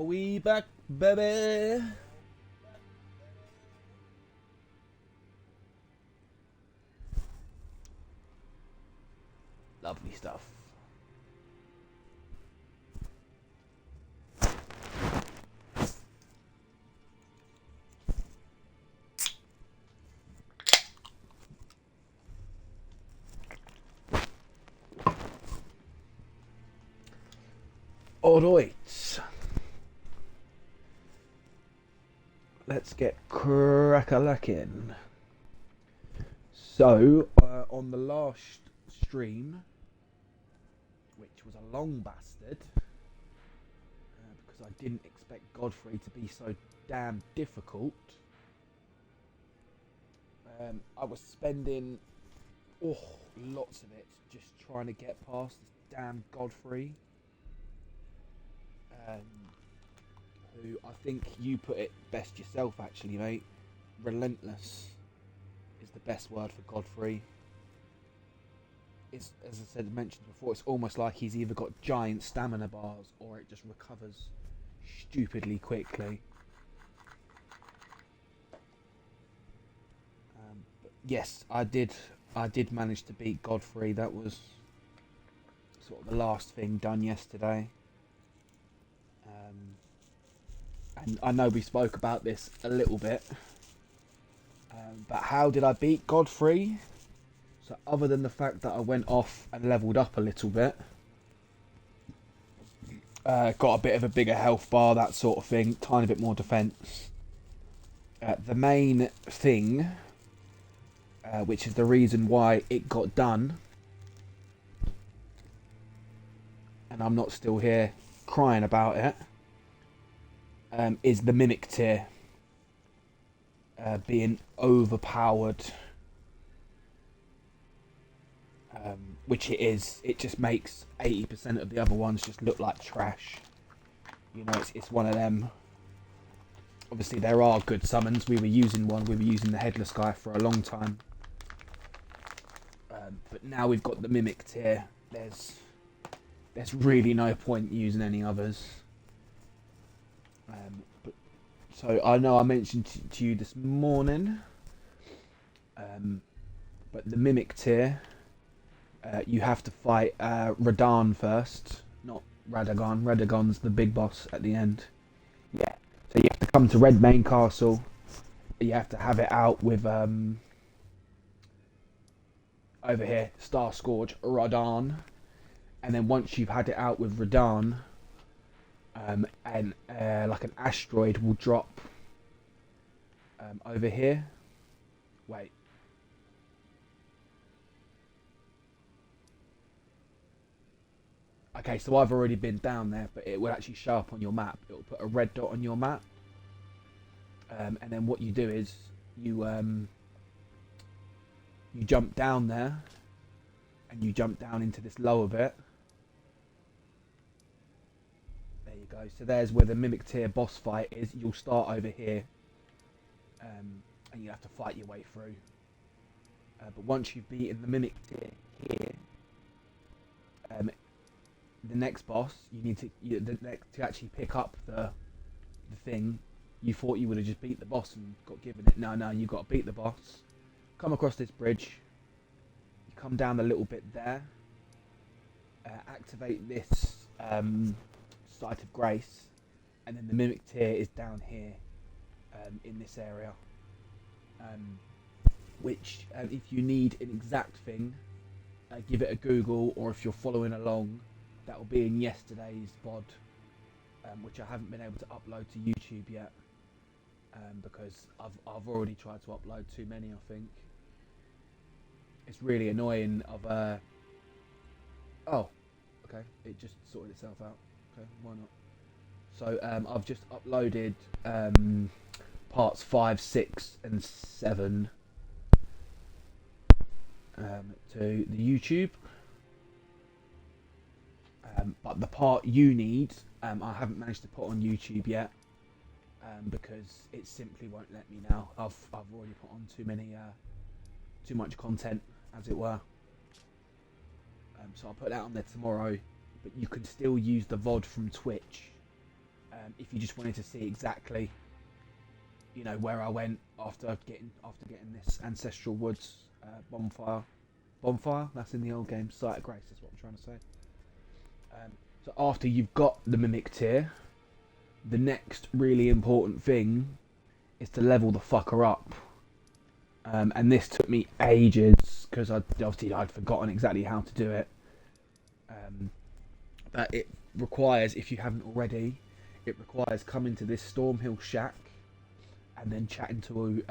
we back, baby? Lovely stuff. Alright. Let's get crack-a-lackin'. So, on the last stream, which was a long bastard, because I didn't expect Godfrey to be so damn difficult, I was spending lots of it just trying to get past this damn Godfrey. Who I think you put it best yourself, actually, mate. Relentless is the best word for Godfrey. It's, as I said, mentioned before, it's almost like he's either got giant stamina bars or it just recovers stupidly quickly. But yes, I did manage to beat Godfrey. That was sort of the last thing done yesterday. And I know we spoke about this a little bit, but how did I beat Godfrey? So other than the fact that I went off and leveled up a little bit, got a bit of a bigger health bar, that sort of thing, tiny bit more defense. The main thing, which is the reason why it got done, and I'm not still here crying about it, is the mimic tier being overpowered, which it is. It just makes 80% of the other ones just look like trash. You know, it's one of them. Obviously, there are good summons. We were using the headless guy for a long time, but now we've got the mimic tier. There's really no point using any others. So I know I mentioned to you this morning, but the mimic tier, you have to fight Radahn first, not Radagon. Radagon's the big boss at the end. Yeah. So you have to come to Redmane Castle. You have to have it out with over here, Star Scourge Radahn, and then once you've had it out with Radahn, and like an asteroid will drop over here. Wait. Okay, so I've already been down there, but it will actually show up on your map. It will put a red dot on your map, and then what you do is you jump down there, and you jump down into this lower bit. There you go. So there's where the mimic tier boss fight is. You'll start over here, and you have to fight your way through. But once you've beaten the mimic tier here, the next boss you need to actually pick up the thing. You thought you would have just beat the boss and got given it. No, you got to beat the boss. Come across this bridge. You come down a little bit there. Activate this Site of Grace, and then the mimic tier is down here in this area. Which, if you need an exact thing, give it a Google, or if you're following along, that will be in yesterday's VOD, which I haven't been able to upload to YouTube yet, because I've already tried to upload too many. I think it's really annoying. Oh, okay, it just sorted itself out. Okay, why not? So I've just uploaded parts 5, 6, and 7 to the YouTube. But the part you need, I haven't managed to put on YouTube yet, because it simply won't let me now. I've already put on too much content, as it were. So I'll put that on there tomorrow. But you can still use the VOD from Twitch, if you just wanted to see exactly, where I went after getting this ancestral woods bonfire. That's in the old game. Site of Grace is what I'm trying to say. So after you've got the mimic tier, the next really important thing is to level the fucker up. And this took me ages because I'd forgotten exactly how to do it. But it requires, if you haven't already, coming to this Stormhill shack and then chatting to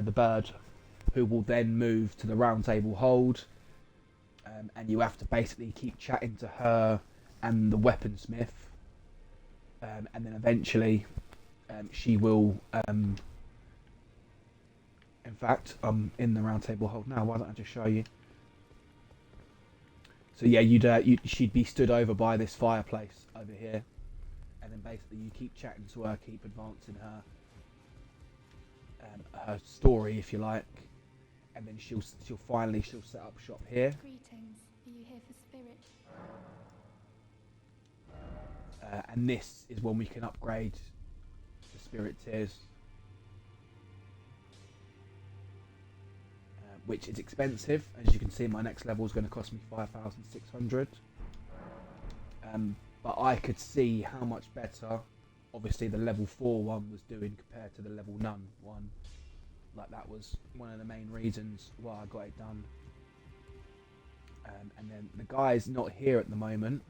the bird, who will then move to the Round Table Hold, and you have to basically keep chatting to her and the weaponsmith, and then eventually she will. In fact, I'm in the Round Table Hold now. Why don't I just show you? So yeah, she'd be stood over by this fireplace over here, and then basically you keep chatting to her, keep advancing her story, if you like, and then she'll set up shop here. Greetings. Are you here for spirit? And this is when we can upgrade the spirit tiers, which is expensive. As you can see, my next level is going to cost me 5,600. But I could see how much better, obviously, the level 4 one was doing compared to the level none one. Like, that was one of the main reasons why I got it done. And then the guy's not here at the moment.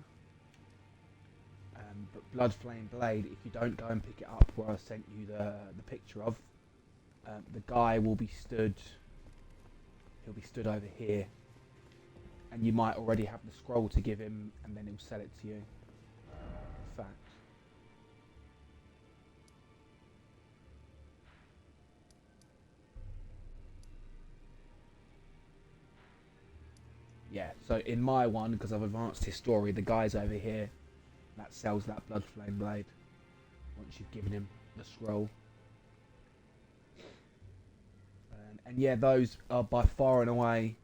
But Bloodflame Blade, if you don't go and pick it up where I sent you the picture of, the guy will be stood. He'll be stood over here, and you might already have the scroll to give him, and then he'll sell it to you. In fact, yeah. So in my one, because I've advanced his story, the guy's over here. That sells that Bloodflame Blade once you've given him the scroll. And yeah, those are by far and away,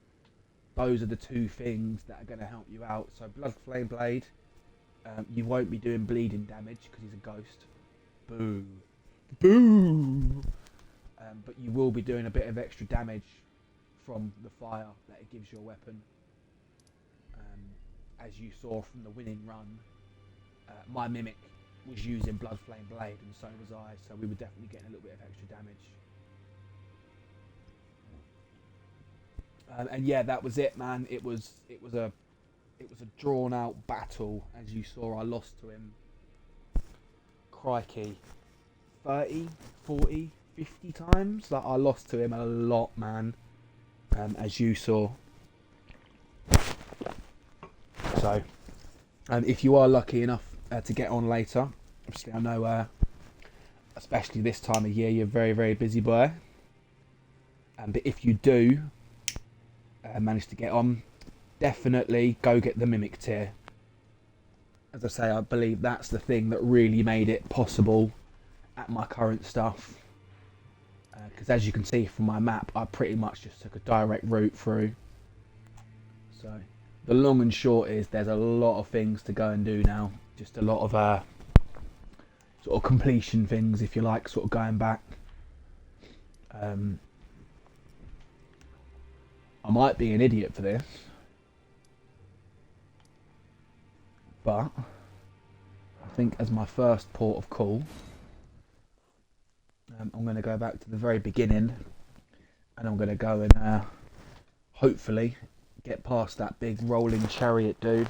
those are the two things that are going to help you out. So Bloodflame Blade, you won't be doing bleeding damage because he's a ghost. Boo. Boo! But you will be doing a bit of extra damage from the fire that it gives your weapon. As you saw from the winning run, my Mimic was using Bloodflame Blade, and so was I, so we were definitely getting a little bit of extra damage. And yeah, that was it, man. It was a drawn out battle. As you saw, I lost to him. Crikey, 30, 40, 50 times. Like, I lost to him a lot, man. As you saw. So, if you are lucky enough to get on later, obviously I know, especially this time of year, you're very, very busy, boy. But if you do manage to get on, definitely go get the Mimic tier. As I say, I believe that's the thing that really made it possible at my current stuff. Because as you can see from my map, I pretty much just took a direct route through. So the long and short is there's a lot of things to go and do now. Just a lot of sort of completion things, if you like, sort of going back. I might be an idiot for this, but I think as my first port of call, I'm going to go back to the very beginning, and I'm going to go and hopefully get past that big rolling chariot dude,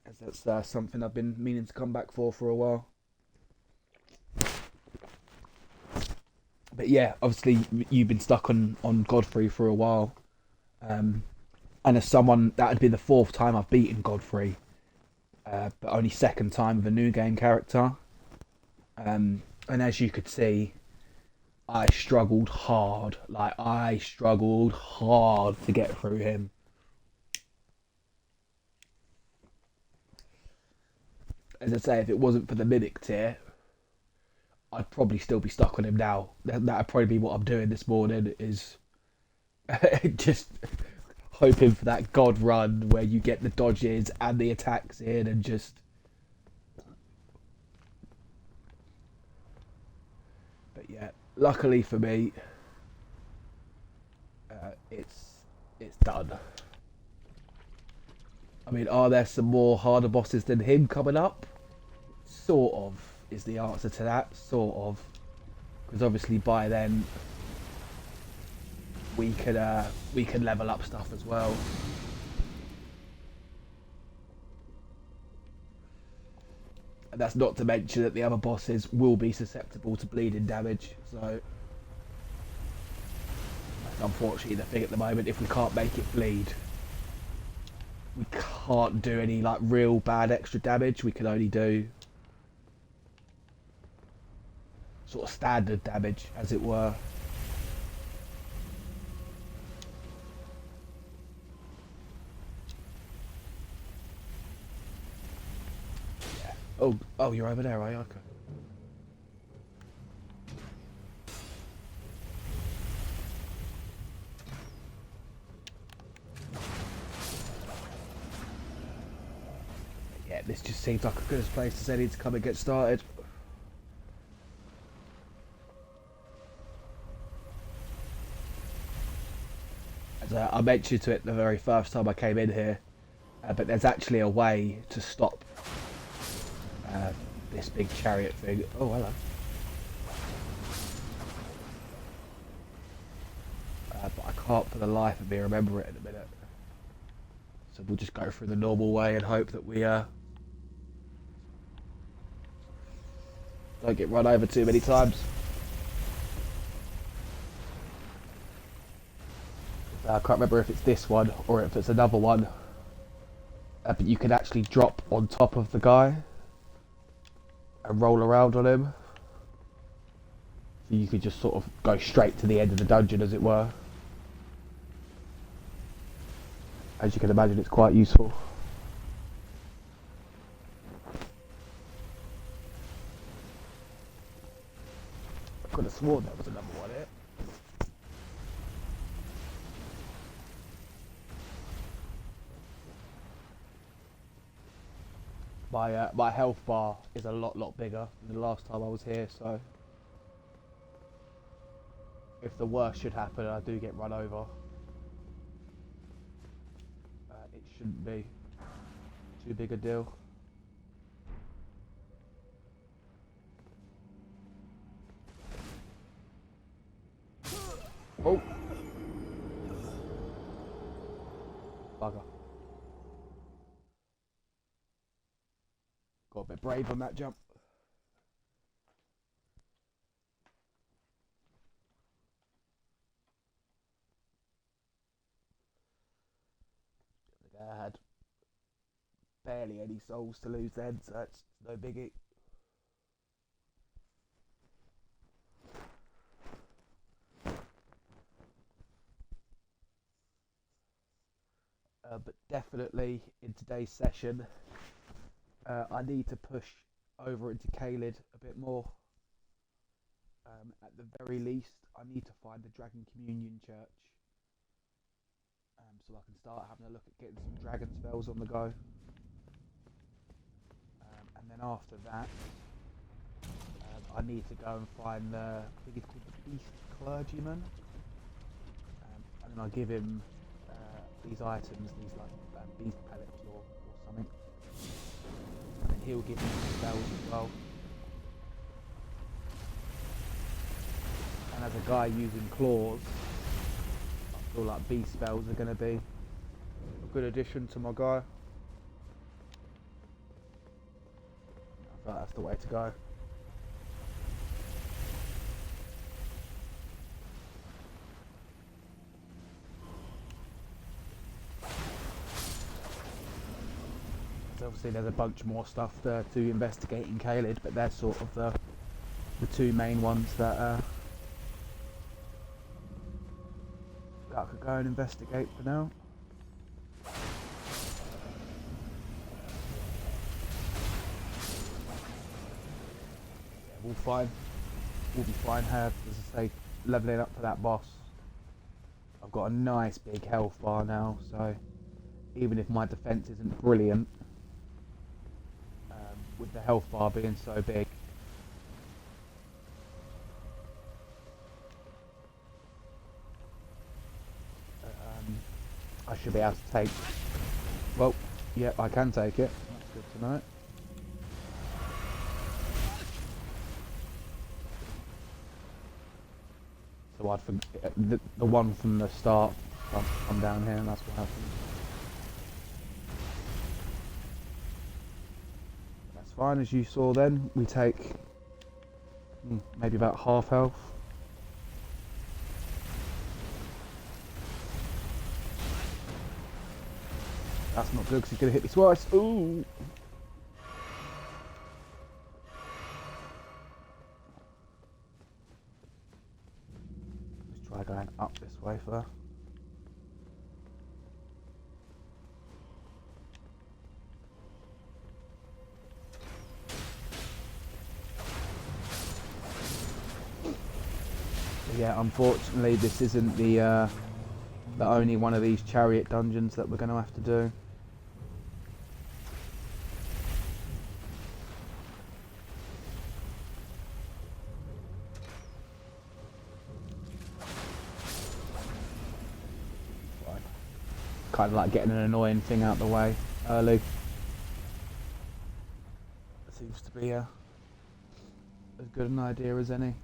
as that's something I've been meaning to come back for a while. But yeah, obviously you've been stuck on Godfrey for a while, and as someone, that would be the 4th time I've beaten Godfrey, but only 2nd time with a new game character. And as you could see, I struggled hard. Like, I struggled hard to get through him. As I say, if it wasn't for the Mimic tier, I'd probably still be stuck on him now. That'd probably be what I'm doing this morning, is just hoping for that God run where you get the dodges and the attacks in, and just yeah, luckily for me, it's done. I mean, are there some more harder bosses than him coming up? Sort of is the answer to that. Sort of, because obviously by then we can level up stuff as well. And that's not to mention that the other bosses will be susceptible to bleeding damage. So that's unfortunately the thing at the moment. If we can't make it bleed, we can't do any like real bad extra damage. We can only do sort of standard damage, as it were. Yeah. Oh, you're over there, are you? Okay. Yeah, this just seems like a good place as any to come and get started. As I mentioned to it the very first time I came in here, but there's actually a way to stop this big chariot thing. Oh, hello. But I can't for the life of me remember it in a minute. So we'll just go through the normal way and hope that we don't get run over too many times. I can't remember if it's this one or if it's another one. But you can actually drop on top of the guy and roll around on him. So you could just sort of go straight to the end of the dungeon, as it were. As you can imagine, it's quite useful. I could have sworn there was another one here. My health bar is a lot bigger than the last time I was here, so if the worst should happen and I do get run over, it shouldn't be too big a deal. Oh! Bugger. Got a bit brave on that jump. I had barely any souls to lose then, so it's no biggie. But definitely in today's session, I need to push over into Caelid a bit more. At the very least, I need to find the Dragon Communion Church, so I can start having a look at getting some dragon spells on the go. And then after that, I need to go and find I think it's called the Beast Clergyman, and then I give him these items, these like beast pellets or something, and then he'll give me some spells as well. And as a guy using claws, I feel like beast spells are going to be a good addition to my guy. I feel like that's the way to go. So obviously there's a bunch more stuff to investigate in Caelid, but they're sort of the two main ones that I could go and investigate for now. Yeah, we'll be fine here, as I say, levelling up for that boss. I've got a nice big health bar now, so even if my defense isn't brilliant, with the health bar being so big, should be able to take... Well, yeah, I can take it. That's good to know. So I'd forget the one from the start. I'll come down here and that's what happens. That's fine, as you saw then. We take maybe about half health. That's not good because he's going to hit me twice. Ooh! Let's try going up this way first. Yeah, unfortunately this isn't the only one of these chariot dungeons that we're going to have to do. Kind of like getting an annoying thing out the way early. Seems to be as good an idea as any.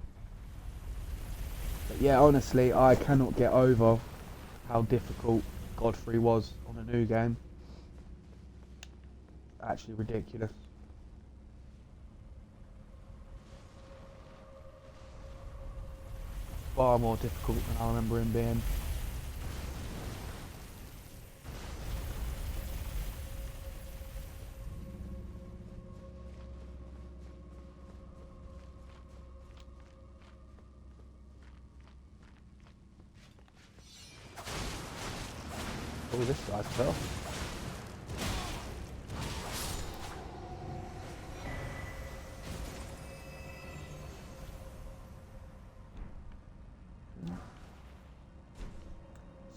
But yeah, honestly, I cannot get over how difficult Godfrey was on a new game. Actually ridiculous. Far more difficult than I remember him being. Oh, this guy's tough.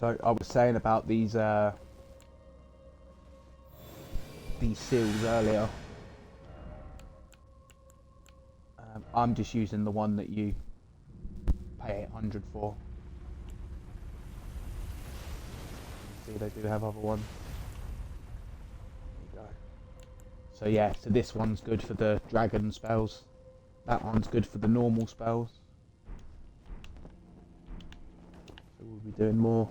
So I was saying about these seals earlier. I'm just using the one that you pay 800 for. See, they do have other ones. There you go. So yeah, so this one's good for the dragon spells. That one's good for the normal spells. So we'll be doing more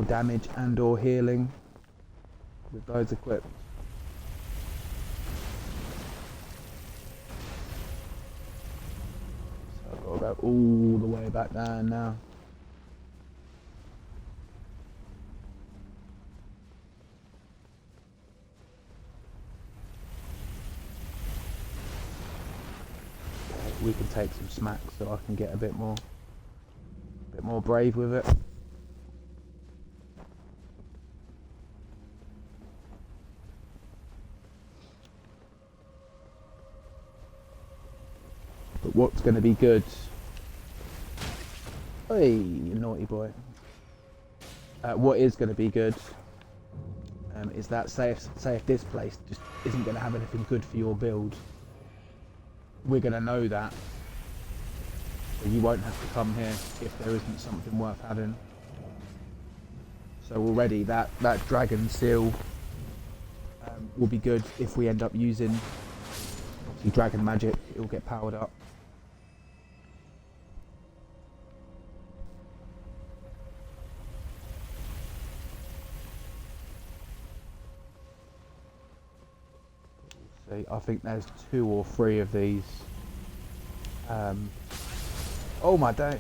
damage and or healing with those equipped. So I've got to go all the way back down now. We can take some smacks so I can get a bit more brave with it. But what's going to be good? Hey, you naughty boy. What is going to be good is that say if this place just isn't going to have anything good for your build, we're going to know that, so you won't have to come here if there isn't something worth having. So already that dragon seal will be good if we end up using obviously dragon magic. It will get powered up. See, I think there's 2 or 3 of these. Oh my days.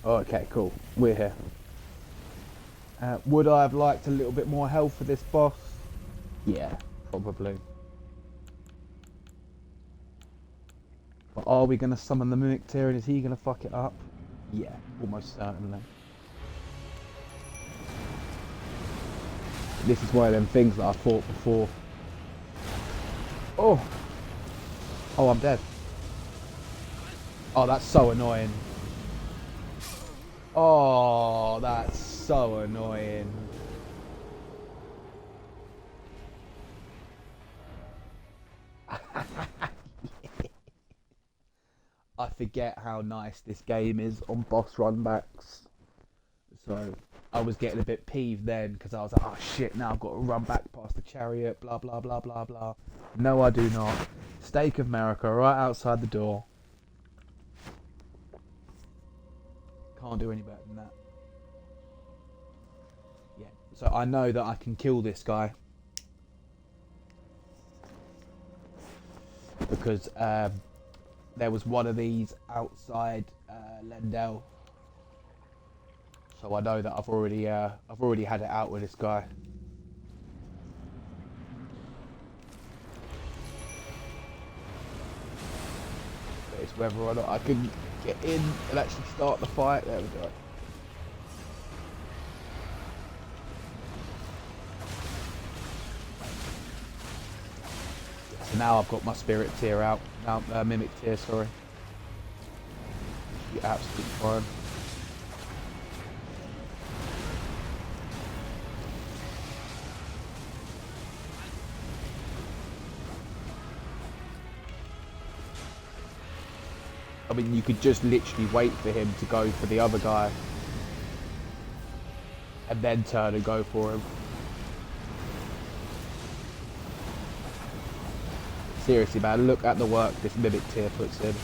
Okay, cool. We're here. Would I have liked a little bit more health for this boss? Yeah, probably. But are we going to summon the Mimic Tier and is he going to fuck it up? Yeah, almost certainly. This is one of them things that I fought before. Oh! Oh, I'm dead. Oh, that's so annoying. Oh, that's so annoying. I forget how nice this game is on boss runbacks. So I was getting a bit peeved then because I was like, oh shit, now I've got to run back past the chariot, blah, blah, blah, blah, blah. No, I do not. Stake of America right outside the door. Can't do any better than that. Yeah, so I know that I can kill this guy because there was one of these outside Lendell. So I know that I've already had it out with this guy. But it's whether or not I can get in and actually start the fight. There we go. So now I've got my spirit tier out. Now mimic tier, sorry. You're absolutely fine. I mean, you could just literally wait for him to go for the other guy and then turn and go for him. Seriously, man, look at the work this mimic tier puts in.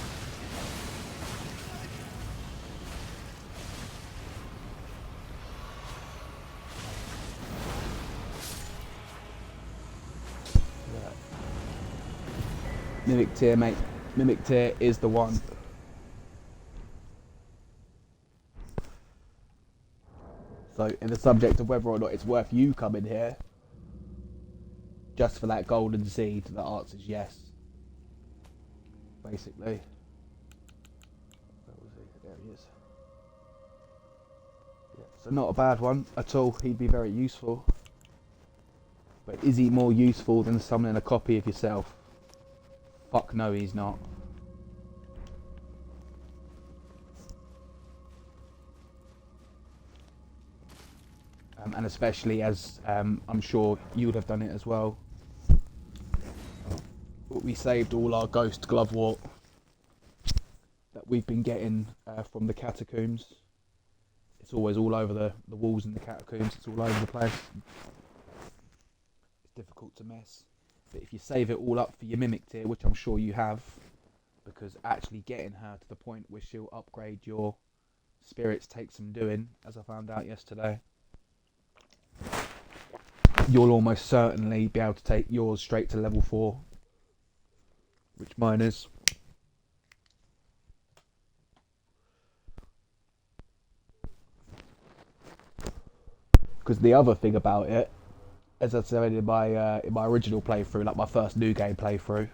Mimic tier, mate. Mimic tier is the one. So, in the subject of whether or not it's worth you coming here, just for that golden seed, the answer is yes. Basically. Where was he? There he is. Yeah, so not a bad one at all. He'd be very useful. But is he more useful than summoning a copy of yourself? Fuck no, he's not. And especially as I'm sure you would have done it as well. We saved all our ghost glove wart that we've been getting from the catacombs. It's always all over the walls in the catacombs. It's all over the place. It's difficult to miss. But if you save it all up for your mimic tier, which I'm sure you have, because actually getting her to the point where she'll upgrade your spirits takes some doing, as I found out yesterday. You'll almost certainly be able to take yours straight to level 4, which mine is. Because the other thing about it, as I said in my original playthrough, like my first new game playthrough,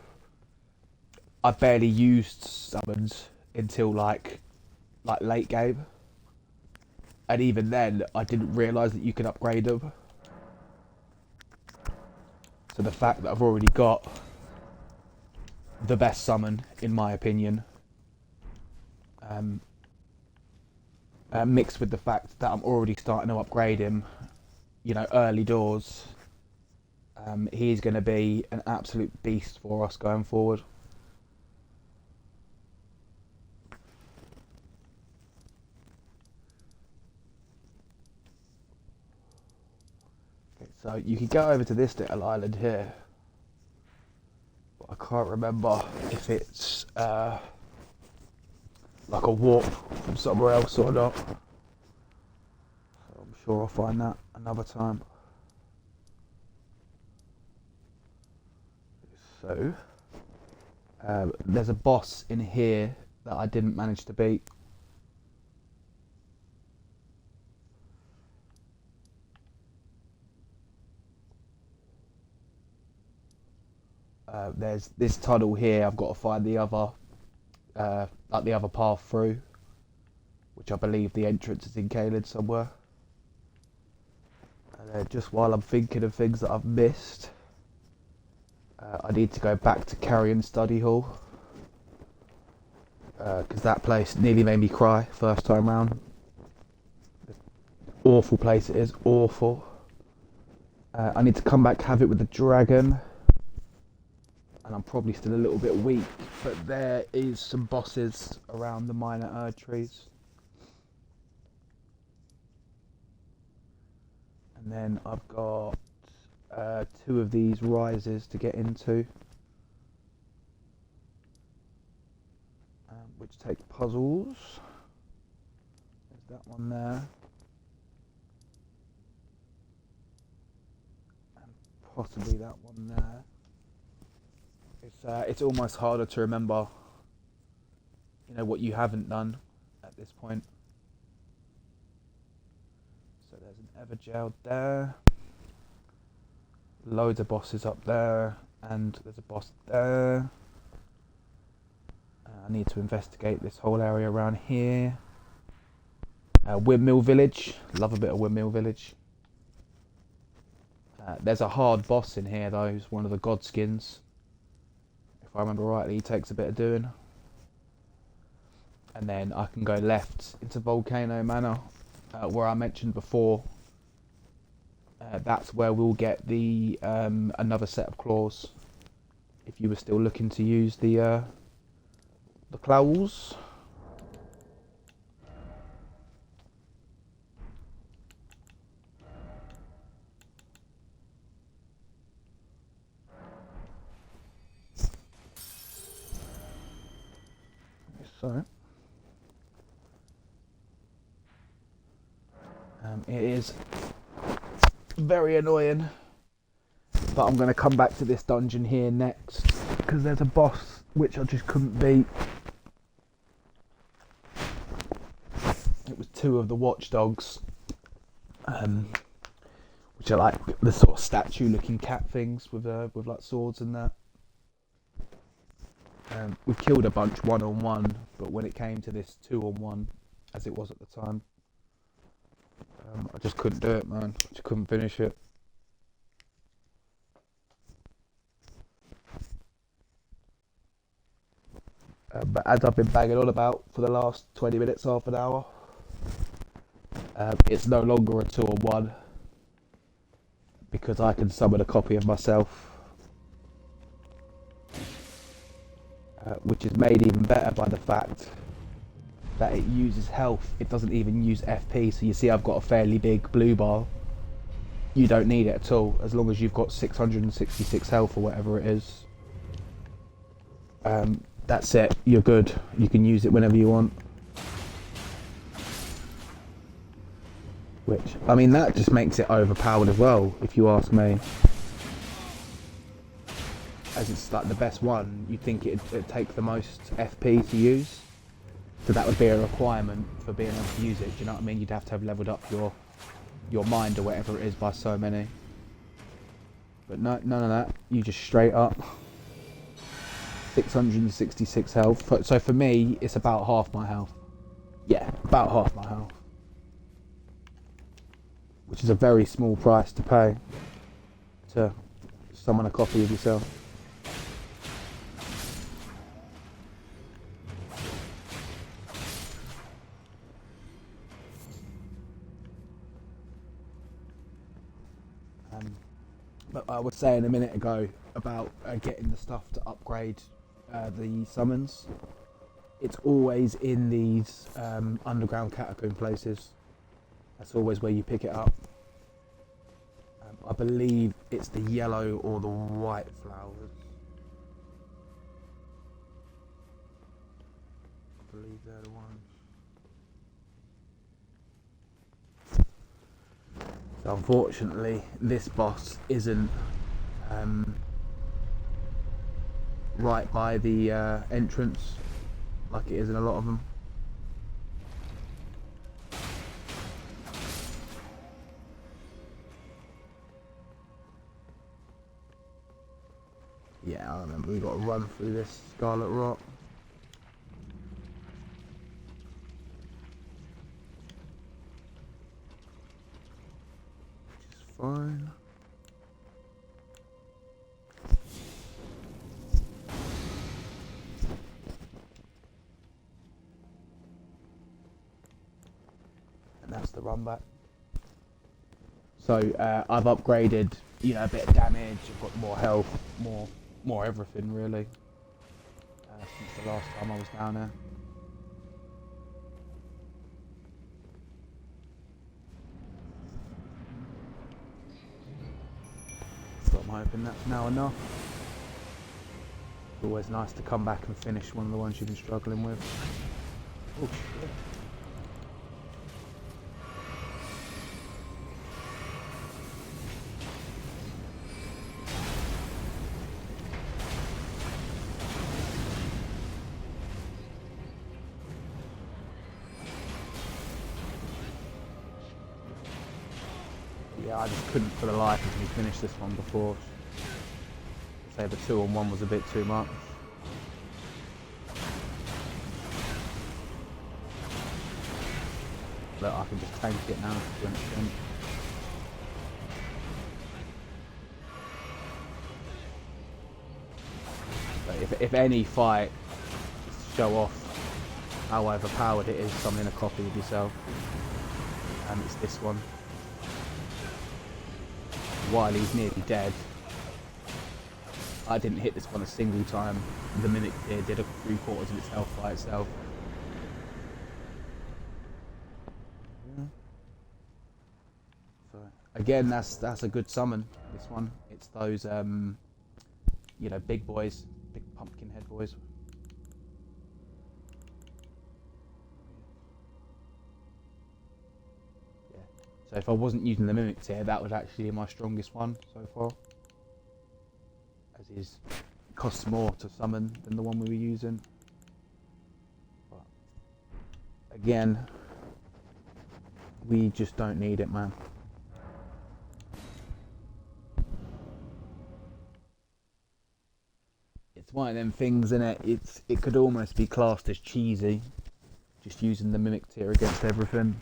I barely used summons until like late game, and even then I didn't realise that you could upgrade them. So the fact that I've already got the best summon, in my opinion, mixed with the fact that I'm already starting to upgrade him, you know, early doors, he's going to be an absolute beast for us going forward. Okay, so you could go over to this little island here, but I can't remember if it's like a warp from somewhere else or not. So I'm sure I'll find that another time. So there's a boss in here that I didn't manage to beat. There's this tunnel here. I've got to find the other, like the other path through, which I believe the entrance is in Caelid somewhere. And just while I'm thinking of things that I've missed, I need to go back to Carrion Study Hall. because that place nearly made me cry first time round. Awful place it is, awful. I need to come back, have it with the dragon, and I'm probably still a little bit weak, but there is some bosses around the minor Erd trees. And then I've got 2 of these rises to get into, which take puzzles. There's that one there. And possibly that one there. It's almost harder to remember, what you haven't done at this point. So there's an Evergel there. Loads of bosses up there, and there's a boss there. I need to investigate this whole area around here. Windmill Village. Love a bit of Windmill Village. There's a hard boss in here though. He's one of the god skins. If I remember rightly, he takes a bit of doing. And then I can go left into Volcano Manor, where I mentioned before. That's where we'll get the another set of claws. If you were still looking to use the claws. So it is very annoying, but I'm going to come back to this dungeon here next because there's a boss which I just couldn't beat. It was 2 of the watchdogs, which are like the sort of statue-looking cat things with like swords and that. We killed a bunch 1-on-1, but when it came to this 2-on-1, as it was at the time, I just couldn't do it, man. I just couldn't finish it. But as I've been banging on about for the last 20 minutes, half an hour, it's no longer a 2-on-1 because I can summon a copy of myself. Which is made even better by the fact that it uses health. It doesn't even use FP, so you see I've got a fairly big blue bar. You don't need it at all, as long as you've got 666 health or whatever it is. That's it, you're good. You can use it whenever you want. Which, I mean, that just makes it overpowered as well, if you ask me. As it's like the best one, you'd think it'd take the most FP to use. So that would be a requirement for being able to use it, do you know what I mean? You'd have to have leveled up your mind or whatever it is by so many. But no, none of that, you just straight up 666 health. So for me, it's about half my health. Yeah, about half my health. Which is a very small price to pay to summon a copy of yourself. But I was saying a minute ago about getting the stuff to upgrade the summons. It's always in these underground catacomb places. That's always where you pick it up. I believe it's the yellow or the white flowers. I believe they're the ones. So unfortunately, this boss isn't right by the entrance like it is in a lot of them. Yeah, I remember we got to run through this Scarlet Rock. Which is fine. the run back. So I've upgraded, you know, a bit of damage. I've got more health, more everything really. Since the last time I was down there. So I'm hoping that's now enough. It's always nice to come back and finish one of the ones you've been struggling with. Oh shit. Yeah, I just couldn't for the life of me finish this one before. Say the 2-on-1 was a bit too much. Look, I can just tank it now to an extent. But if any fight, just to show off how overpowered it is, something a copy of yourself. And it's this one. While he's nearly dead, I didn't hit this one a single time. The mimic here did a 3/4 of its health by itself. So again, that's a good summon. This one, it's those you know, big boys, big pumpkin head boys. So if I wasn't using the mimics here, that was actually my strongest one so far. As is, costs more to summon than the one we were using. But again, we just don't need it, man. It's one of them things, innit? It could almost be classed as cheesy, just using the mimic tier against everything.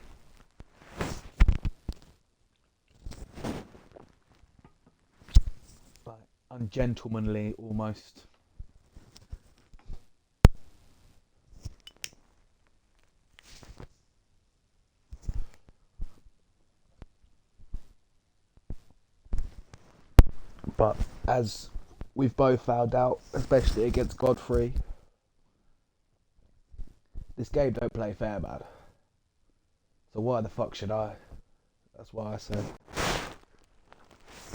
Ungentlemanly almost. But as we've both found out, especially against Godfrey, this game don't play fair, man. So why the fuck should I? That's why I say.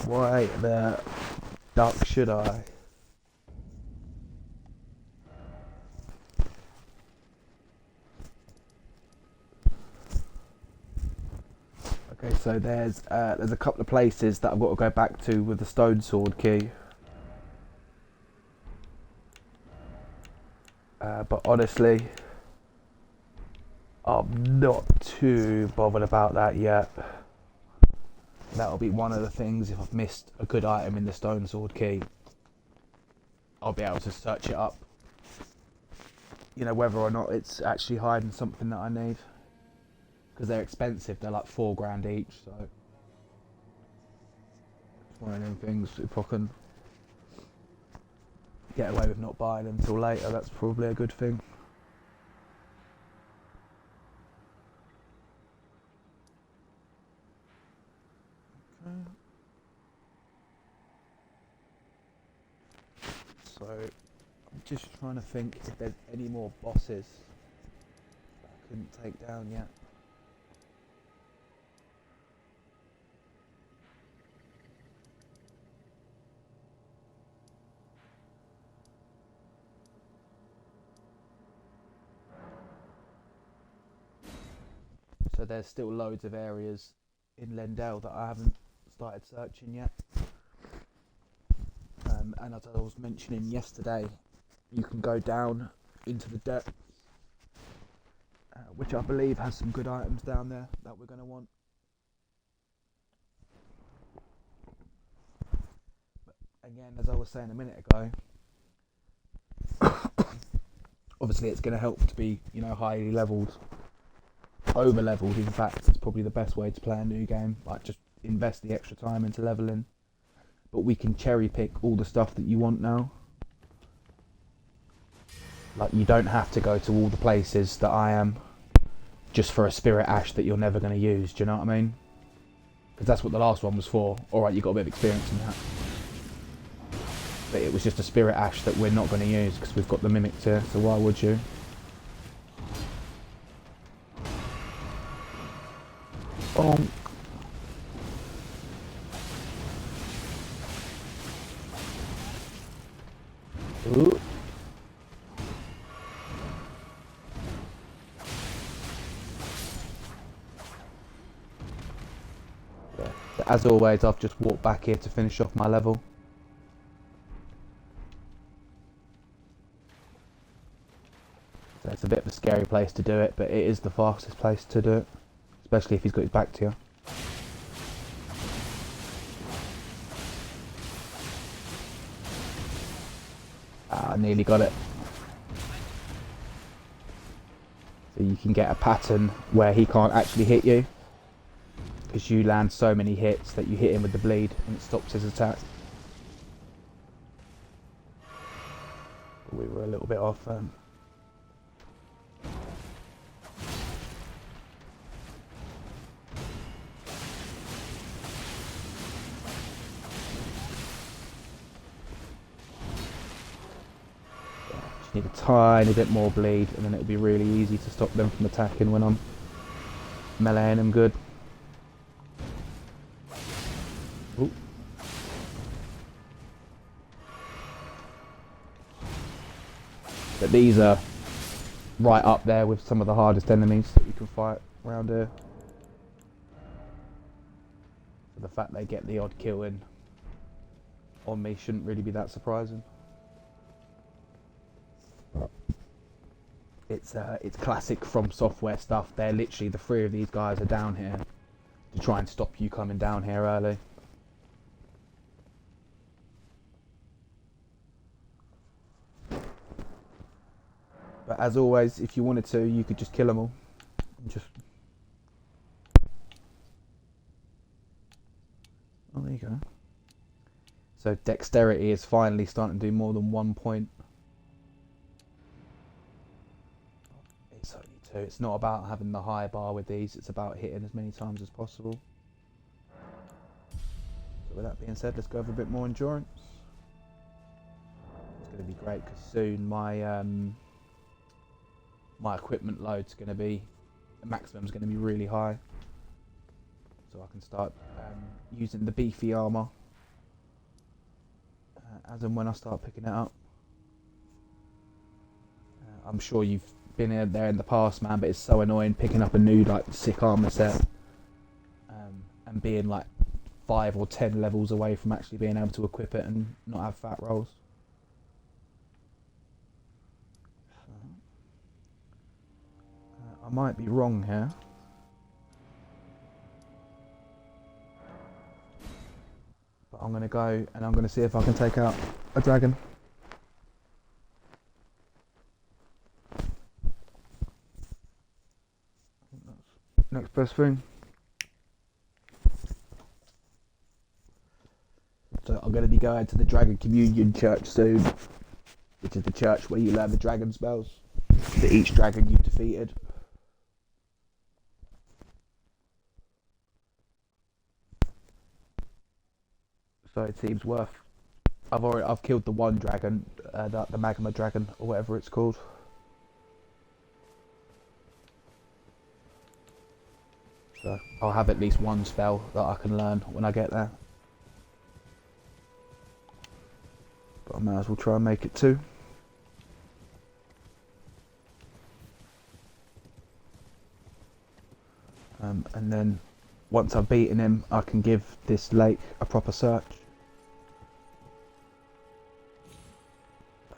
Why the duck should I? Okay, so there's a couple of places that I've got to go back to with the stone sword key. But honestly, I'm not too bothered about that yet. That'll be one of the things. If I've missed a good item in the stone sword key, I'll be able to search it up, you know, whether or not it's actually hiding something that I need, because they're expensive. They're like £4 each, so it's one of them things. If I can get away with not buying them till later, that's probably a good thing. So I'm just trying to think if there's any more bosses that I couldn't take down yet. So there's still loads of areas in Lendell that I haven't started searching yet. And as I was mentioning yesterday, you can go down into the depths, which I believe has some good items down there that we're going to want. But again, as I was saying a minute ago, obviously it's going to help to be, you know, highly leveled, over leveled. In fact, it's probably the best way to play a new game. Like, just invest the extra time into leveling. But we can cherry pick all the stuff that you want now. Like, you don't have to go to all the places that I am just for a spirit ash that you're never going to use. Do you know what I mean? Because that's what the last one was for. Alright, you got a bit of experience in that. But it was just a spirit ash that we're not going to use because we've got the mimics here, so why would you? Bonk. Ooh. Yeah. As always, I've just walked back here to finish off my level. So it's a bit of a scary place to do it, but it is the fastest place to do it. Especially if he's got his back to you. Ah, I nearly got it. So you can get a pattern where he can't actually hit you. Because you land so many hits that you hit him with the bleed and it stops his attack. We were a little bit off. Need a tiny bit more bleed and then it'll be really easy to stop them from attacking when I'm meleeing them good. Ooh. But these are right up there with some of the hardest enemies that you can fight around here. So the fact they get the odd kill in on me shouldn't really be that surprising. It's classic From Software stuff. They're literally, the three of these guys are down here to try and stop you coming down here early. But as always, if you wanted to, you could just kill them all. Oh, there you go. So dexterity is finally starting to do more than 1 point. It's not about having the high bar with these, it's about hitting as many times as possible. So with that being said, let's go over a bit more endurance. It's going to be great because soon my my equipment load's going to be, the maximum's going to be really high. So I can start using the beefy armour as and when I start picking it up. I'm sure you've been there in the past, man, but it's so annoying picking up a new like sick armor set and being like 5 or 10 levels away from actually being able to equip it and not have fat rolls. I might be wrong here, but I'm going to go and I'm going to see if I can take out a dragon. Next best thing. So I'm going to be going to the Dragon Communion Church soon, which is the church where you learn the dragon spells to each dragon you've defeated. So it seems worth. I've killed the one dragon, the magma dragon or whatever it's called. So I'll have at least one spell that I can learn when I get there. But I might as well try and make it 2. And then once I've beaten him, I can give this lake a proper search.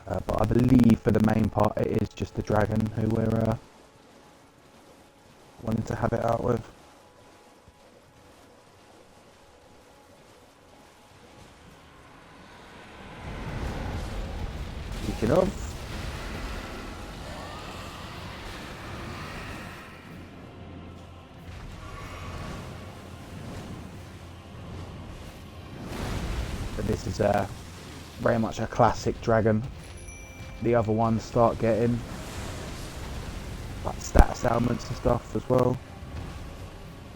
But I believe for the main part it is just the dragon who we're wanting to have it out with. Speaking of, so this is very much a classic dragon. The other ones start getting like stat boss ailments and stuff as well.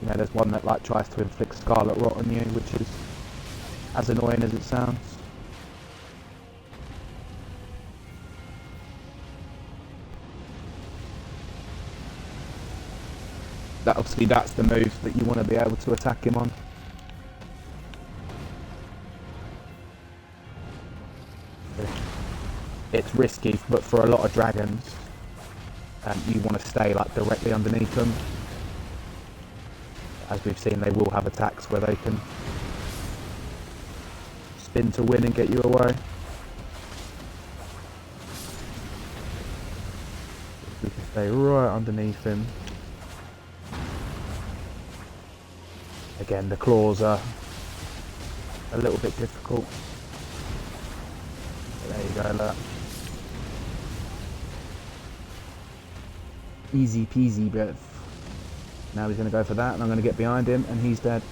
You know, there's one that like tries to inflict scarlet rot on you, which is as annoying as it sounds. Obviously that's the move that you want to be able to attack him on. It's risky, but for a lot of dragons, you want to stay like directly underneath them. As we've seen, they will have attacks where they can spin to win and get you away. We can stay right underneath him. Again, the claws are a little bit difficult. But there you go, look. Easy peasy, bruv. Now he's going to go for that, and I'm going to get behind him, and he's dead.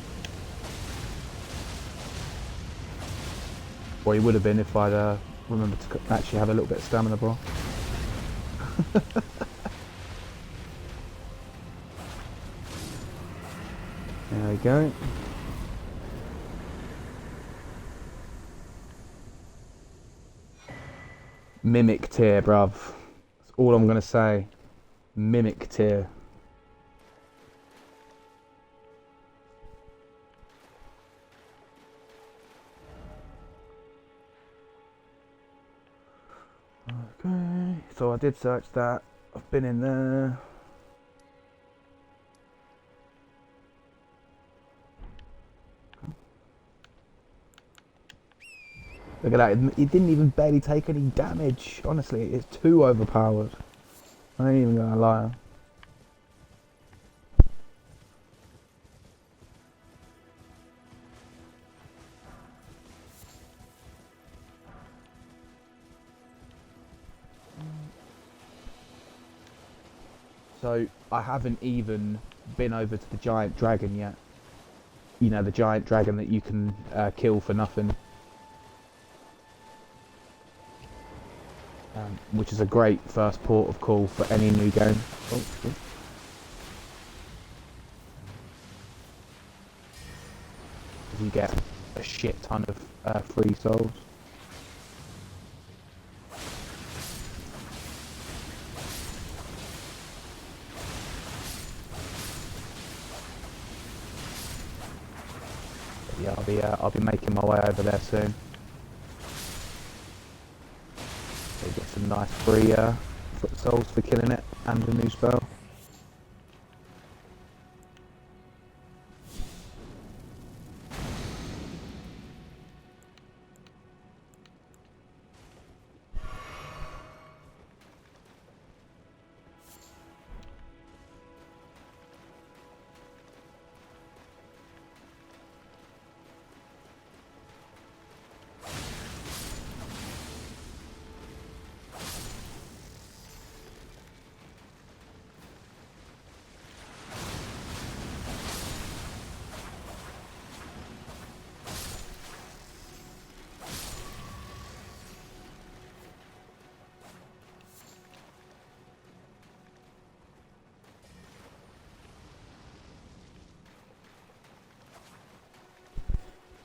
Or he would have been if I'd remembered to actually have a little bit of stamina bar. There we go. Mimic tier, bruv. That's all I'm going to say. Mimic tier. Okay, so I did search that. I've been in there. Look at that, it didn't even barely take any damage. Honestly, it's too overpowered. I ain't even gonna lie. So, I haven't even been over to the giant dragon yet. You know, the giant dragon that you can kill for nothing. Which is a great first port of call for any new game. Oh, good. You get a shit ton of free souls. But yeah, I'll be making my way over there soon. So you get some nice free foot souls for killing it and a new spell.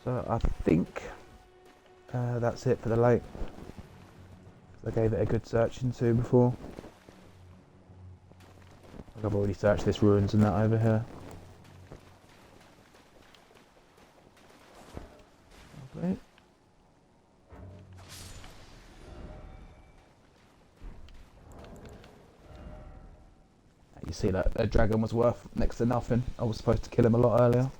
So I think that's it for the lake. I gave it a good search into before. I've already searched this ruins and that over here. Okay. You see that dragon was worth next to nothing. I was supposed to kill him a lot earlier.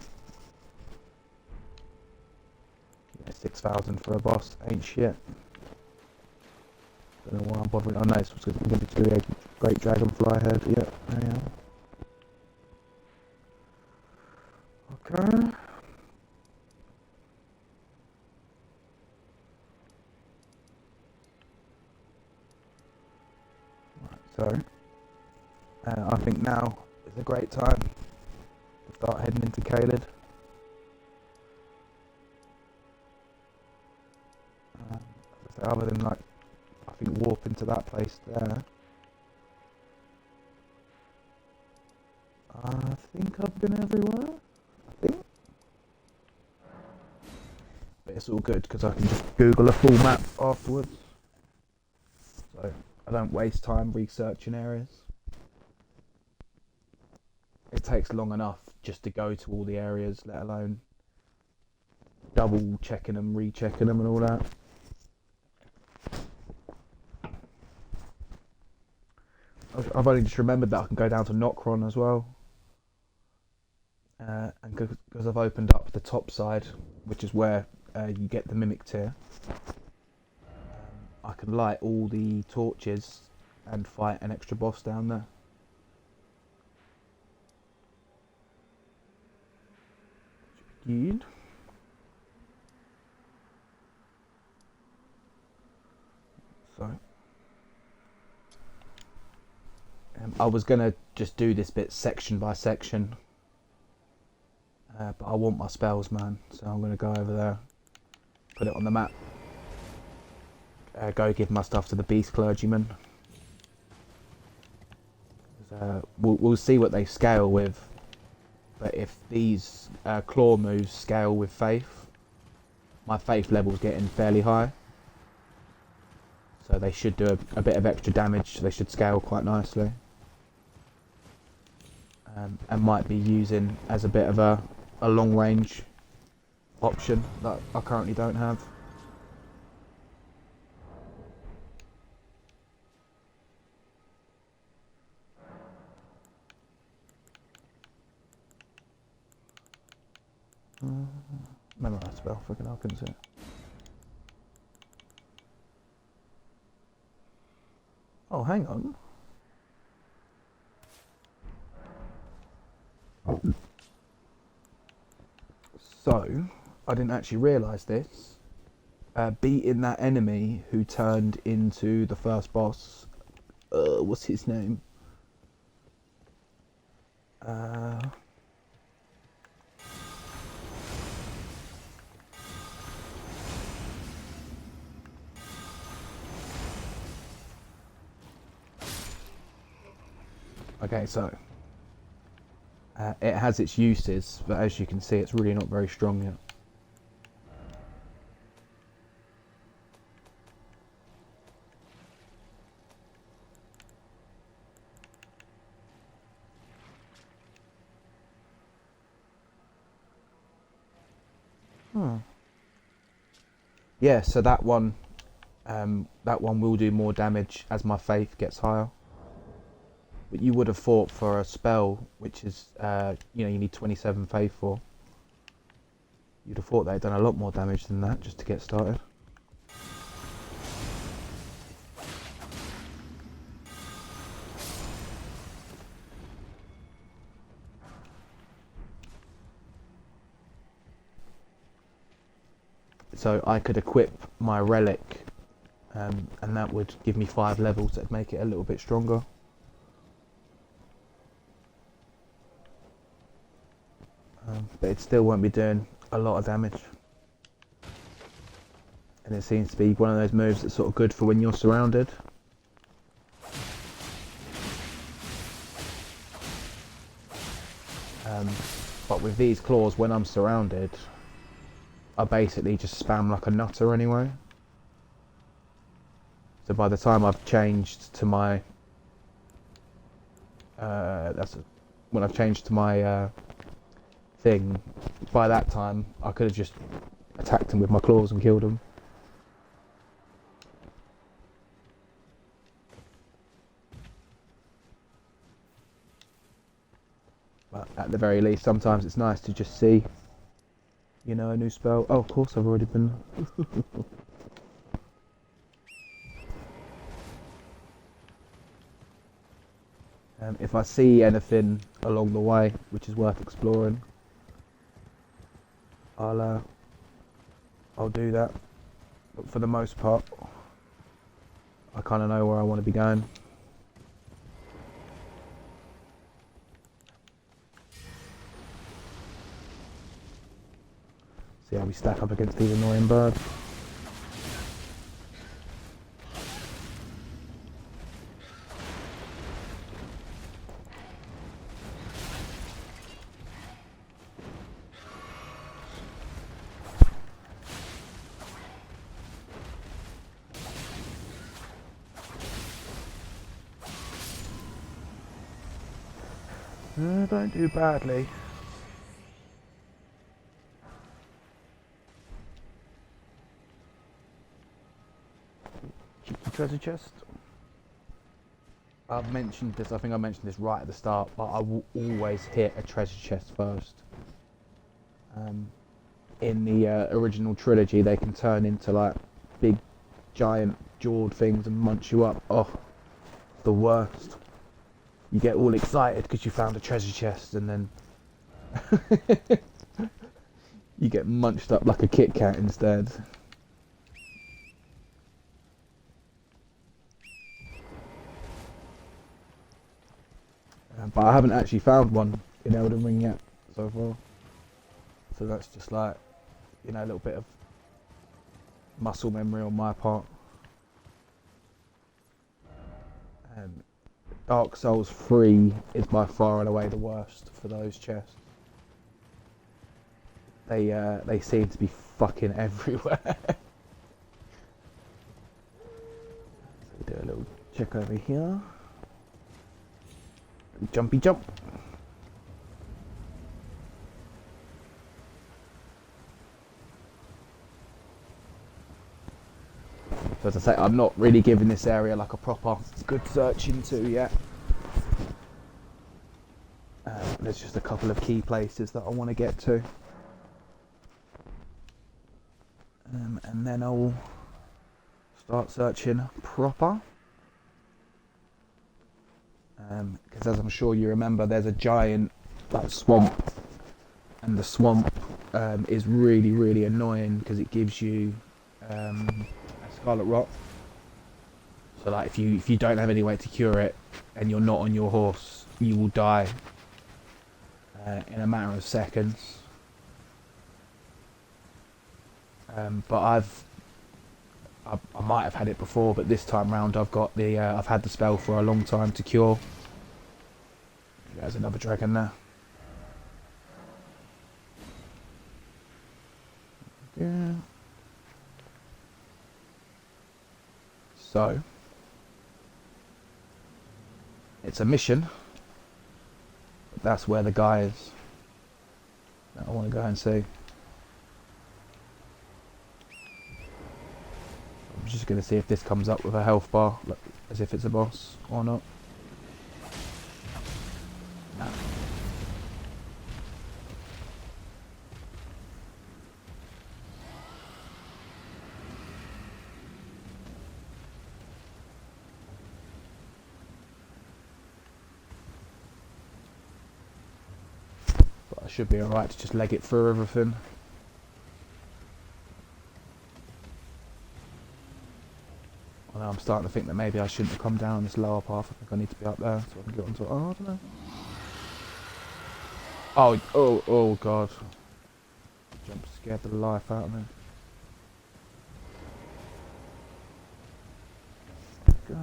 6,000 for a boss, ain't shit. Don't know why I'm bothering. Oh no, it's going to be too great dragonfly head. Yeah, there you are. Okay. Right, so I think now is a great time to start heading into Caelid. Other than like, I think warp into that place there. think I've been everywhere. I think. But it's all good because I can just Google a full map afterwards. So I don't waste time researching areas. It takes long enough just to go to all the areas, let alone double checking them, rechecking them and all that. I've only just remembered that I can go down to Nokron as well. And because I've opened up the top side, which is where you get the mimic tier, I can light all the torches and fight an extra boss down there. Good. So I was gonna just do this bit section by section, but I want my spells, man. So I'm gonna go over there, put it on the map, go give my stuff to the beast clergyman. We'll see what they scale with, but if these claw moves scale with faith, my faith level's getting fairly high. So they should do a bit of extra damage. They should scale quite nicely. And might be using as a bit of a long range option that I currently don't have. Memorize spell, freaking hell, couldn't see it. Oh, hang on. So, I didn't actually realise this. Beating that enemy who turned into the first boss. What's his name? Okay, so it has its uses, but as you can see, it's really not very strong yet. Yeah, so that one will do more damage as my faith gets higher. But you would have thought for a spell, which is, you need 27 faith for, you'd have thought they'd done a lot more damage than that just to get started. So I could equip my relic, and that would give me 5 levels. That'd make it a little bit stronger. But it still won't be doing a lot of damage. And it seems to be one of those moves that's sort of good for when you're surrounded. But with these claws, when I'm surrounded, I basically just spam like a nutter anyway. So by the time I've changed to my when I've changed to my thing, by that time I could have just attacked him with my claws and killed him. But at the very least, sometimes it's nice to just see, a new spell. Oh, of course, I've already been. If I see anything along the way which is worth exploring, I'll do that. But for the most part, I kind of know where I want to be going. See how we stack up against these annoying birds. Don't do badly. Keep the treasure chest. I've mentioned this, I think I mentioned this right at the start, but I will always hit a treasure chest first. In the original trilogy, they can turn into like big, giant jawed things and munch you up. Oh, the worst. You get all excited because you found a treasure chest, and then you get munched up like a Kit Kat instead. But I haven't actually found one in Elden Ring yet so far. So that's just like, a little bit of muscle memory on my part. Dark Souls 3 is by far and away the worst for those chests. They seem to be fucking everywhere. So do a little check over here. Jumpy jump. So as I say, I'm not really giving this area like a proper good search into yet. There's just a couple of key places that I want to get to. And then I'll start searching proper. Because as I'm sure you remember, there's a giant swamp, and the swamp is really, really annoying because it gives you a scarlet rot. So like if you don't have any way to cure it and you're not on your horse, you will die in a matter of seconds. But I might have had it before, but this time round I've had the spell for a long time to cure. There's another dragon there. Yeah. So it's a mission. But that's where the guy is that I want to go and see. I'm just going to see if this comes up with a health bar, as if it's a boss or not. No. But I should be alright to just leg it through everything. Although I'm starting to think that maybe I shouldn't have come down this lower path. I think I need to be up there so I can get onto it. Oh, I don't know. Oh god. Jump scared the life out of me. Go.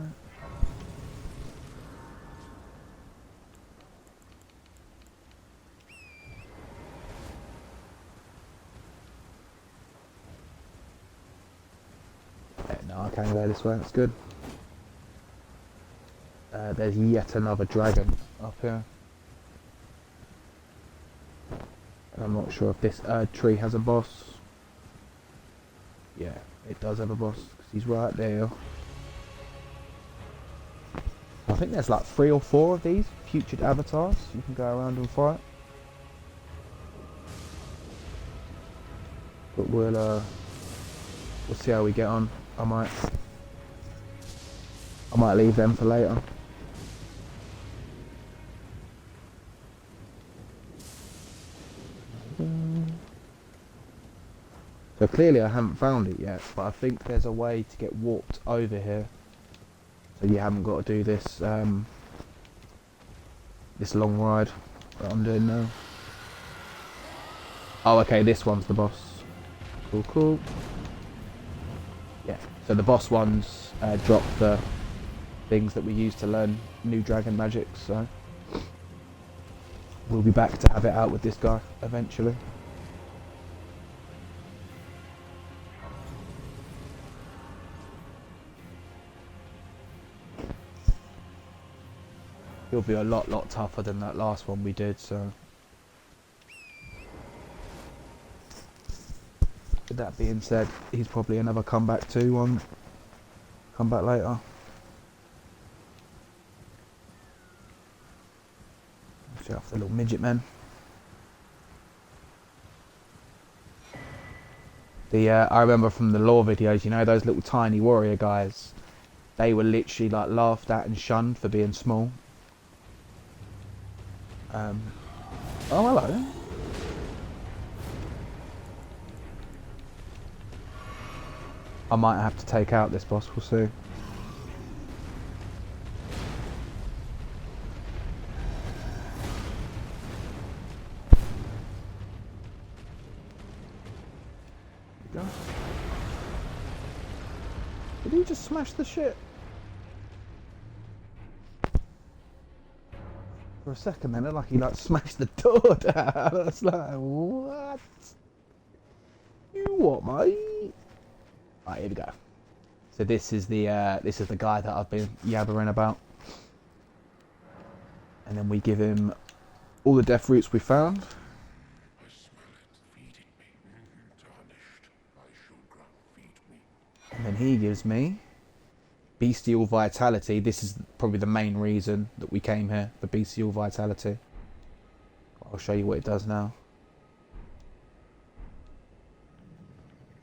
No, I can't go this way, that's good. There's yet another dragon up here. And I'm not sure if this tree has a boss. Yeah, it does have a boss, because he's right there. I think there's like 3 or 4 of these featured avatars you can go around and fight. But we'll see how we get on. I might leave them for later. So clearly I haven't found it yet, but I think there's a way to get warped over here. So you haven't got to do this this long ride that I'm doing now. Oh, okay, this one's the boss. Cool, cool. Yeah, so the boss ones drop the things that we use to learn new dragon magic, so we'll be back to have it out with this guy eventually. He'll be a lot tougher than that last one we did, so. With that being said, he's probably another comeback too one. Come back later. Show off the little midget men. I remember from the lore videos, you know, those little tiny warrior guys, they were literally like laughed at and shunned for being small. Oh, hello. I might have to take out this boss, we'll see. Go. Did he just smash the shit? For a second then, it looked like he like smashed the door down. I was like, what? You what, mate? Right, here we go. So this is the guy that I've been yabbering about. And then we give him all the death roots we found. I smell it feeding me. Tarnished by sugar, feed me. And then he gives me bestial vitality. This is probably the main reason that we came here, for bestial vitality. I'll show you what it does now.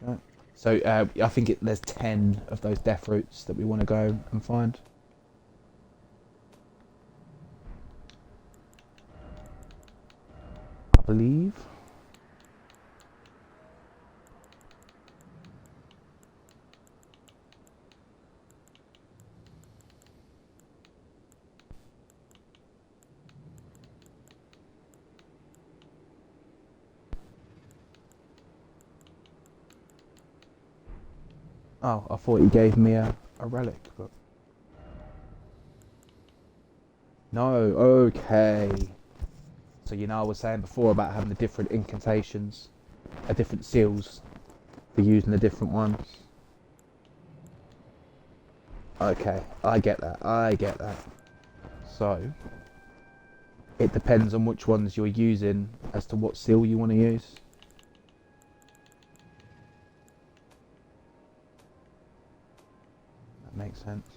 Okay. So I think there's 10 of those death roots that we want to go and find. I believe. Oh, I thought he gave me a relic, but... No, okay. So you know I was saying before about having the different incantations, different seals for using the different ones. Okay, I get that. So, it depends on which ones you're using as to what seal you want to use. That makes sense.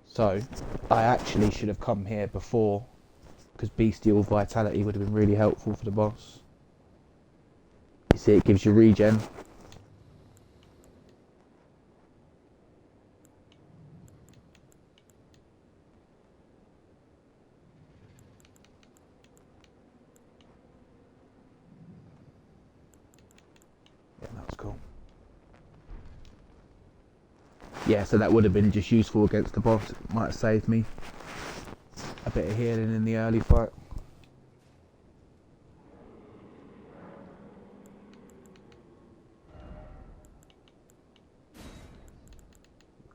So, I actually should have come here before, because bestial vitality would have been really helpful for the boss. You see, it gives you regen. Yeah, that was cool. Yeah, so that would have been just useful against the boss. It might have saved me a bit of healing in the early fight.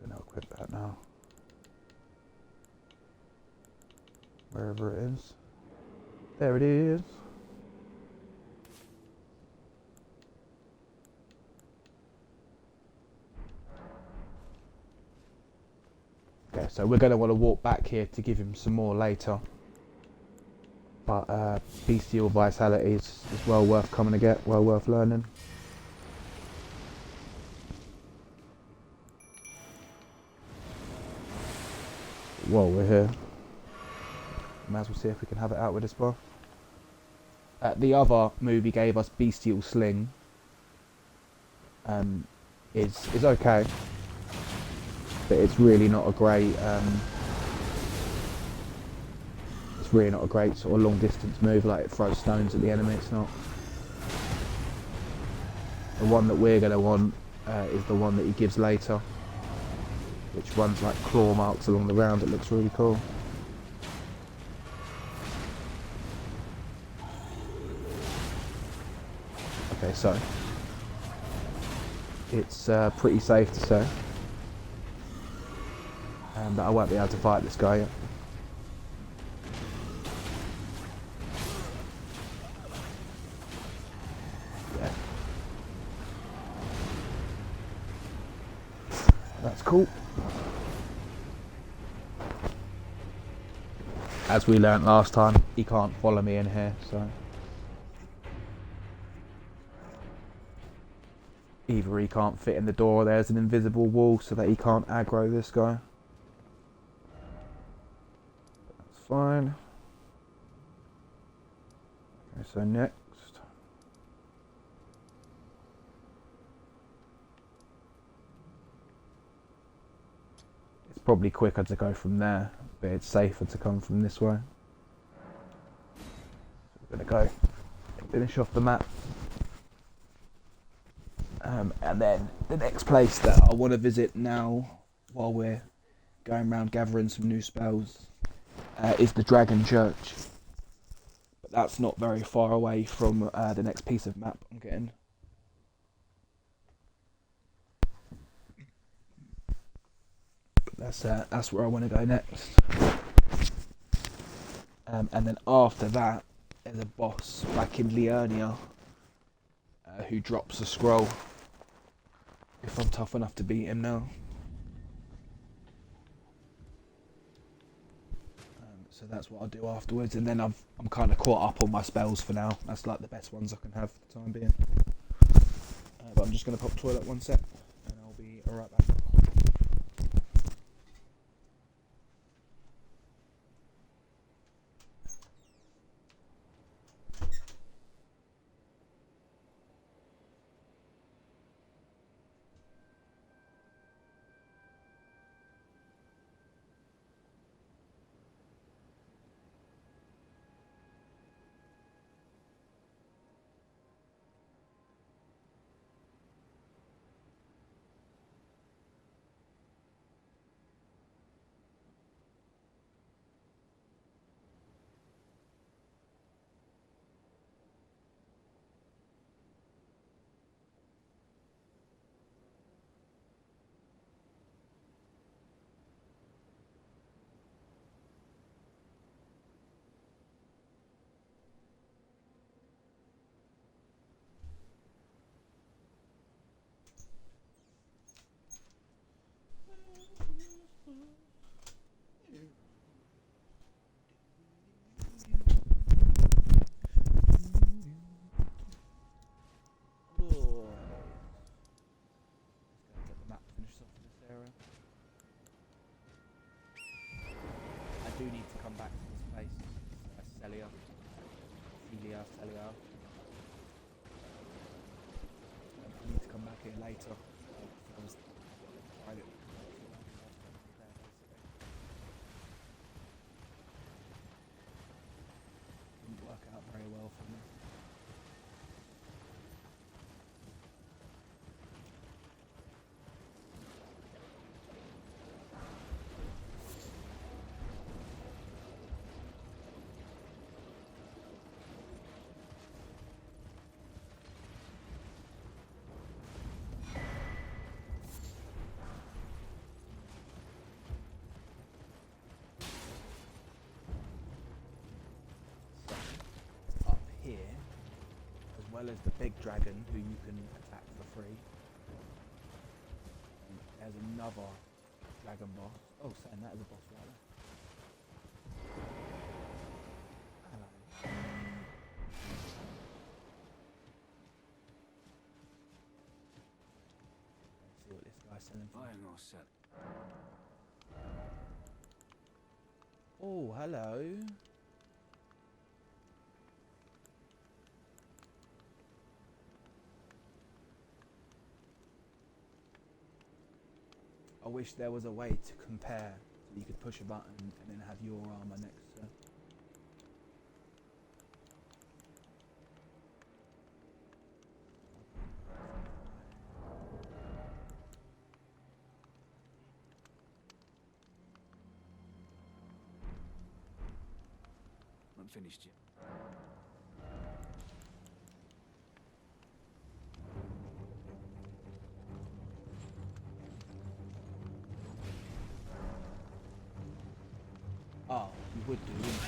I'm going to equip that now. Wherever it is. There it is. Okay, so we're going to want to walk back here to give him some more later. But bestial vitality is well worth coming to get, well worth learning. While we're here, might as well see if we can have it out with this bar. The other movie gave us bestial sling. Is okay, but it's really not a great. It's really not a great sort of long distance move. Like it throws stones at the enemy. It's not. The one that we're going to want is the one that he gives later, which runs like claw marks along the ground. It looks really cool. Okay, so it's pretty safe to say that I won't be able to fight this guy yet. Yeah. That's cool. As we learnt last time, he can't follow me in here, so... Either he can't fit in the door or there's an invisible wall so that he can't aggro this guy. That's fine. Okay, so next. It's probably quicker to go from there, but it's safer to come from this way. So we're going to go finish off the map. And then the next place that I want to visit now, while we're going around gathering some new spells, is the Dragon Church. But that's not very far away from the next piece of map I'm getting. But that's where I want to go next. And then after that, there's a boss back in Liurnia who drops a scroll. If I'm tough enough to beat him now. So that's what I'll do afterwards, and then I'm kind of caught up on my spells for now. That's like the best ones I can have for the time being. But I'm just going to pop toilet one sec, and I'll be right back. I do need to come back to this place. Celia. I need to come back here later. I was tried it. Didn't work out very well for me. As well as the big dragon who you can attack for free. And there's another dragon boss. Oh, saying that is a boss right there. Hello. Let's see what this guy's selling for. Buying or selling? Oh, hello. I wish there was a way to compare, so you could push a button and then have your armor next to... Not finished yet. Oh, you would do, wouldn't you?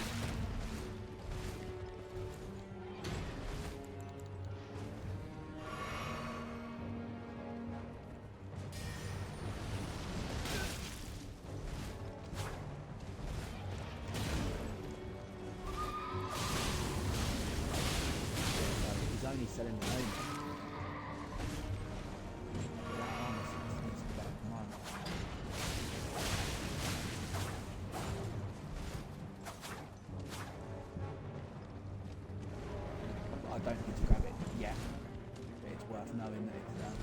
only selling the name. That armor seems to be better than mine. But I don't need to grab it yet. But it's worth knowing that it's there.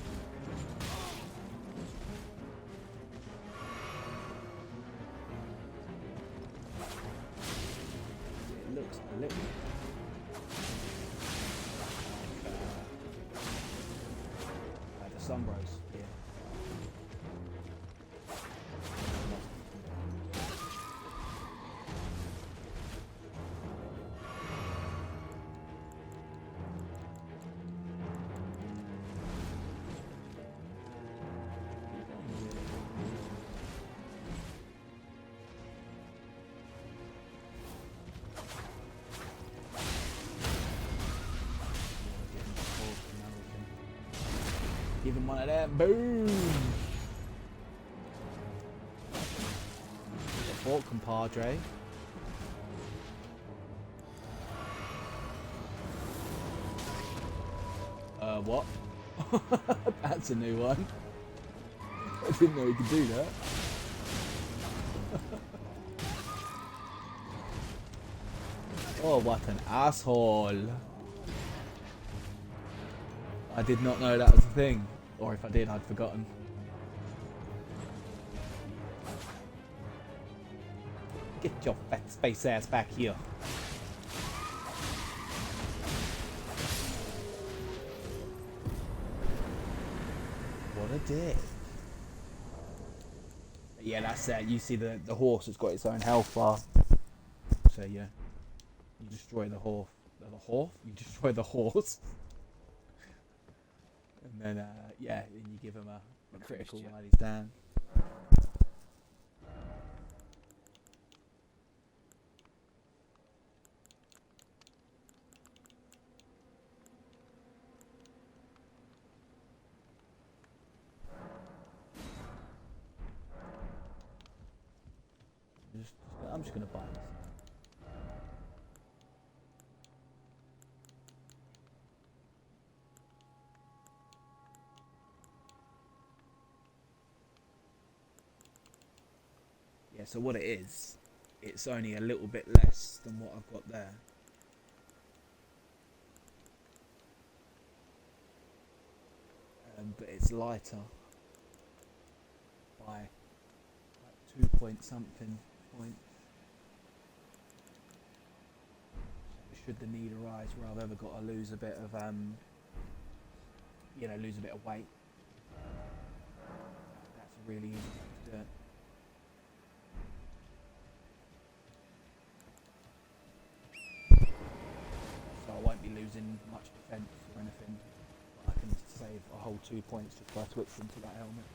It looks a little like the Sunbros here. Give him one of them. Boom! Support, compadre. What? That's a new one. I didn't know you could do that. Oh, what an asshole. I did not know that was a thing. Or if I did, I'd forgotten. Get your fat space ass back here. What a dick. Yeah, that's it. You see the horse has got its own health bar. So yeah, you destroy the horse. The horse? You destroy the horse. And then, yeah, then you give him a critical while he's down. I'm just going to buy this. Yeah, so what it is, it's only a little bit less than what I've got there. But it's lighter by like 2 point something points. Should the need arise where I've ever got to lose a bit of, lose a bit of weight, that's a really easy way to do it. So I won't be losing much defense or anything. But I can save a whole 2 points just by switching to that helmet.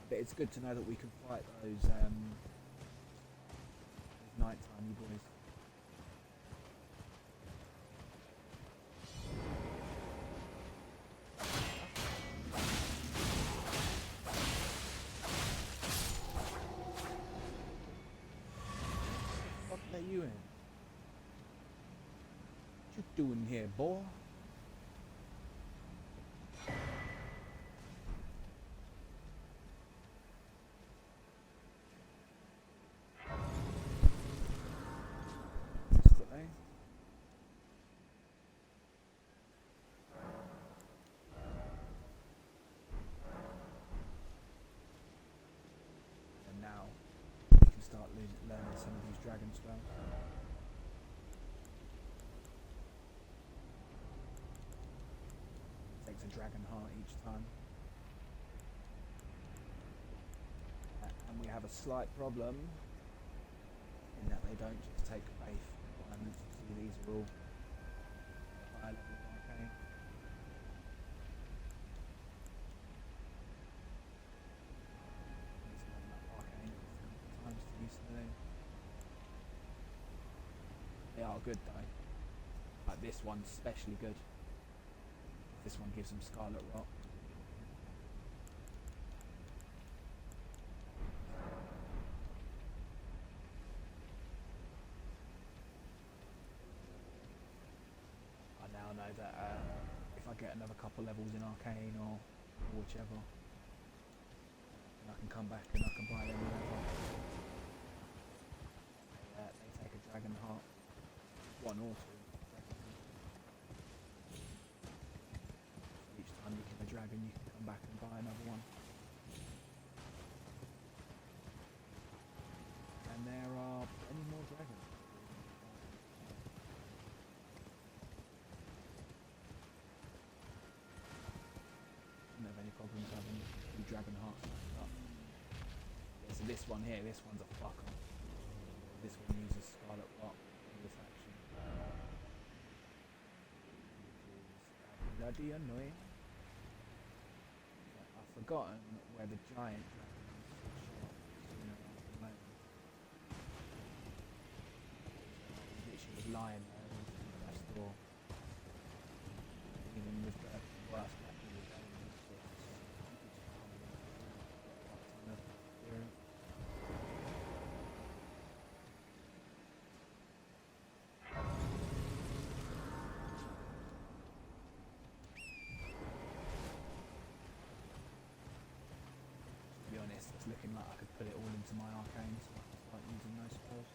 But it's good to know that we can fight those nighttime boys. What are you in? What you doing here, boy? And now we can start learning some of these dragon spells. Takes a dragon heart each time. And we have a slight problem in that they don't just take faith requirements. See, these are all high level arcane. Let's level up arcane times to use today. They are good though. Like this one's especially good. This one gives them Scarlet Rot. get another couple levels in Arcane or whichever. And I can come back and I can buy them whenever. They take a dragon heart. One or two. Each time you kill a dragon, you can come back and buy another one. And there are plenty more dragons. Don't have any problems having 2 dragon hearts stacked up. Yeah, so this one here, this one's a fucker. This one uses Scarlet Rot in this action. Which is bloody annoying. But I've forgotten where the giant dragon is. Show up sooner rather than later. Literally lying there in that store. Even with the worst weapon of the game, it's just ton of experience. To be honest, it's looking like I could put it all into my arcane, so I can start using those spells.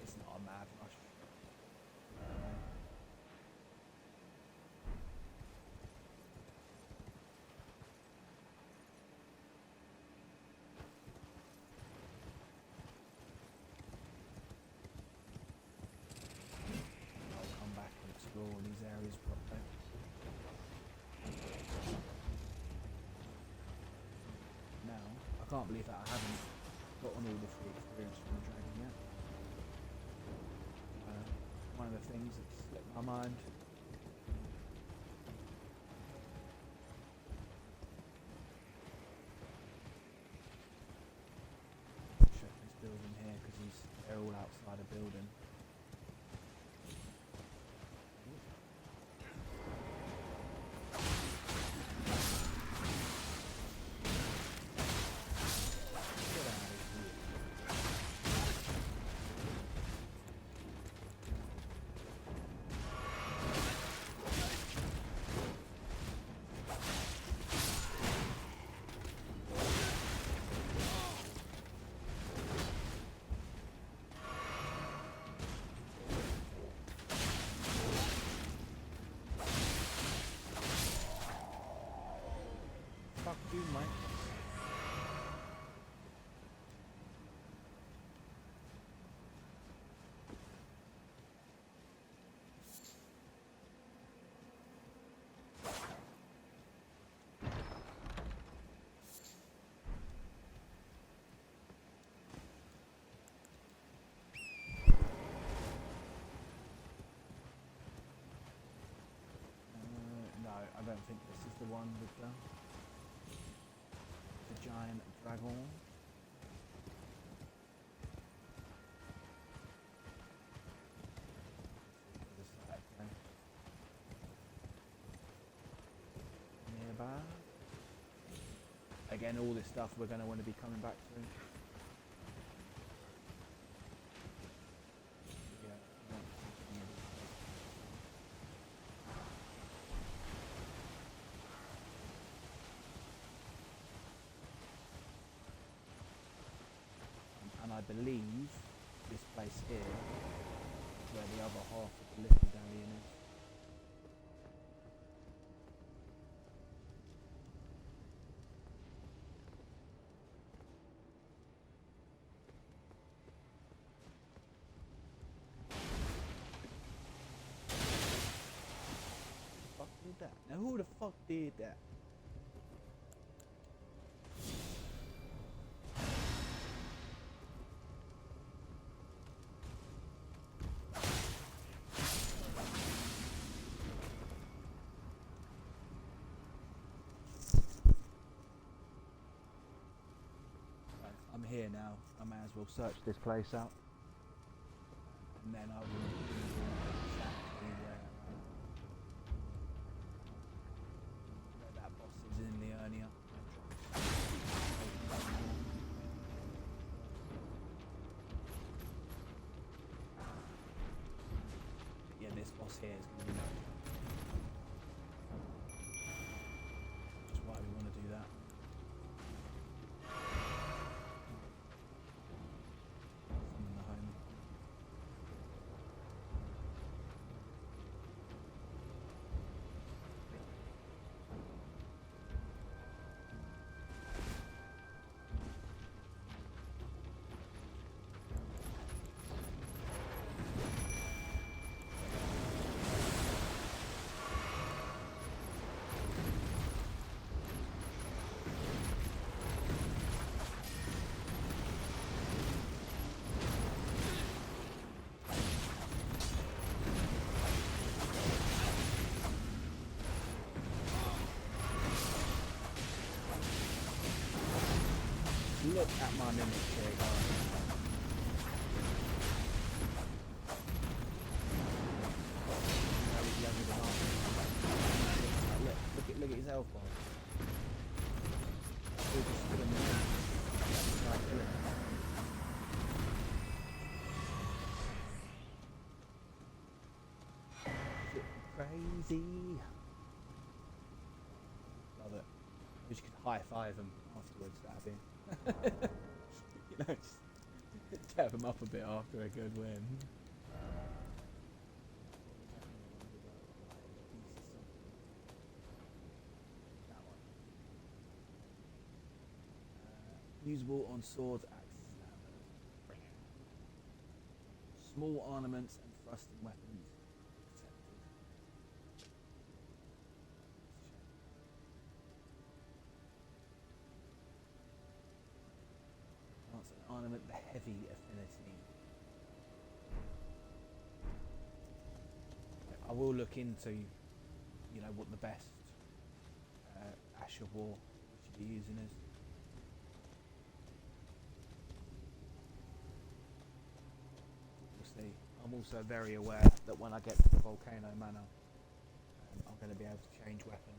It's not a mad rush. I'll come back and explore all these areas properly. Now, I can't believe that I haven't gotten all the free experience from the dragon yet. One of the things that slipped my mind. Check this building here because they're all outside a building. Get out of here. Fuck you, mate. No, I don't think this is the one with the giant dragon. Other side, okay. Nearby. Again, all this stuff we're going to want to be coming back to. Yeah, I don't think any of this stuff. And I believe this place here is where the other half of the little medallion is. Fuck did that? Now who the fuck did that? I'm here now. I may as well search this place out, and then I will exactly where that boss is in the Liurnia. else here is going to be no. That's why we want to do that. Summon the home. Look at my mimic here, guys. Look at his health bar. Still just spinning around. Try to kill him. Is it crazy? Love it. Wish you could high five him afterwards, that'd be. You know, just tap him up a bit after a good win. That one. Usable on swords, axes, and hammers. Small ornaments and thrusting weapons accepted. Lance and ornament, the heavy affinity. I will look into, you know, what the best Ash of War we should be using is. We'll see. I'm also very aware that when I get to the Volcano Manor, I'm going to be able to change weapon.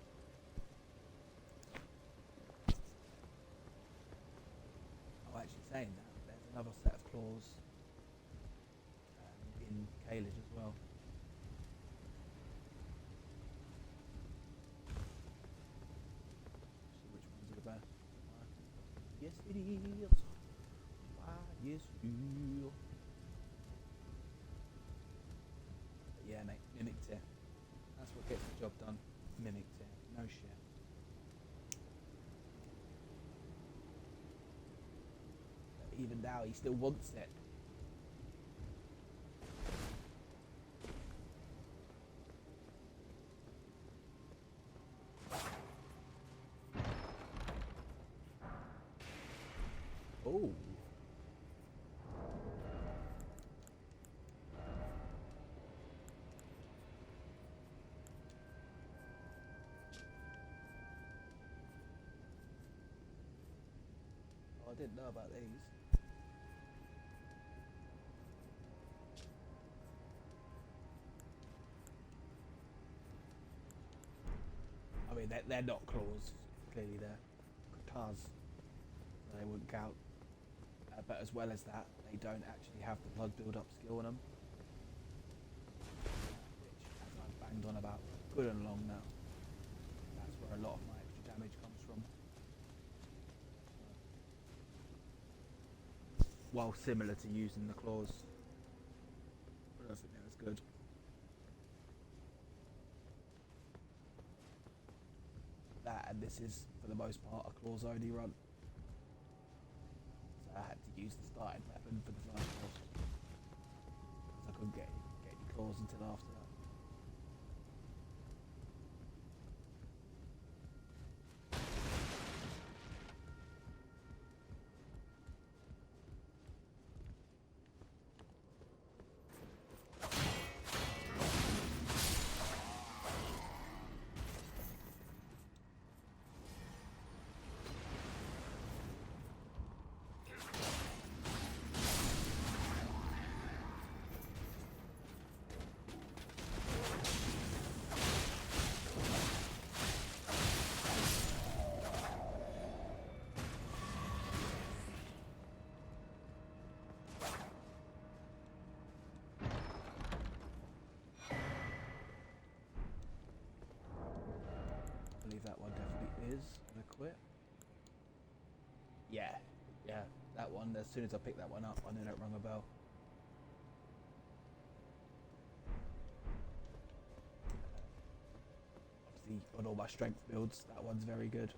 Oh, actually saying that, there's another set of claws in Caelid as well. See which ones are the best. Yes it is. Why yes you. But yeah mate, mimic tier. That's what gets the job done. Mimic tier. No shit. But even now he still wants it. Oh. Oh, I didn't know about these. I mean, they're not claws. Clearly, they're katars. So they wouldn't count. But as well as that, they don't actually have the blood build-up skill on them. Which, as I've banged on about good and long now, that's where a lot of my extra damage comes from. While similar to using the claws. But I think that was good. That, and this is, for the most part, a claws only run. I had to use the starting weapon for the first boss because I couldn't get any claws until after that. Yeah, yeah, that one. As soon as I picked that one up, I knew that rung a bell. Obviously, on all my strength builds, that one's very good.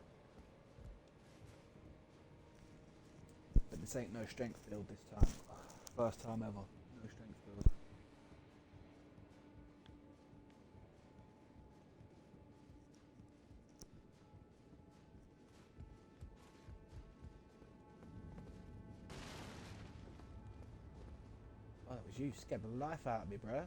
But this ain't no strength build this time. First time ever. No strength build. Oh, that was you. Scared the life out of me, bruh. Right,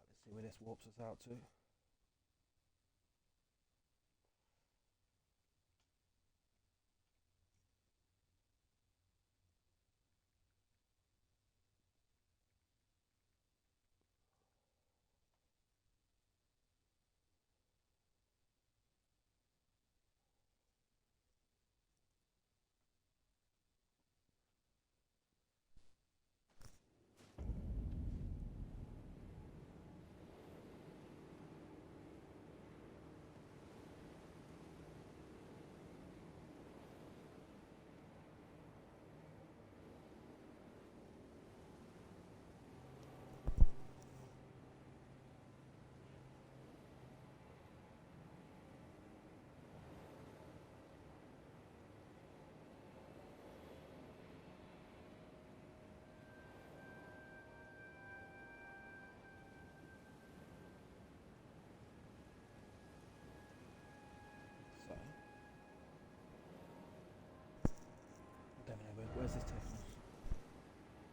let's see where this warps us out to. So, I don't know, where's this taking us?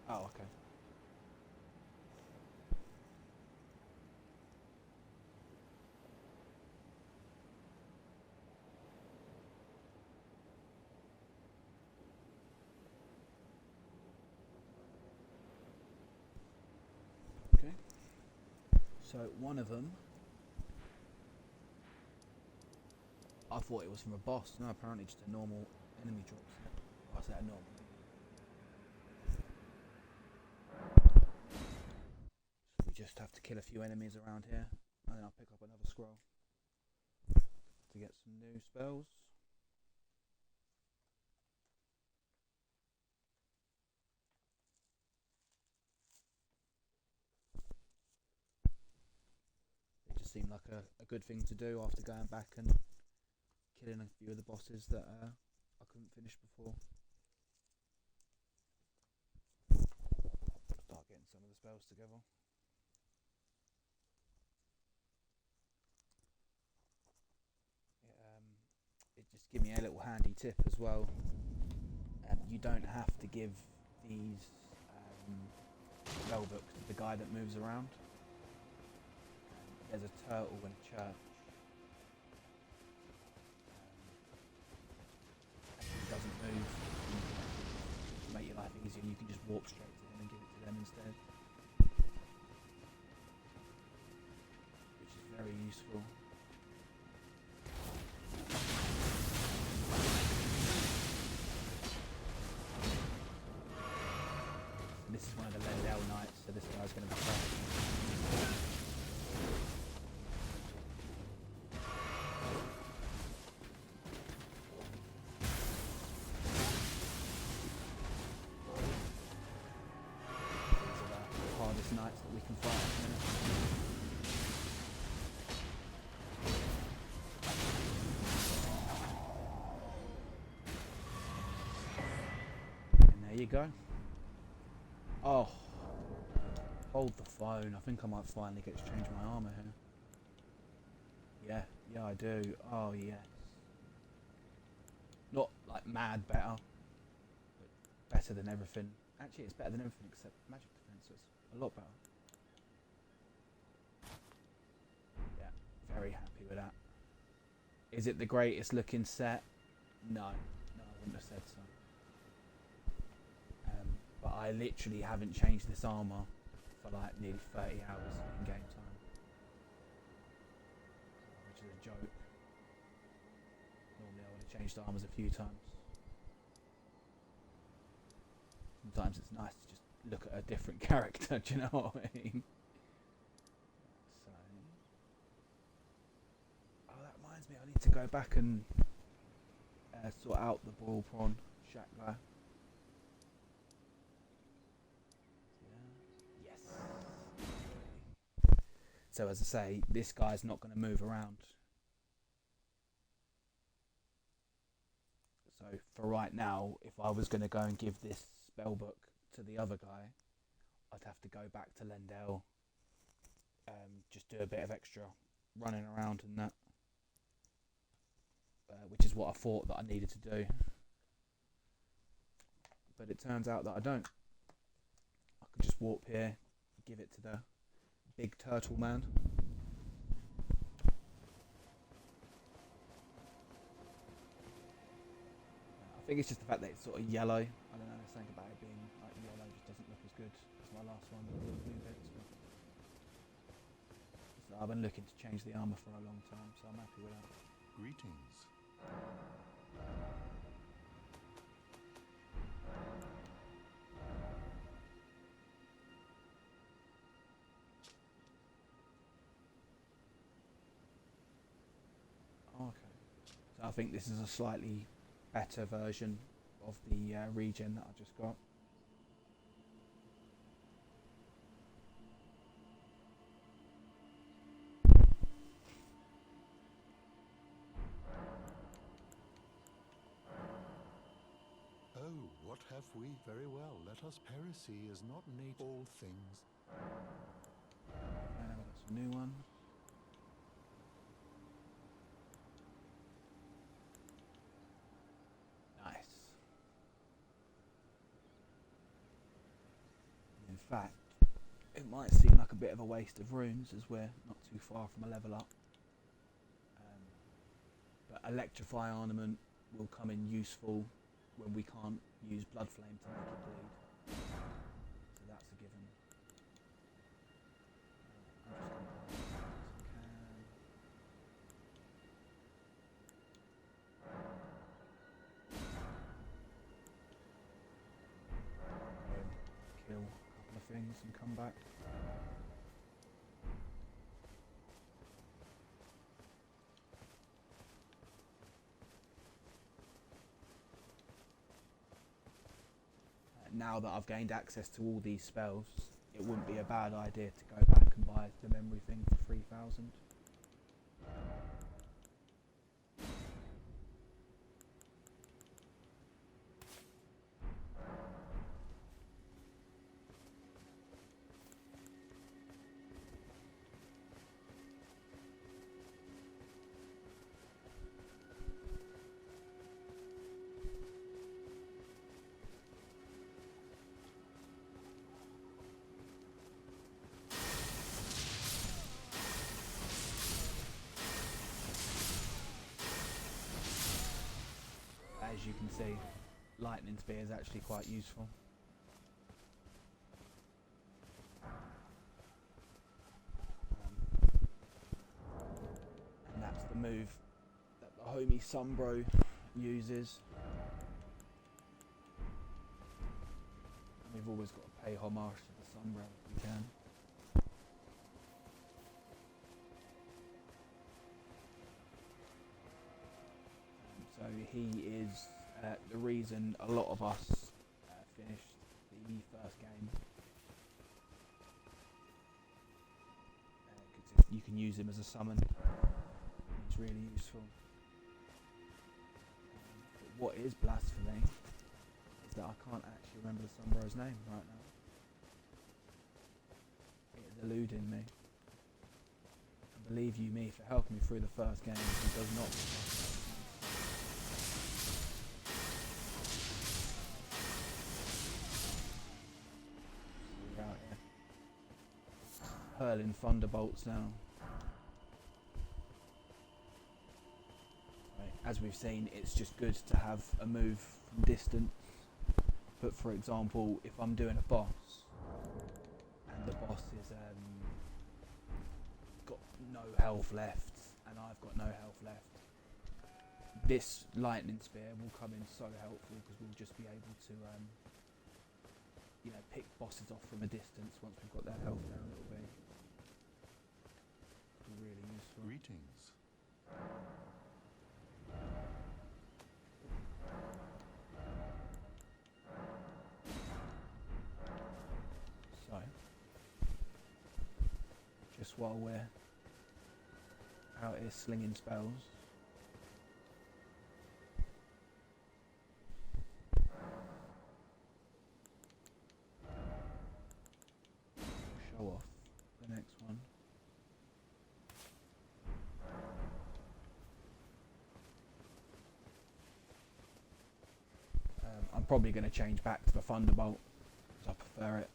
Oh, okay. Okay. So, one of them, I thought it was from a boss. No, apparently just a normal enemy drop set. I said normal. So we just have to kill a few enemies around here, and then I'll pick up another scroll to get some new spells. It just seemed like a good thing to do after going back and killing a few of the bosses that I couldn't finish before. Start getting some of the spells together. It just gave me a little handy tip as well. You don't have to give these spell books to the guy that moves around. There's a turtle in a church. He doesn't move. To make your life easier, you can just walk straight to him and give it to them instead, which is very useful. And this is one of the Lendell Knights, so this guy's going to be fast. Knights that we can fight at the minute. And there you go. Oh, hold the phone. I think I might finally get to change my armour here. Yeah, I do. Oh yes. Not like mad better, but better than everything. Actually, it's better than everything except magic defences. A lot better. Yeah, very happy with that. Is it the greatest looking set? No, I wouldn't have said so. But I literally haven't changed this armour for like nearly 30 hours in game time. much as a joke. Normally I would have changed armours a few times. Sometimes it's nice to just look at a different character, do you know what I mean? So, oh, that reminds me, I need to go back and sort out the boiled prawn shack guy. Yeah. Yes. So as I say, this guy's not going to move around. So for right now, if I was going to go and give this spell book to the other guy, I'd have to go back to Lendell, just do a bit of extra running around and that, which is what I thought that I needed to do. But it turns out that I don't. I could just warp here, give it to the big turtle man. I think it's just the fact that it's sort of yellow. I don't know, there's something about it being like yellow just doesn't look as good as my last one. Blue bits, but so I've been looking to change the armour for a long time, so I'm happy with that. Greetings. Okay. So I think this is a slightly better version of the regen that I just got. Oh, what have we? Very well. Let us heresy is not innate all things. And now we've got some new ones. Nice. In fact, it might seem like a bit of a waste of runes as we're not too far from a level up. But Electrify Armament will come in useful when we can't use Blood Flame to make it bleed. So that's a given. I'm just going to buy as much as I can. Kill a couple of things and come back. Now that I've gained access to all these spells, it wouldn't be a bad idea to go back and buy the memory thing for 3,000. As you can see, Lightning Spear is actually quite useful. And that's the move that the homie Sumbro uses. And we've always got to pay homage to the Sumbro if we can. So he is the reason a lot of us finished the first game. Because you can use him as a summon. It's really useful. But what is blasphemy is that I can't actually remember the Sumbro's name right now. It is eluding me. And believe you me, for helping me through the first game, he does not. Hurling thunderbolts now. Right, as we've seen, it's just good to have a move from distance. But for example, if I'm doing a boss and the boss is got no health left and and I've got no health left. This lightning spear will come in so helpful because we'll just be able to, you know, pick bosses off from a distance once we've got their health down. It'll be really useful. Greetings. So, just while we're out here slinging spells, we'll show off the next one. I'm probably going to change back to the Thunderbolt because I prefer it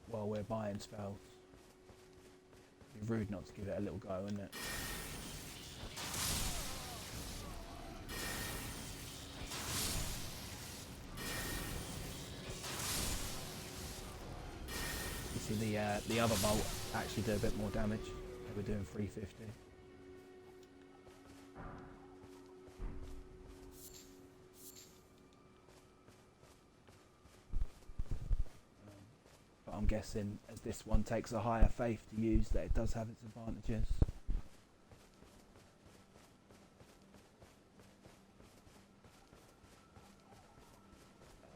while we're buying spells. It'd be rude not to give it a little go, wouldn't it? You see the other bolt actually do a bit more damage. They were doing 350. But I'm guessing as this one takes a higher faith to use, that it does have its advantages.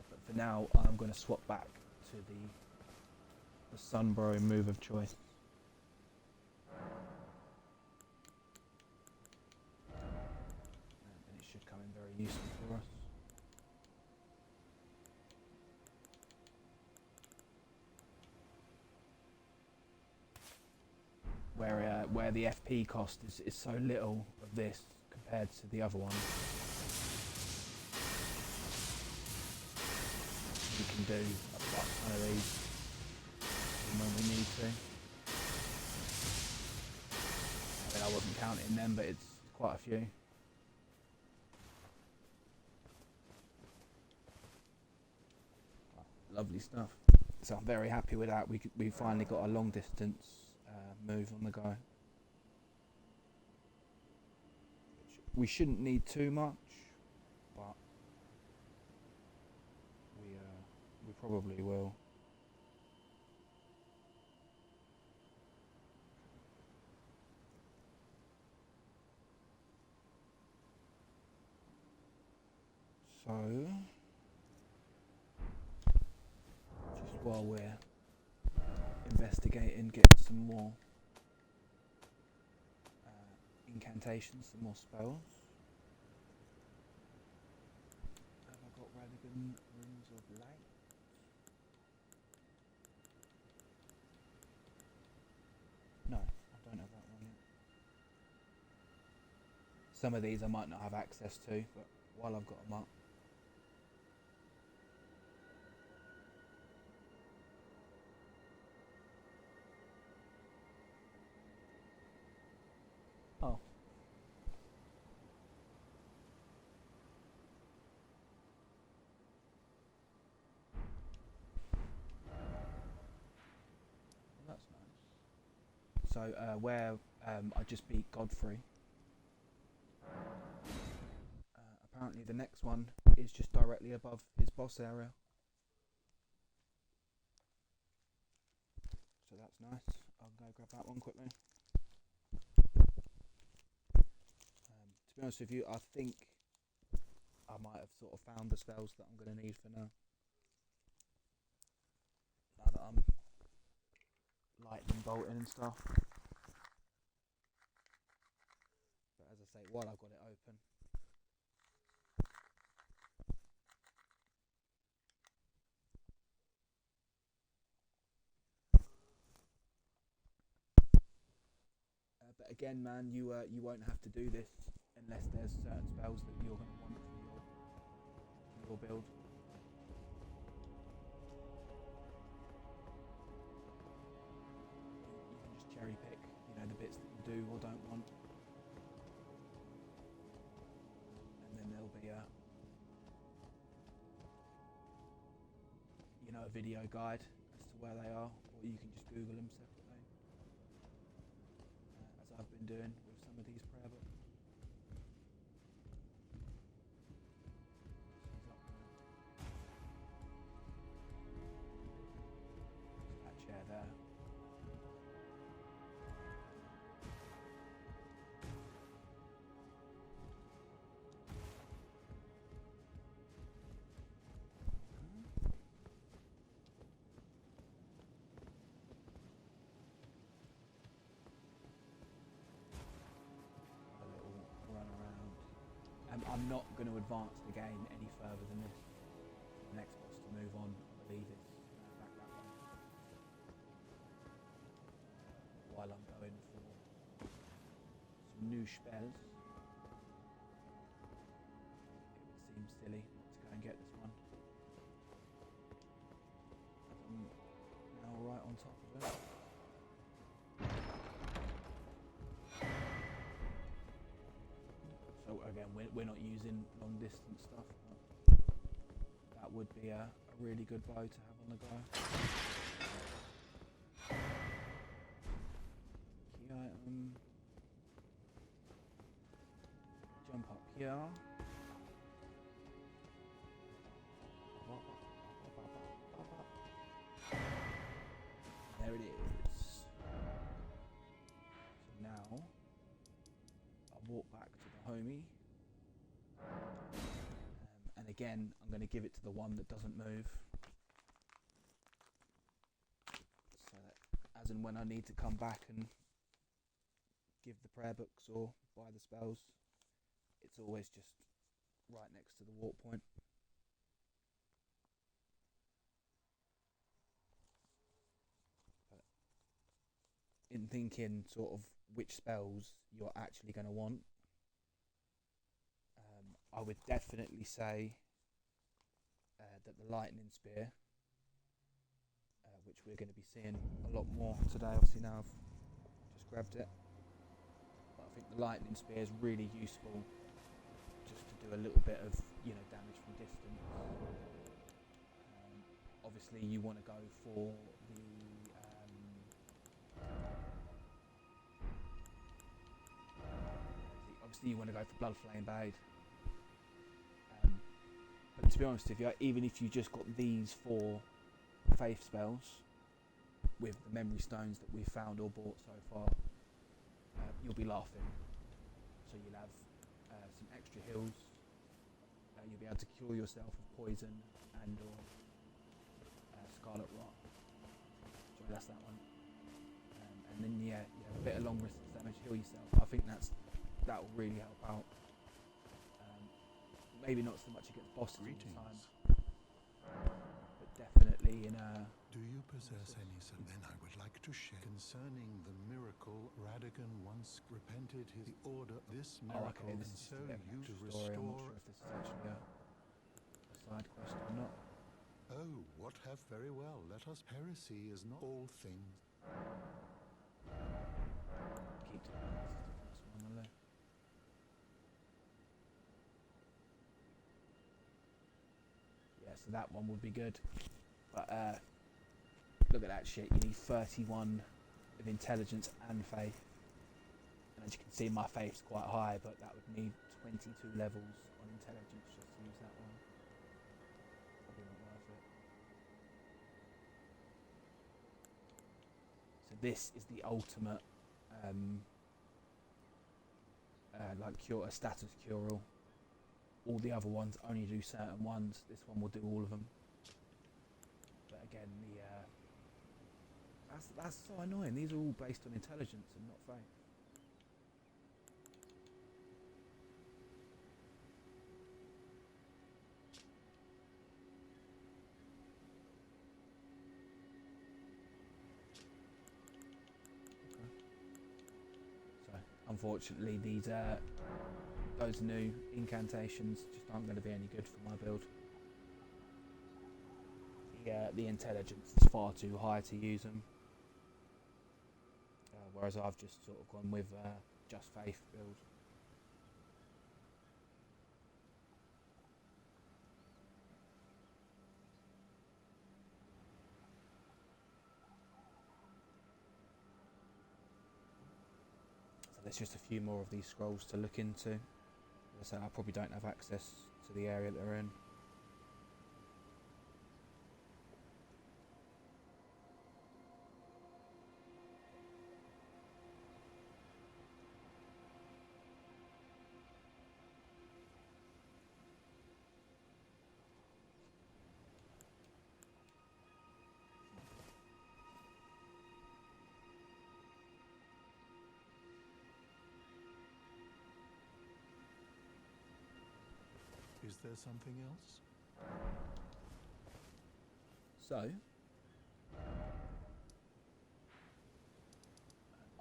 But for now, I'm going to swap back to the Sunbro move of choice. And it should come in very useful for us. Where the FP cost is so little of this compared to the other one. We can do a fuck ton of these when we need to. I mean, I wasn't counting them, but it's quite a few. Lovely stuff. So I'm very happy with that. We finally got a long distance move on the go. We shouldn't need too much, but we probably will. So, just while we're investigating, getting some more incantations, some more spells. Have I got Radigan Runes of Light? No, I don't have that one yet. Some of these I might not have access to, but while I've got them up. Oh. That's nice. So where I just beat Godfrey, apparently the next one is just directly above his boss area. So that's nice. I'll go grab that one quickly. To be honest with you, I think I might have sort of found the spells that I'm going to need for now. Now that I'm lightning bolting and stuff. But as I say, while I've got it open, but again, man, you won't have to do this unless there's certain spells that you're going to want for your build. You can just cherry pick, you know, the bits that you do or don't want, and then there'll be a video guide as to where they are, or you can just Google them separately. been doing with some of these prayer books. She's up now. That chair there. A little run around. I'm not going to advance the game any further than this. The next boss to move on, I believe, is back that way. While I'm going for some new spells, it would seem silly not to go and get this one. As I'm now right on top of it. So again, we're not using long distance stuff, but that would be a really good bow to have on the go. Key item. Jump up here. There it is. So now I'll walk back to the homie. And again, I'm going to give it to the one that doesn't move. So that as and when I need to come back and give the prayer books or buy the spells, it's always just right next to the walk point. But in thinking sort of which spells you're actually going to want, I would definitely say that the lightning spear, which we're going to be seeing a lot more today, obviously now I've just grabbed it, but I think the lightning spear is really useful just to do a little bit of damage from distance. Obviously you want to go for the Blood Flame Blade. But to be honest with you, even if you just got these 4 faith spells with the memory stones that we've found or bought so far, you'll be laughing. So you'll have some extra heals. You'll be able to cure yourself of poison and or scarlet rot. Sorry, that's that one. And then a bit of long resistance damage, heal yourself. I think that will really help out. Maybe not so much against bosses all the time, but definitely in a... Do you possess any then I would like to share concerning the miracle Radigan once repented his order. This miracle this is so just a bit of an you to extra story. I'm not restore. sure if this is actually a side quest or not. Oh, what have very well. Let us heresy is not all things. Keep doing that. This is the first one on the left. Yeah, so that one would be good. But look at that shit. You need 31 of intelligence and faith. And as you can see, my faith's quite high, but that would need 22 levels on intelligence just to use that one. Probably not worth it. So this is the ultimate cure, a status cure-all. All the other ones only do certain ones. This one will do all of them. But again, that's so annoying. These are all based on intelligence and not faith. Okay. So, unfortunately, those new incantations just aren't going to be any good for my build. The intelligence is far too high to use them. Whereas I've just sort of gone with just faith build. So there's just a few more of these scrolls to look into. As I say, I probably don't have access to the area that they're in. Is there something else? So,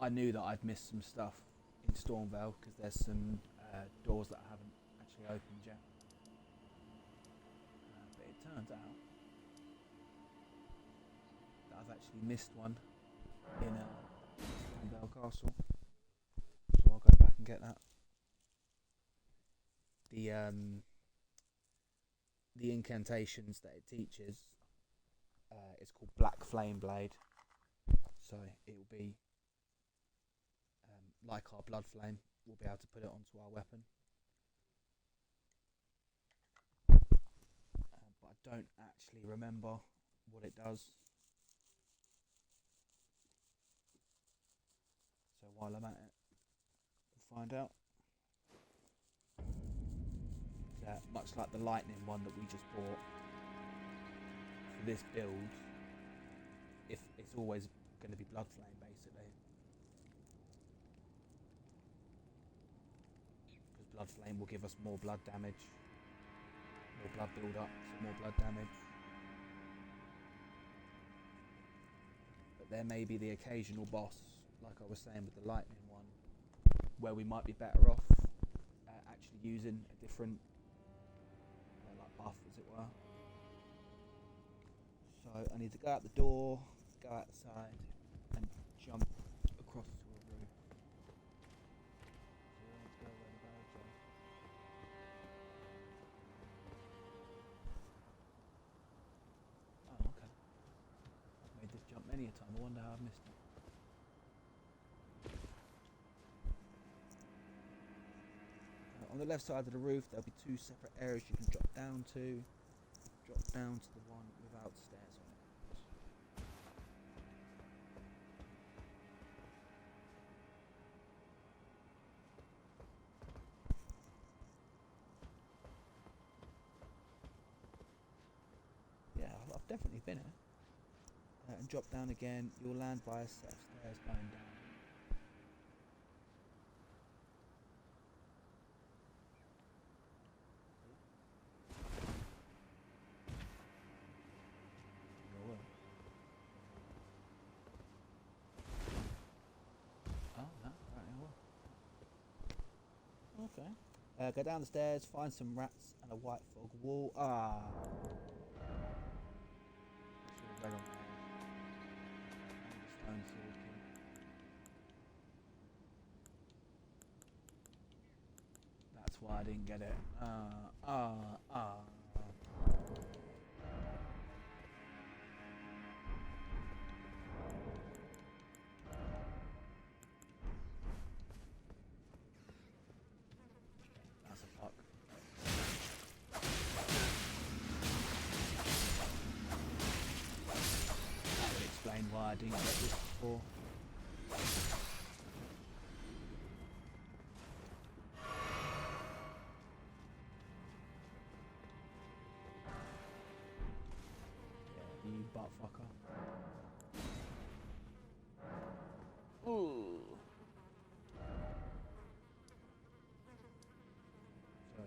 I knew that I'd missed some stuff in Stormvale because there's some doors that I haven't actually opened yet. But it turns out that I've actually missed one in Stormvale Castle. So I'll go back and get that. The incantations that it teaches is called Black Flame Blade. So it will be like our Blood Flame. We'll be able to put it onto our weapon. But I don't actually remember what it does. So while I'm at it, we'll find out. Much like the lightning one that we just bought, for this build, if it's always going to be Blood Flame basically, because Blood Flame will give us more blood damage, more blood build up, so more blood damage. But there may be the occasional boss, like I was saying with the lightning one, where we might be better off actually using a different buff, as it were. So I need to go out the door, go outside, and jump across to a roof. So let's go where the barrage are. Oh, okay. I've made this jump many a time. I wonder how I've missed it. On the left side of the roof, there'll be two separate areas you can drop down to. Drop down to the one without stairs on it. Yeah, I've definitely been here. And drop down again, you'll land by a set of stairs going down. Okay. Go down the stairs, find some rats and a white fog wall. Ah. Red on there. And the stone sword key. That's why I didn't get it. That's a fuck. That would explain why I didn't get this before. Yeah, you butt fucker. Ooh. So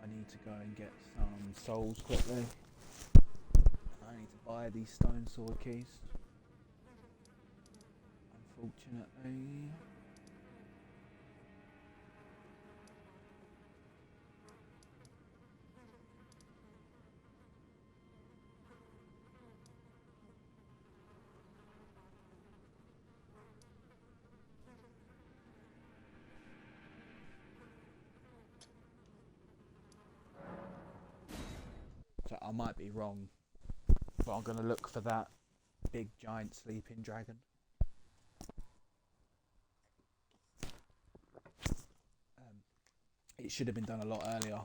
I need to go and get some souls quickly. I need to buy these stone sword keys. Unfortunately. So I might be wrong, but I'm going to look for that big giant sleeping dragon. It should have been done a lot earlier,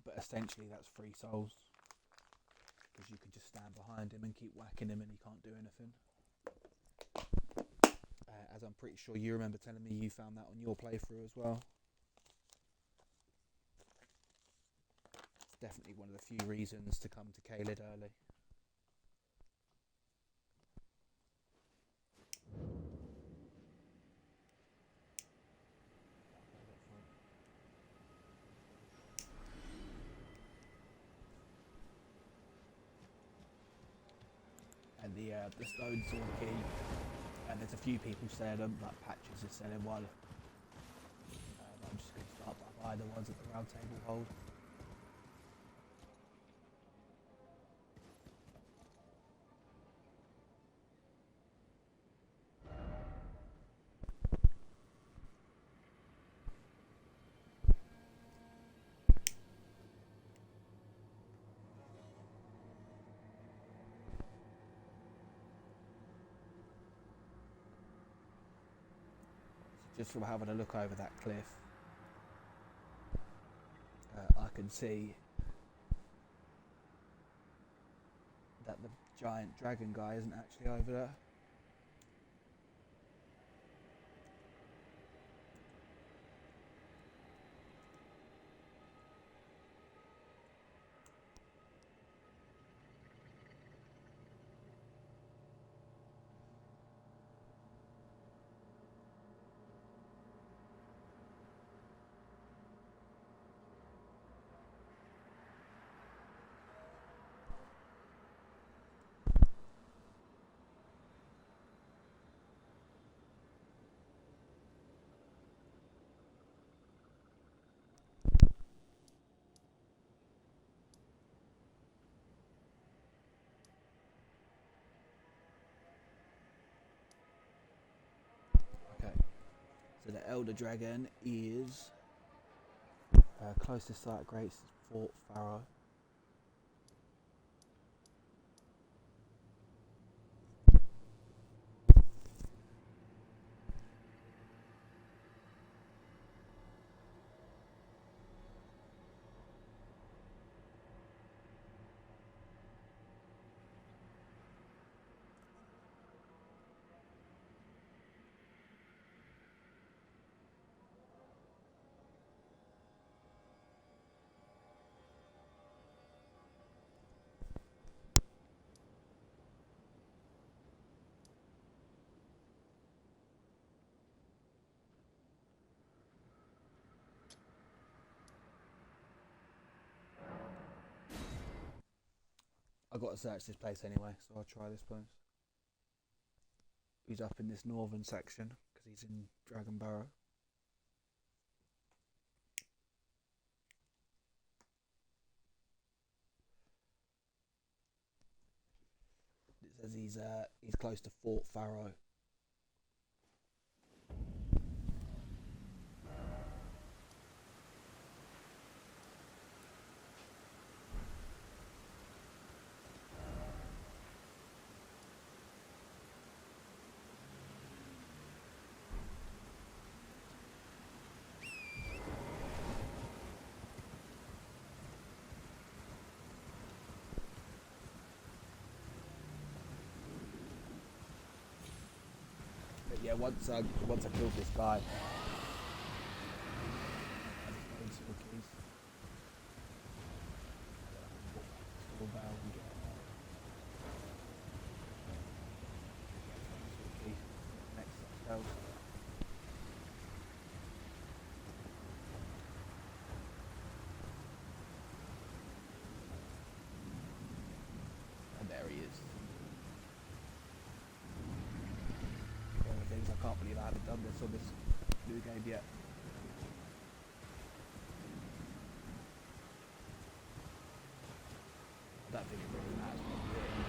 but essentially that's 3 souls. Because you can just stand behind him and keep whacking him and he can't do anything. As I'm pretty sure you remember telling me you found that on your playthrough as well. It's definitely one of the few reasons to come to Caelid early. And the stone sword key, and there's a few people selling them, like Patches is selling one. I'm just going to start by buying the ones that the round table hold. Just from having a look over that cliff, I can see that the giant dragon guy isn't actually over there. Okay, so the Elder Dragon is closest site Great Fort Pharaoh. I've got to search this place anyway, so I'll try this place. He's up in this northern section because he's in Dragon Barrow. It says he's close to Fort Pharaoh. But yeah, once I killed this guy, and there he is. One of the things I can't believe I haven't done this on this new game yet. I don't think it really matters what I'm doing.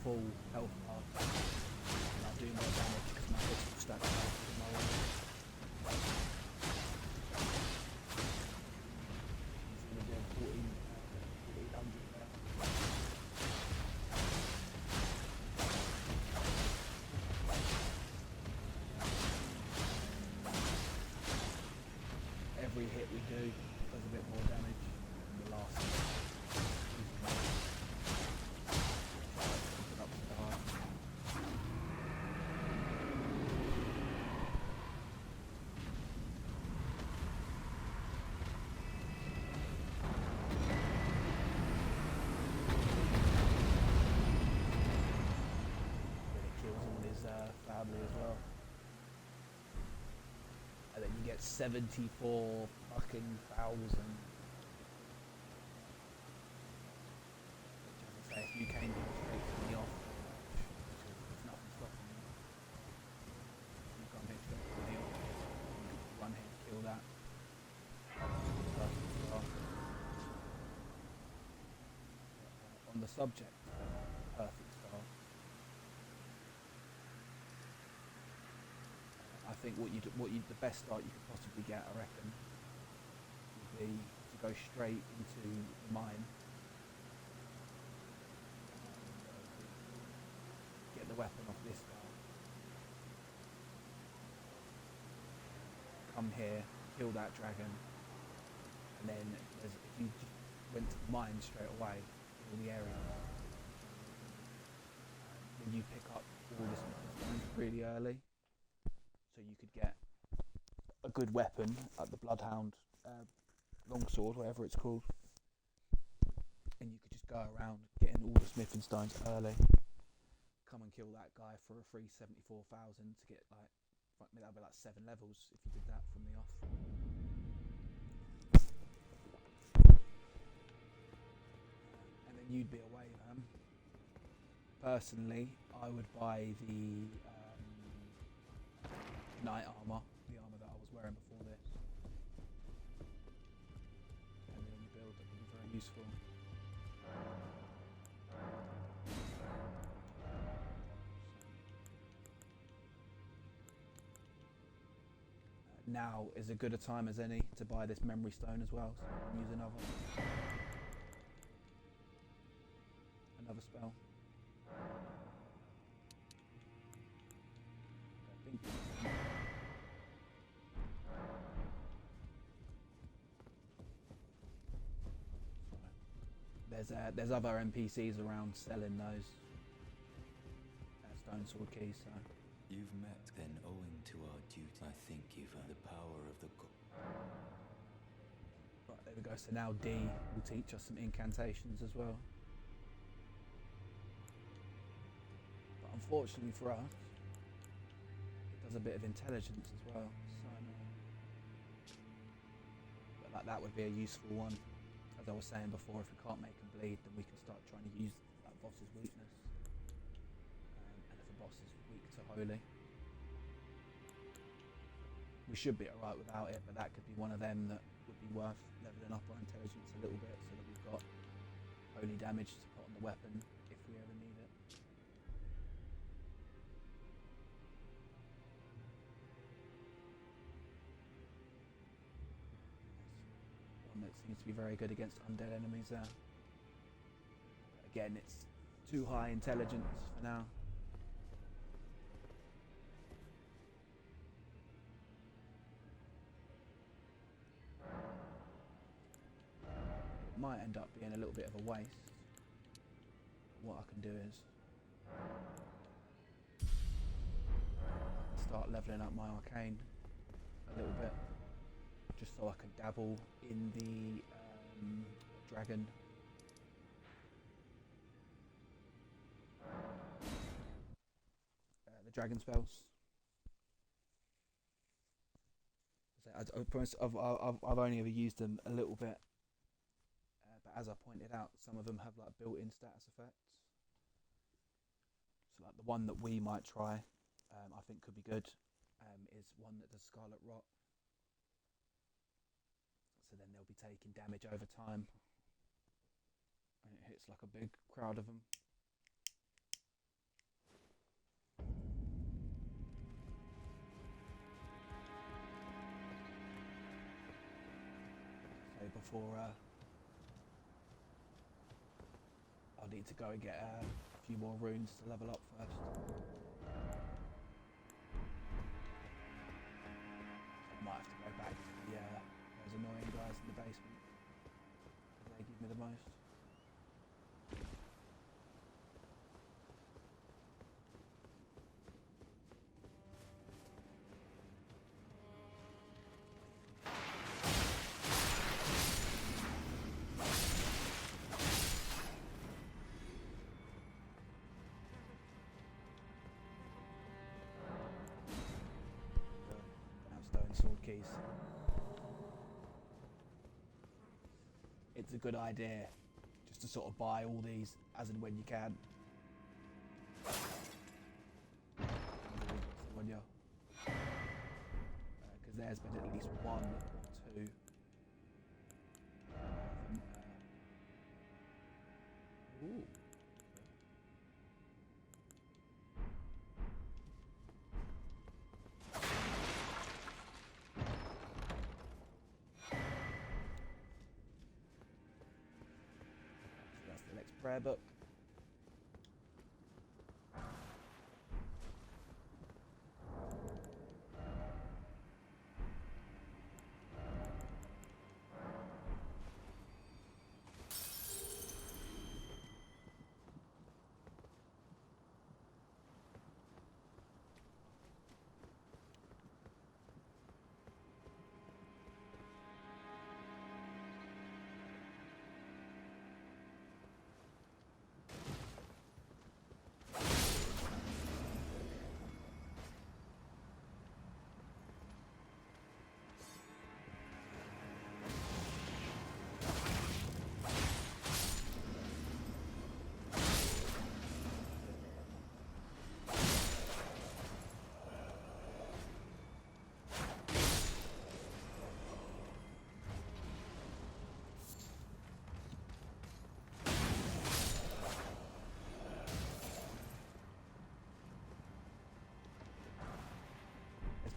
full health bar, and I do more damage because my pistol stacks up with my weapon. So we're doing 1400 there. Every hit we do does a bit more damage than the last one. Up to the high. Then it kills all his family as well. And then you get 74 fucking thousand. Which, as I say, if you came in straight from the off, there's nothing stopping you. You come here straight from the off, you could run here, kill that. Perfect start. On the subject of perfect start, I think the best start you could possibly get, I reckon, would be to go straight into the mine, get the weapon off this guy, come here, kill that dragon, and then if you just went to the mine straight away, all the area, then you pick up all this stones really early. So you could get a good weapon, like the Bloodhound longsword, whatever it's called, and you could just go around getting all the smithing stones early. Come and kill that guy for a free 74,000 to get like, fuck me, that'd be like 7 levels if you did that from the off. And then you'd be away, man. Personally, I would buy the knight armour, the armour that I was wearing before this, and then you build, it can be very useful. Now is as good a time as any to buy this memory stone as well, so you can use another spell. There's other NPCs around selling those stone sword keys. So You've met, then owing to our duty, I think you've earned the power of the right, there we go. So now D will teach us some incantations as well. But unfortunately for us, it does a bit of intelligence as well. So, but like that would be a useful one. As I was saying before, if we can't make them bleed, then we can start trying to use that boss's weakness. And if a boss is weak to holy, we should be alright without it, but that could be one of them that would be worth levelling up our intelligence a little bit so that we've got holy damage to put on the weapon if we ever need it. One that seems to be very good against undead enemies there. Again, it's too high intelligence for now. It might end up being a little bit of a waste. But what I can do is start leveling up my arcane a little bit, just so I can dabble in the dragon. The dragon spells. I promise I've only ever used them a little bit, but as I pointed out, some of them have like built-in status effects. So like the one that we might try, I think could be good, is one that does Scarlet Rot. So then they'll be taking damage over time, and it hits like a big crowd of them. before I'll need to go and get a few more runes to level up first. I might have to go back to those annoying guys in the basement. They give me the most. Stone sword keys. It's a good idea just to sort of buy all these as and when you can. Because there's been at least one or two. Ooh. That's the next prayer book.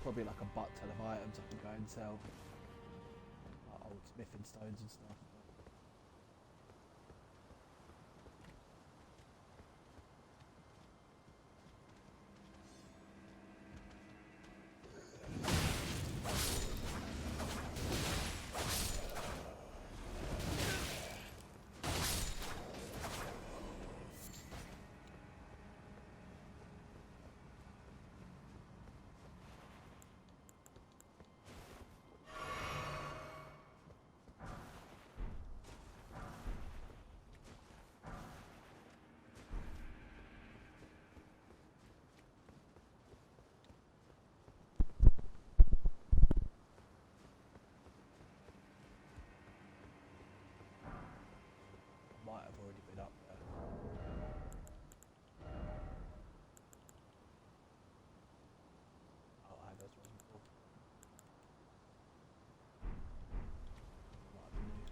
Probably like a butt ton of items I can go and sell, like old smithing stones and stuff. Might have already been up there. Oh, I had those ones before. Might have been new.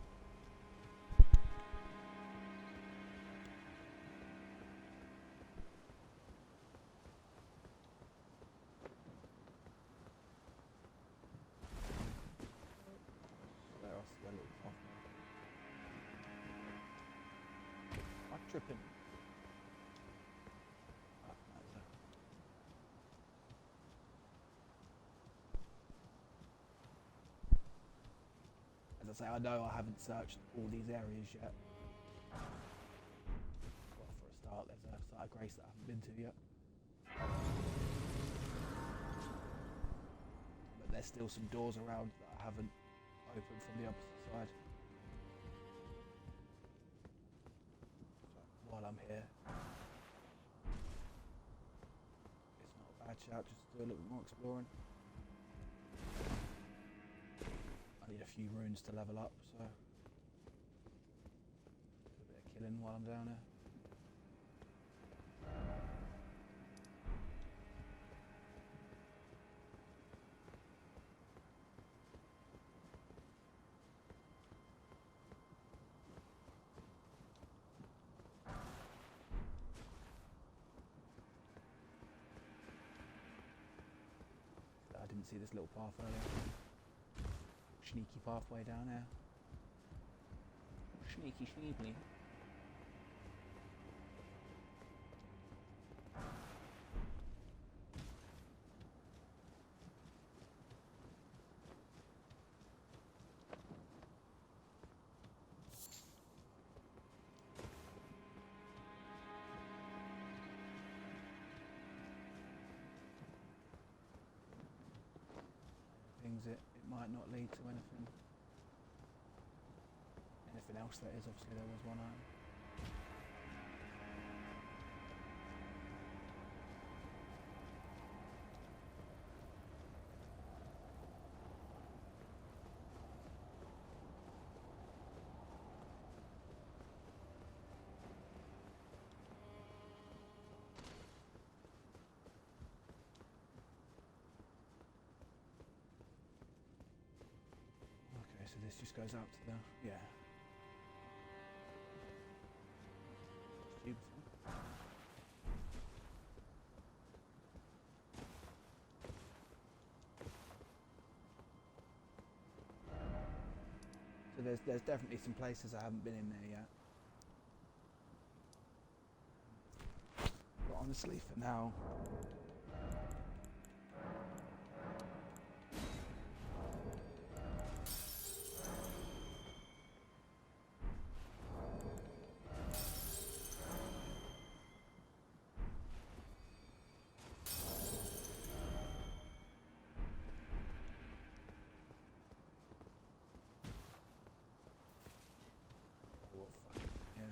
Where else is that little path? I'm tripping. Ah, that was it. As I say, I know I haven't searched all these areas yet. Well, for a start, there's a site of grace that I haven't been to yet. But there's still some doors around that I haven't opened from the opposite side. So while I'm here, it's not a bad shout just to do a little bit more exploring. I need a few runes to level up, so do a bit of killing while I'm down here. I didn't see this little path earlier. Sneaky pathway down here. Sneaky Schneebly. Things it might not lead to anything. Anything else that is, obviously there was one item. Okay, so this just goes out to the, yeah. Tubes. So there's definitely some places I haven't been in there yet. But honestly, for now, yeah.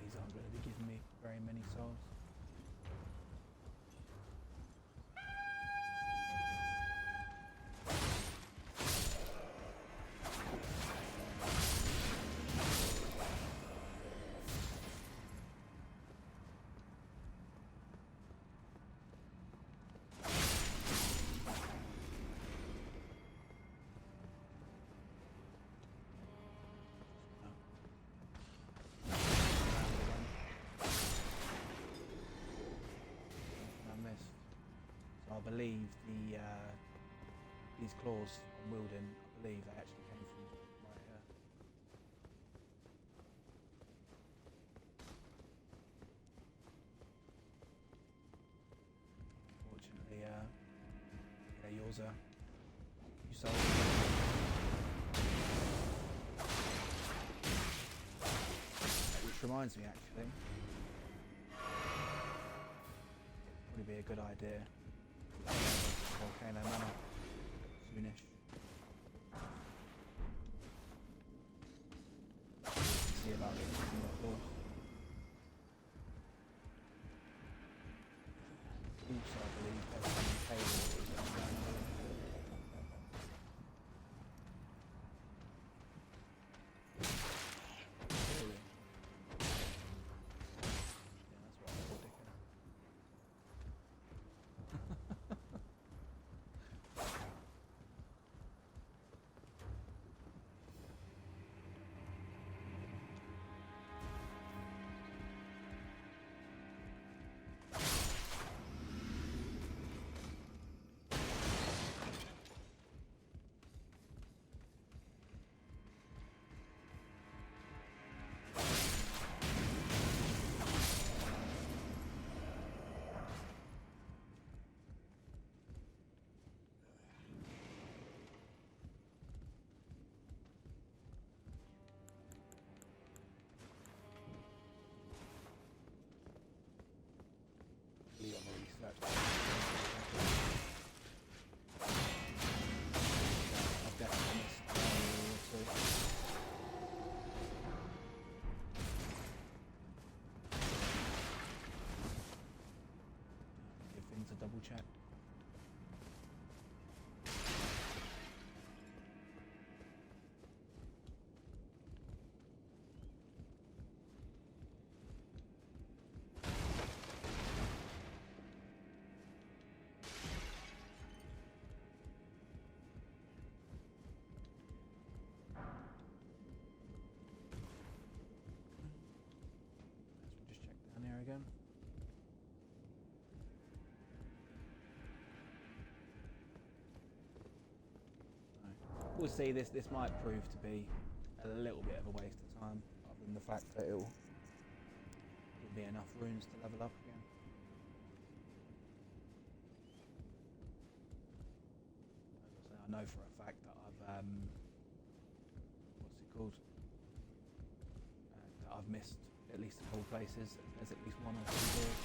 These aren't going to be giving me very many souls. I missed. So I believe these claws I'm wielding, I believe they actually came from right here. Unfortunately, yeah, yours are. You sold them. Which reminds me, actually, it'd probably be a good idea. Volcano Manor soonish. See about getting some more claws. Also, I believe there's some cables going on. Really? Yeah, that's what I thought, dickhead. Leon already slept. I've definitely missed an area or two. Give things a double check. We'll see. This might prove to be a little bit of a waste of time, other than the fact that it'll give me enough runes to level up again. As I say, I know for a fact that I've what's it called? That I've missed at least a couple places. There's at least one or two doors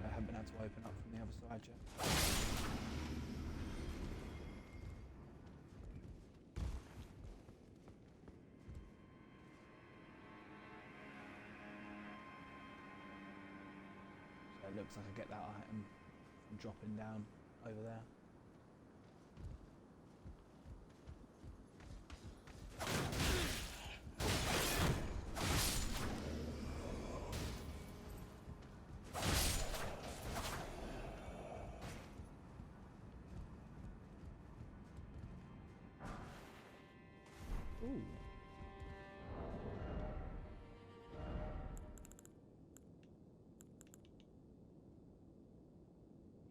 I haven't been able to open up from the other side yet. So it looks like I get that item from dropping down over there. Ooh.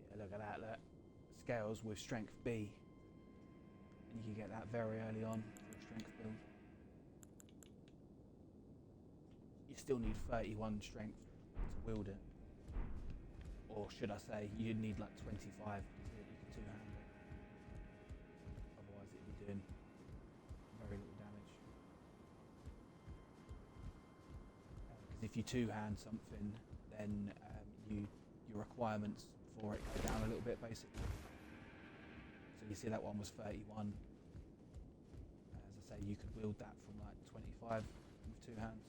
Yeah, look at that, look. Scales with strength B. And you can get that very early on for a strength build. You still need 31 strength to wield it. Or should I say, you'd need like 25 so that you can two-hand it. Otherwise it'd be doing very little damage. Because if you two-hand something, then your requirements for it go down a little bit, basically. So you see that one was 31. As I say, you could wield that from like 25 with two hands.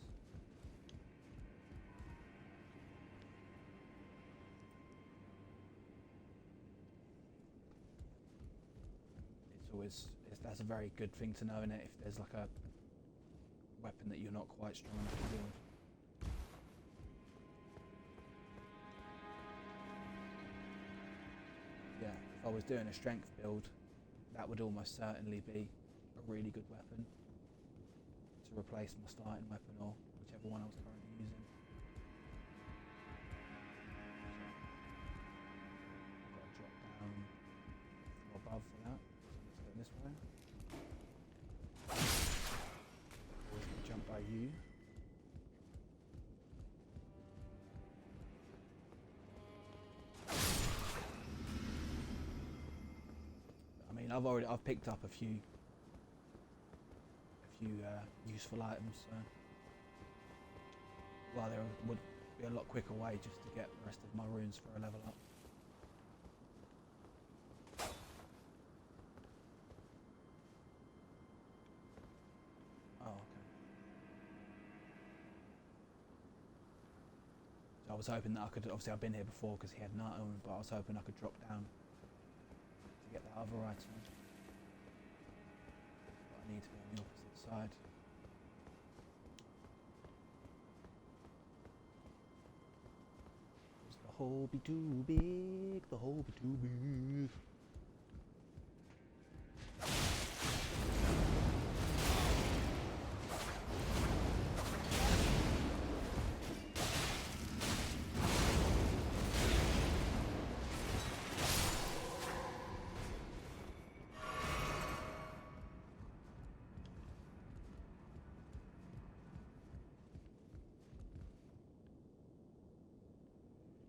That's a very good thing to know, innit? If there's like a weapon that you're not quite strong enough to wield. Yeah, if I was doing a strength build, that would almost certainly be a really good weapon to replace my starting weapon or whichever one I was currently using. So, I've got to drop down from above for that. So let's go this way. Always gonna jump by you. I mean, I've picked up a few useful items, so well, there would be a lot quicker way just to get the rest of my runes for a level up. Oh, okay. So I was hoping that I could, obviously I've been here before because he had night on, but I was hoping I could drop down to get that other item. But I need to be on the opposite side. The hole be too big, the hole be too big.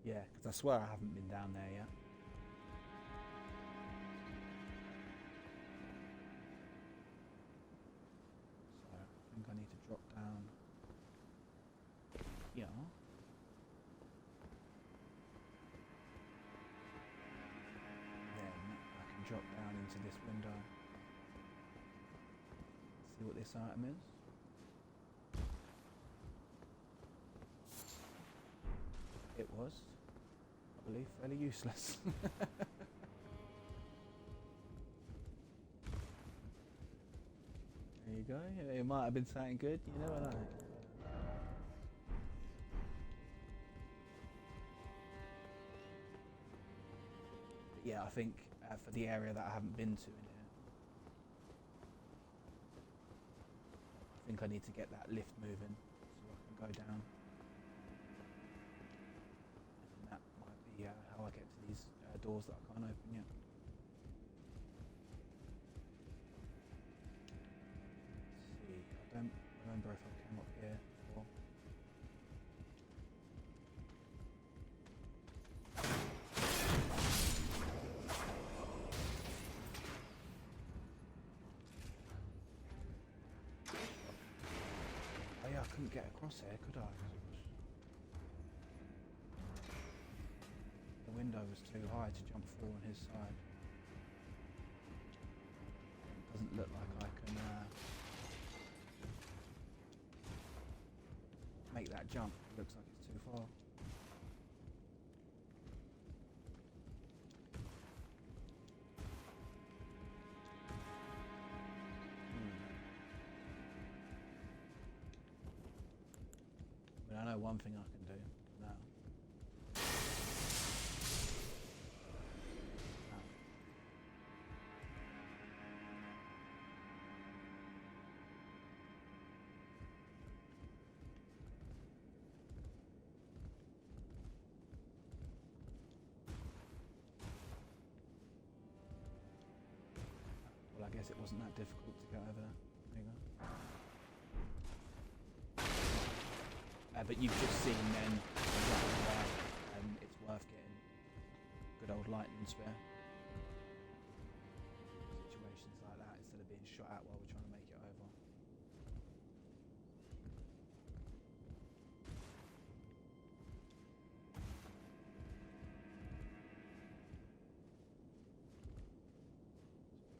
Yeah, because I swear I haven't been down there yet. So I think I need to drop down here. Then I can drop down into this window. See what this item is. It was, I believe, fairly useless. There you go. It might have been something good. You never know. But yeah, I think for the area that I haven't been to in here, I think I need to get that lift moving so I can go down. And that might be how I get to these doors that I can't open yet. I couldn't get across here, could I? The window was too high to jump through on his side. Doesn't look like I can make that jump. It looks like it's too far. But I know one thing I can do now. Well, I guess it wasn't that difficult to get over there. There you go. But you've just seen then why it's worth getting good old lightning spear. Situations like that instead of being shot at while we're trying to make it over.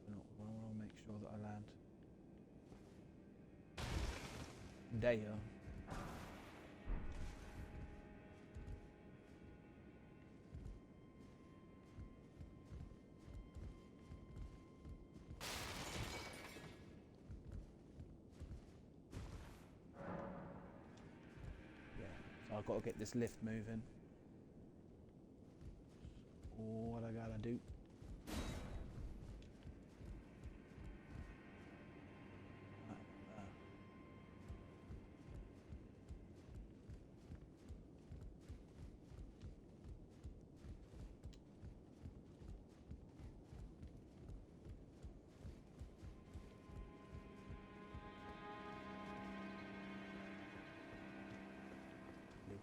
I want to make sure that I land. There you are. So I've got to get this lift moving. What I gotta do?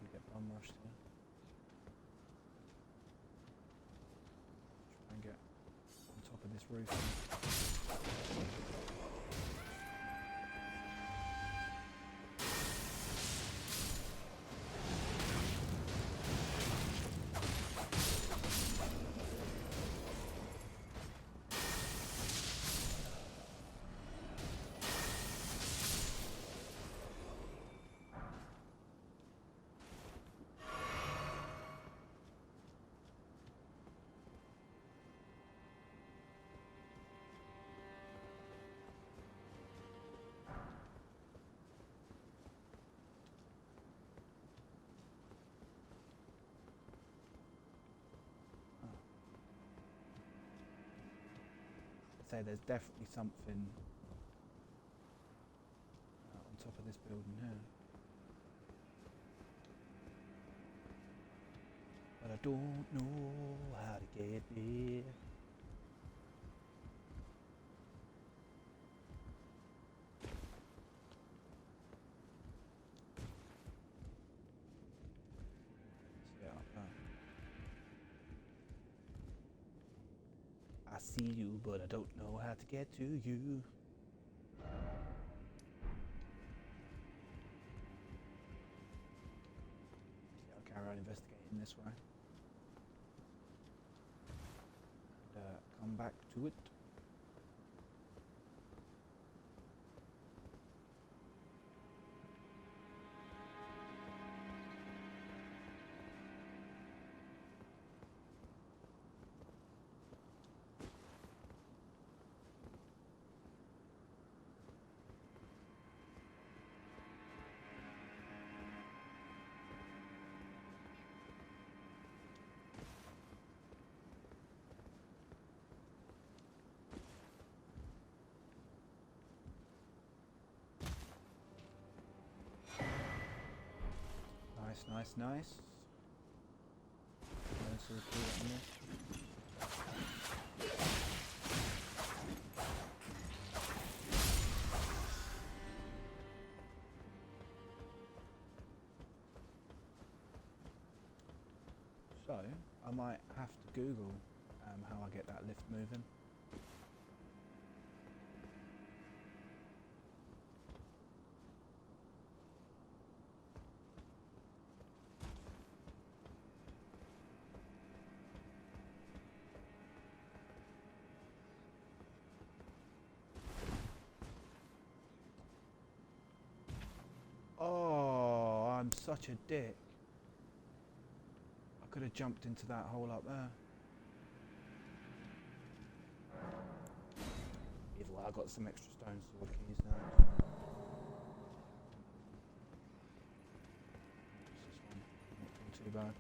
We get bum rushed here. Try and get on top of this roof. Say there's definitely something on top of this building here, but I don't know how to get there. I see you, but I don't know how to get to you. Yeah, I'll carry on investigating this way. And come back to it. Nice. Nice recruit on this. So, I might have to Google how I get that lift moving. such a dick. I could have jumped into that hole up there. Either way, I got some extra stone sword keys now. What's this one? Not doing too bad.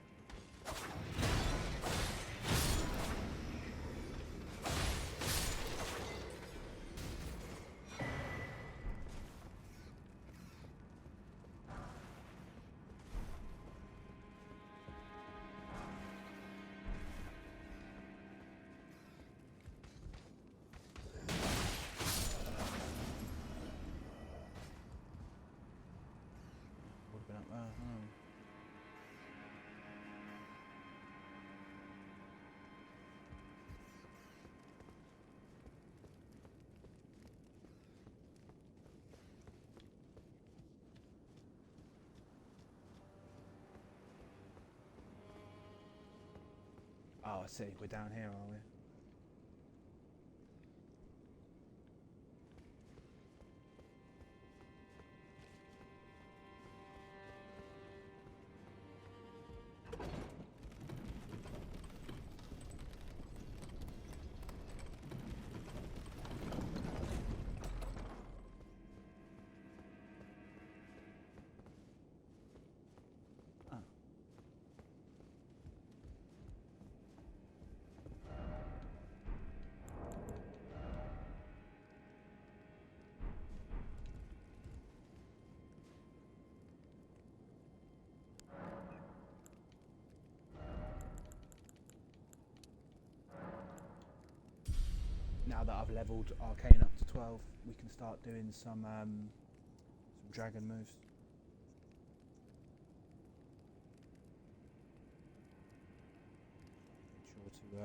Would have been up there. Oh. Oh, I see. We're down here, are we? Oh. Now that I've leveled Arcane up to 12, we can start doing some dragon moves. Make sure to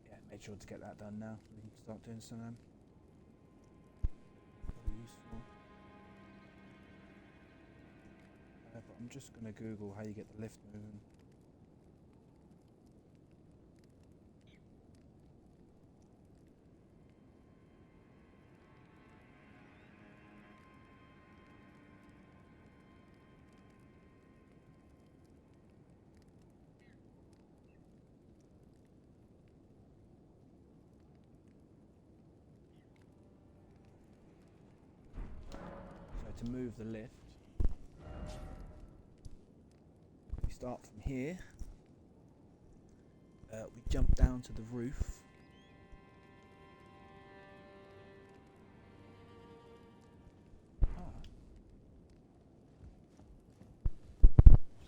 yeah, make sure to get that done now. We can start doing some probably useful. But I'm just going to Google how you get the lift moving. So to move the lift, we start from here. We jump down to the roof.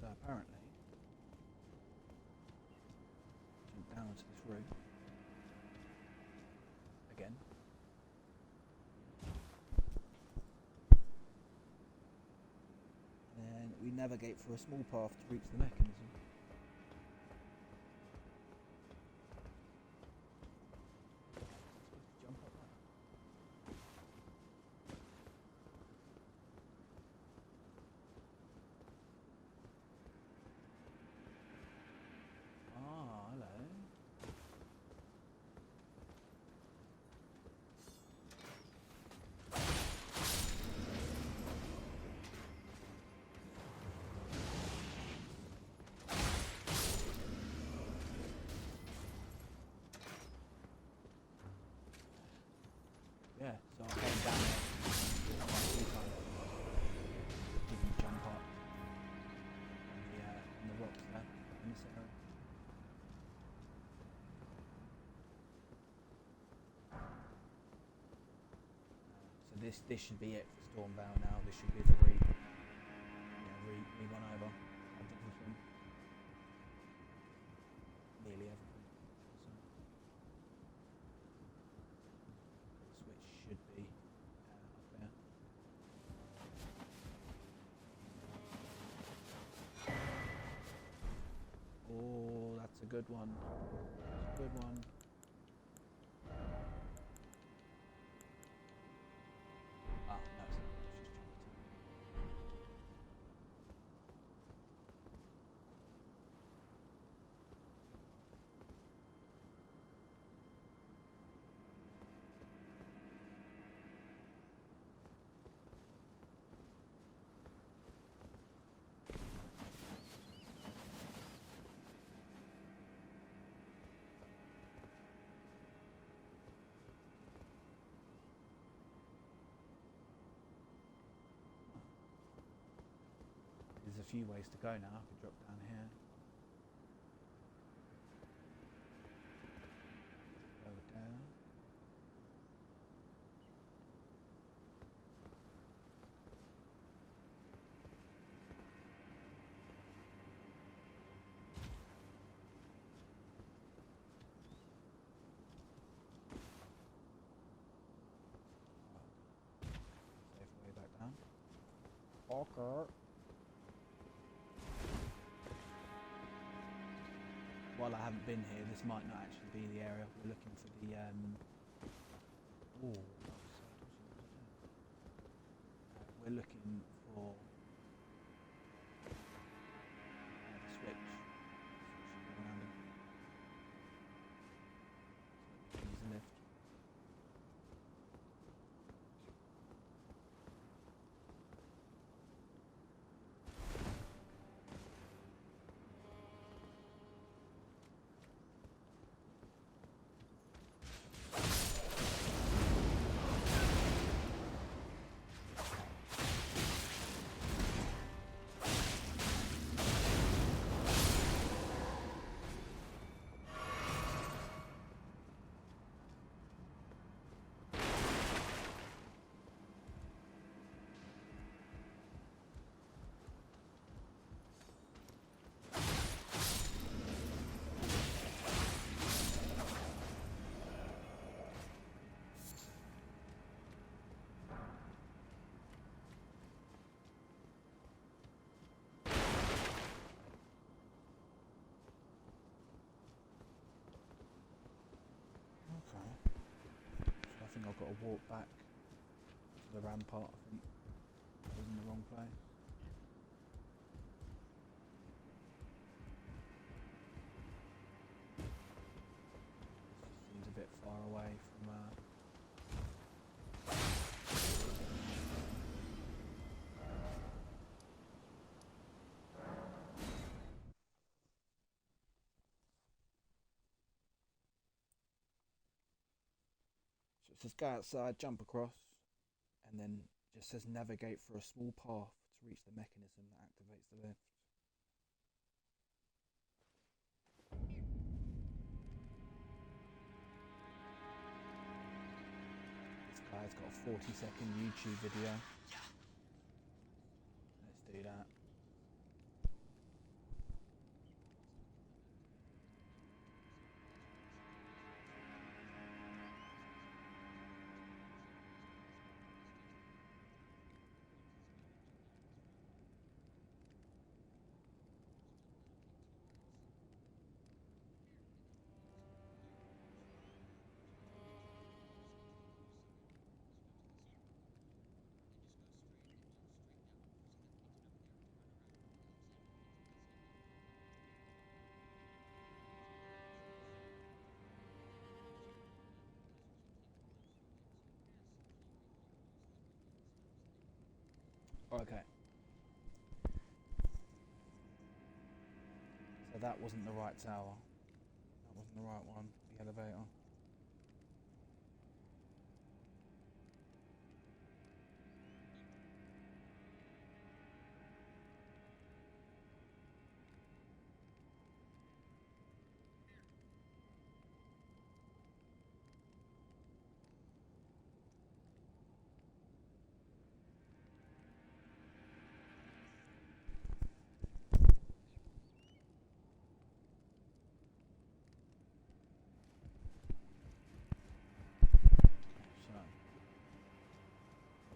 So apparently, jump down to this roof again. And we navigate through a small path to reach the mechanism. Jump up there. Ah, hello. Yeah, so I'm going down there quite a few times. Didn't jump up on the rocks there in this area. So this should be it for Stormvale now. This should be the re run over of everything. Nearly everything. So the switch should be up there. Oh, that's a good one. That's a good one. Ah, that's it. Let's just jump it. few ways to go now. I could drop down here. Go down. Safe way back down. Okay. While I haven't been here, this might not actually be the area. We're looking for the we're looking for the switch. Around it. So we can use the lift. Okay. So I think I've got to walk back to the rampart. I think I was in the wrong place. Seems a bit far away from. So it says go outside, jump across, and then it just says navigate for a small path to reach the mechanism that activates the lift. This guy's got a 40-second YouTube video. Let's do that. Okay. So that wasn't the right tower. That wasn't the right one. The elevator. So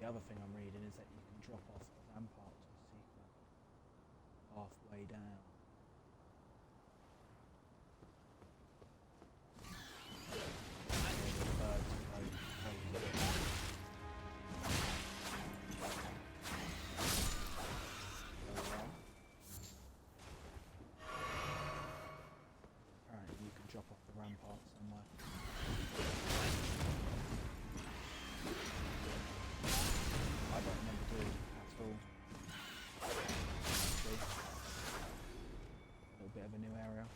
the other thing I'm reading is that you can drop off the rampart to a secret halfway down. Apparently you can drop off the rampart somewhere. I don't remember doing it at all. Actually, a little bit of a new area.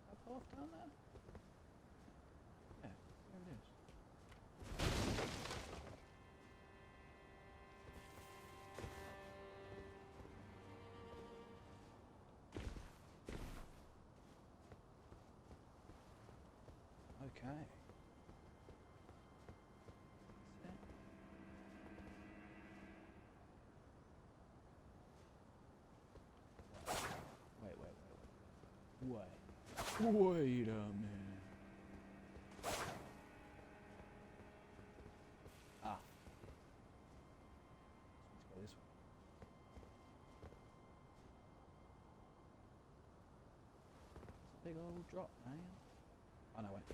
That path down there? Okay. Wait a minute. Ah. Let's go this way. It's a big old drop, man. Oh no, wait.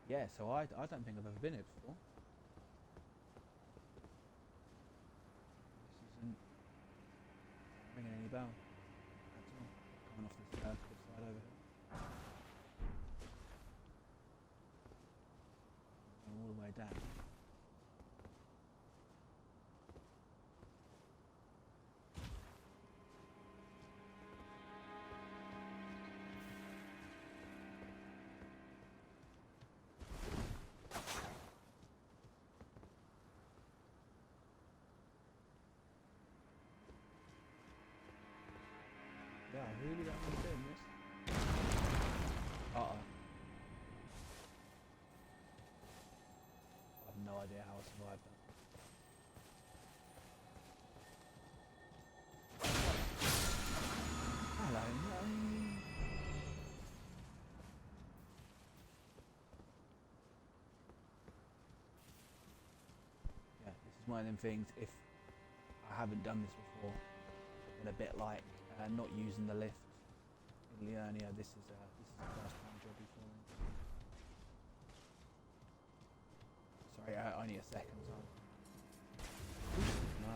Yeah, so I don't think I've ever been here before. This isn't ringing any bell at all. Coming off this cliff side over here. Going all the way down. Yeah, I really don't want to do this. Uh-oh. I have no idea how I survived that. Hello, mate. Yeah, this is one of them things, if I haven't done this before, and a bit like not using the lift in Liurnia, this is a first time jobby for me. Sorry, only a second time. No.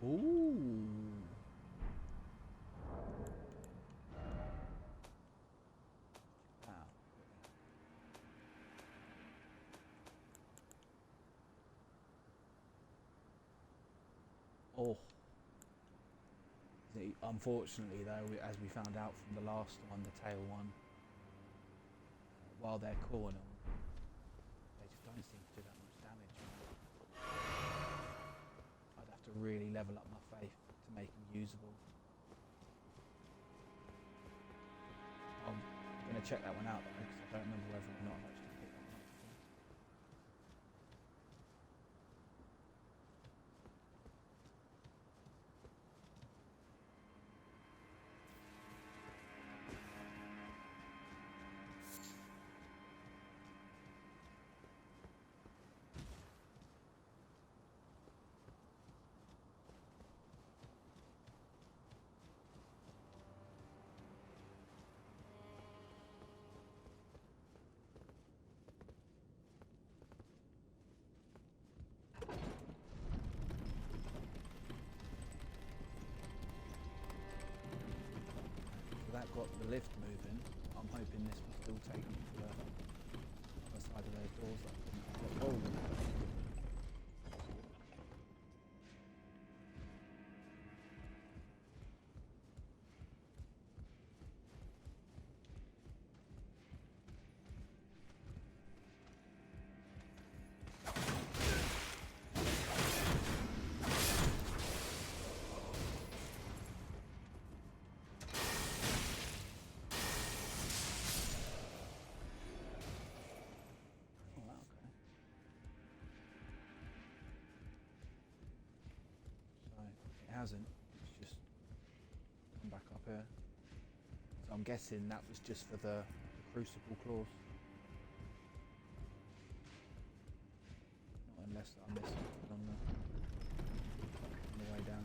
Ooh. Wow. Oh. See, unfortunately, though, as we found out from the last one, the tail one, while they're cool and all, they just don't seem to do that much damage. I'd have to really level up my faith to make them usable. I'm going to check that one out though, because I don't remember whether or not I've actually picked that one up before. So that got the lift moving. I'm hoping this will still take me to the other side of those doors that I couldn't unlock. Oh, wow, okay. So it hasn't. It's just come back up here. So I'm guessing that was just for the crucible claws. Not unless I missed something on the way down.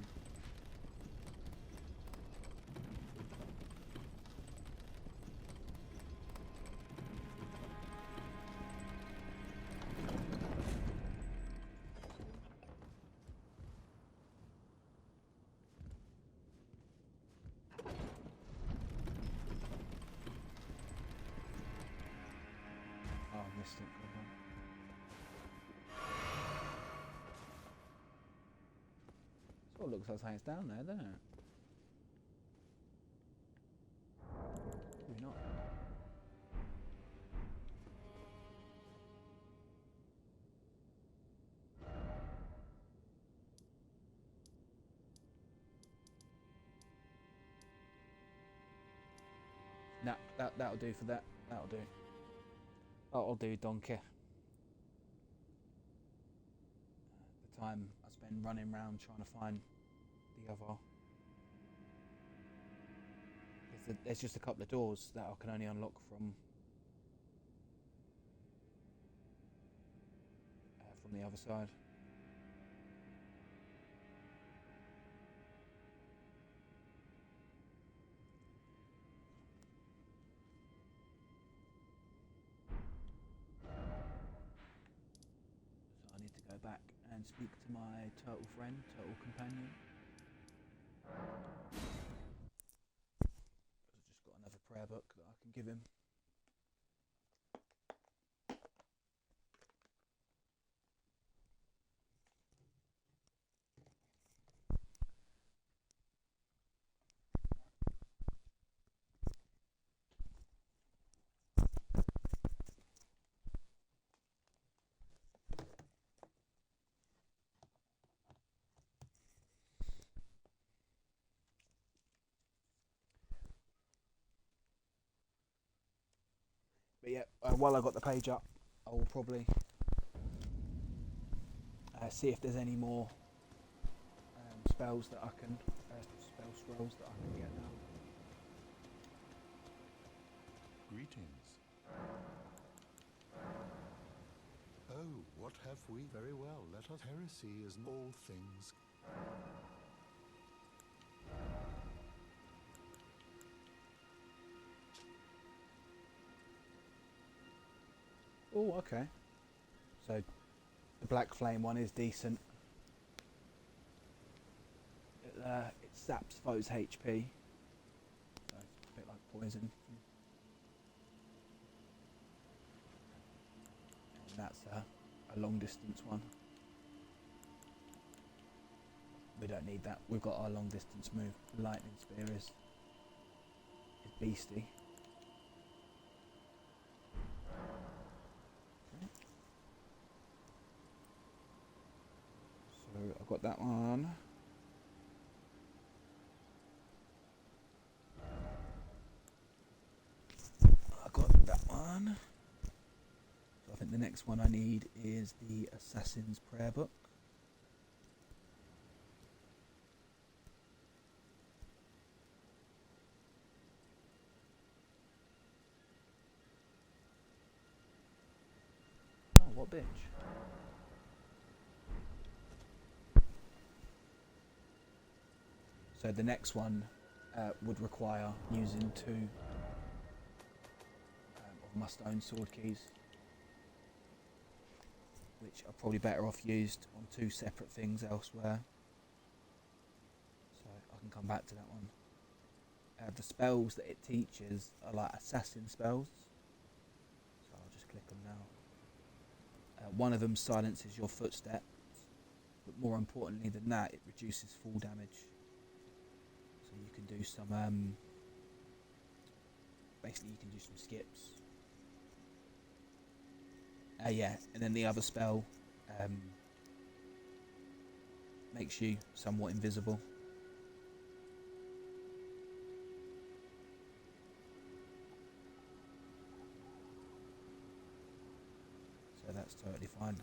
Oh, I missed it. Good one. Sort of looks like it's down there, doesn't it? not. Nah, that'll do for that. That'll do. That'll do, donkey. The time I spend running around trying to find the other. There's just a couple of doors that I can only unlock from the other side. So I need to go back and speak to my turtle friend, turtle companion. I've just got another prayer book that I can give him. But yeah, while I got the page up, I will probably see if there's any more spells that I can, spell scrolls that I can get now. Greetings. Oh, what have we? Very well, let us. Heresy is all things. Oh, okay. So the Black Flame one is decent. It saps foes HP. So it's a bit like poison. And that's a long distance one. We don't need that. We've got our long distance move. Lightning Spear is beastie. So I've got that one. I got that one. So I think the next one I need is the Assassin's Prayer Book. Oh, what bitch. So the next one would require using two of my stone sword keys, which are probably better off used on two separate things elsewhere. So I can come back to that one. The spells that it teaches are like assassin spells. So I'll just click them now. One of them silences your footsteps, but more importantly than that, it reduces fall damage. So you can do some, basically you can do some skips. Yeah, and then the other spell makes you somewhat invisible. So that's totally fine.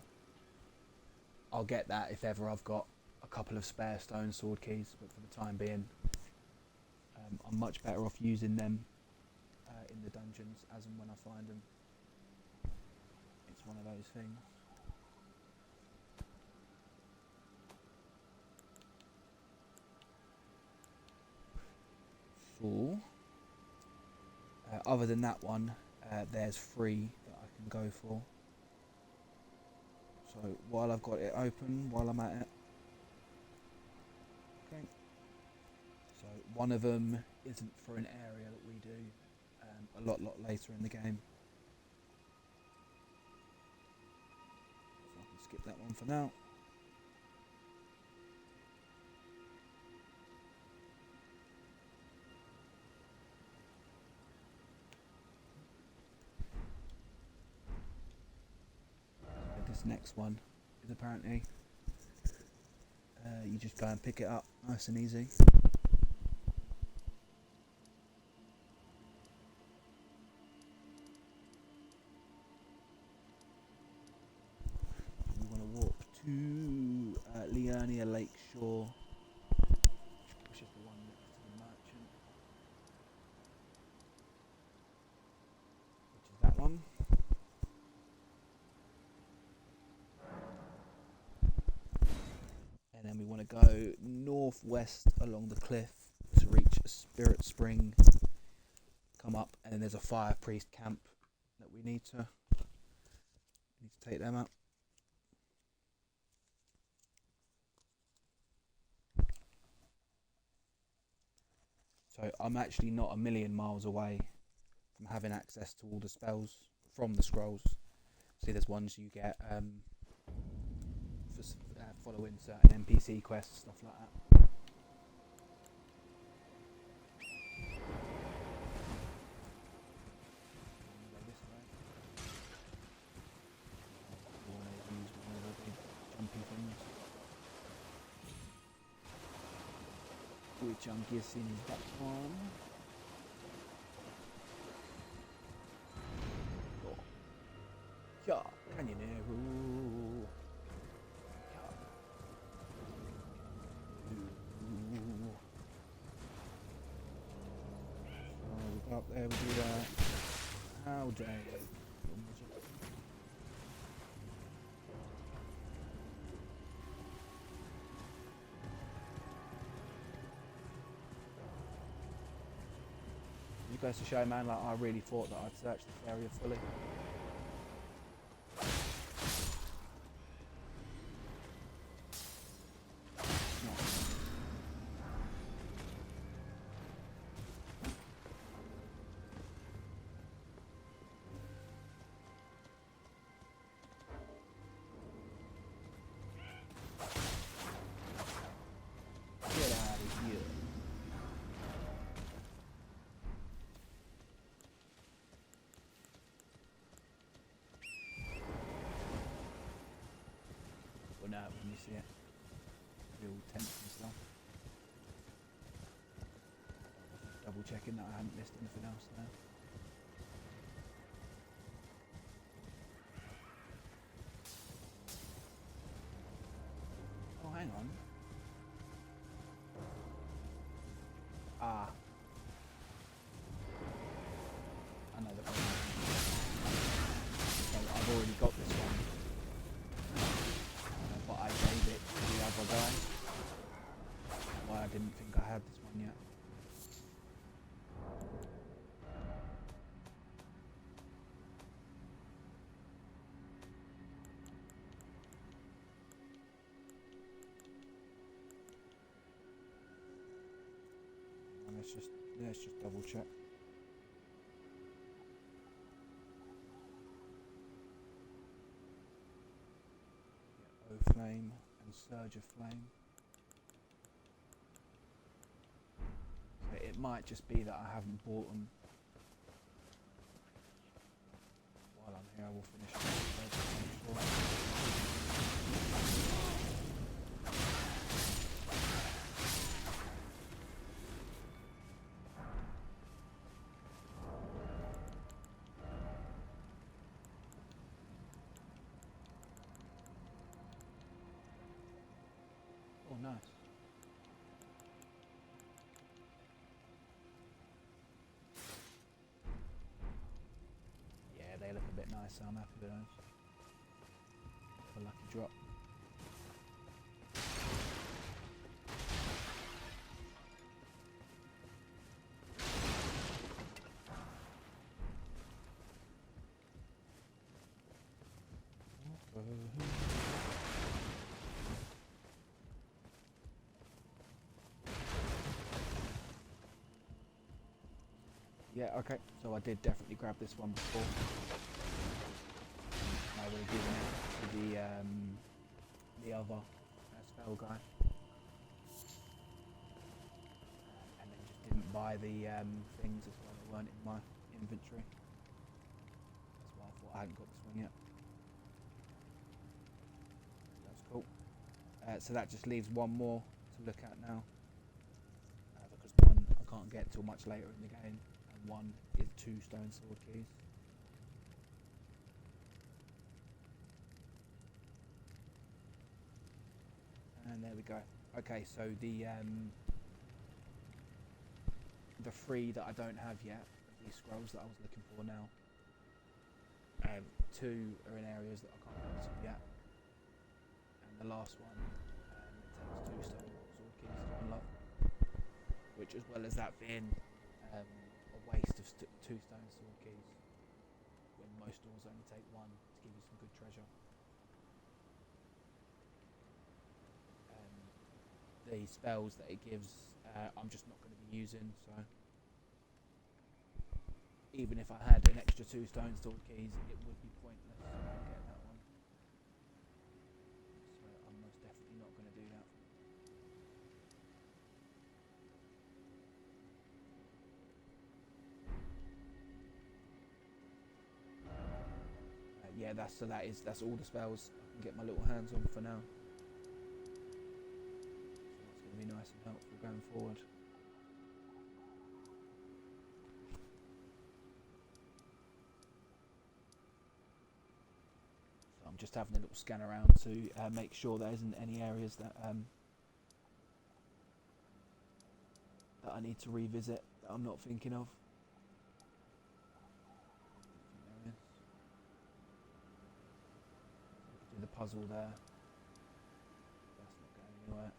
I'll get that if ever I've got a couple of spare stone sword keys, but for the time being, I'm much better off using them in the dungeons as and when I find them. It's one of those things. So, other than that one, there's 3 that I can go for. So while I've got it open, while I'm at it. Okay. So one of them isn't for an area that we do a lot later in the game. So I can skip that one for now. this next one is apparently you just go and pick it up nice and easy. We want to walk to Liurnia Lakeshore, which is the one next to the merchant, which is that one. And then we want to go northwest along the cliff to reach a spirit spring, come up, and then there's a fire priest camp that we need to take them up. So I'm actually not a million miles away from having access to all the spells from the scrolls. See, there's ones you get for following certain NPC quests, stuff like that. Go this way. You want to use one of the big jumpy things. Which I'm guessing is that one. Oh. Yeah, Canyonero. We go up there, we do that. How dare you? It goes to show, man, like I really thought that I'd searched this area fully. Get out of here. Well, no, when you see it, real tense and stuff. Double checking that I haven't missed anything else there. Oh, hang on. Ah. I know that one. So I've already got this one. But I gave it to the other guy. That's why I didn't think I had this one yet. And let's just double check. Yeah, O Flame and Surge of Flame. So it might just be that I haven't bought them. While I'm here, I will finish the Surge of Flame before. Oh, nice. Yeah, they look a bit nicer. I'm happy with those. A lucky drop. Yeah, okay, so I did definitely grab this one before. I would have given it to the other spell guy. And then just didn't buy the things as well, they weren't in my inventory. That's why I thought I hadn't got this one yet. So that just leaves one more to look at now. Because one I can't get till much later in the game, and one is 2 stone sword keys. And there we go. Okay, so the 3 that I don't have yet, these scrolls that I was looking for now, 2 are in areas that I can't get to yet, and the last one, it takes 2 stone sword keys to unlock, which, as well as that being a waste of 2 stone sword keys, when most doors only take 1 to give you some good treasure. The spells that it gives, I'm just not going to be using, so even if I had an extra 2 stone sword keys, it would be pointless in getting that one. So I'm most definitely not going to do that. Yeah, that's all the spells I can get my little hands on for now. Be nice and helpful going forward. So I'm just having a little scan around to make sure there isn't any areas that that I need to revisit that I'm not thinking of. There is. Do the puzzle there. That's not going anywhere.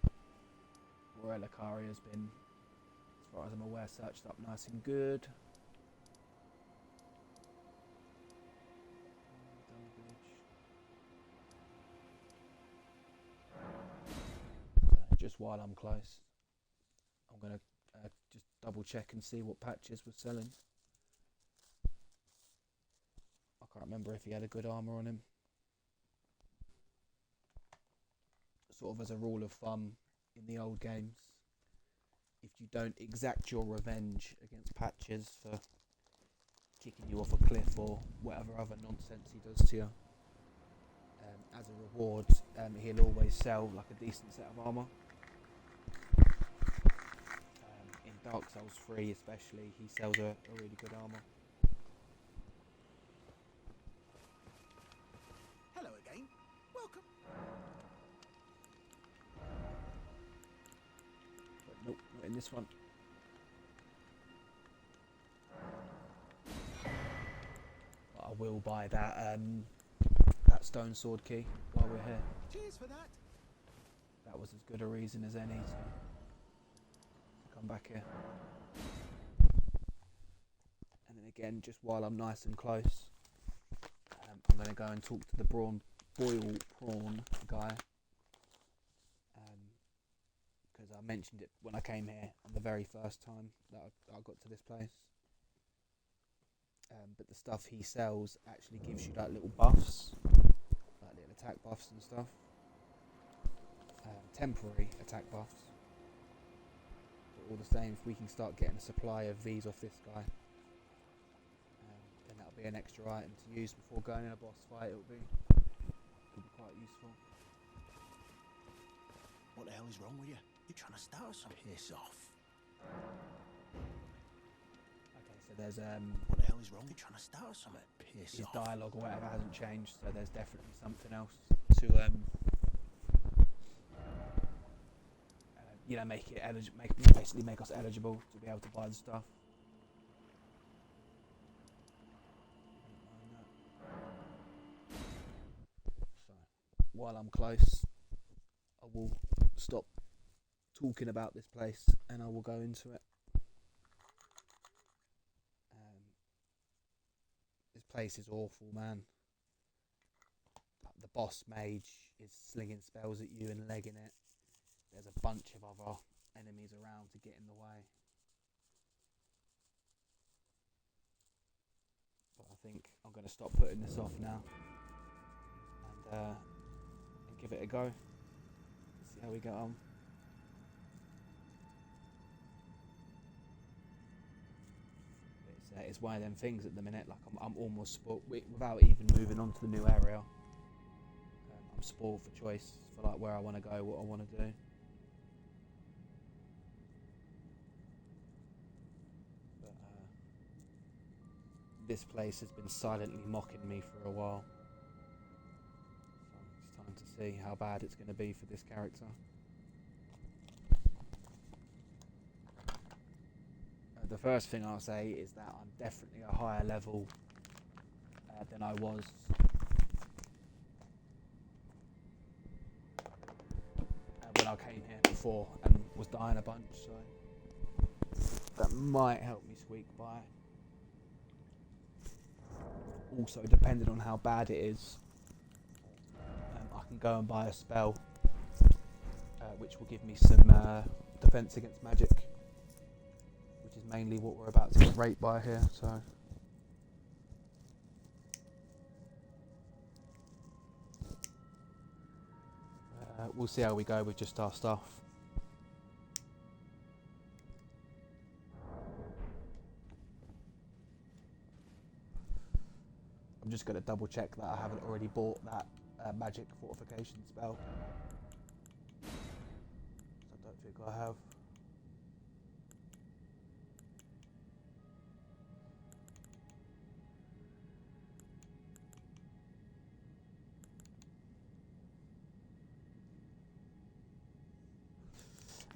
Elakari has been, as far as I'm aware, searched up nice and good. Just while I'm close, I'm going to just double check and see what Patches was selling. I can't remember if he had a good armour on him. Sort of as a rule of thumb in the old games, if you don't exact your revenge against Patches for kicking you off a cliff or whatever other nonsense he does to you, as a reward, he'll always sell like a decent set of armour. In Dark Souls 3 especially, he sells a really good armour. Hello again. Welcome. But nope, not in this one. But I will buy that stone sword key while we're here. Cheers for that. That was as good a reason as any to come back here. And then again, just while I'm nice and close, I'm going to go and talk to the boil prawn guy, because I mentioned it when I came here on the very first time that I got to this place. But the stuff he sells actually gives you like little buffs, like little attack buffs and stuff, temporary attack buffs. But all the same, if we can start getting a supply of these off this guy, then that'll be an extra item to use before going in a boss fight. It'll be quite useful. What the hell is wrong with you? You're trying to start some piss off. Okay, so there's What the hell is wrong? You're trying to start something. Piss his off. dialogue or whatever hasn't changed, so there's definitely something else to make it basically make us eligible to be able to buy the stuff. So while I'm close, I will stop talking about this place and I will go into it. This place is awful, man. The boss mage is slinging spells at you and legging it. There's a bunch of other enemies around to get in the way. But I think I'm going to stop putting this off now and give it a go. See how we get on. It's one of them things at the minute. Like I'm almost without even moving on to the new area. I'm I'm spoiled for choice for like where I want to go, what I want to do. But this place has been silently mocking me for a while. So it's time to see how bad it's going to be for this character. The first thing I'll say is that I'm definitely a higher level than I was when I came here before and was dying a bunch, so that might help me squeak by. Also, depending on how bad it is, I can go and buy a spell which will give me some defense against magic, which is mainly what we're about to get raped by here, so we'll see how we go with just our stuff. I'm just going to double check that I haven't already bought that magic fortification spell. I don't think I have.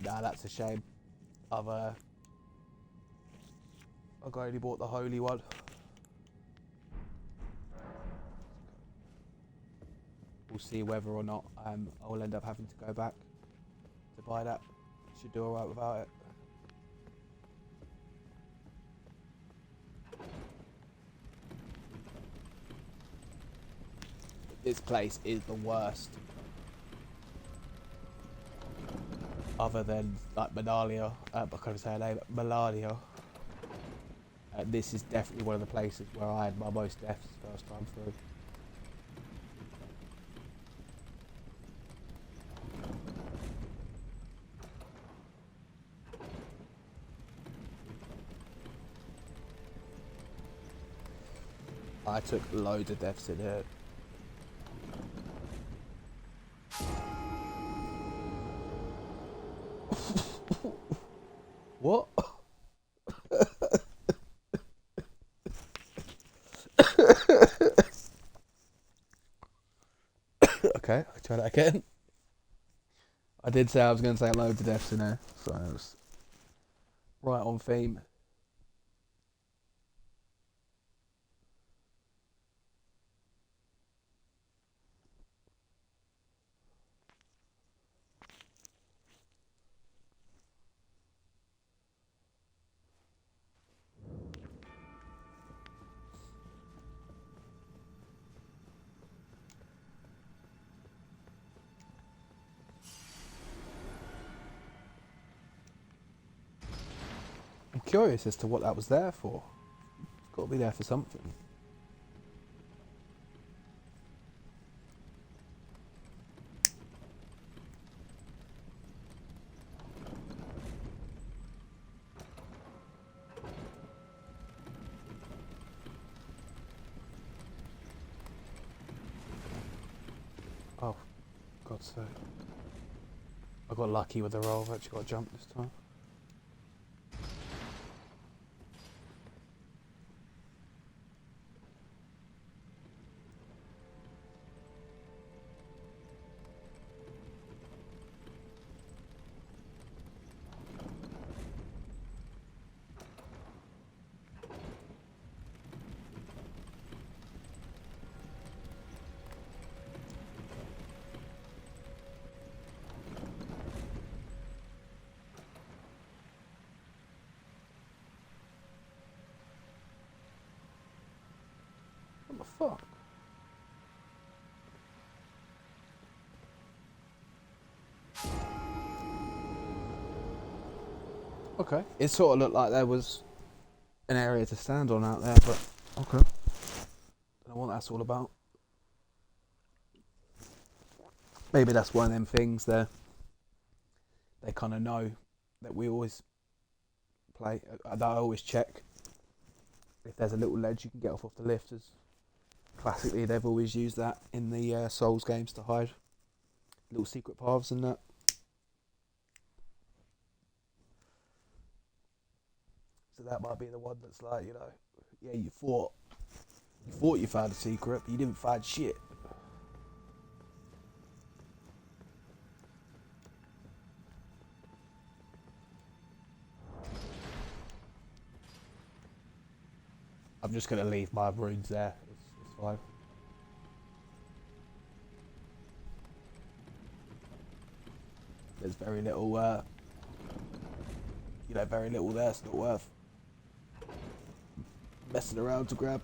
Nah, that's a shame. I've only bought the holy one. We'll see whether or not I'll end up having to go back to buy that. Should do alright without it. This place is the worst. Other than like Menalia, I can't say her name, Melania. This is definitely one of the places where I had my most deaths first time through. I took loads of deaths in here. What? Okay, I'll try that again. I did say I was going to say loads of deaths in there, so I was right on theme. I'm curious as to what that was there for. It's got to be there for something. Oh, God's sake. I got lucky with the roll, I've actually got to jump this time. What the fuck? Okay. It sort of looked like there was an area to stand on out there, but okay. Don't know what that's all about. Maybe that's one of them things there. They kind of know that we always play. That I always check if there's a little ledge you can get off the lift. As Classically, they've always used that in the Souls games to hide little secret paths and that. So that might be the one that's like, you know, yeah, you thought you found a secret, but you didn't find shit. I'm just going to leave my runes there. It's fine. There's very little, very little there. It's not worth messing around to grab.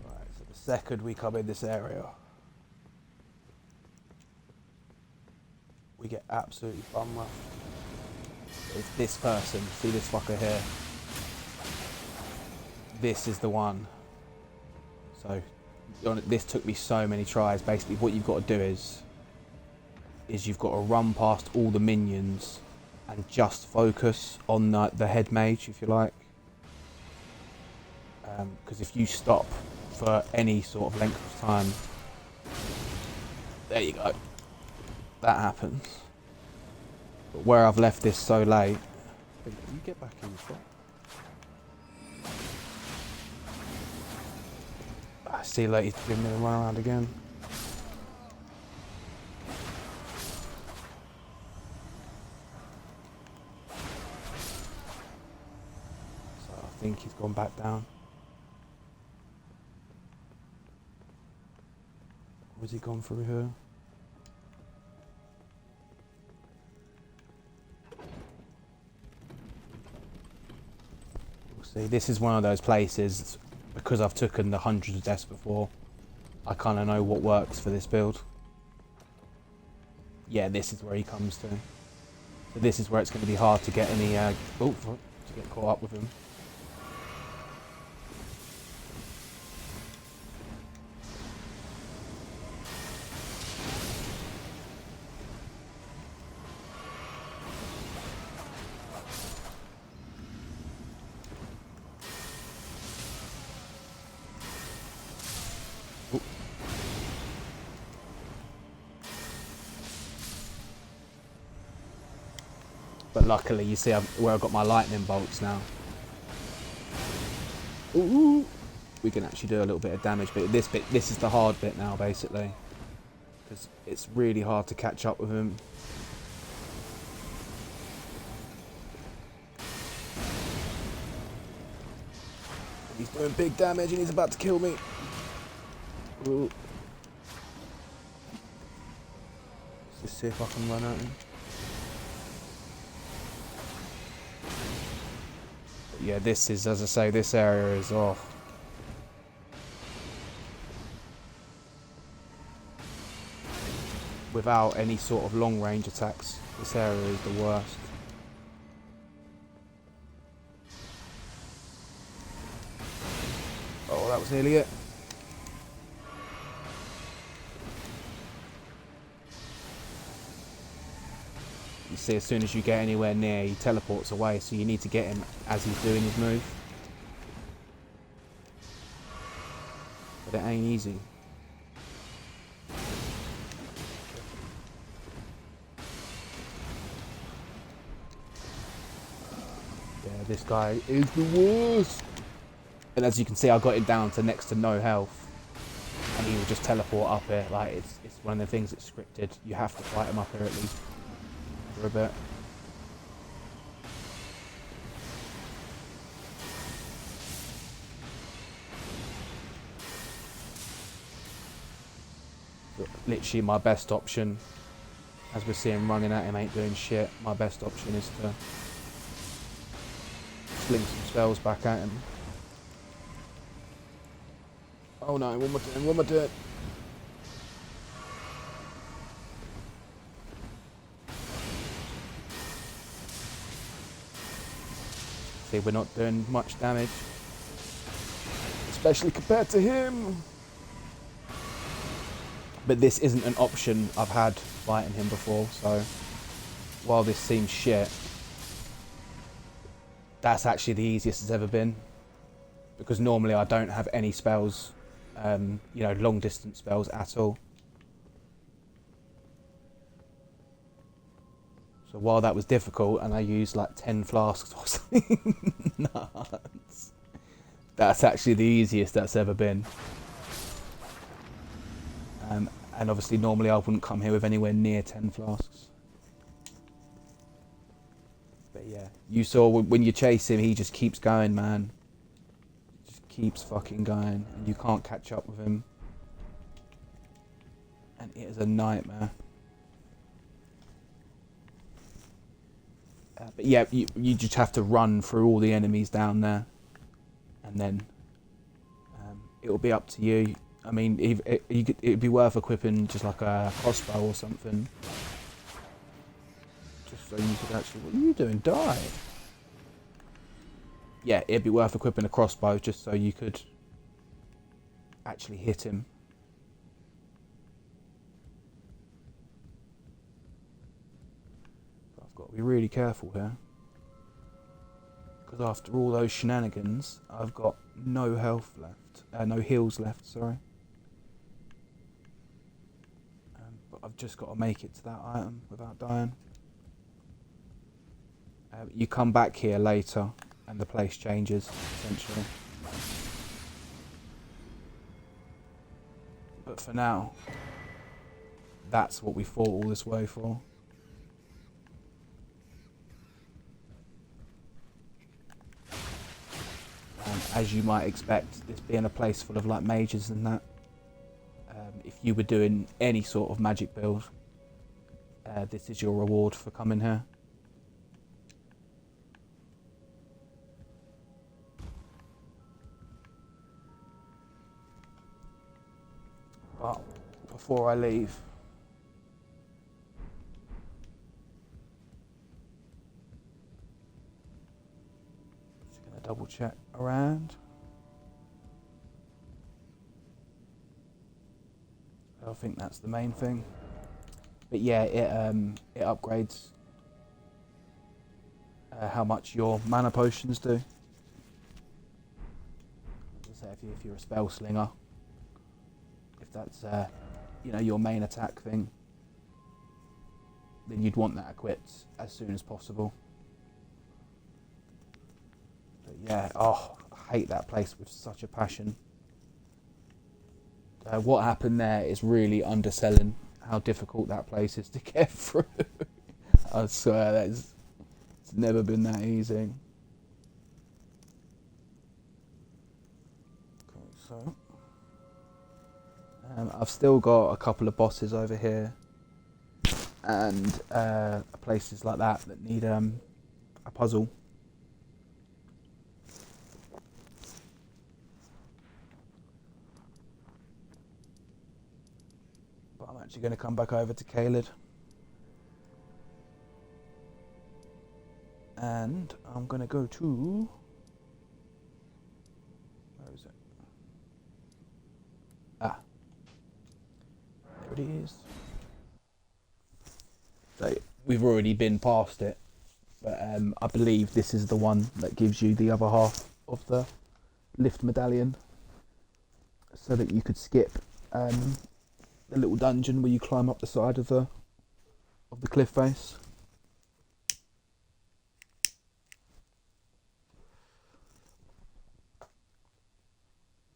Right, so the second we come in this area, we get absolutely bum rough. It's this person. See this fucker here? This is the one. So this took me so many tries. Basically, what you've got to do is you've got to run past all the minions and just focus on the head mage, if you like. Because if you stop for any sort of length of time, there you go. That happens. But where I've left this so late, you get back in the spot. I see, like, he's giving me a run around again. So I think he's gone back down. Or has he gone through here? See, this is one of those places, because I've taken the hundreds of deaths before, I kind of know what works for this build. Yeah, this is where he comes to. So this is where it's going to be hard to get any, to get caught up with him. But luckily, you see where I've got my lightning bolts now. Ooh, we can actually do a little bit of damage, but this is the hard bit now, basically. Because it's really hard to catch up with him. He's doing big damage and he's about to kill me. Ooh. Let's just see if I can run at him. Yeah, this is, as I say, this area is off. Without any sort of long range attacks, this area is the worst. Oh, that was nearly it. You see, as soon as you get anywhere near, he teleports away, so you need to get him as he's doing his move. But it ain't easy. Yeah, this guy is the worst. And as you can see, I got him down to next to no health. And he will just teleport up here. Like, it's one of the things that's scripted. You have to fight him up here at least. For a bit. But literally my best option, as we're seeing running at him ain't doing shit, my best option is to sling some spells back at him. Oh no, one more turn. See, we're not doing much damage, especially compared to him. But this isn't an option I've had fighting him before, so while this seems shit, That's actually the easiest it's ever been, because normally I don't have any spells, you know, long distance spells at all. So while that was difficult, and I used like 10 flasks or something nuts, that's actually the easiest that's ever been. And obviously normally I wouldn't come here with anywhere near 10 flasks. But yeah, you saw when you chase him, he just keeps going, man. Just keeps fucking going, and you can't catch up with him. And it is a nightmare. But yeah, you just have to run through all the enemies down there, and then it'll be up to you. I mean, it'd be worth equipping just like a crossbow or something, just so you could actually. What are you doing? Die! Yeah, it'd be worth equipping a crossbow just so you could actually hit him. But I've got to be really careful here, because after all those shenanigans, I've got no health left, no heals left. Sorry. But I've just got to make it to that item without dying. You come back here later and the place changes, essentially. But for now, that's what we fought all this way for. And as you might expect, this being a place full of like mages and that, if you were doing any sort of magic build, this is your reward for coming here. But before I leave, just gonna double check around. I think that's the main thing. But yeah, it upgrades how much your mana potions do. So if you're a spell slinger, if that's you know, your main attack thing, then you'd want that equipped as soon as possible. But yeah, oh, I hate that place with such a passion. What happened there is really underselling how difficult that place is to get through. I swear it's never been that easy. Okay, so I've still got a couple of bosses over here, and places like that need a puzzle. But I'm actually going to come back over to Caelid, and I'm going to go to, where is it? Ah, there it is. So we've already been past it, but I believe this is the one that gives you the other half of the lift medallion, so that you could skip the little dungeon where you climb up the side of the cliff face.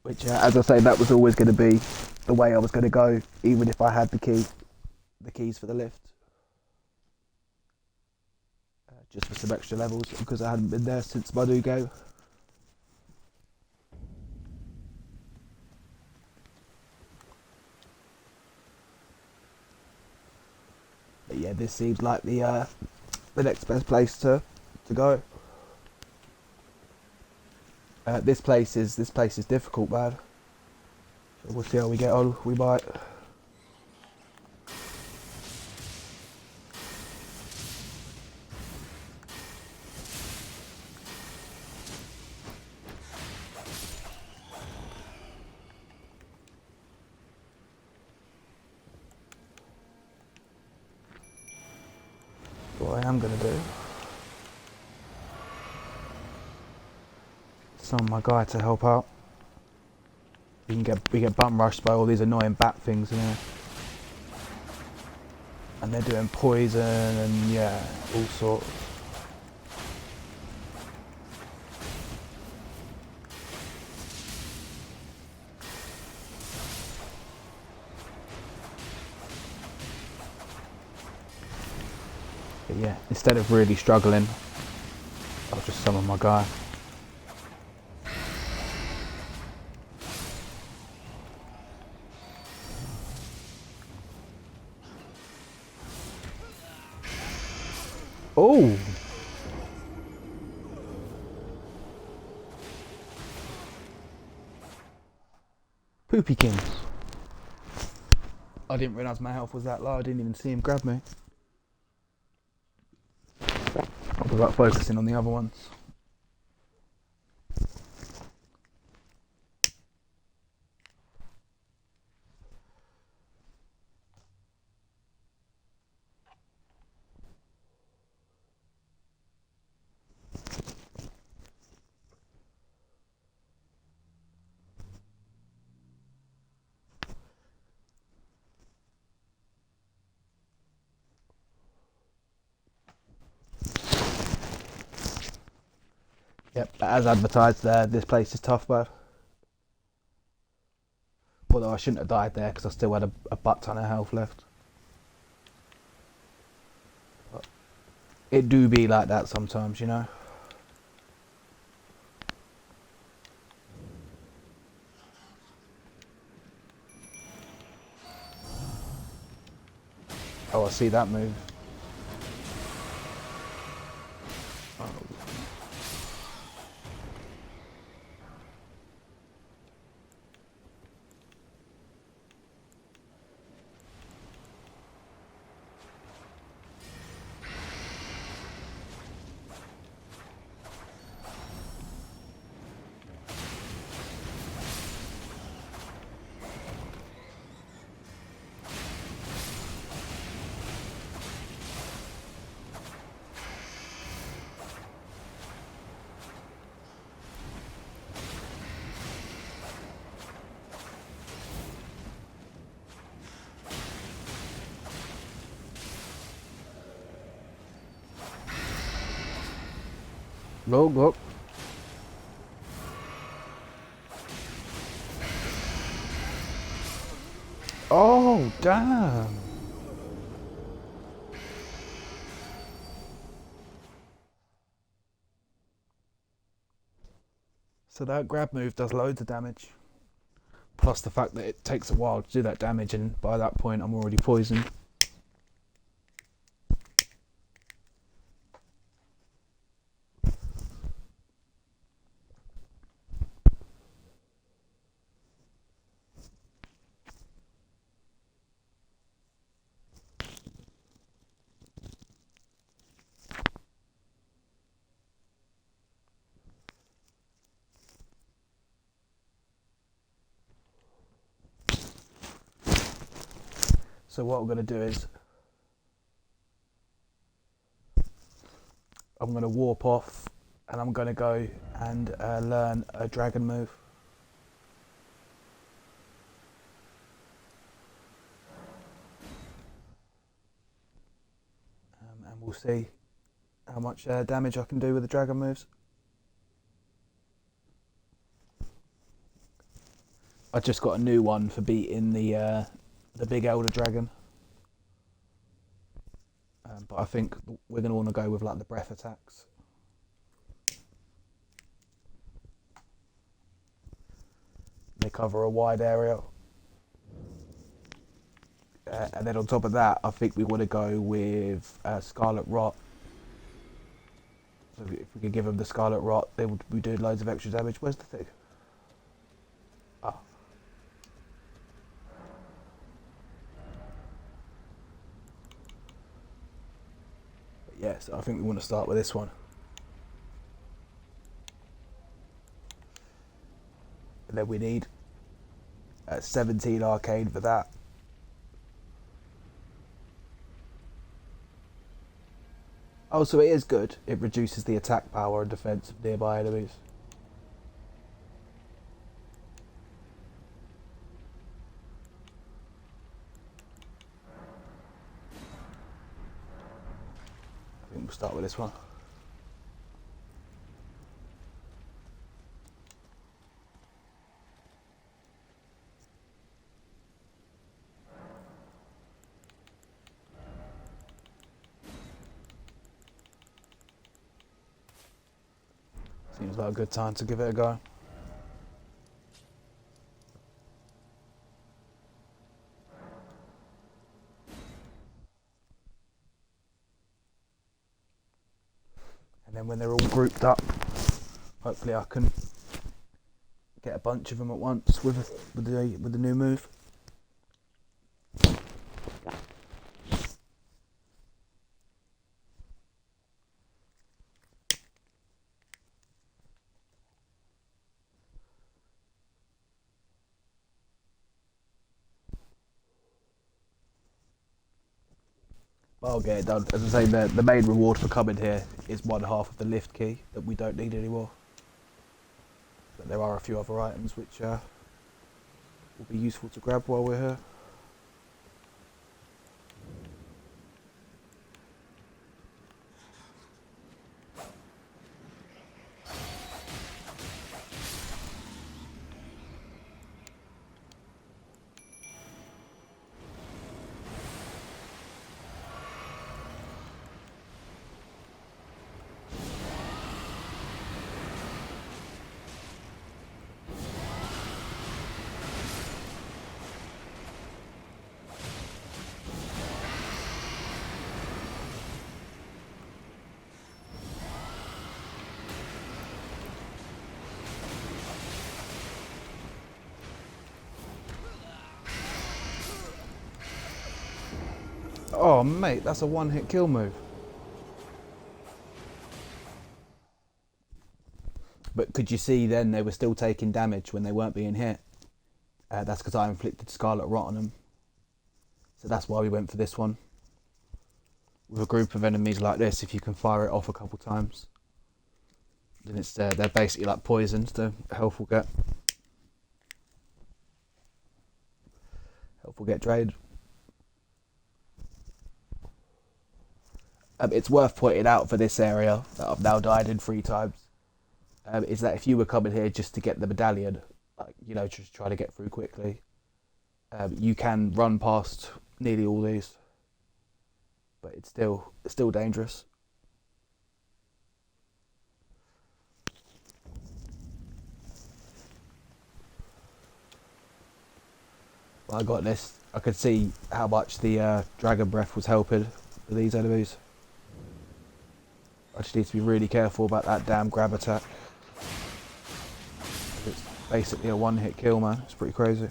Which, as I say, that was always going to be the way I was going to go, even if I had the keys for the lift. Just for some extra levels, because I hadn't been there since my new game. But yeah, this seems like the next best place to go. This place is difficult, man. So we'll see how we get on. We might. What I am going to do summon my guy to help out. We get bum rushed by all these annoying bat things in here. And they're doing poison and yeah, all sorts. But yeah, instead of really struggling, I'll just summon my guy. Oh! Poopykins. I didn't realise my health was that low, I didn't even see him grab me. I'll be about focusing on the other ones. Yep, as advertised there, this place is tough, bud. Although I shouldn't have died there because I still had a butt ton of health left. But it do be like that sometimes, you know. Oh, I see that move. Oh. Look. Oh, damn. So that grab move does loads of damage. Plus the fact that it takes a while to do that damage, and by that point I'm already poisoned. So what I'm going to do is I'm going to warp off and I'm going to go and learn a dragon move. And we'll see how much damage I can do with the dragon moves. I just got a new one for beating the big elder dragon. But I think we're going to want to go with like the breath attacks. They cover a wide area. And then on top of that, I think we want to go with Scarlet Rot. So if we could give them the Scarlet Rot, they would be doing loads of extra damage. Where's the thing? Ah. Yes, I think we want to start with this one. And then we need 17 arcane for that. Oh, so it is good. It reduces the attack power and defense of nearby enemies. We'll start with this one. Seems like a good time to give it a go. And then when they're all grouped up, hopefully I can get a bunch of them at once with the new move. But I'll get it done. As I say, the main reward for coming here is one half of the lift key that we don't need anymore. But there are a few other items which will be useful to grab while we're here. Oh mate, that's a one-hit kill move. But could you see then they were still taking damage when they weren't being hit? That's because I inflicted Scarlet Rot on them. So that's why we went for this one. With a group of enemies like this, if you can fire it off a couple times, then it's they're basically like poisons. The health will get drained. It's worth pointing out for this area that I've now died in 3 times. Is that if you were coming here just to get the medallion, like, you know, just try to get through quickly, you can run past nearly all these, but it's still dangerous. Well, I got this. I could see how much the dragon breath was helping with these enemies. I just need to be really careful about that damn grab attack. It's basically a one-hit kill, man. It's pretty crazy.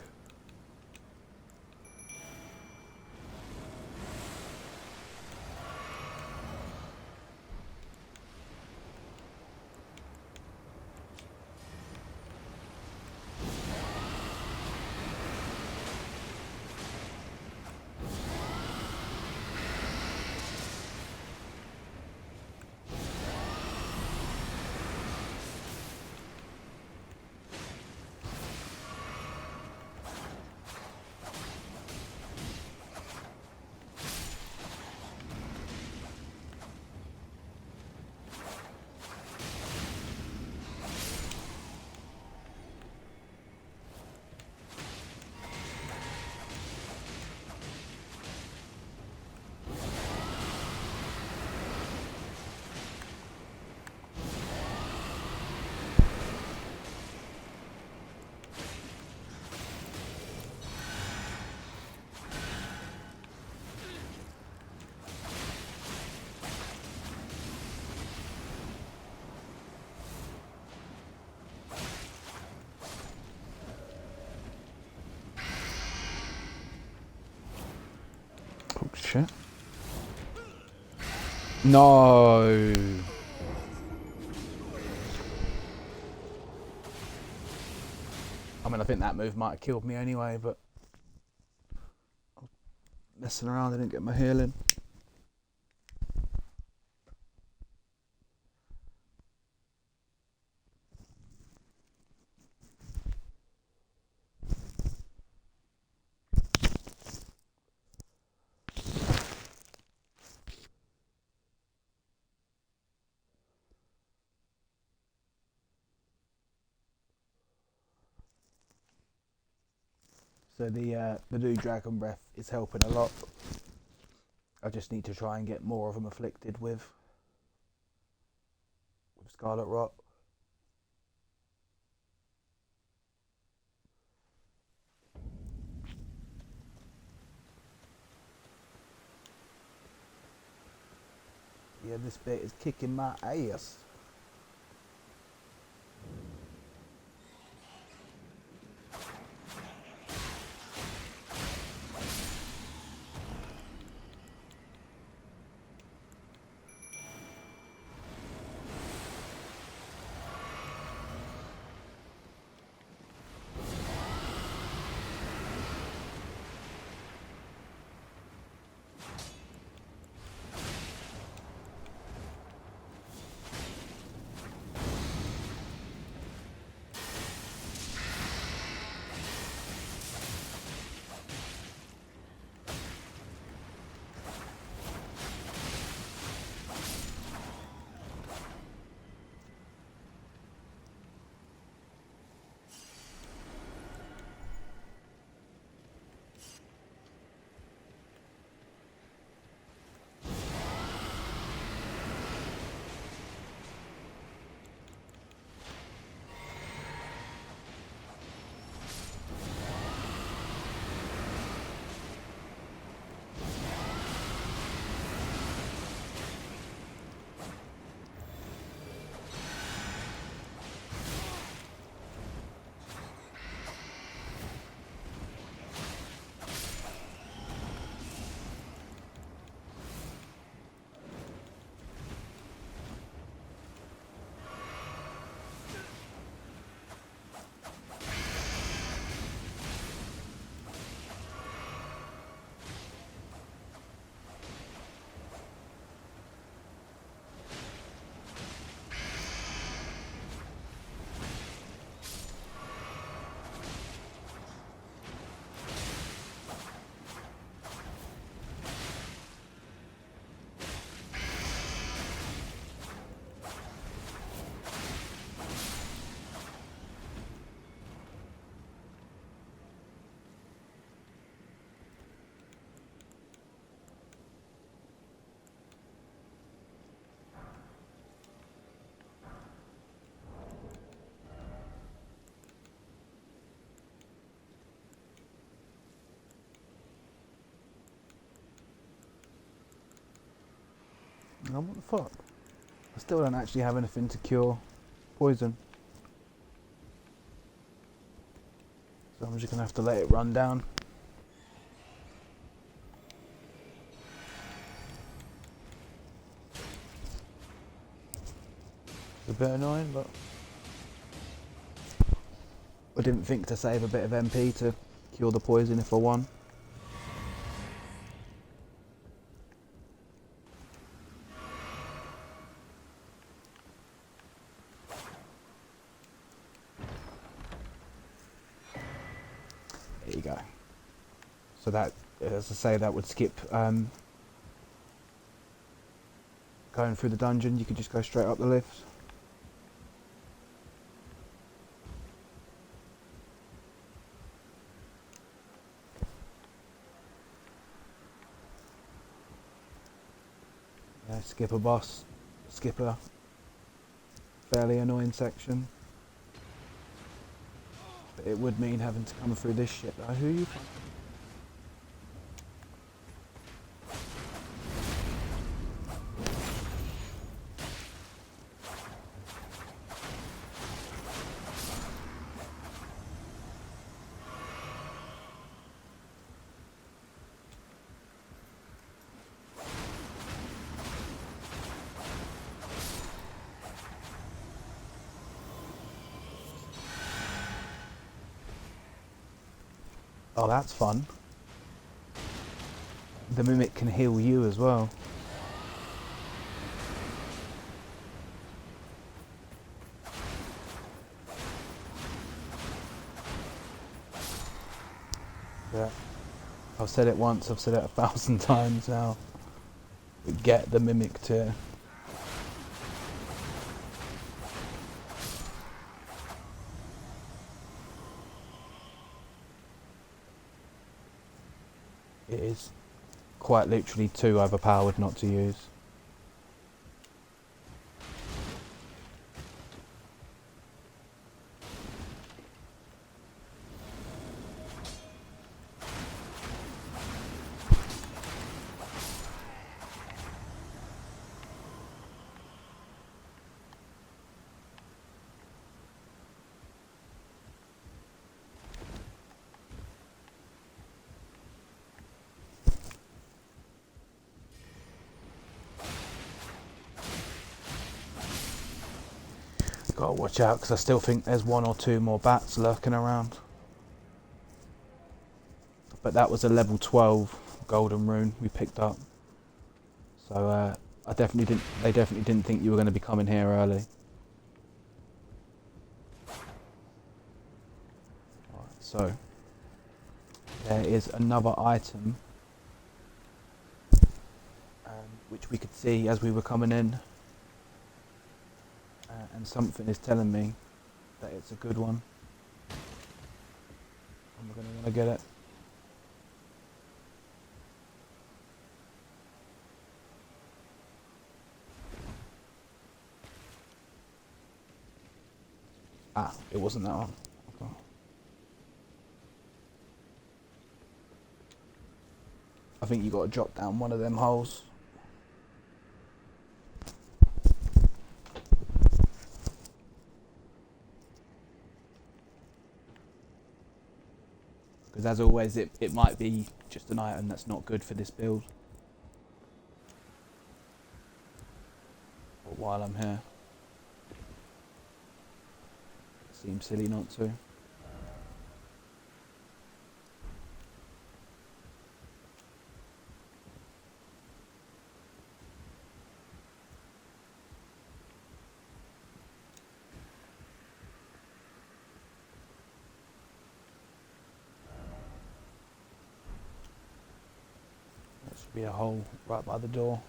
Oh shit. No. I mean, I think that move might have killed me anyway, but messing around, I didn't get my healing. So the new Dragon Breath is helping a lot. I just need to try and get more of them afflicted with Scarlet Rot. Yeah, this bit is kicking my ass. Oh, what the fuck? I still don't actually have anything to cure poison. So I'm just going to have to let it run down. It's a bit annoying, but I didn't think to save a bit of MP to cure the poison if I won. There you go. So that, as I say, that would skip going through the dungeon. You could just go straight up the lift. Yeah, skip a boss, skip a fairly annoying section. But it would mean having to come through this shit though. Who are you fucking? Oh, that's fun. The mimic can heal you as well. Yeah. I've said it once, I've said it 1,000 times now. Get the mimic to it is quite literally too overpowered not to use. Gotta watch out because I still think there's one or two more bats lurking around. But that was a level 12 golden rune we picked up. So they definitely didn't think you were going to be coming here early. Right, so there is another item which we could see as we were coming in. And something is telling me that it's a good one. I'm going to want to get it. Ah, it wasn't that one. Okay. I think you got to drop down one of them holes. Because as always, it might be just an item that's not good for this build. But while I'm here, it seems silly not to. There should be a hole right by the door.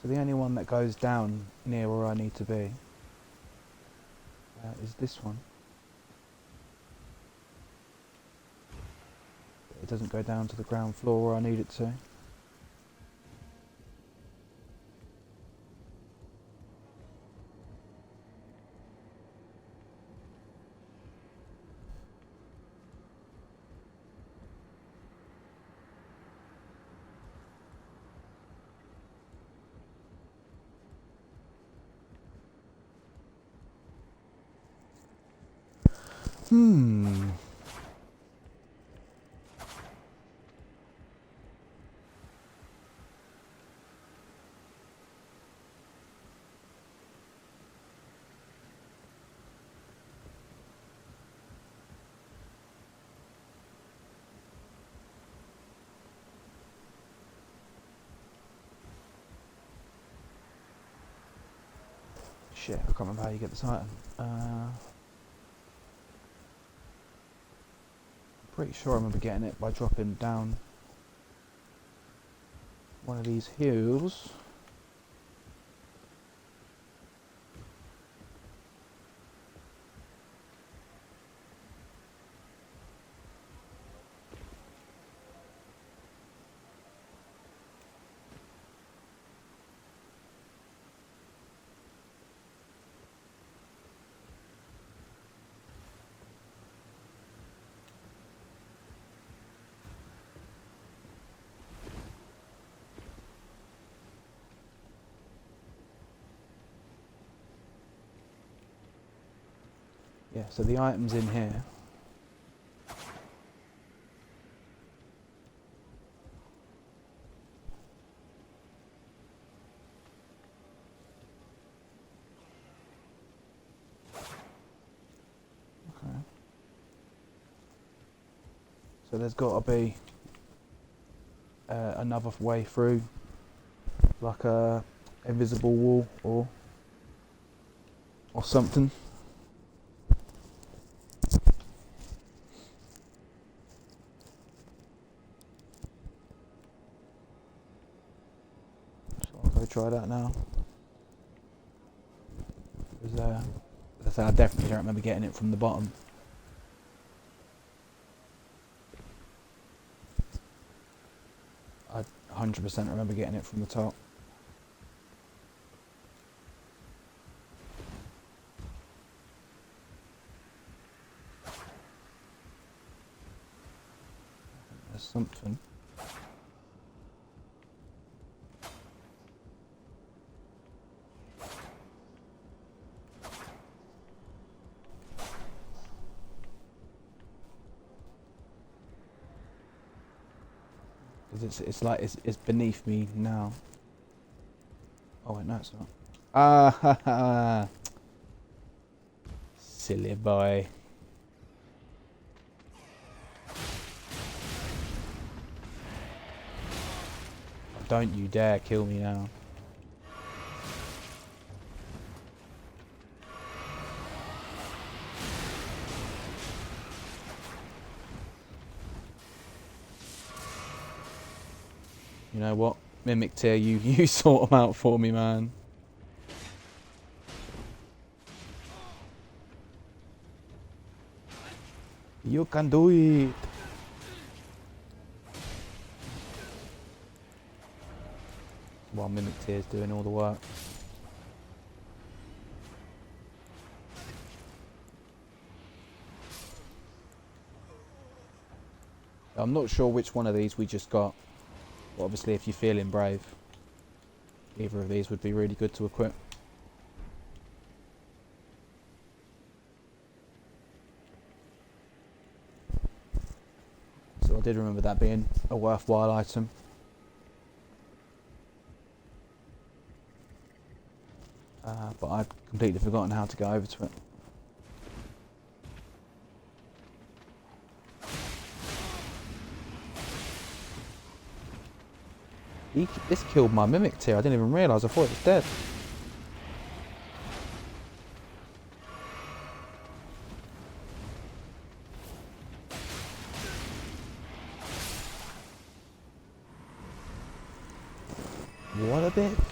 So the only one that goes down near where I need to be is this one. It doesn't go down to the ground floor where I need it to. Shit, I can't remember how you get this item. Pretty sure I remember getting it by dropping down one of these hills. Yeah, so the item's in here. So there's got to be another way through, like a invisible wall or something. So I'll go try that now. Because, as I say, I definitely don't remember getting it from the bottom. I 100% remember getting it from the top. There's something. Because it's like it's beneath me now. Oh wait, no, it's not. Ah, ha, ha. Silly boy. Don't you dare kill me now. You know what? Mimic tier, you sort them out for me, man. You can do it. While Mimic tier's doing all the work. I'm not sure which one of these we just got. But obviously if you're feeling brave, either of these would be really good to equip. So I did remember that being a worthwhile item. But I'd completely forgotten how to go over to it. This killed my Mimic tier, I didn't even realise, I thought it was dead. What a bitch.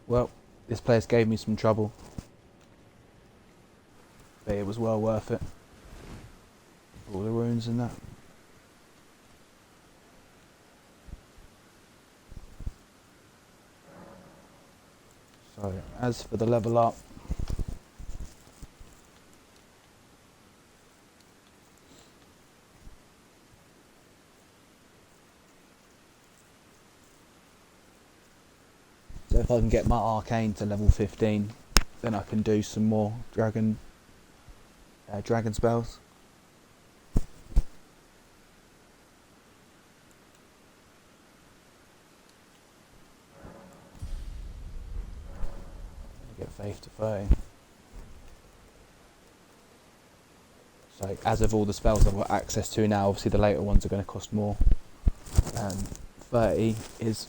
Well, this place gave me some trouble, but it was well worth it. All the runes and that. So, as for the level up, so if I can get my arcane to level 15, then I can do some more dragon spells. Get faith to 30. So as of all the spells I've got access to now, obviously the later ones are going to cost more. 30 is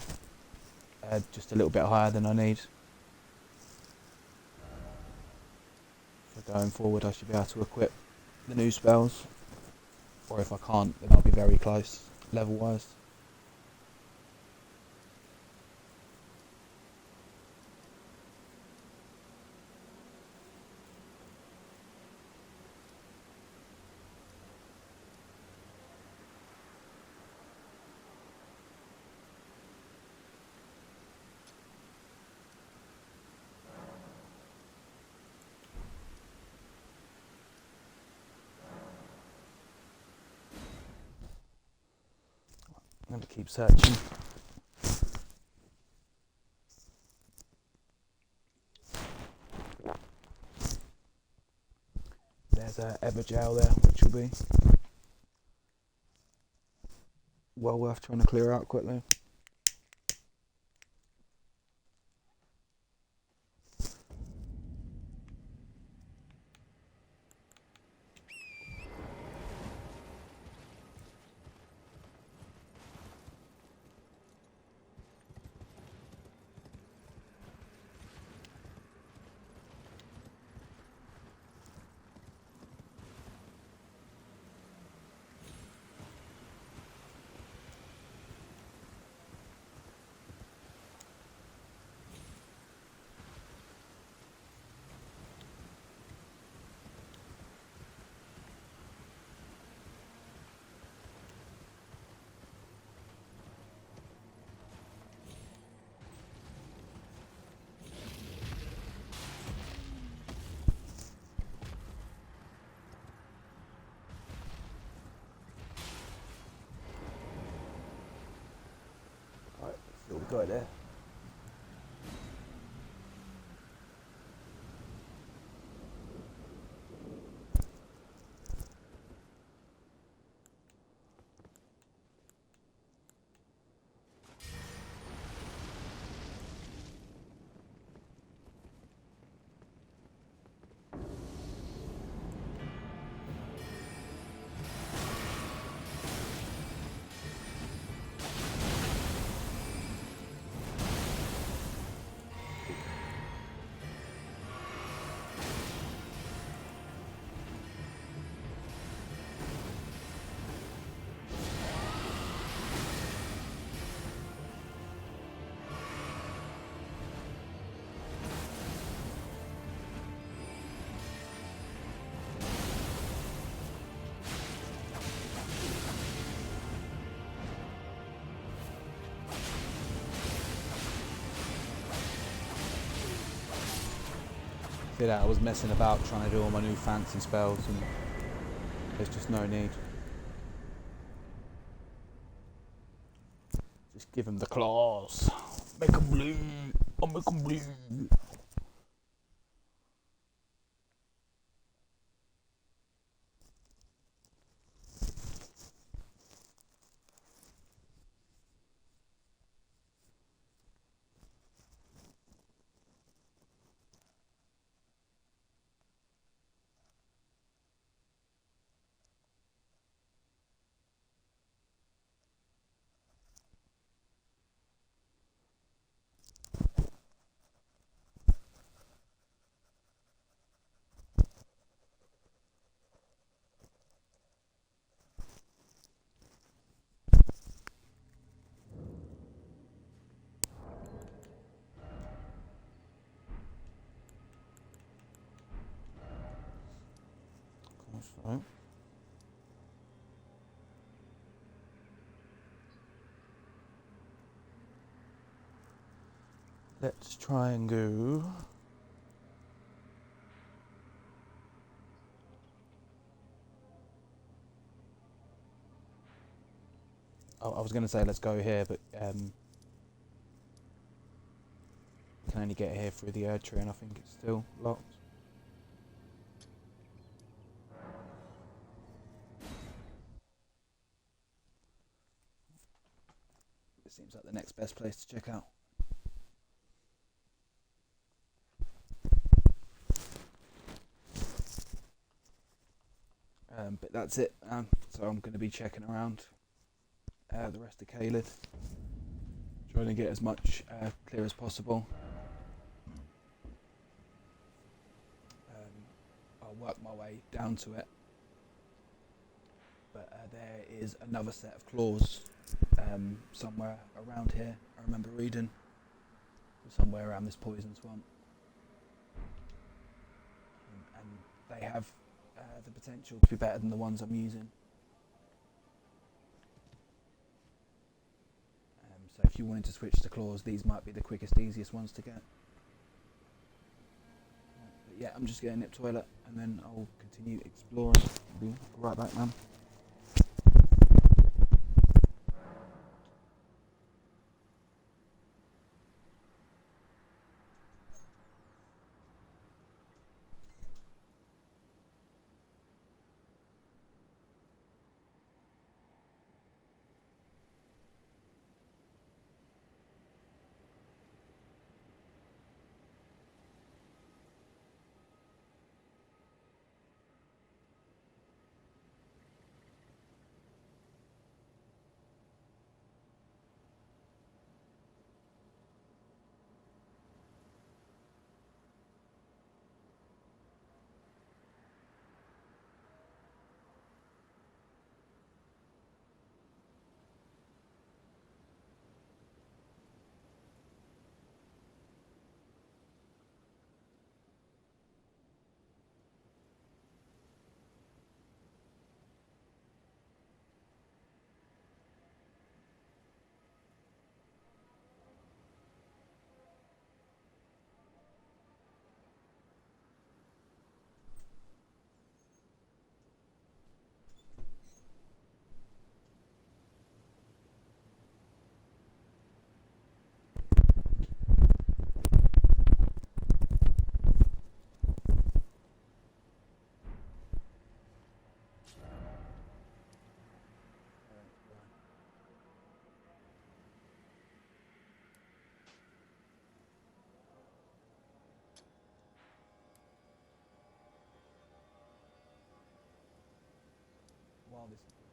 just a little bit higher than I need. So going forward I should be able to equip the new spells, or if I can't then I'll be very close level wise. I'm going to keep searching. There's a Evergel there, which will be well worth trying to clear out quickly. Right, see what we got there. See that I was messing about trying to do all my new fancy spells and there's just no need. Just give him the claws. Make him bleed. I'll make him bleed. Right. Let's try and go. Oh, I was going to say let's go here, but you can only get here through the Erd tree, and I think it's still locked. It seems like the next best place to check out. But that's it. So I'm going to be checking around the rest of Caelid, trying to get as much clear as possible. I'll work my way down to it. But there is another set of claws somewhere around here. I remember reading somewhere around this poison swamp, and they have the potential to be better than the ones I'm using. So if you wanted to switch to claws, these might be the quickest, easiest ones to get. But yeah, I'm just getting a nip toilet and then I'll continue exploring. I'll be right back, man.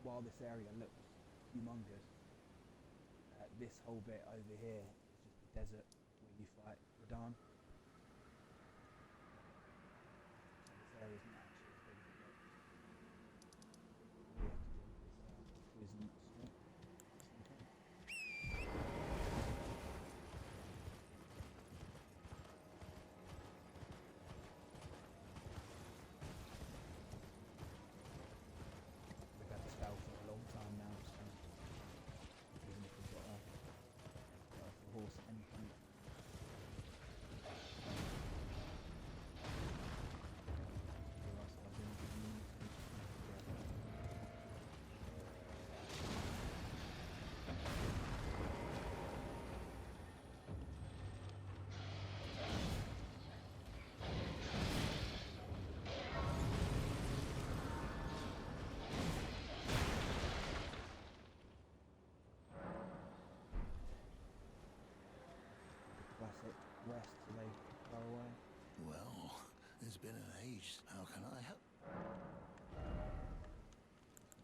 while this area looks humongous, this whole bit over here is just the desert where you fight Radahn. So this area isn't actually as big as it looks. All you have to do is poison swamp. Okay. We've had the spell for a long time now, so even if we've got a horse at any point. Classic rest so they go away. Well, it's been an age. How can I help?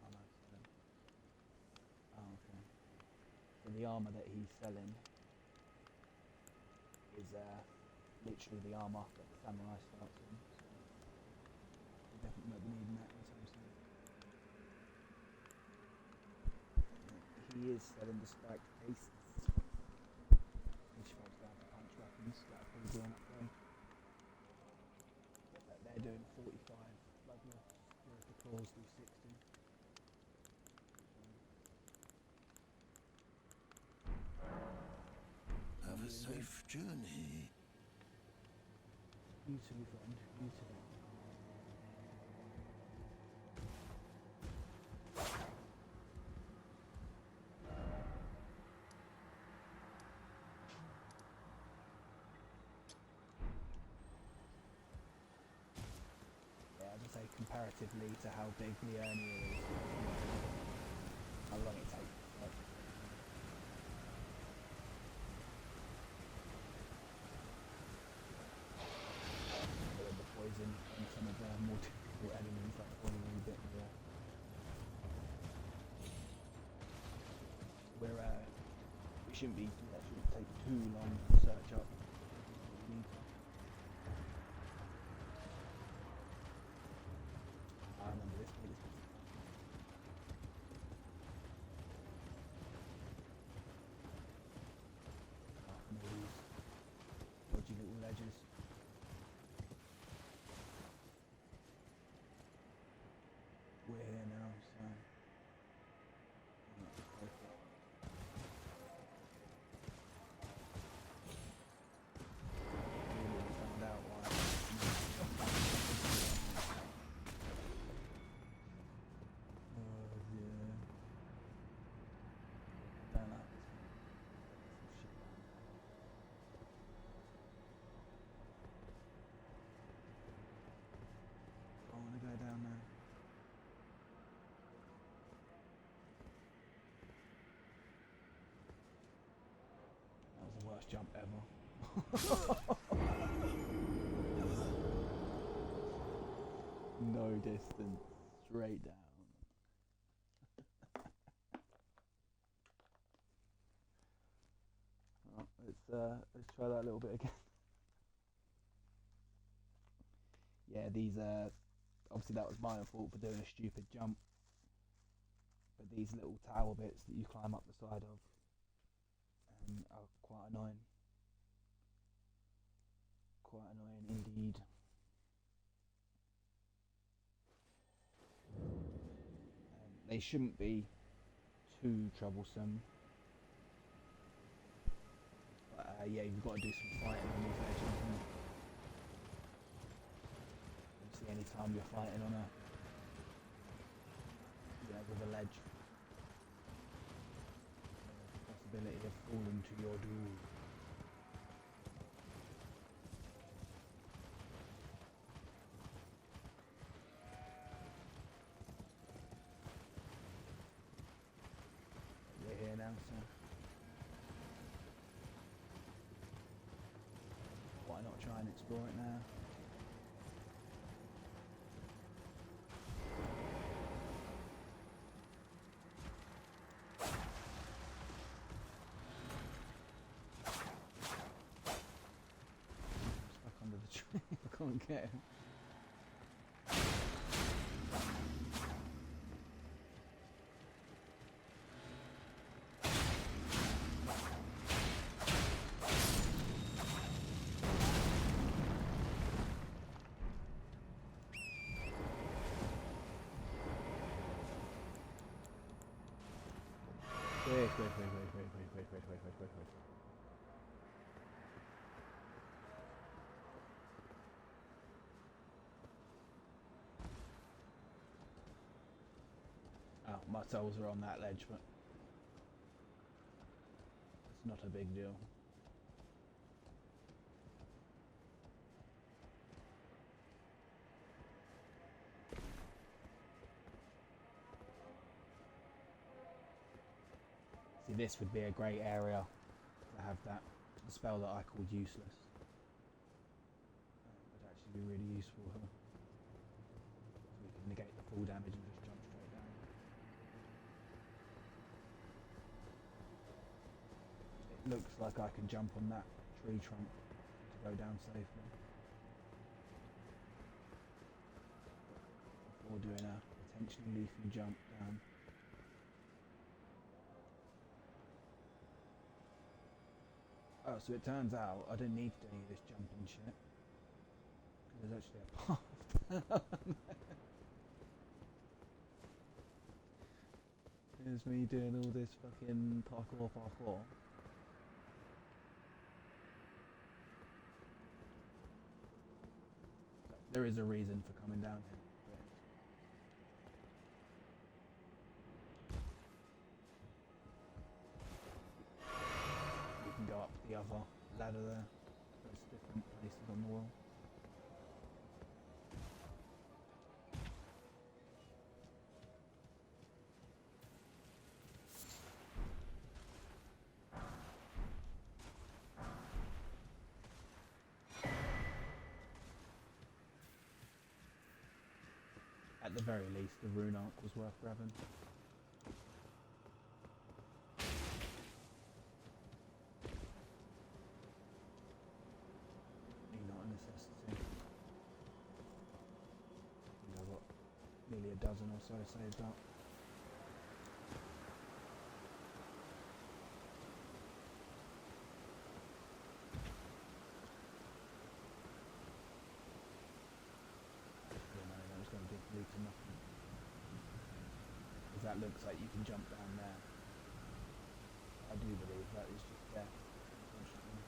Oh no, selling. Oh, okay. So the armour that he's selling is literally the armour that the samurai starts in. So we definitely might be needing that anytime soon. He is selling the spiked hastes, which falls down to punch weapons. That'll probably be an upgrade. But they're doing 45 bloodless, whereas the claws do 60. Have a safe journey. You too, friend. You too. Yeah, as I say, comparatively to how big the Liurnia is, how long it takes. Like, the poison and some of the more difficult enemies, like probably a bit more. We shouldn't be. That shouldn't take too long to search up. What we need. I remember this bit. Some of these dodgy little ledges. We're here now, so let's go for it. Really found out why. Oh yeah. I don't like this one. Some shit down there. I want to go down there. That was the worst jump ever. No distance, straight down. Right, let's try that a little bit again. Yeah, these obviously that was my fault for doing a stupid jump. But these little tower bits that you climb up the side of are quite annoying. Quite annoying indeed. They shouldn't be too troublesome. But yeah, you've got to do some fighting on these ledges. And obviously, any time you're fighting on with a ledge, there's the possibility of falling to your doom. We're here now, so why not try and explore it now? Come and get him. Wait. Oh, my souls are on that ledge, but it's not a big deal. See, this would be a great area to have that spell that I called useless. Would actually be really useful. Huh? So we can negate the full damage and just jump straight down. It looks like I can jump on that tree trunk to go down safely. Before doing a potentially leafy jump down. Oh, so it turns out I didn't need to do any of this jumping shit. There's actually a path down. Here's me doing all this fucking parkour. There is a reason for coming down here. You can go up the other ladder there. There's different places on the wall. At the very least, the rune arc was worth grabbing. Not a necessity. I think I've got nearly a dozen or so saved up. To nothing. Because that looks like you can jump down there. I do believe that is just death, unfortunately.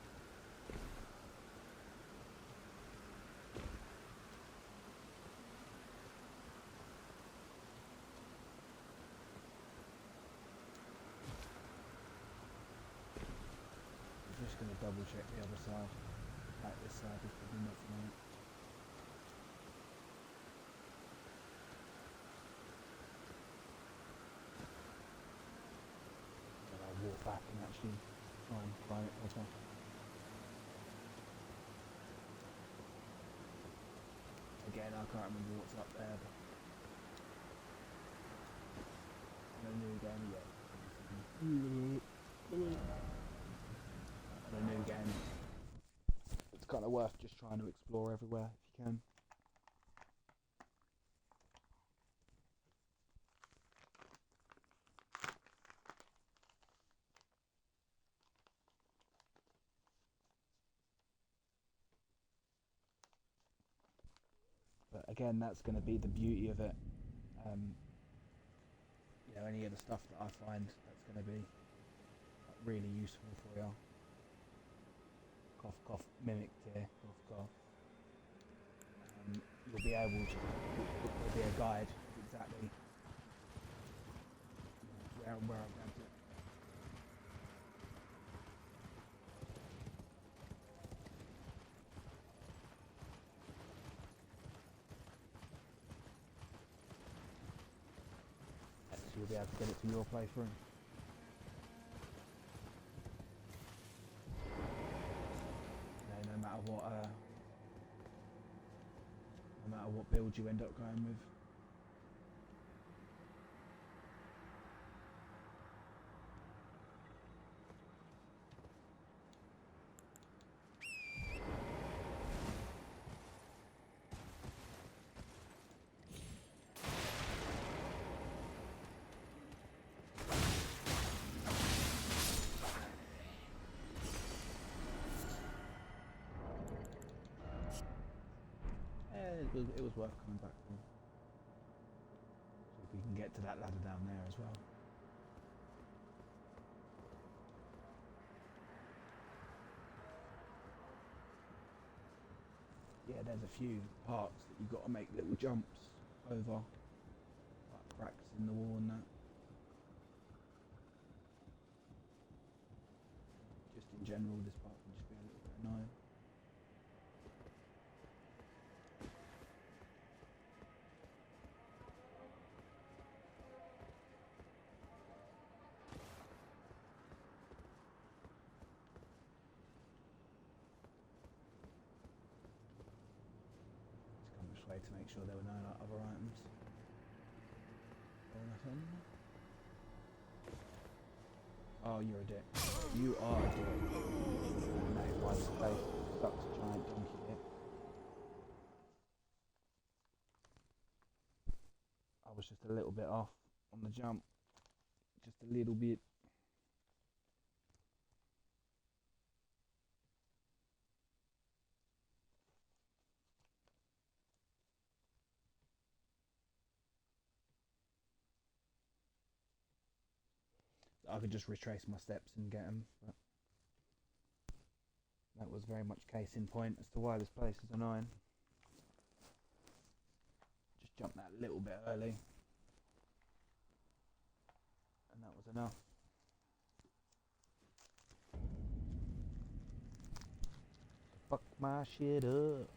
I'm just going to double check the other side. Like this side is probably nothing on it. Walk back and actually try and climb it as well. Again, I can't remember what's up there, but no new game yet. A new game. It's kind of worth just trying to explore everywhere if you can. But again, that's going to be the beauty of it. You know, any of the stuff that I find that's going to be really useful for you. Cough, cough, mimic tear, cough, cough. You'll be able to. There'll be a guide of exactly where I grabbed it. You'll be able to get it to your playthrough. No matter what build you end up going with. it was worth coming back for. See if we can get to that ladder down there as well. Yeah, there's a few parts that you've got to make little jumps over, like cracks in the wall and that. Just in general, this part can just be a little bit annoying. Just come this way to make sure there were no like, other items or nothing. Oh, you're a dick. You are a dick. And that is why this place is such a giant donkey hit. I was just a little bit off on the jump. Just a little bit. I could just retrace my steps and get them, but that was very much case in point as to why this place is annoying. Just jumped that little bit early, and that was enough. Fuck my shit up.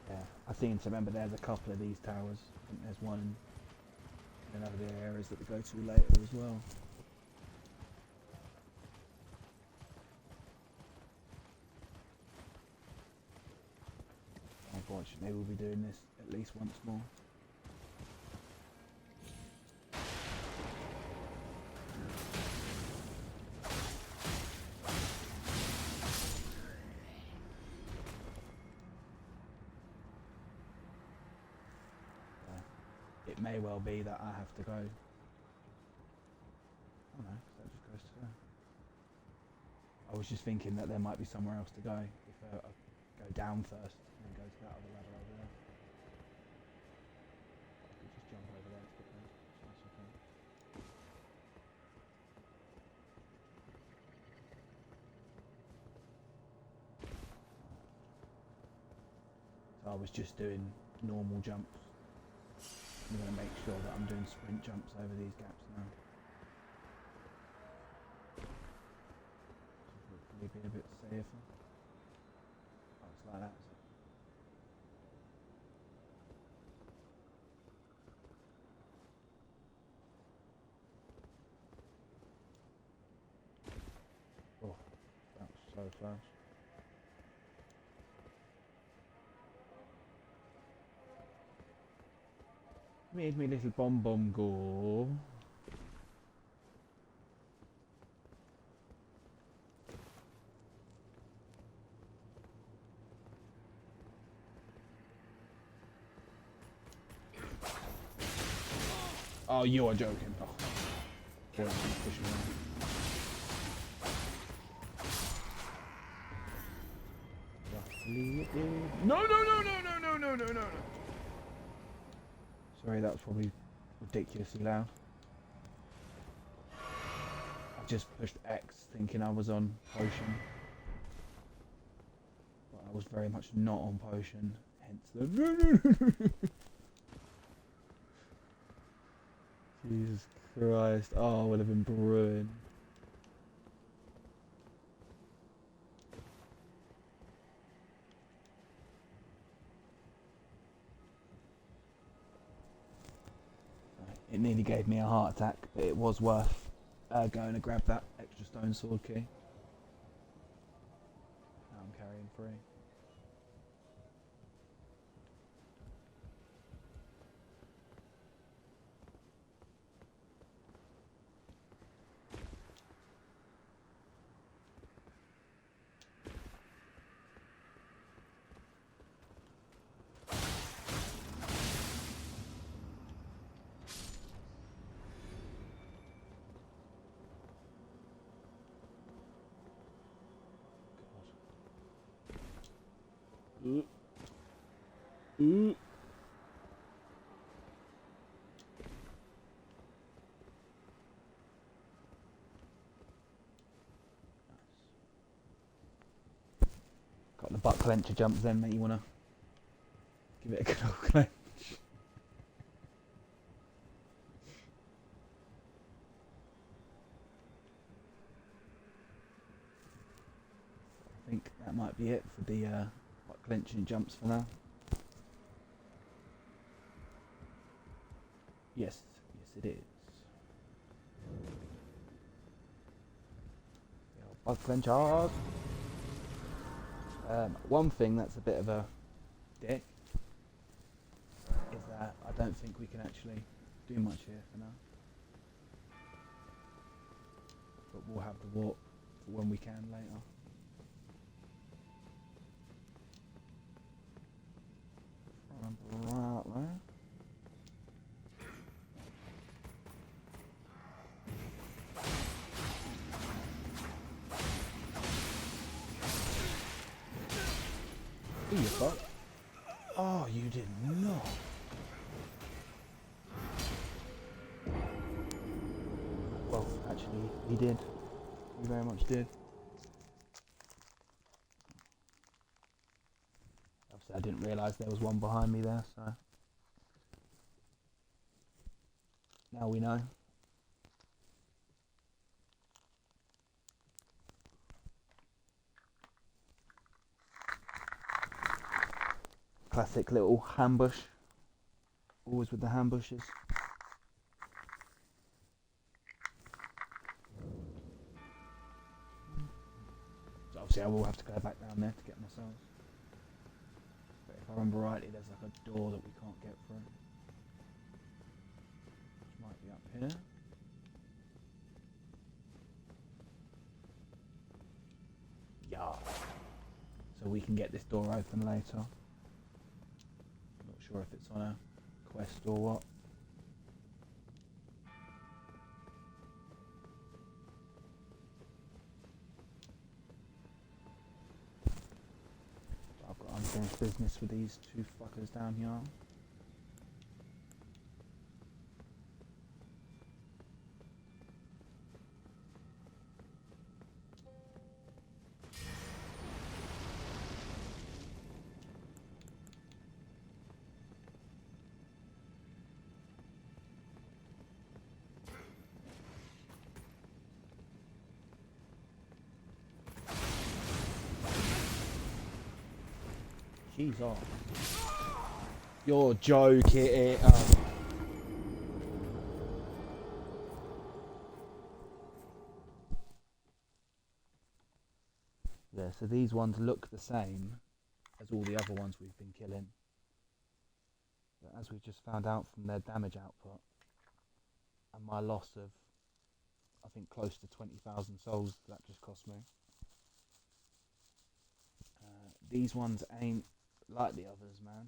Yeah, I seem to remember there's a couple of these towers. I think there's one in another of the areas that we go to later as well. Unfortunately, we'll be doing this at least once more. It may well be that I have to go. Oh no, that just goes to there. I was just thinking that there might be somewhere else to go if I go down first and then go to that other ladder over there. I could just jump over there quickly. So that's okay. So I was just doing normal jumps. I'm going to make sure that I'm doing sprint jumps over these gaps now. Hopefully be a bit safer. Oh, it's like that, is it? Oh, that was so close. Made me little bomb go. Oh, you are joking. Oh, boy, I'm pushing around. Roughly it did. No, no, no, no, no, no, no, no, no. Sorry, that was probably ridiculously loud. I just pushed X thinking I was on potion. But I was very much not on potion, hence the... Jesus Christ. Oh, I would have been brewing. It nearly gave me a heart attack, but it was worth going to grab that extra stone sword key. Now I'm carrying 3. Got the butt clencher jumps then, mate. You wanna give it a good old clench? I think that might be it for the butt clenching jumps for now. Yes, yes it is. Butt clench hard. One thing that's a bit of a dick is that I don't think we can actually do much here for now. But we'll have the walk for when we can later. Right there. Who you fuck? Oh, you did not. Well, actually, he did. He very much did. Obviously, I didn't realise there was one behind me there, so now we know. Classic little ambush. Always with the ambushes. So obviously I will have to go back down there to get myself. But if I remember rightly, there's like a door that we can't get through. Which might be up here. Yeah. So we can get this door open later. Not sure if it's on a quest or what. I've got unfinished business with these two fuckers down here. Jesus. You're joking it up. Yeah, so these ones look the same as all the other ones we've been killing. But as we just found out from their damage output and my loss of, I think, close to 20,000 souls that just cost me. These ones ain't like the others, man.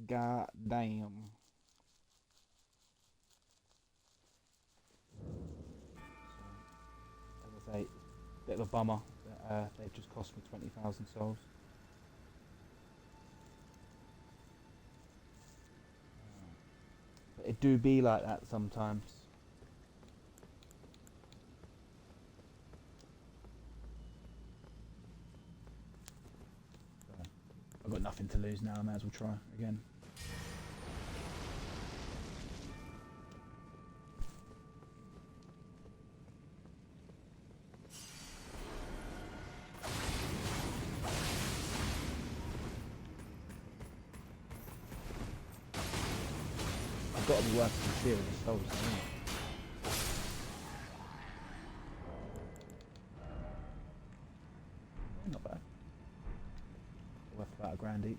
God damn. So, as I say, it's a bit of a bummer that they've just cost me 20,000 souls. But it do be like that sometimes. So, I've got nothing to lose now, I may as well try again. I've got to be worth some serious souls, haven't I? Not bad. Worth about a grand each.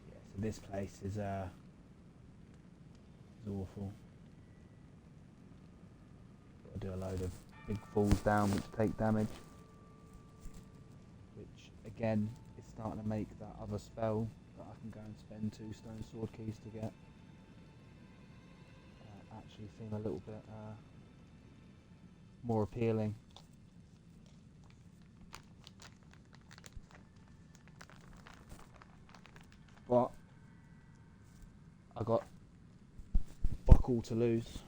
Yeah, so this place is awful. Got to do a load of big falls down which take damage. Which again is starting to make that other spell that I can go and spend 2 stone sword keys to get actually seem a little bit more appealing. But I got fuck all to lose,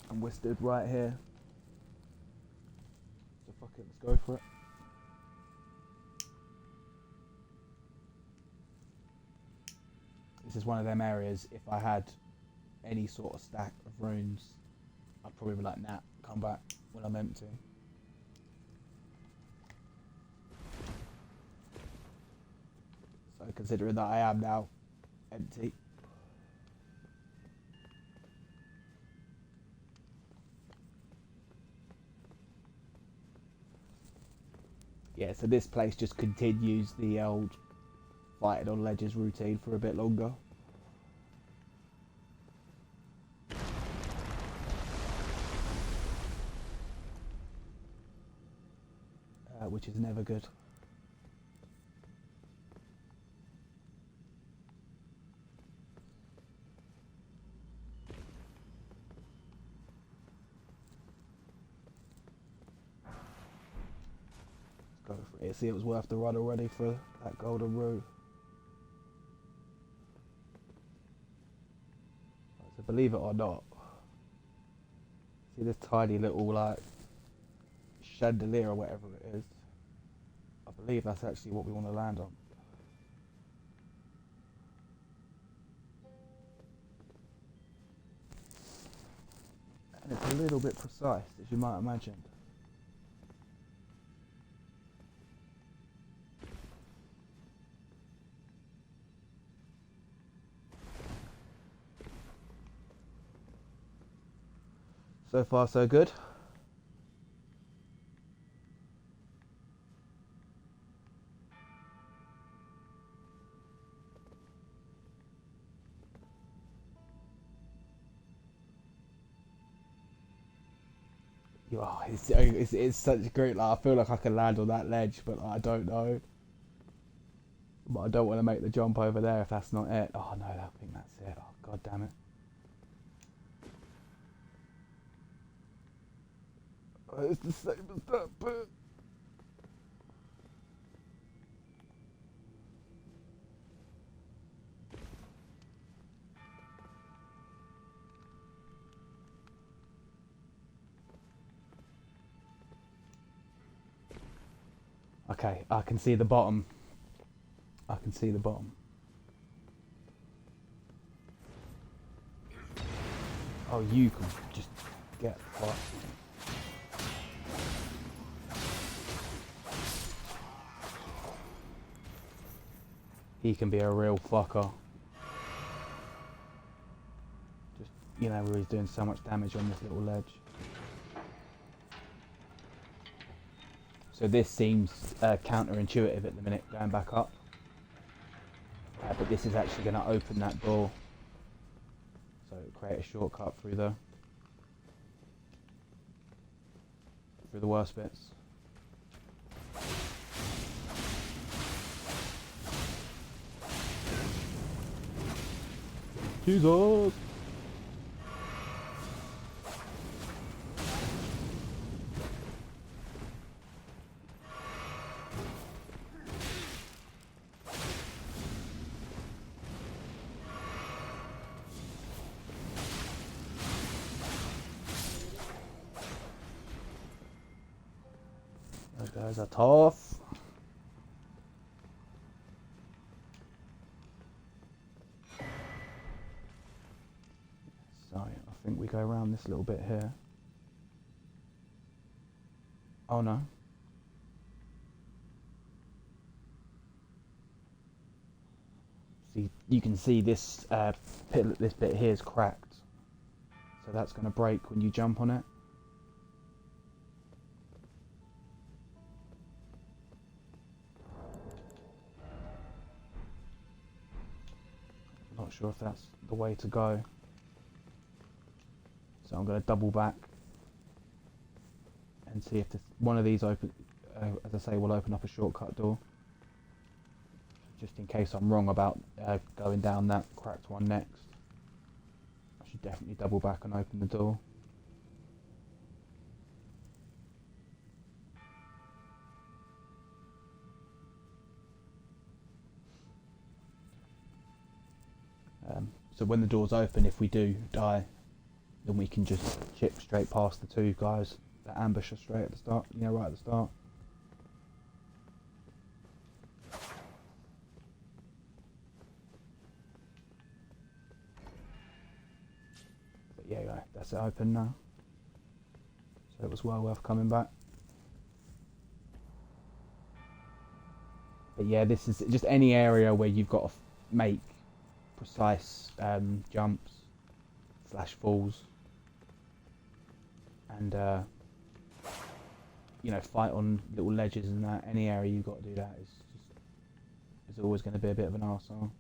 and we're stood right here. So fuck it, let's go for it. This is one of them areas, if I had any sort of stack of runes, I'd probably be like, nah, come back when I'm empty. So considering that I am now empty, yeah, so this place just continues the old fighting on ledges routine for a bit longer. Which is never good. Let's go for it. See, it was worth the run already for that golden rune. So believe it or not, see this tiny little like chandelier or whatever it is. I believe that's actually what we want to land on. And it's a little bit precise, as you might imagine. So far, so good. Oh, it's such a great, like, I feel like I can land on that ledge, but I don't know. But I don't want to make the jump over there if that's not it. Oh no, I think that's it. Oh god damn it. Oh, it's the same as that bit. Okay, I can see the bottom. I can see the bottom. Oh, you can just get fucked. He can be a real fucker. Just, you know, where he's doing so much damage on this little ledge. So this seems counterintuitive at the minute, going back up. But this is actually going to open that door. So create a shortcut through the worst bits. Jesus! Those guys are tough. So I think we go around this little bit here. Oh no. See, you can see this this bit here is cracked. So that's going to break when you jump on it. Not sure if that's the way to go. So I'm going to double back and see if one of these open, as I say, will open up a shortcut door. Just in case I'm wrong about going down that cracked one next. should definitely double back and open the door. So when the door's open, if we do die, then we can just chip straight past the two guys that ambush us straight at the start, you know, right at the start. But yeah, right, that's it open now. So it was well worth coming back. But yeah, this is just any area where you've got to make precise jumps / falls and you know, fight on little ledges and that. Any area you've got to do that is always going to be a bit of an arsehole.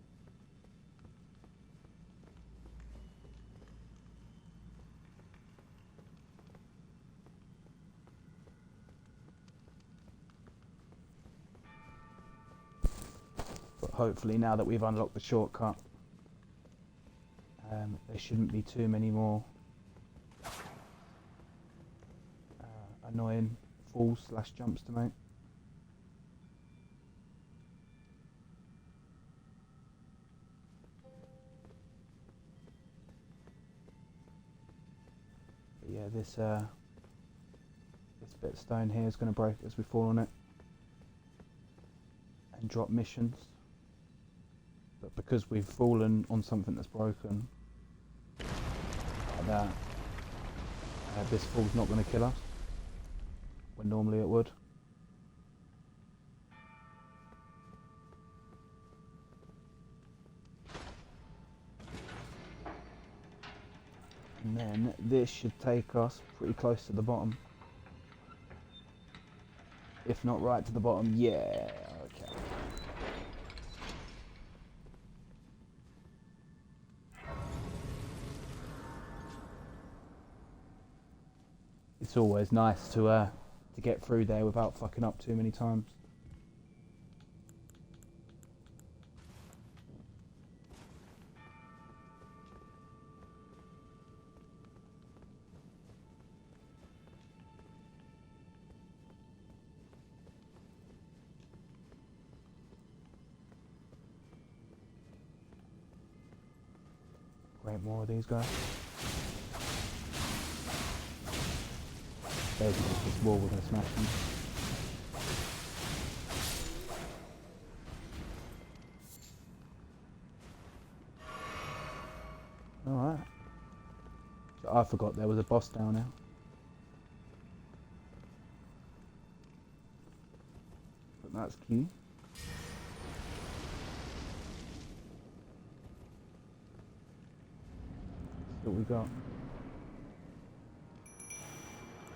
But hopefully now that we've unlocked the shortcut, there shouldn't be too many more annoying falls / jumps to make. But yeah, this bit of stone here is going to break as we fall on it and drop missions. But because we've fallen on something that's broken, like that, this fall's not going to kill us when normally it would. And then this should take us pretty close to the bottom. If not right to the bottom, yeah, okay. It's always nice to get through there without fucking up too many times. Great, more of these guys. There's this wall, we're going to smash them. Alright. So I forgot there was a boss down there. But that's key. See what we got.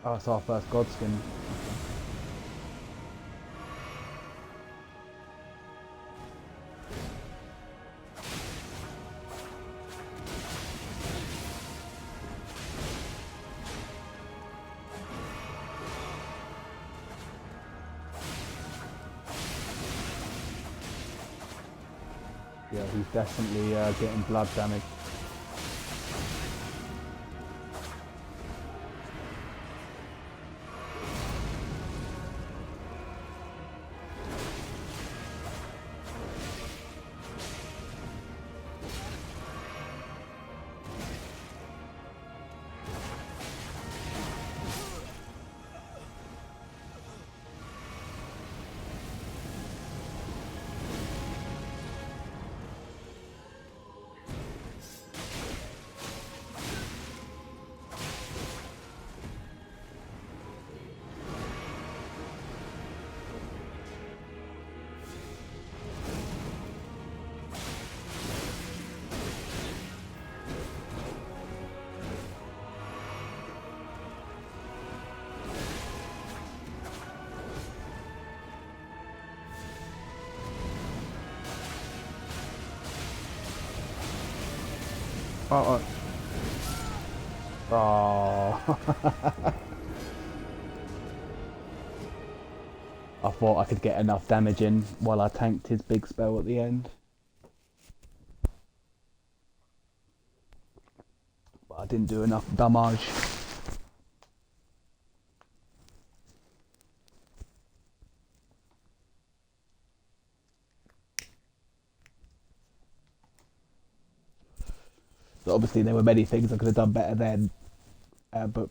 Oh, it's our first god skin. Yeah, he's definitely getting blood damage. Oh, oh. Oh. I thought I could get enough damage in while I tanked his big spell at the end. didn't do enough damage. So obviously there were many things I could have done better then, but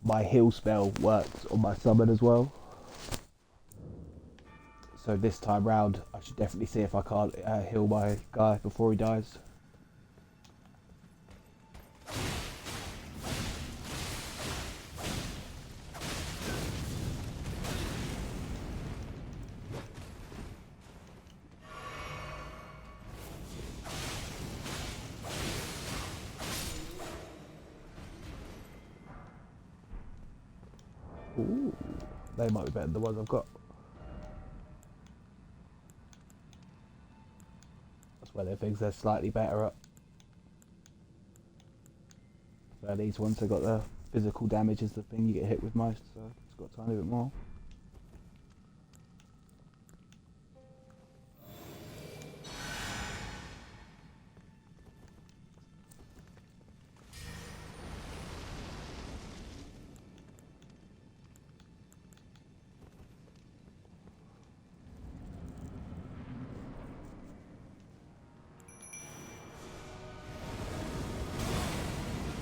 my heal spell works on my summon as well. So this time round, I should definitely see if I can't heal my guy before he dies. Ooh, they might be better than the ones I've got. That's where their things they're slightly better at. So these ones have got the physical damage is the thing you get hit with most, so it's got a tiny bit more.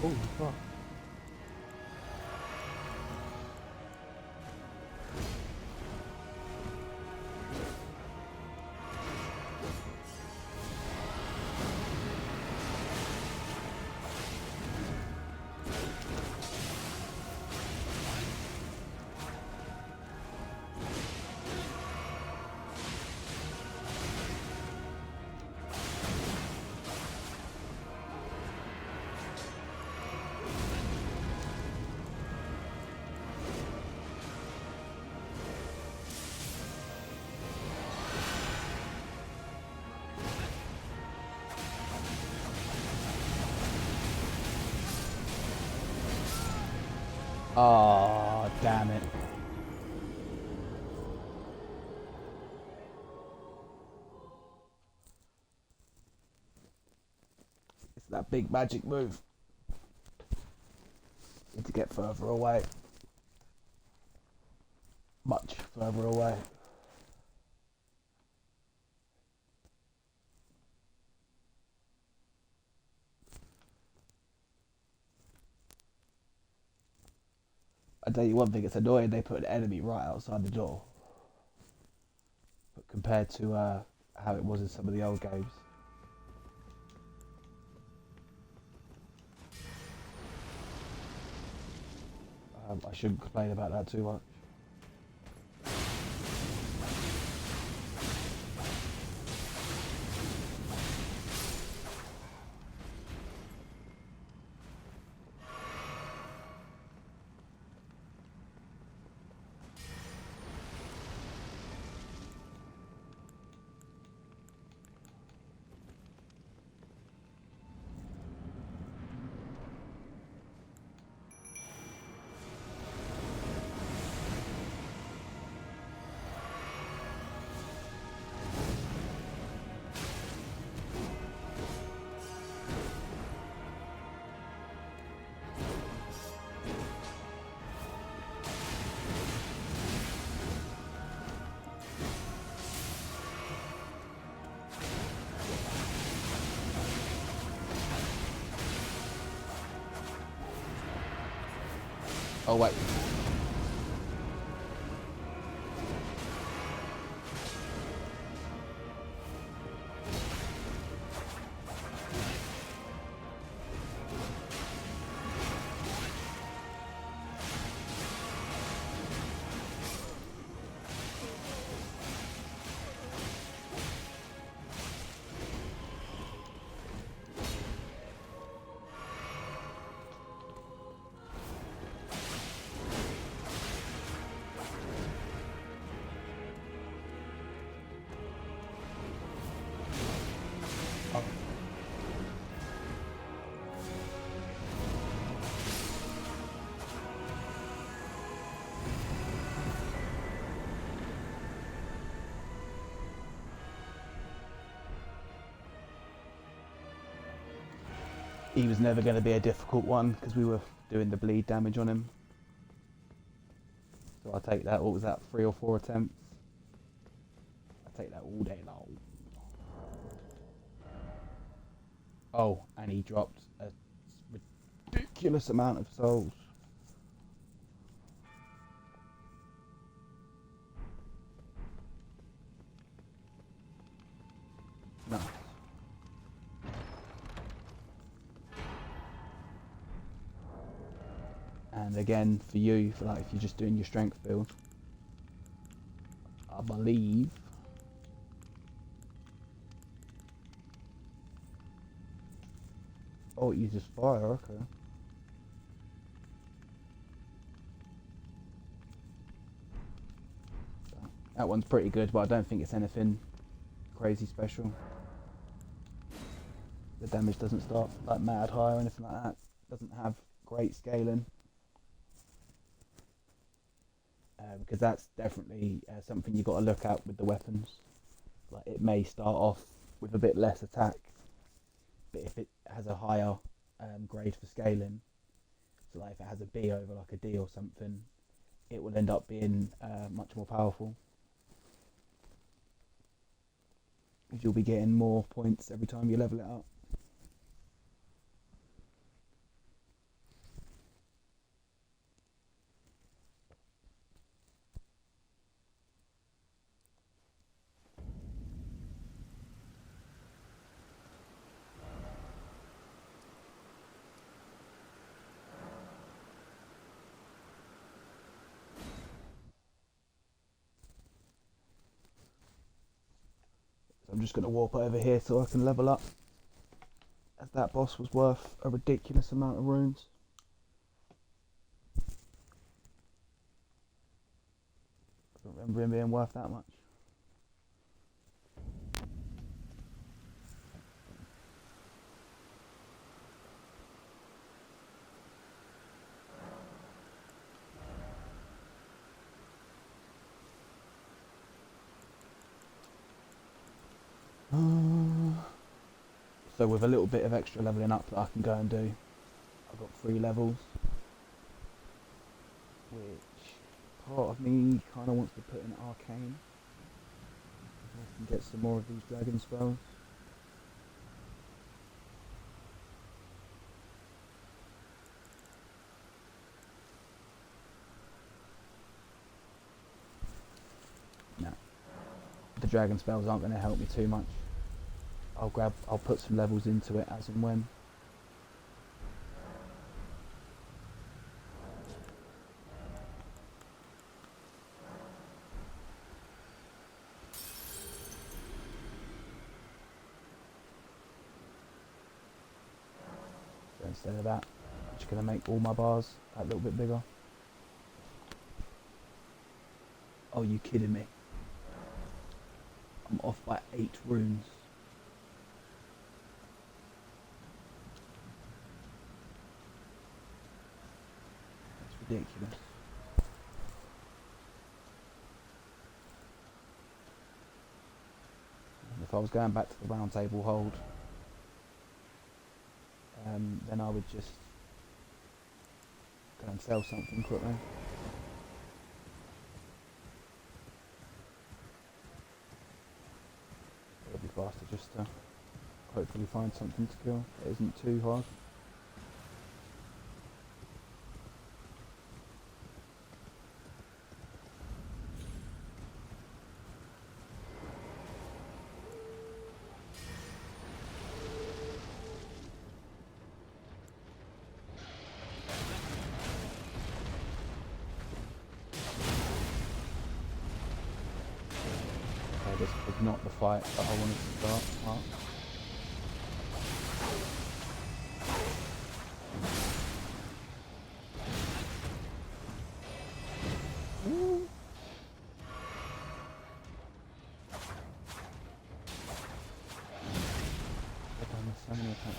Oh, fuck. Oh, damn it. It's that big magic move. Need to get further away. Much further away. I tell you one thing, it's annoying they put an enemy right outside the door. But compared to how it was in some of the old games. I shouldn't complain about that too much. Oh wait. he was never going to be a difficult one because we were doing the bleed damage on him. So I'll take that. What was that? 3 or 4 attempts? I'll take that all day long. Oh, and he dropped a ridiculous amount of souls. Nice. And again, for you, for like if you're just doing your strength build, I believe oh, it uses fire, okay. So, that one's pretty good, but I don't think it's anything crazy special. The damage doesn't start like mad high or anything like that. Doesn't have great scaling. Because that's definitely something you've got to look at with the weapons. Like it may start off with a bit less attack, but if it has a higher grade for scaling, so like if it has a B over like a D or something, it will end up being much more powerful. Because you'll be getting more points every time you level it up. I'm just going to warp over here so I can level up, as that boss was worth a ridiculous amount of runes. I don't remember him being worth that much. So with a little bit of extra leveling up that I can go and do, I've got 3 levels, which part of me kind of wants to put in arcane, so I can get some more of these dragon spells. No, the dragon spells aren't going to help me too much. I'll put some levels into it as and when. So instead of that, I'm just going to make all my bars a little bit bigger. Oh, you kidding me? I'm off by 8 runes. Ridiculous. And if I was going back to the round table hold, then I would just go and sell something quickly. It'll be faster just to hopefully find something to kill that isn't too hard. This was not the fight that I wanted to start. Mark. I've done this so many times.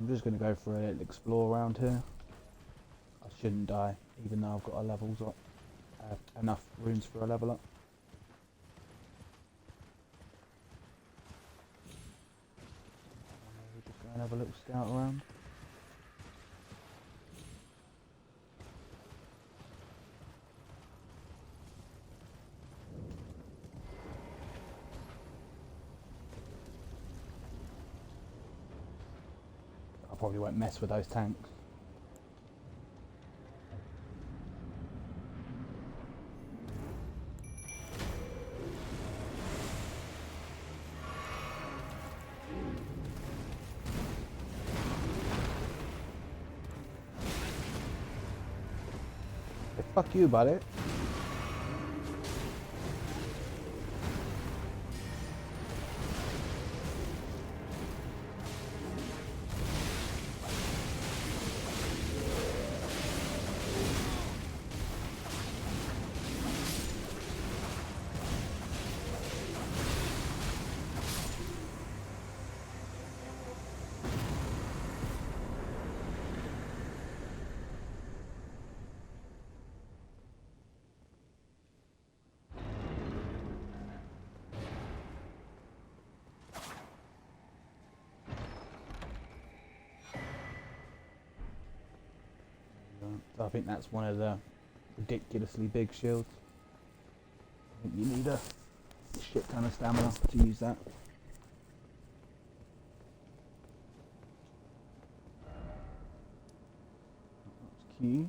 I'm just going to go for a little explore around here. I shouldn't die, even though I've got a levels up, enough runes for a level up. We're just going to have a little scout around. I probably won't mess with those tanks. Hey, fuck you, buddy. So I think that's one of the ridiculously big shields. I think you need a shit ton of stamina to use that. That's key.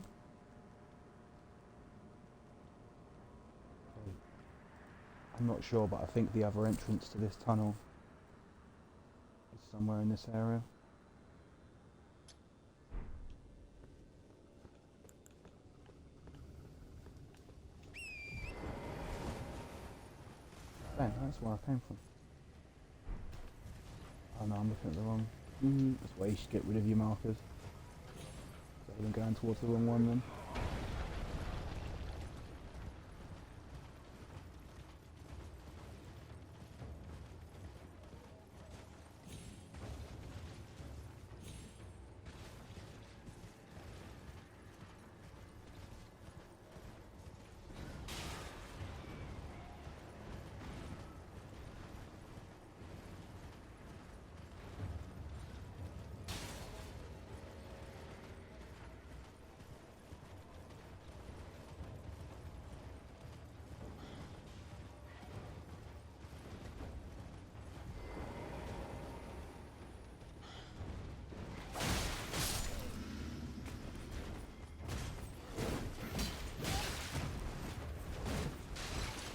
I'm not sure, but I think the other entrance to this tunnel is somewhere in this area. Bang, that's where I came from. Oh no, I'm looking at the wrong. That's why you should get rid of your markers. So I'm going towards the wrong one then.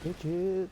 Bitches.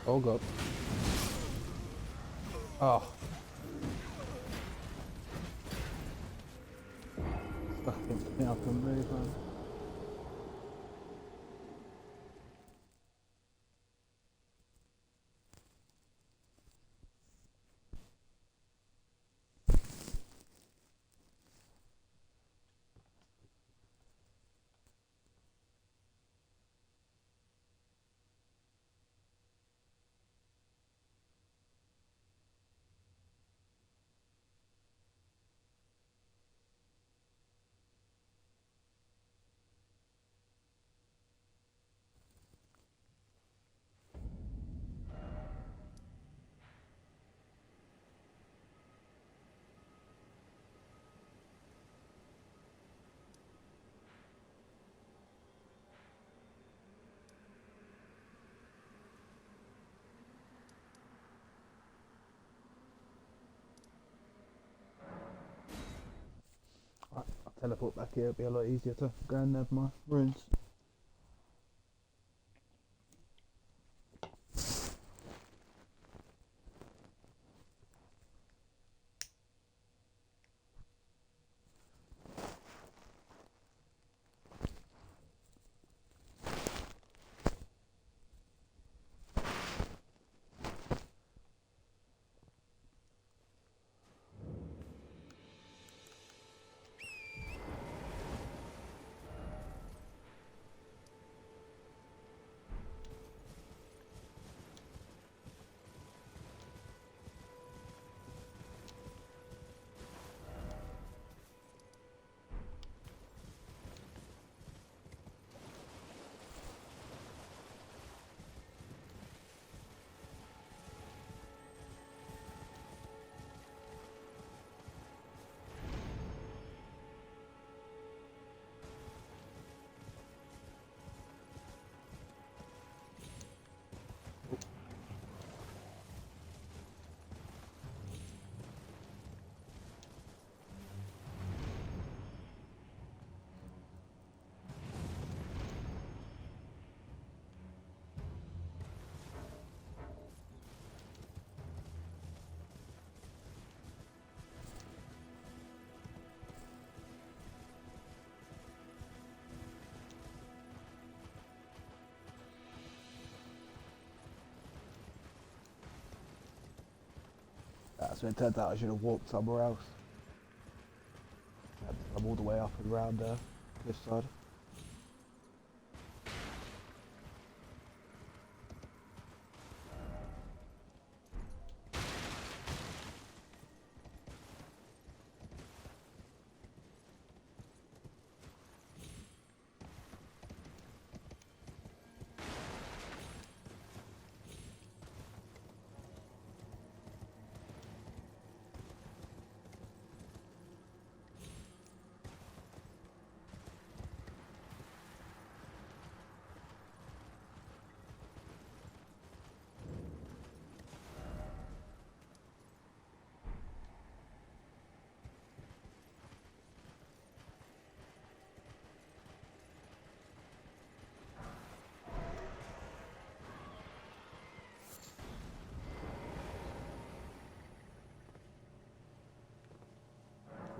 Oh god. Oh. Stuck against me, I can move, man. Right, I'll teleport back here, it'll be a lot easier to go and have my runes. That's when it turns out I should have walked somewhere else. I'm all the way up and around this side.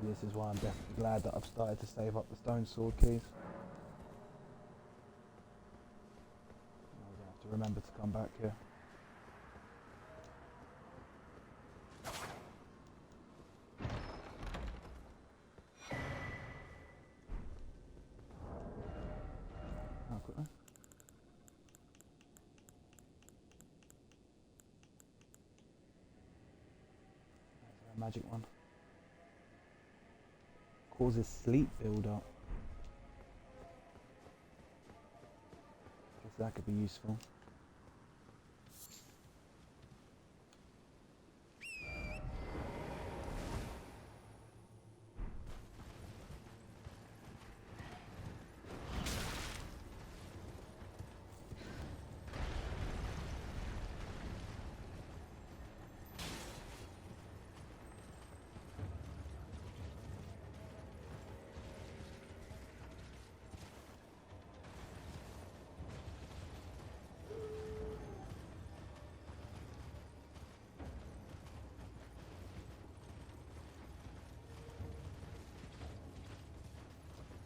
This is why I'm definitely glad that I've started to save up the stone sword keys. I'm going to have to remember to come back here. Oh, quickly. There's a magic one. Causes sleep build up. Guess that could be useful.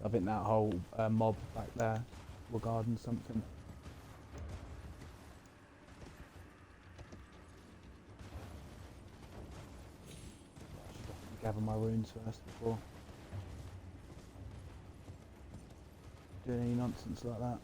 I think that whole mob back there will garden something. Gather my runes first before doing any nonsense like that.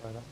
Right up.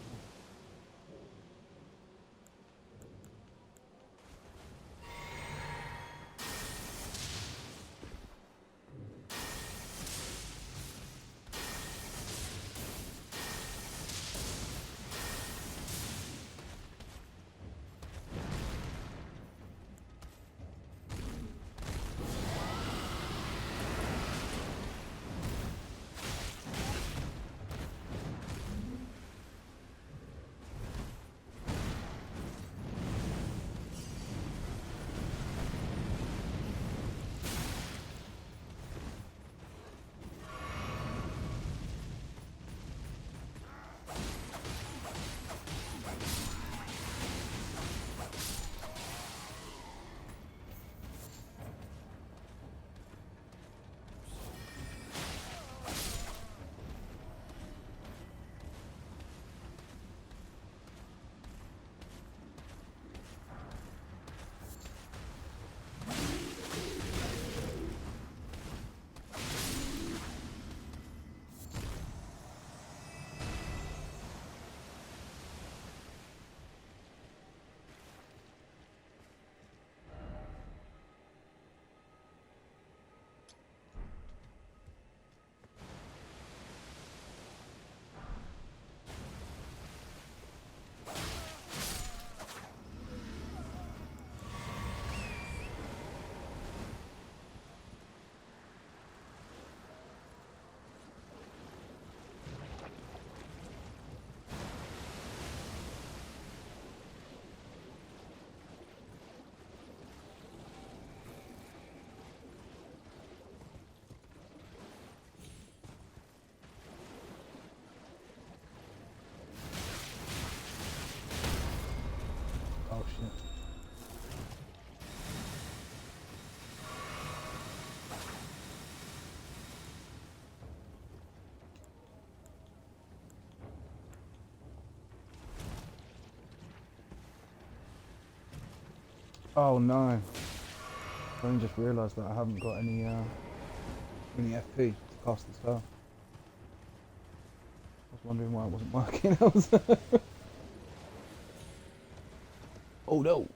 Oh shit. Oh no. I only just realised that I haven't got any FP to cast the spell. I was wondering why it wasn't working. Oh no!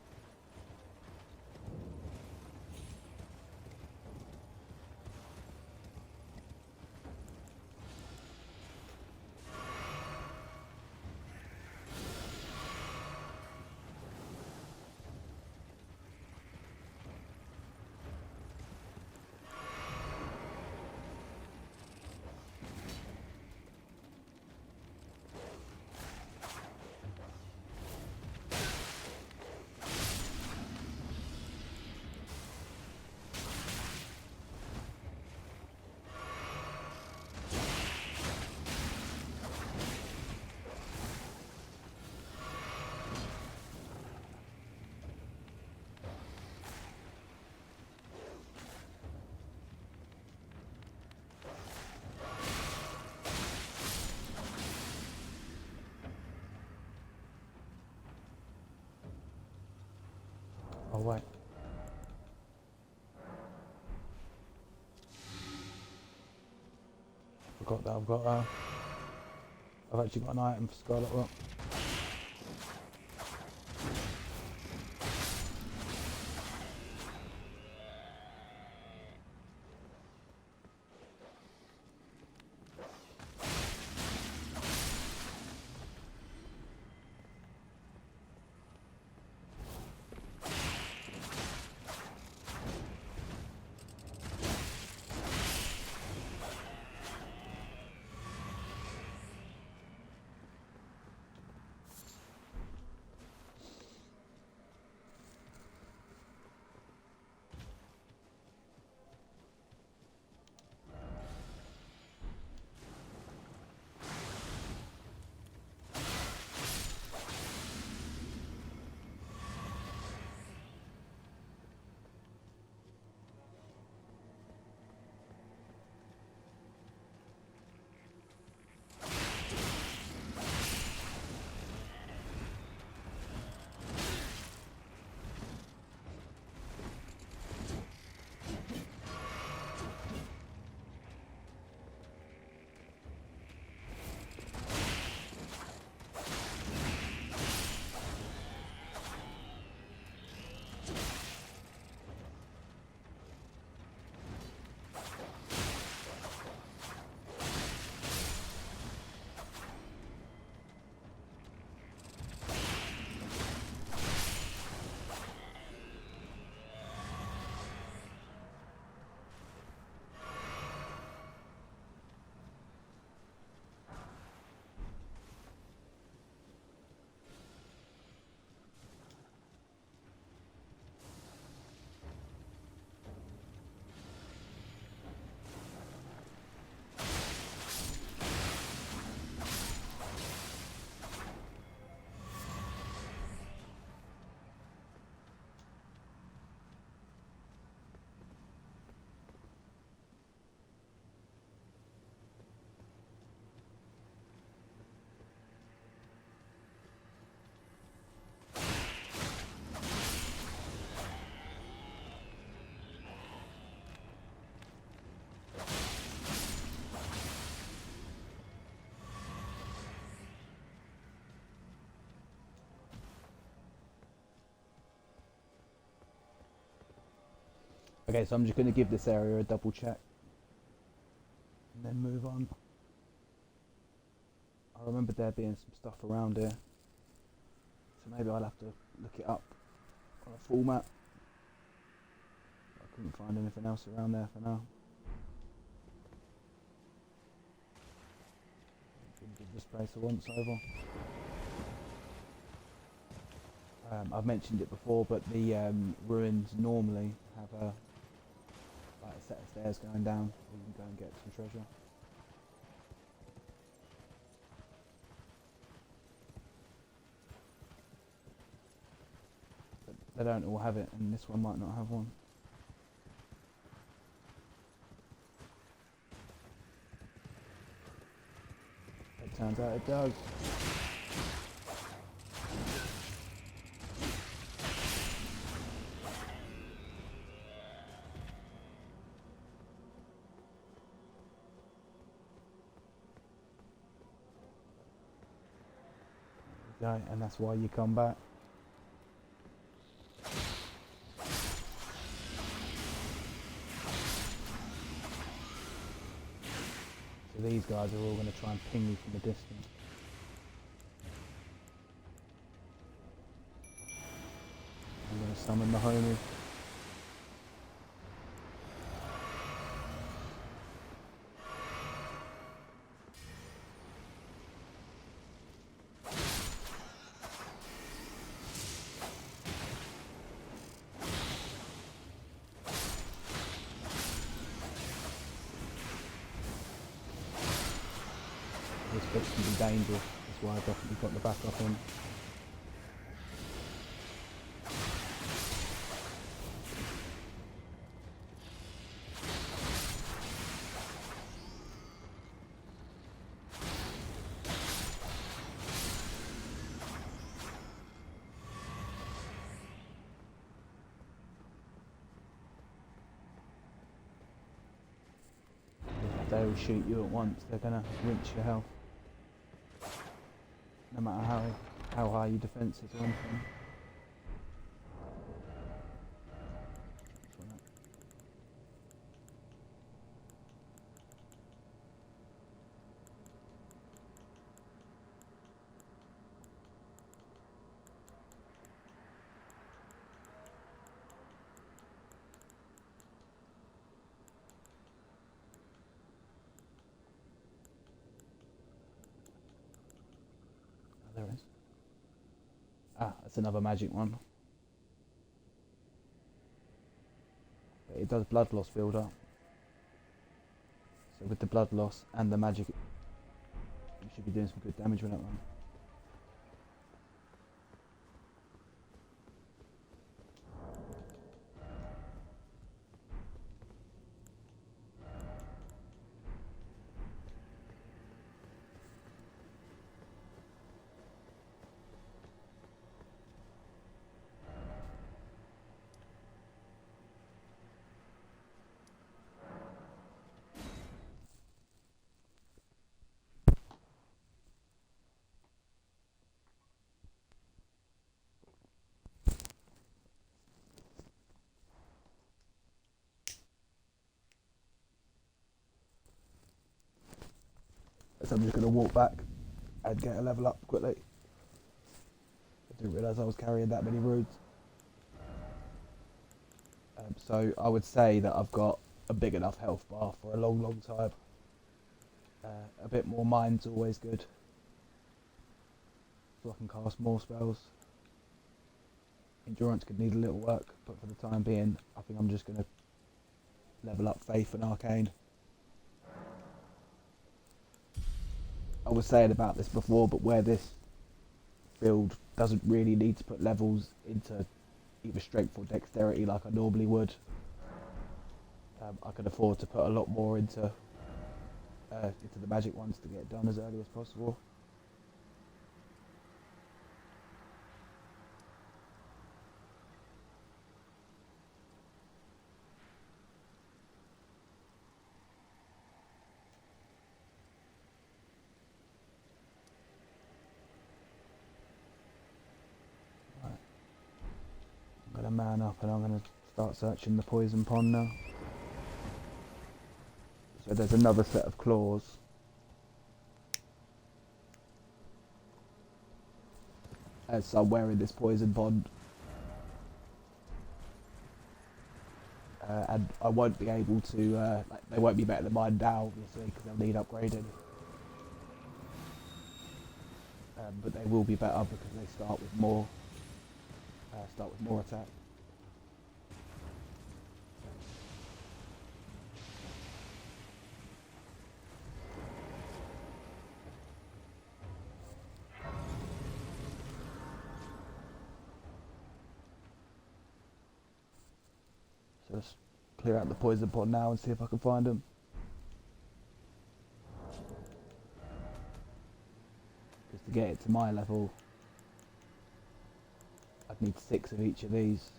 Oh wait. Forgot that I've actually got an item for Scarlet Rock. Okay, so I'm just going to give this area a double check and then move on. I remember there being some stuff around here, so maybe I'll have to look it up on a full map. I couldn't find anything else around there for now. Give this place a once over. I've mentioned it before, but the ruins normally have a set of stairs going down where you can go and get some treasure. But they don't all have it, and this one might not have one. It turns out it does. There we go, and that's why you come back. So these guys are all going to try and ping me from a distance. I'm going to summon the homie. This bit can be dangerous, that's why I've definitely got the backup in. If they all shoot you at once, they're going to rinse your health. No matter how high your defense is or anything. There is. Ah, that's another magic one. But it does blood loss build up. So with the blood loss and the magic, you should be doing some good damage with that one. So I'm just going to walk back and get a level up quickly. I didn't realise I was carrying that many roots. So I would say that I've got a big enough health bar for a long time. A bit more mind's always good, so I can cast more spells. Endurance could need a little work, but for the time being, I think I'm just going to level up Faith and Arcane. I was saying about this before, but where this build doesn't really need to put levels into either strength or dexterity like I normally would, I can afford to put a lot more into the magic ones to get it done as early as possible. Right. I'm going to man up and I'm going to Start searching the poison pond now. So there's another set of claws. Somewhere in this poison pond. And I won't be able to, they won't be better than mine now, obviously, because they'll need upgrading. But they will be better because they start with more attack. So let's clear out the poison pond now and see if I can find them. Because to get it to my level, I'd need 6 of each of these.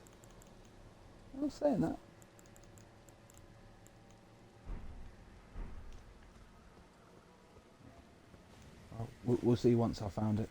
I was saying that. We'll see once I found it.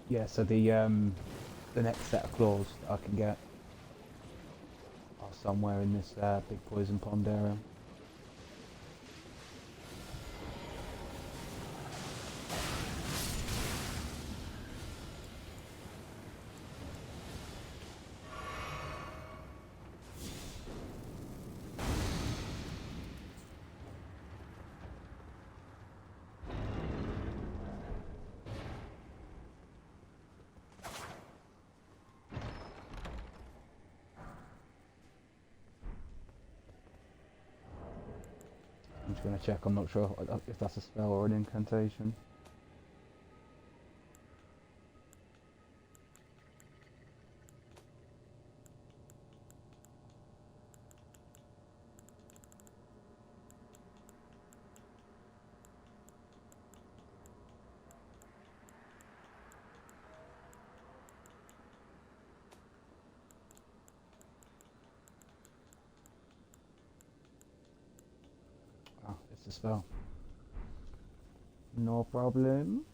Yeah, so the next set of claws that I can get are somewhere in this big poison pond area. I'm just going to check, I'm not sure if that's a spell or an incantation. Ah, it's a spell. No problem.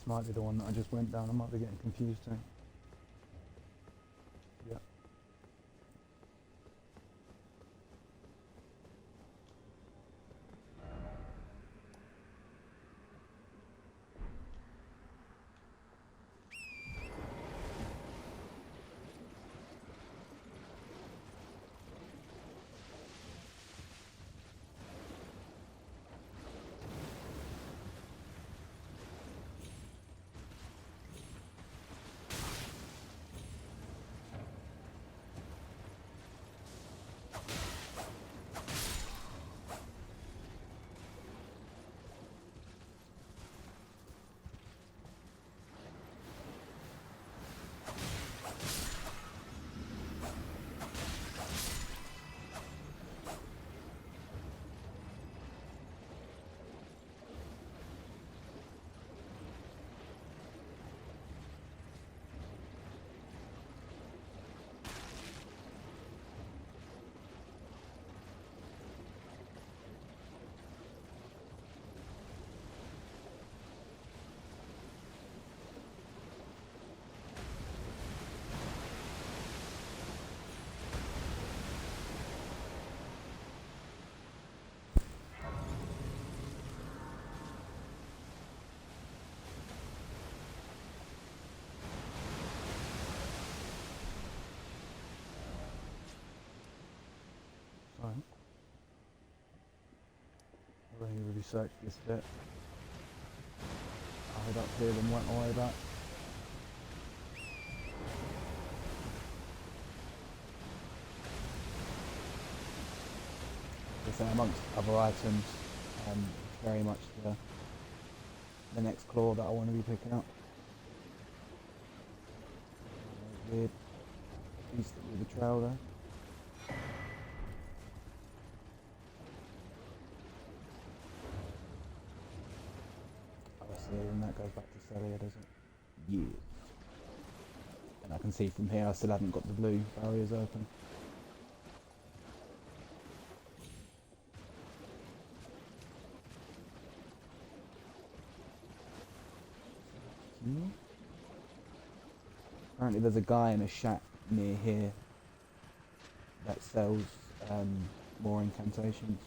This might be the one that I just went down. I might be getting confused too. Yeah. Sorry. I'll really research this a bit. I'll head up here and work my way back. So amongst other items, it's very much the next claw that I want to be picking up. Weird piece with the trail there. And that goes back to Celia, does it? Yes. And I can see from here I still haven't got the blue barriers open. Apparently there's a guy in a shack near here that sells more incantations.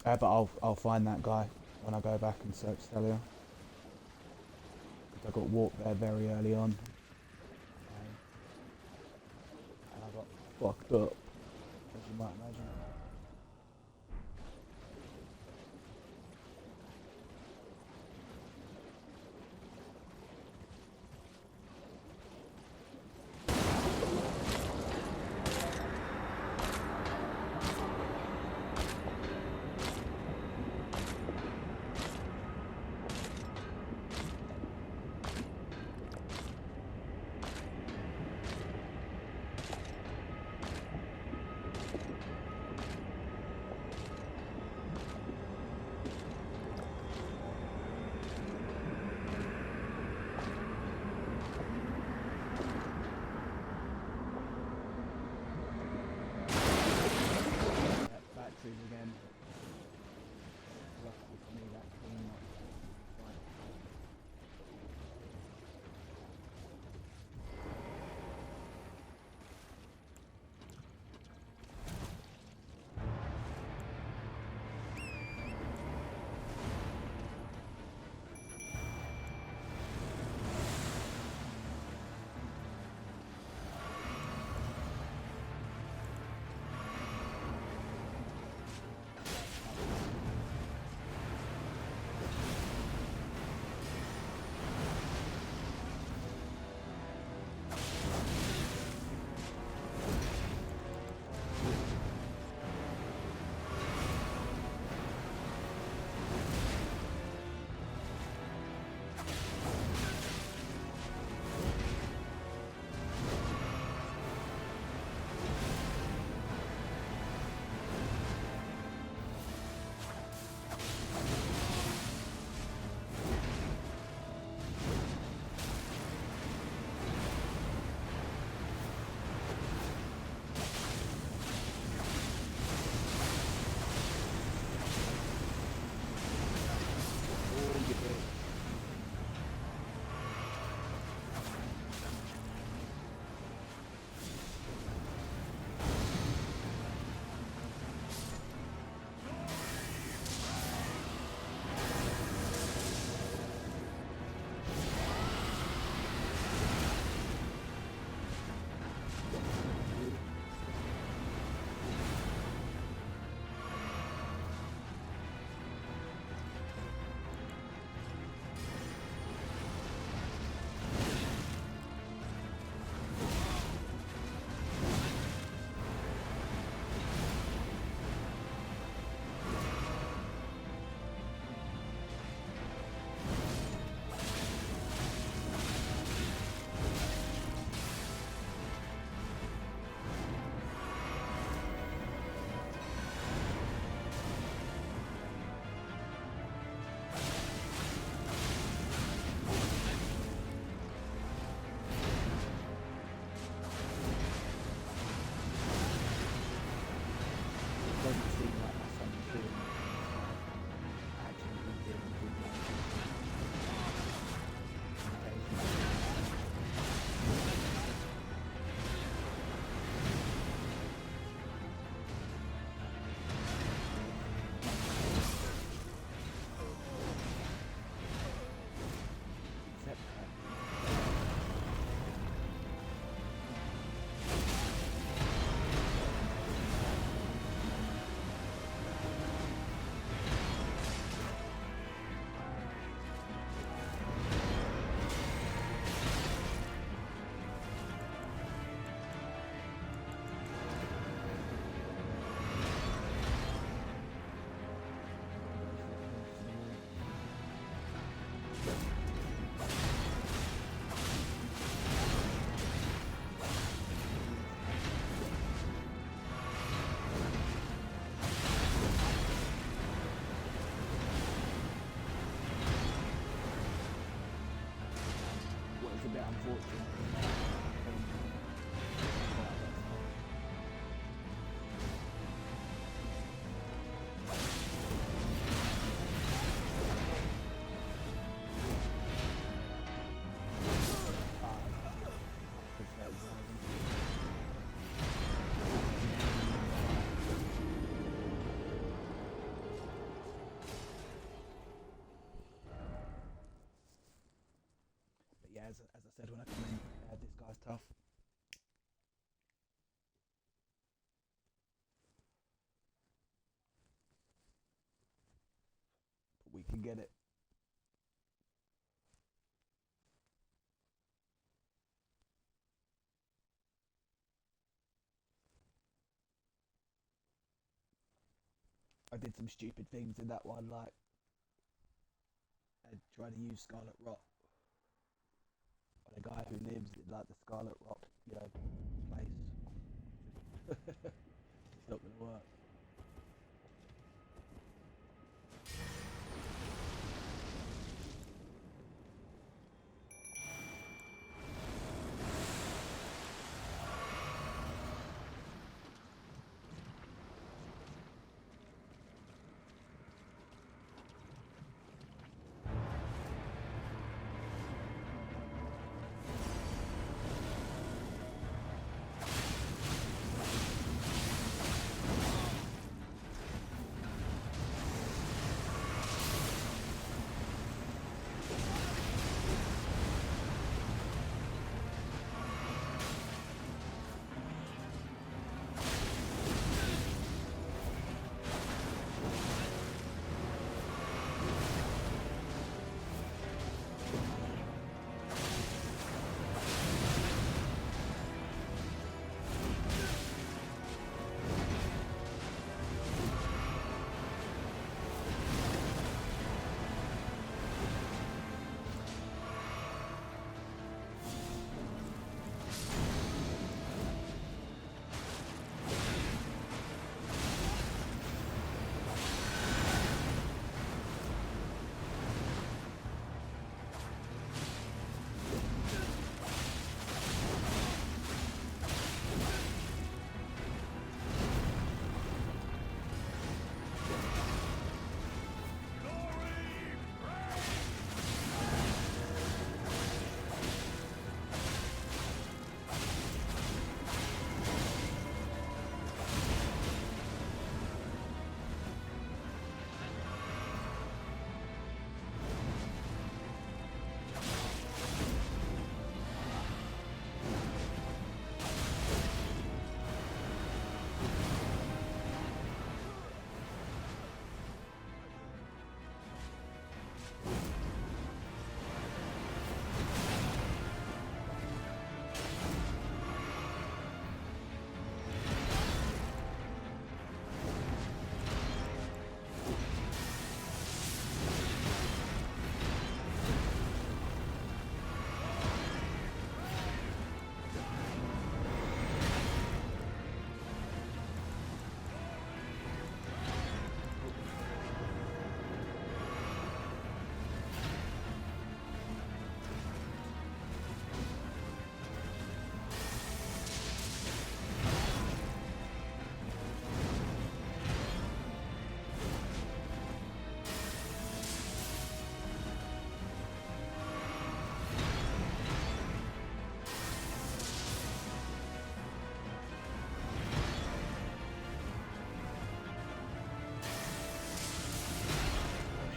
But I'll find that guy when I go back and search Celia. I got walked there very early on. And I got fucked up, as you might imagine. unfortunately. But yeah, as I said when I come in, this guy's tough. But we can get it. I did some stupid things in that one, like I tried to use Scarlet Rot on a guy who lives in like the Scarlet Rock, place. It's not gonna work.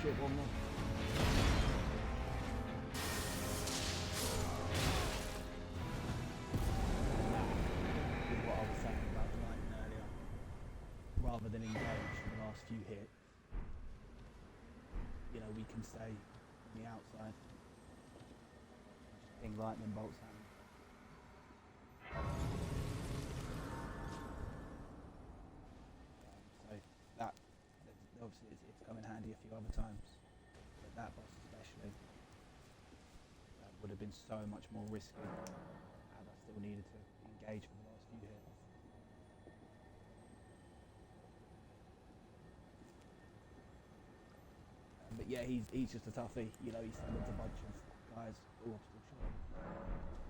Shit, one more. Is what I was saying about the lightning earlier. Rather than engage for the last few hits, we can stay on the outside. Just ping lightning bolts at them. So that obviously it's come in handy a few other times, but that boss especially would have been so much more risky had I still needed to engage for the last few hits. But yeah, he's just a toughie. He summons a bunch of guys all obstacle shot.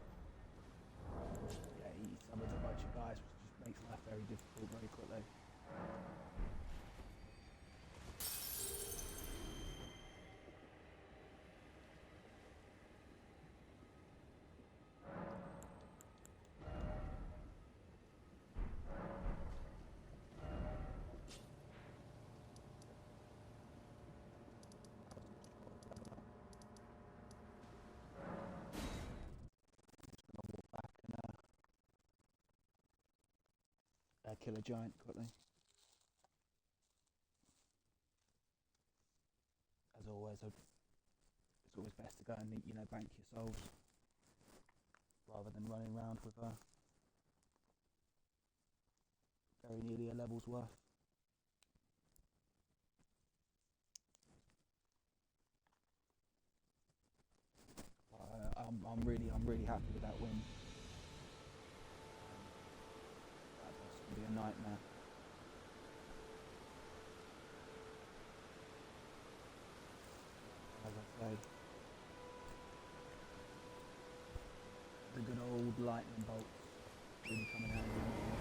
kill a giant quickly. As always, it's always best to go and bank your souls rather than running around with very nearly a level's worth. I'm really happy with that win. That boss can be a nightmare. As I say, the good old lightning bolts really come in handy in that one.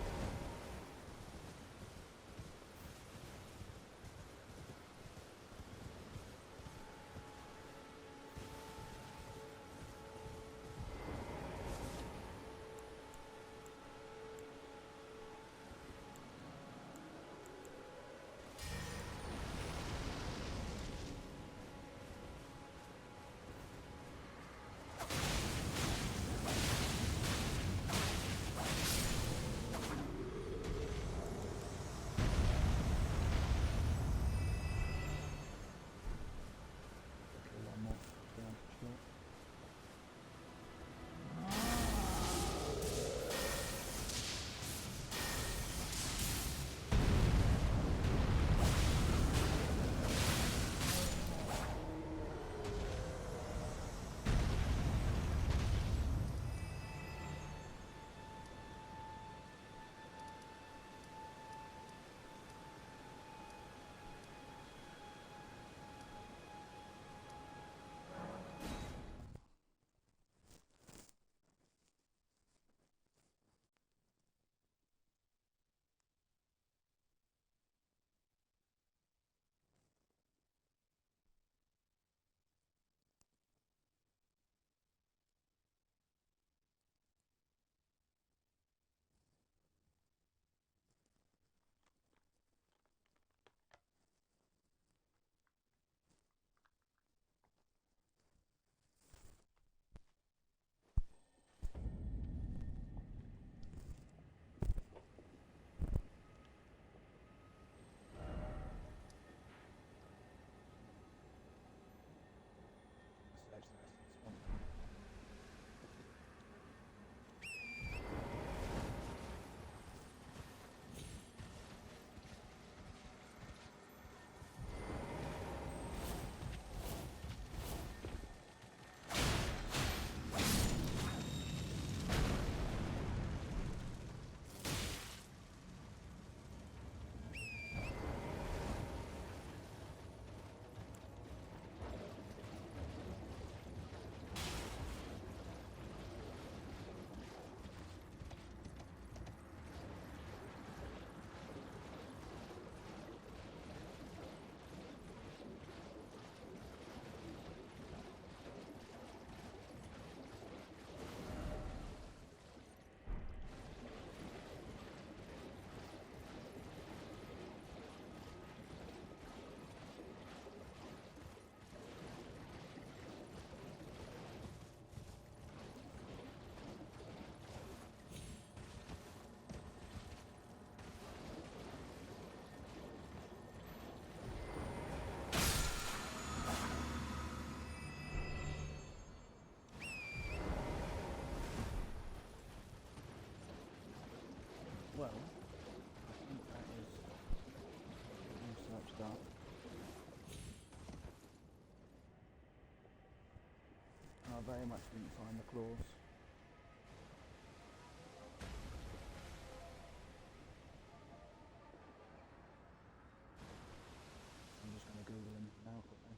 Well, I think that is all searched up. I very much didn't find the claws. I'm just going to Google them now quickly.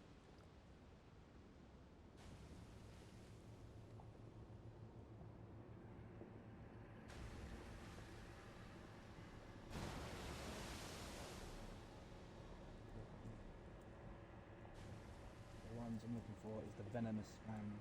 The ones I'm looking for is the venomous fang.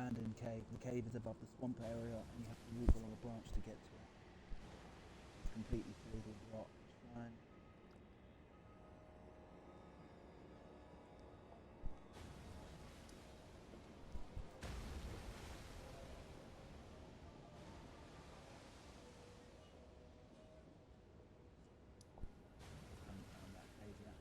abandoned cave. The cave is above the swamp area, and you have to walk along a branch to get to it. It's completely filled with rot. It's fine. Found that cave yet.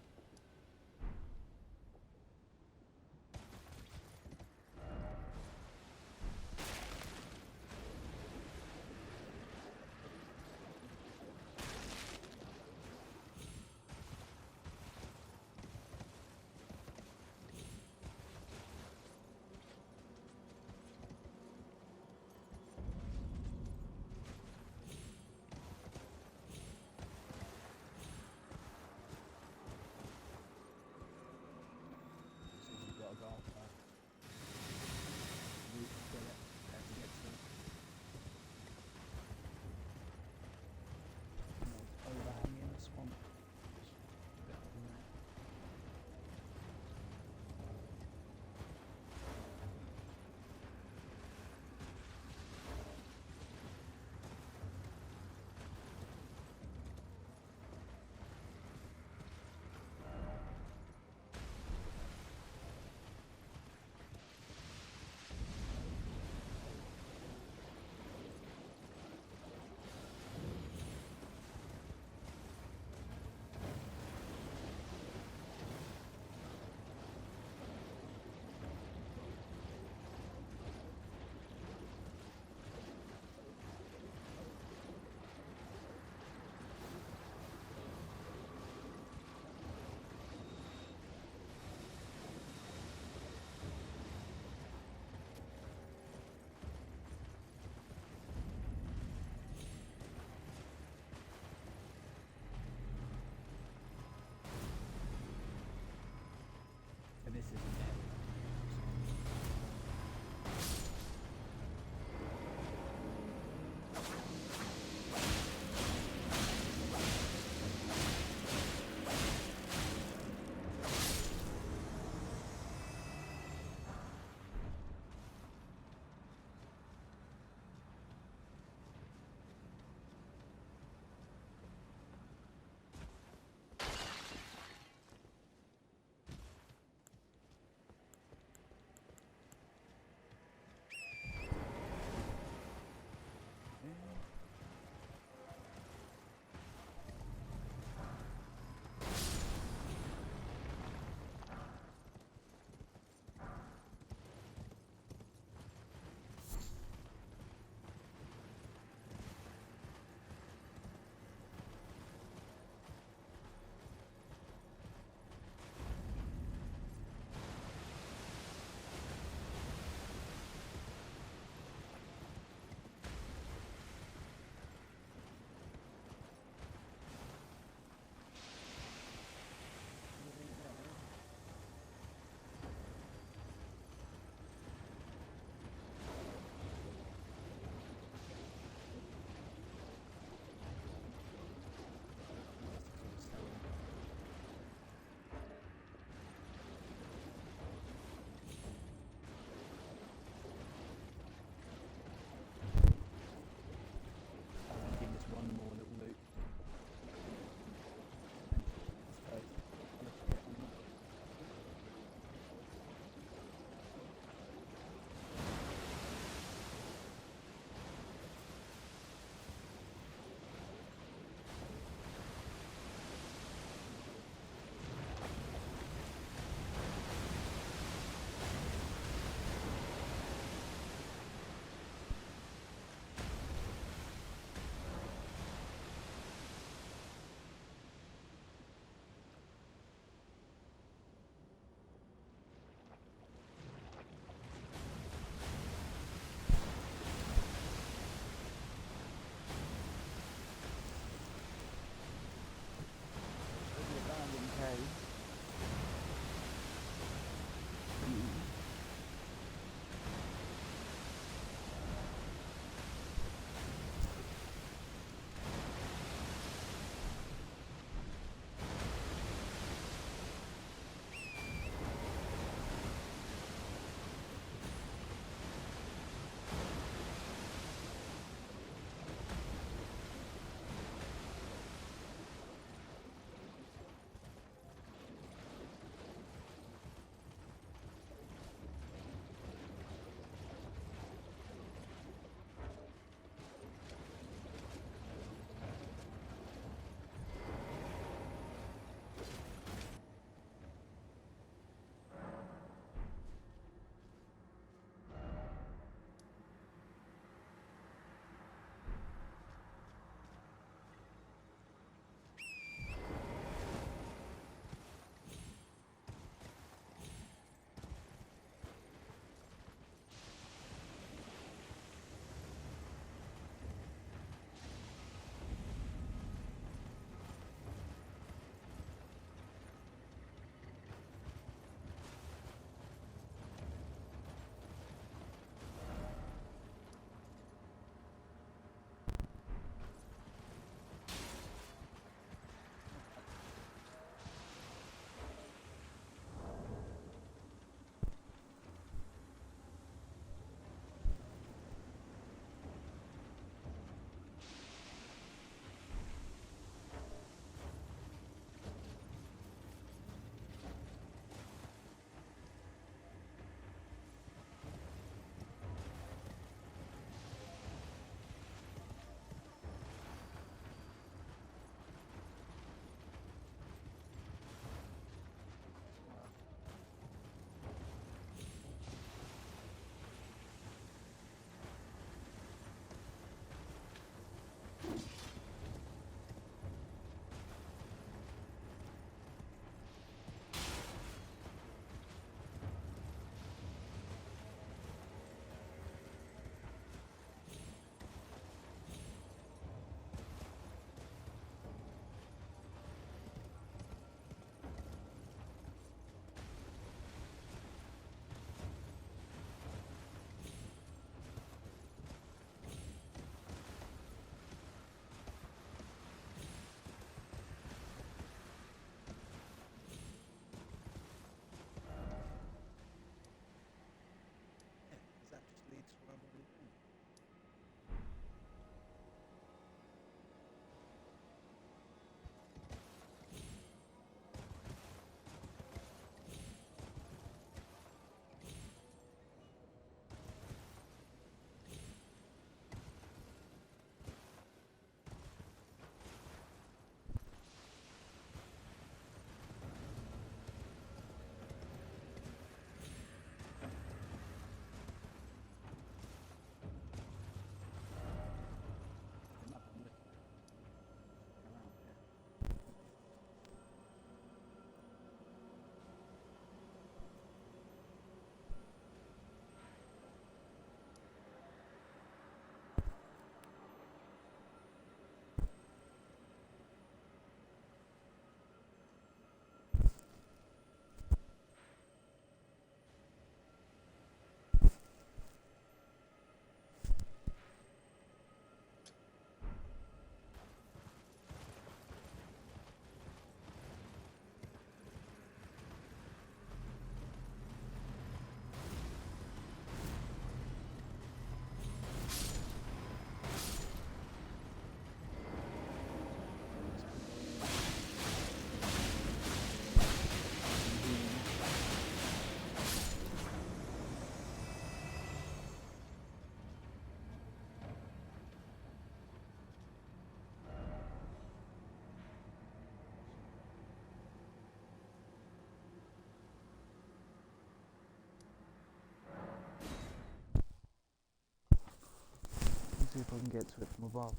see if I can get to it from above.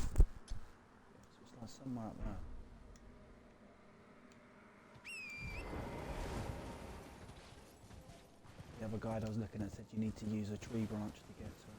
So it's like somewhere up there. The other guide I was looking at said you need to use a tree branch to get to it.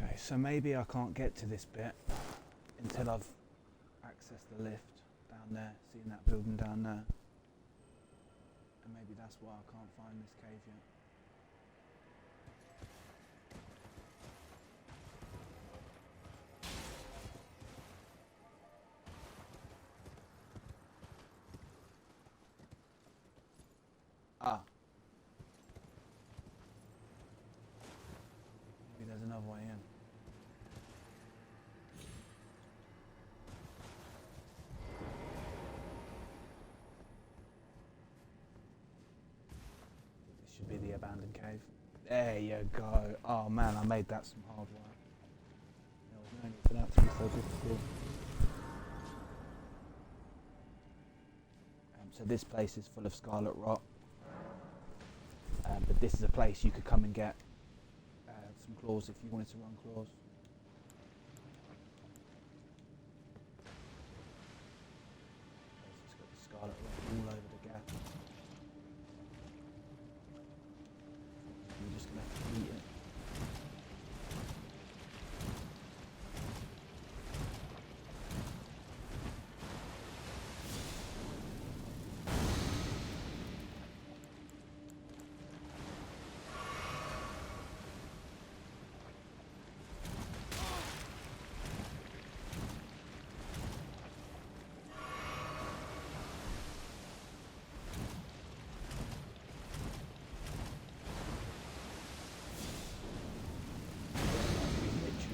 Okay, so maybe I can't get to this bit until I've accessed the lift down there, seeing that building down there. And maybe that's why I can't find this cave yet. Ah. Maybe there's another way in. This should be the abandoned cave. There you go. Oh man, I made that some hard work. There was no need for that to be so difficult. So this place is full of scarlet rot. But this is a place you could come and get some claws if you wanted to run claws. It's got the scarlet rot all over the gap. You're just going to have to eat it.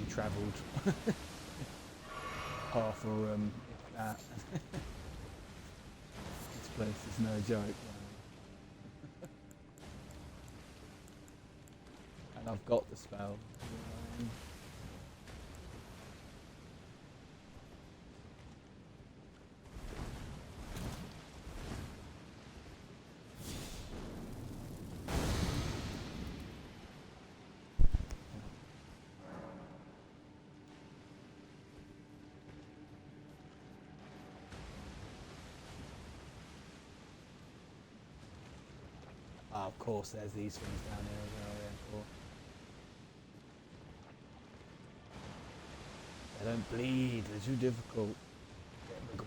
Travelled half a room, if that. This place is no joke. Man. And I've got the spell. Oh, of course, there's these things down here as well, yeah, cool. They don't bleed, they're too difficult. Get the glue.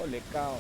Holy cow.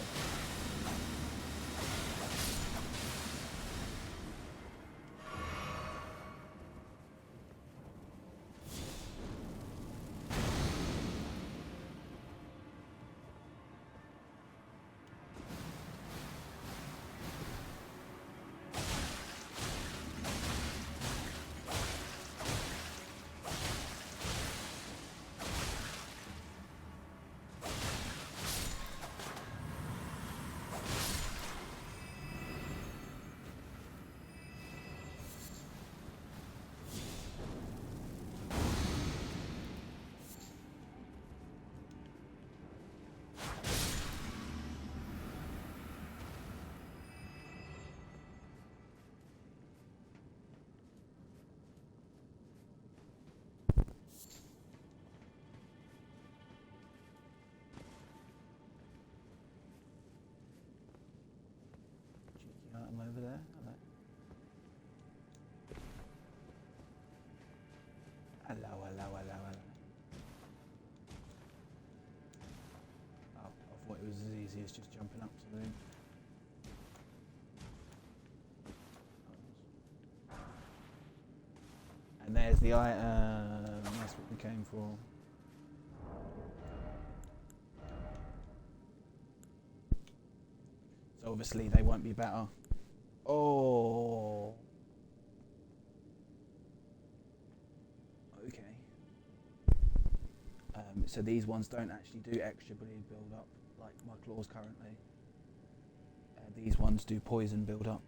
Cheeky item over there. Hello. Hello. Oh, I thought it was as easy as just jumping up to the room. And there's the item. That's what we came for. So obviously they won't be better. Oh. Okay. So these ones don't actually do extra bleed build up like my claws currently. These ones do poison build up,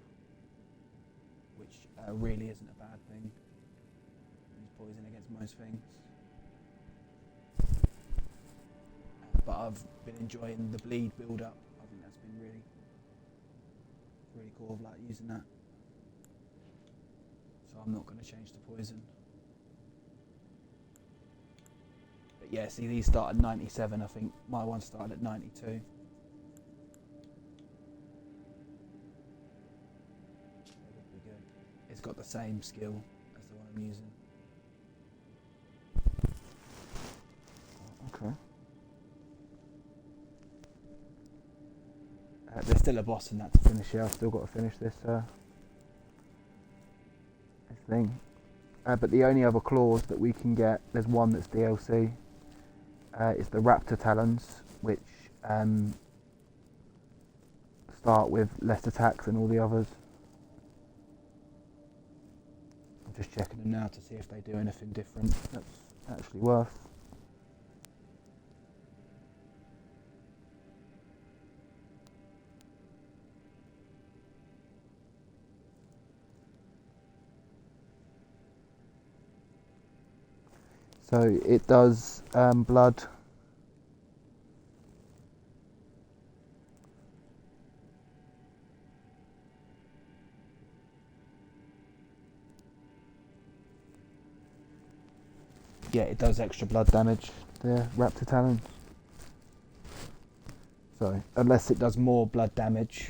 which really isn't a bad thing. Use poison against most things. But I've been enjoying the bleed build up. I think that's been really cool of like using that. So I'm not going to change the poison. But yeah, see these start at 97, I think my one started at 92. It's got the same skill as the one I'm using. Okay. There's still a boss in that to finish here. I've still got to finish this thing. But the only other claws that we can get, there's one that's DLC. It's the Raptor Talons, which start with less attacks than all the others. I'm just checking them now to see if they do anything different that's actually worth. So it does blood. Yeah, it does extra blood damage, the Raptor Talons. So, unless it does more blood damage,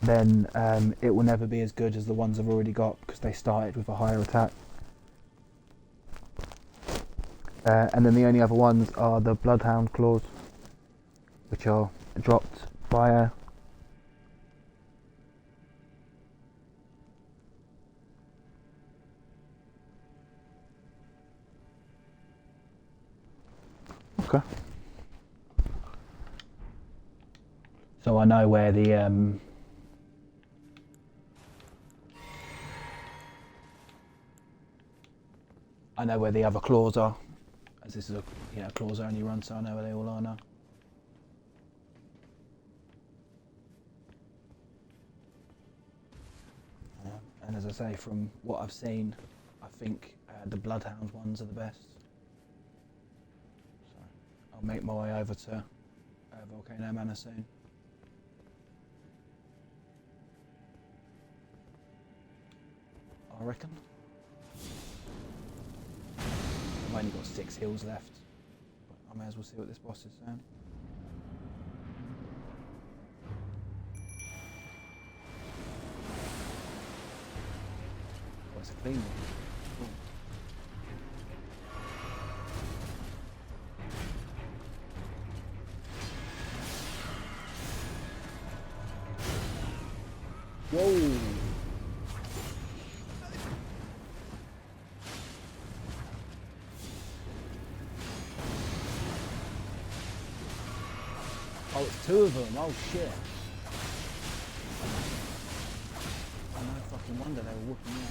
then it will never be as good as the ones I've already got because they started with a higher attack. And then the only other ones are the Bloodhound Claws, which are dropped via Okay. So I know where the other claws are, as this is a claws only run, so I know where they all are now. And as I say, from what I've seen, I think the Bloodhound ones are the best. So I'll make my way over to Volcano Manor soon. I reckon. I've only got 6 heals left, but I may as well see what this boss is saying. Oh, it's a clean one. Cool. Whoa! Oh, it's two of them. Oh shit! Oh, no fucking wonder they were whooping me out.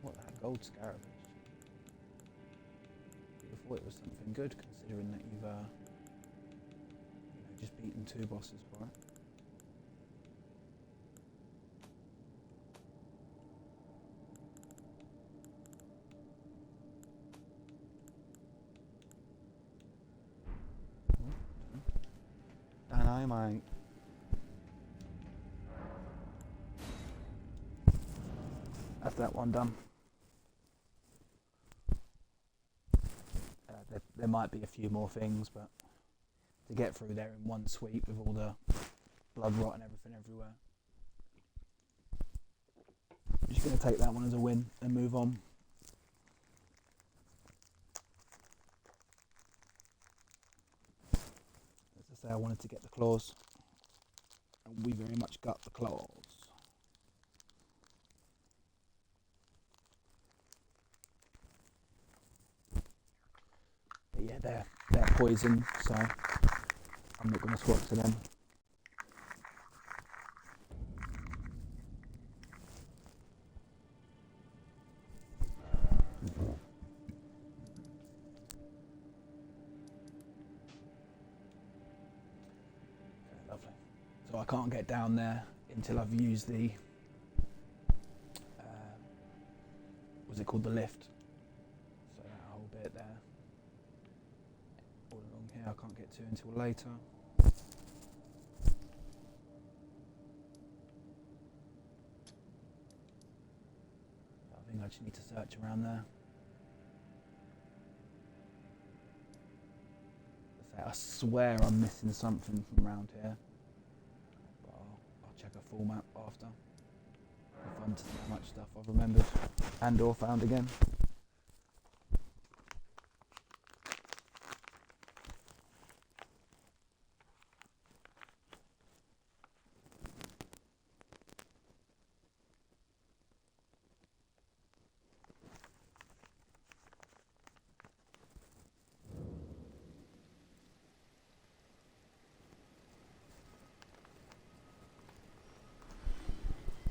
What that gold scarab is? You'd have thought it was something good, considering that you've, just beaten 2 bosses for it. I know, mate. That's that one done. There might be a few more things, but to get through there in one sweep with all the blood rot and everything everywhere, I'm just going to take that one as a win and move on. As I say, I wanted to get the claws, and we very much got the claws. But yeah, they're poison, so I'm not going to swap to them. Lovely. So I can't get down there until I've used the, what's it called, the lift. So that whole bit there. All along here I can't get to until later. I think I just need to search around there. I swear I'm missing something from around here, but I'll check a full map after. It's fun to see how much stuff I've remembered and or found again.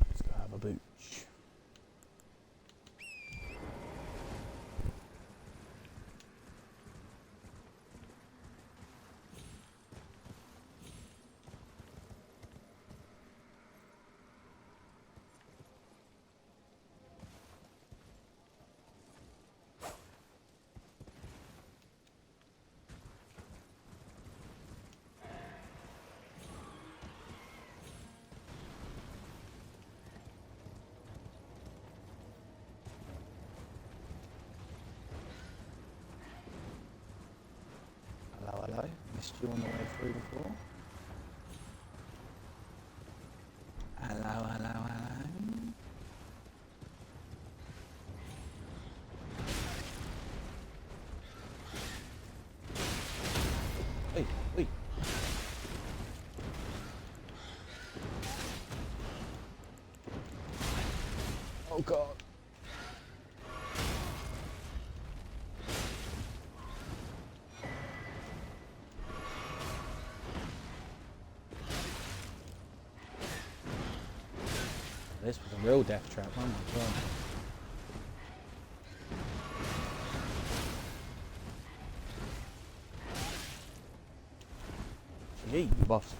Let's go have a booch. Hello. Missed you on the way through before. Hello. Wait. Oh god. This was a real death trap, oh my god. Gee, you boss.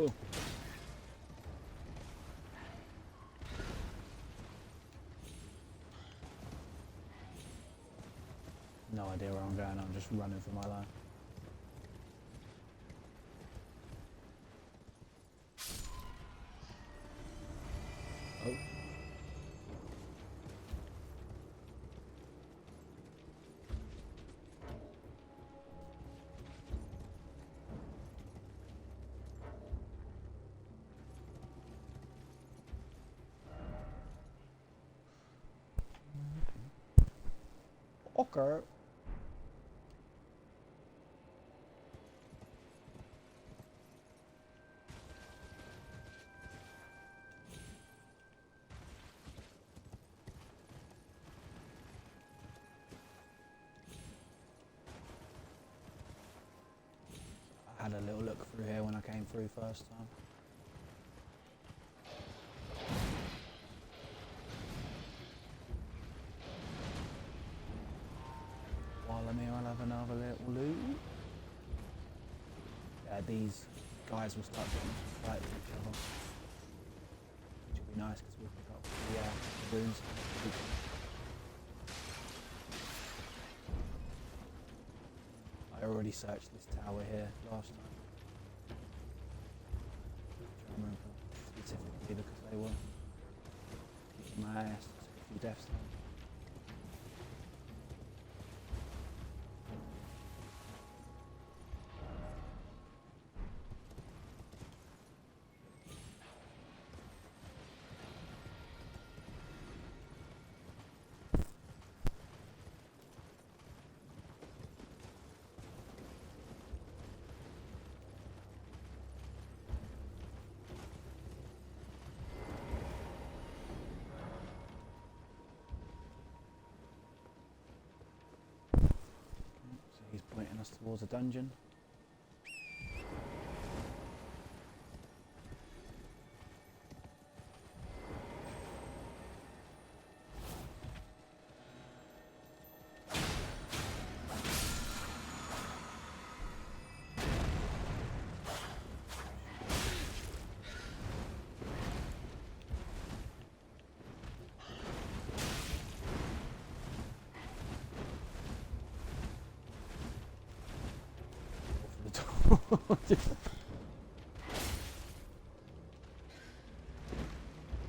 Oh. No idea where I'm going, I'm just running for my life. Oh. Okay. I had a little look through here when I came through first time. While I'm here, I'll have another little loot. Yeah, these guys will start getting into a fight with each other, which will be nice because we'll pick up the runes. I already searched this tower here last time. I remember specifically because they were kicking my ass, took a few deaths there. So he's pointing us towards a dungeon.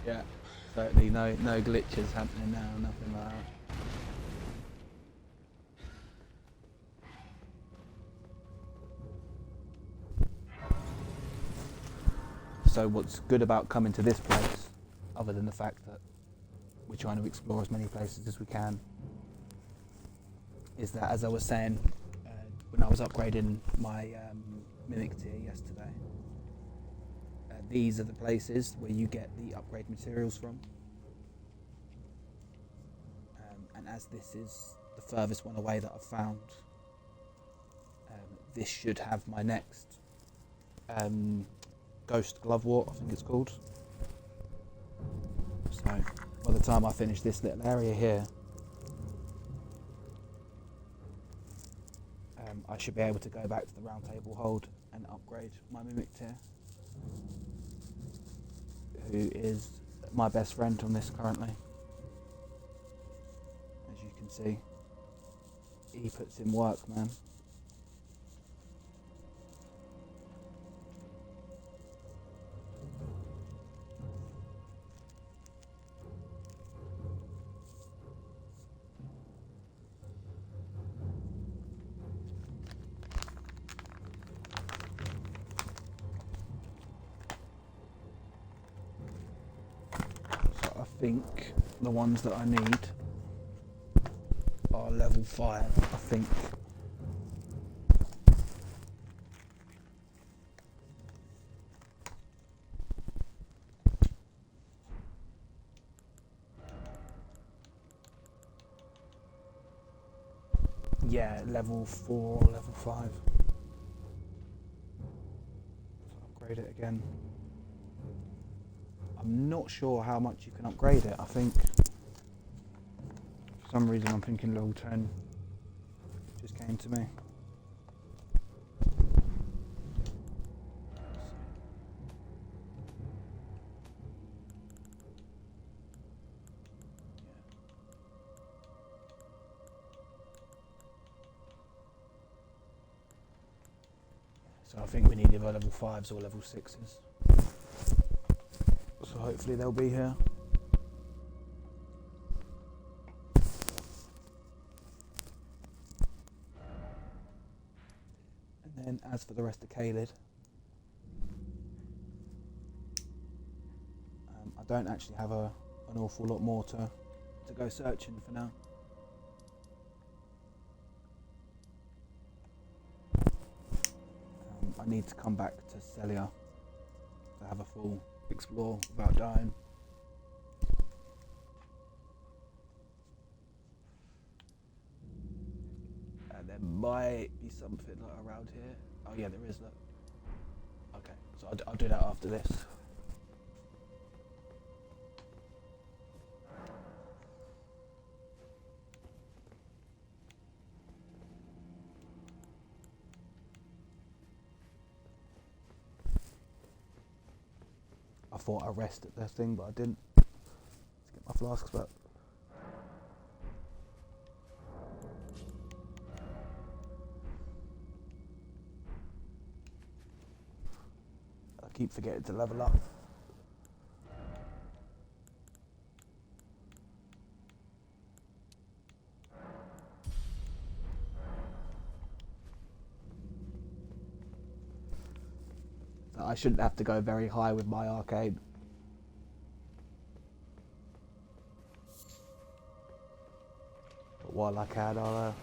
Yeah, certainly no glitches happening now, nothing like that. So what's good about coming to this place, other than the fact that we're trying to explore as many places as we can, is that, as I was saying, when I was upgrading my Mimic tier yesterday, these are the places where you get the upgrade materials from. And as this is the furthest one away that I've found, this should have my next Ghost Glovewort, I think it's called. So by the time I finish this little area here, I should be able to go back to the round table hold and upgrade my Mimic tier, who is my best friend on this currently. As you can see, he puts in work, man. I think the ones that I need are level 5, I think. Yeah, level 4 or level 5. So upgrade it again. I'm not sure how much you can upgrade it. I think for some reason I'm thinking level 10 just came to me. Let's see. So I think we need either level 5s or level 6s. So hopefully they'll be here. And then as for the rest of Caelid, I don't actually have an awful lot more to go searching for now. I need to come back to Celia to have a full explore without dying. And there might be something like around here. Oh yeah, there is. Look. Okay, so I'll do that after this. I thought I rested this thing, but I didn't. Let's get my flasks back. I keep forgetting to level up. So I shouldn't have to go very high with my arcane. But while I can, I'll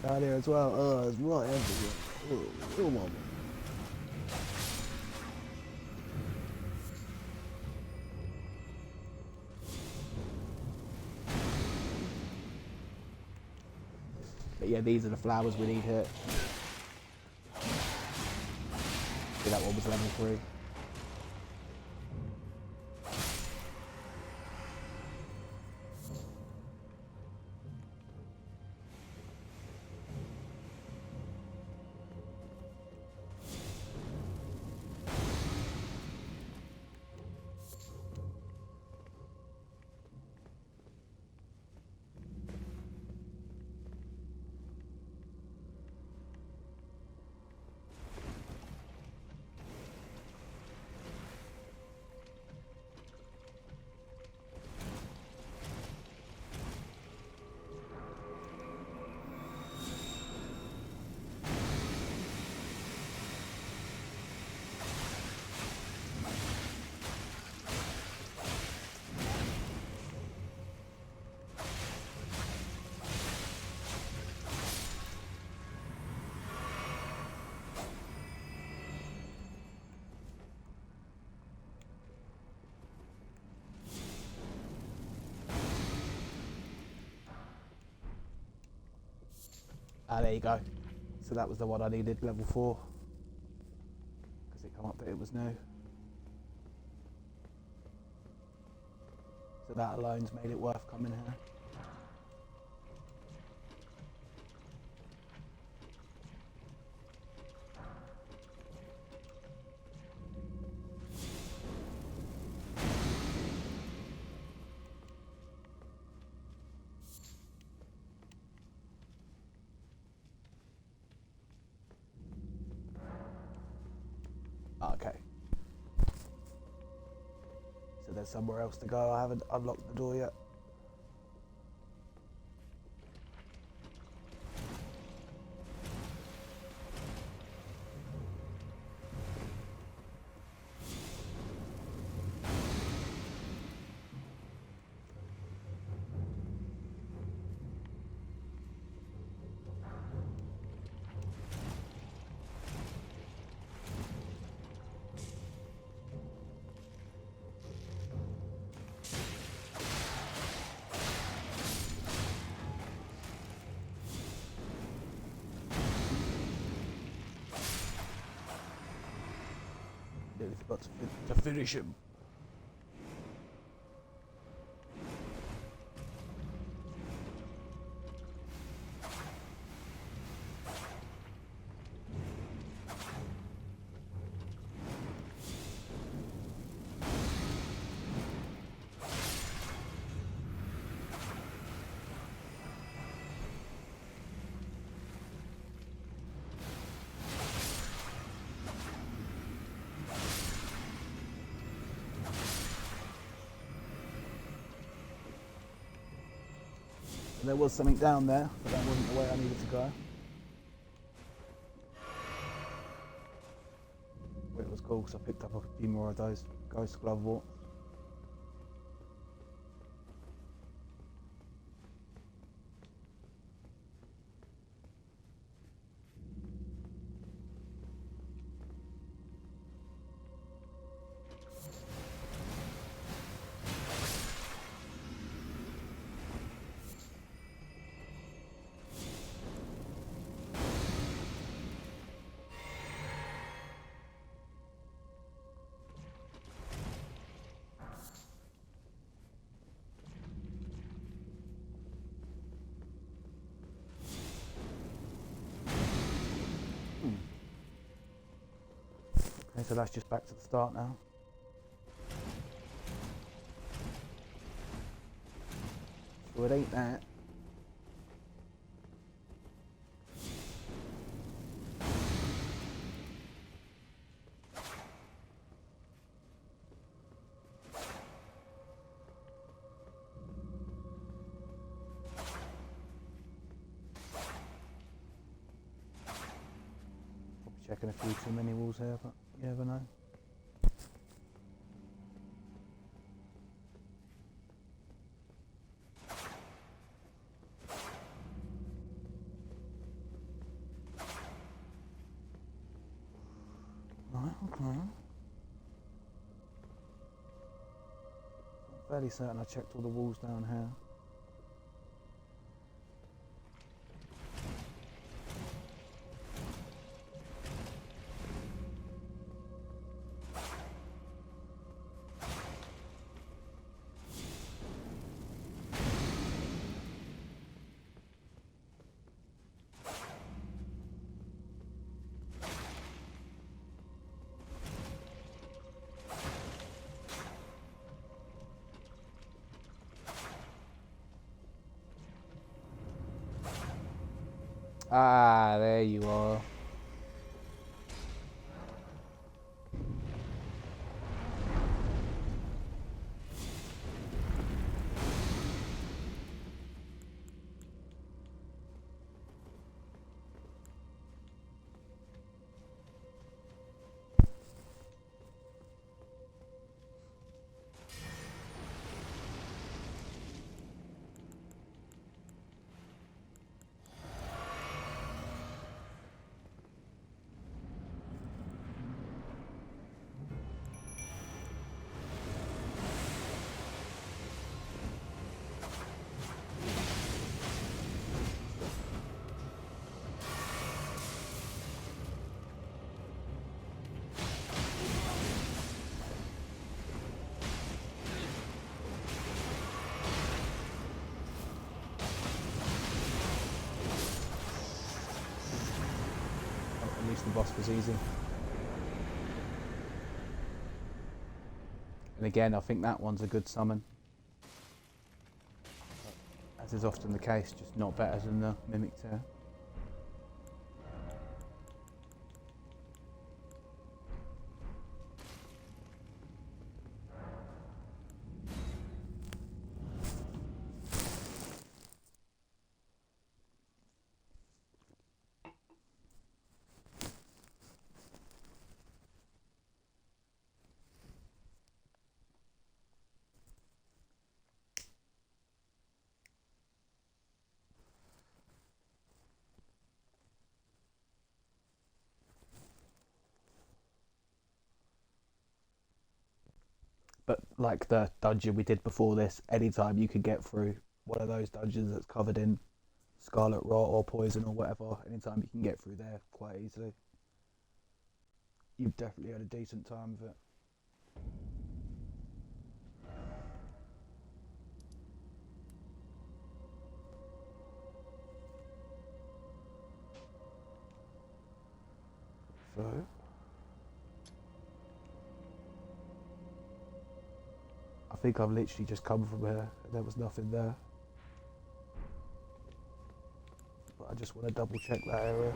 down here as well. Oh, it's right everywhere. Oh, mama. But yeah, these are the flowers we need here. See, that one was level 3. Ah, there you go. So that was the one I needed, level 4. Because it come up that it was new. So that alone's made it worth coming here. Okay. So there's somewhere else to go. I haven't unlocked the door yet. Nearly forgot to finish him. There was something down there, but that wasn't the way I needed to go. But it was cool because I picked up a few more of those ghost glove warts. Okay, so that's just back to the start now. So it ain't that. Probably checking a few too many walls here, but you never know. Right, okay. I'm fairly certain I checked all the walls down here. Ah, there you are. At least the boss was easy. And again, I think that one's a good summon. As is often the case, just not better than the Mimic Tear. But like the dungeon we did before this, anytime you could get through one of those dungeons that's covered in scarlet rot or poison or whatever, anytime you can get through there quite easily, you've definitely had a decent time with it. So I think I've literally just come from here. There was nothing there. But I just want to double check that area.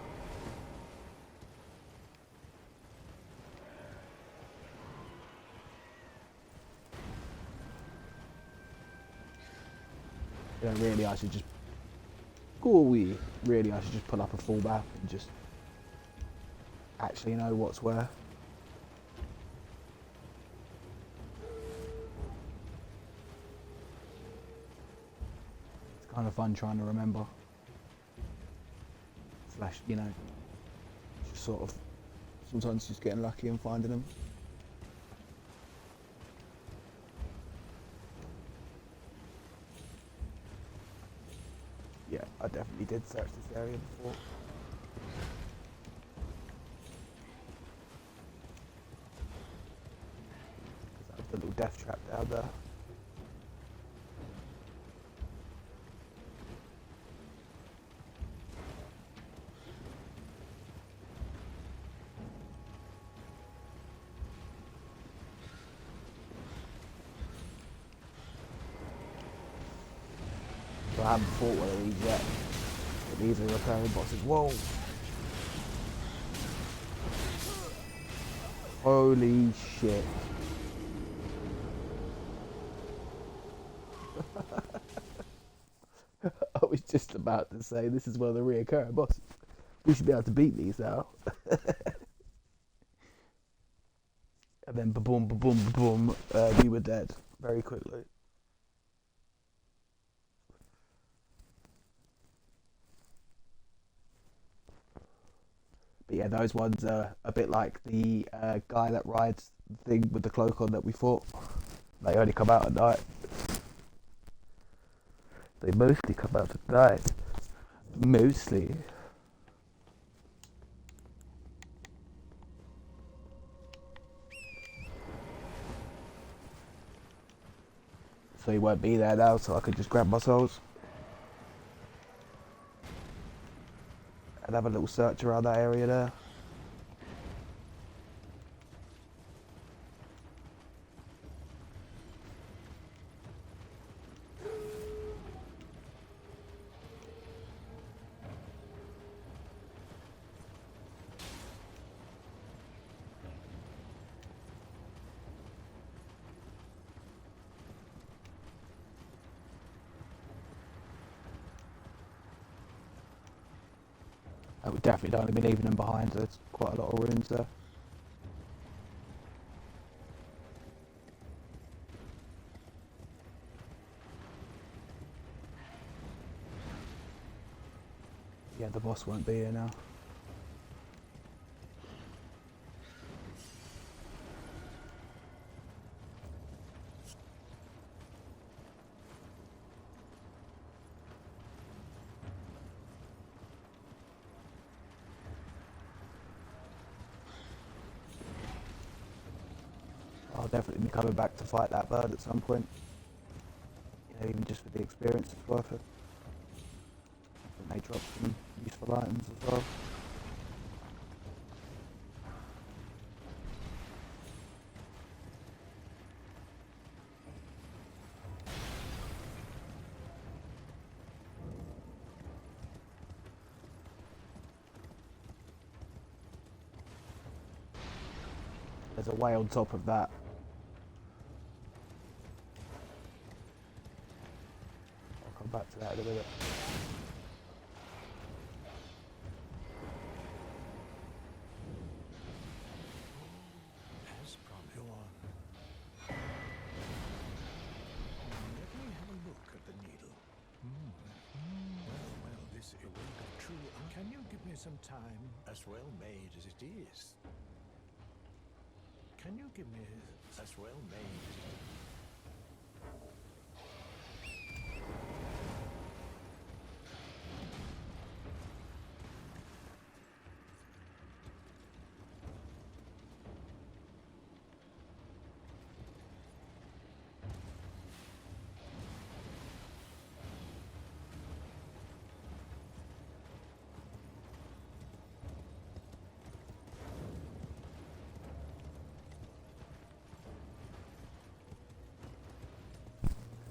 You know, really I should just Ooh, really, I should just pull up a full map and just actually know what's where. It's kind of fun trying to remember. Slash, you know, just sort of sometimes just getting lucky and finding them. Yeah, I definitely did search this area before. That was the little death trap down there. So I haven't fought one of these yet. But these are recurring bosses. Whoa! Holy shit. I was just about to say this is one of the reoccurring bosses. We should be able to beat these now. And then ba-boom, ba-boom, ba-boom, we were dead very quickly. But yeah, those ones are a bit like the guy that rides the thing with the cloak on that we fought. They only come out at night. They mostly come out at night. Mostly. So he won't be there now, so I could just grab my souls. And have a little search around that area there. I would definitely don't want to be leaving them behind. There's quite a lot of ruins there. Yeah, the boss won't be here now. I'll definitely be coming back to fight that bird at some point. You know, even just for the experience, it's worth it. It may drop some useful items as well. There's a way on top of that. I'll come back to that in a minute. As promised. Go on. Let me have a look at the needle. Well, this awake of true. Can you give me some time? As well made as it is. Can you give me as well made as it is?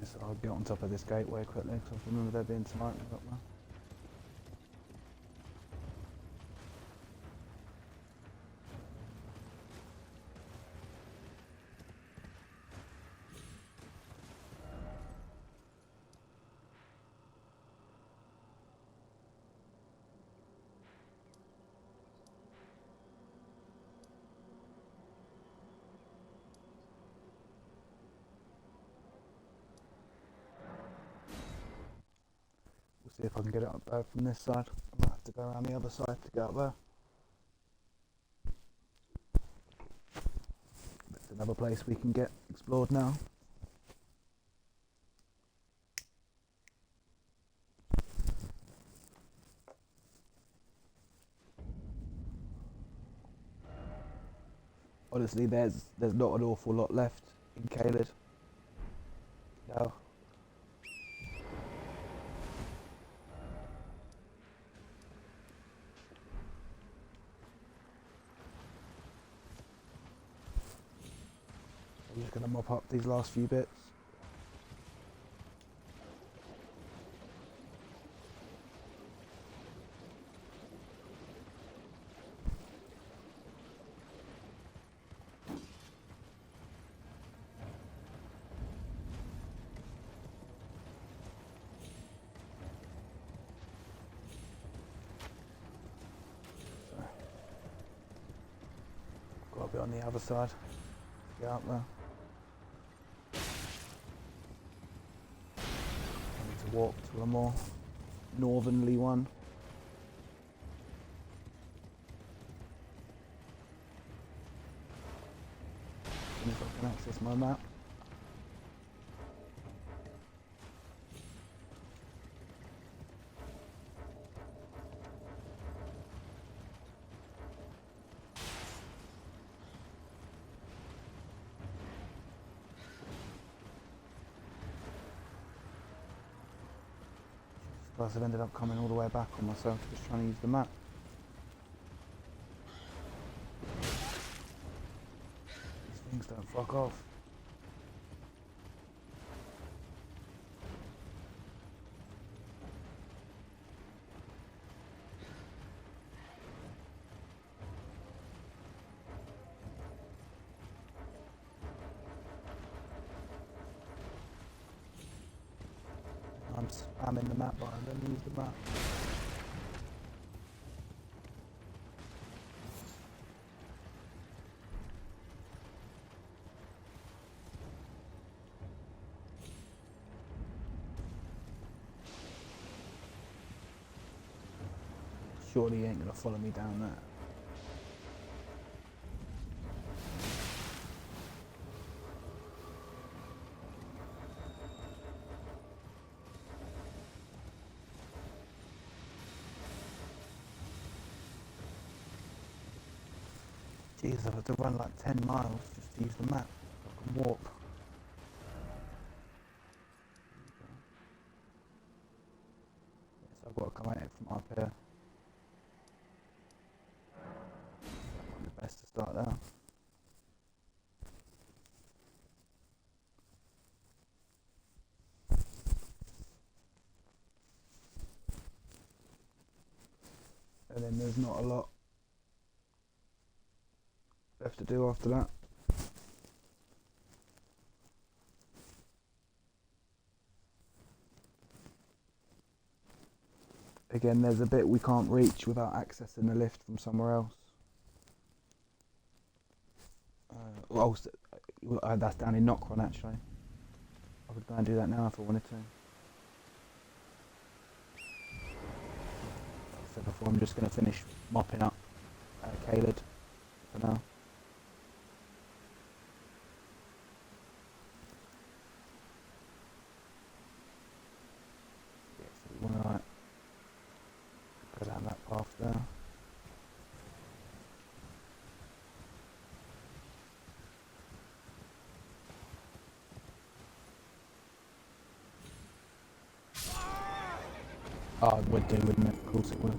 So I'll get on top of this gateway quickly because I remember there being some items up there. See if I can get it up there from this side. I might have to go around the other side to get up there. It's another place we can get explored now. Honestly, there's not an awful lot left in Caelid. No. I'm just going to mop up these last few bits. Got to be on the other side. Get up there. I need to walk to a more northernly one. See if I can access my map. Plus I've ended up coming all the way back on myself just trying to use the map. These things don't fuck off. I'm spamming the map bar and then use the map. Surely he ain't gonna follow me down there. Jeez, I've had to run like 10 miles just to use the map. I can walk. So I've got to come at it from up here. That might be best to start there. And then there's not a lot left to do after that. Again, there's a bit we can't reach without accessing the lift from somewhere else. That's down in Nocron actually. I could go and do that now if I wanted to. Like I said before, I'm just going to finish mopping up Caelid for now. Yeah, so we want to like go down that path there. Oh, it would do, wouldn't it? Of course it would.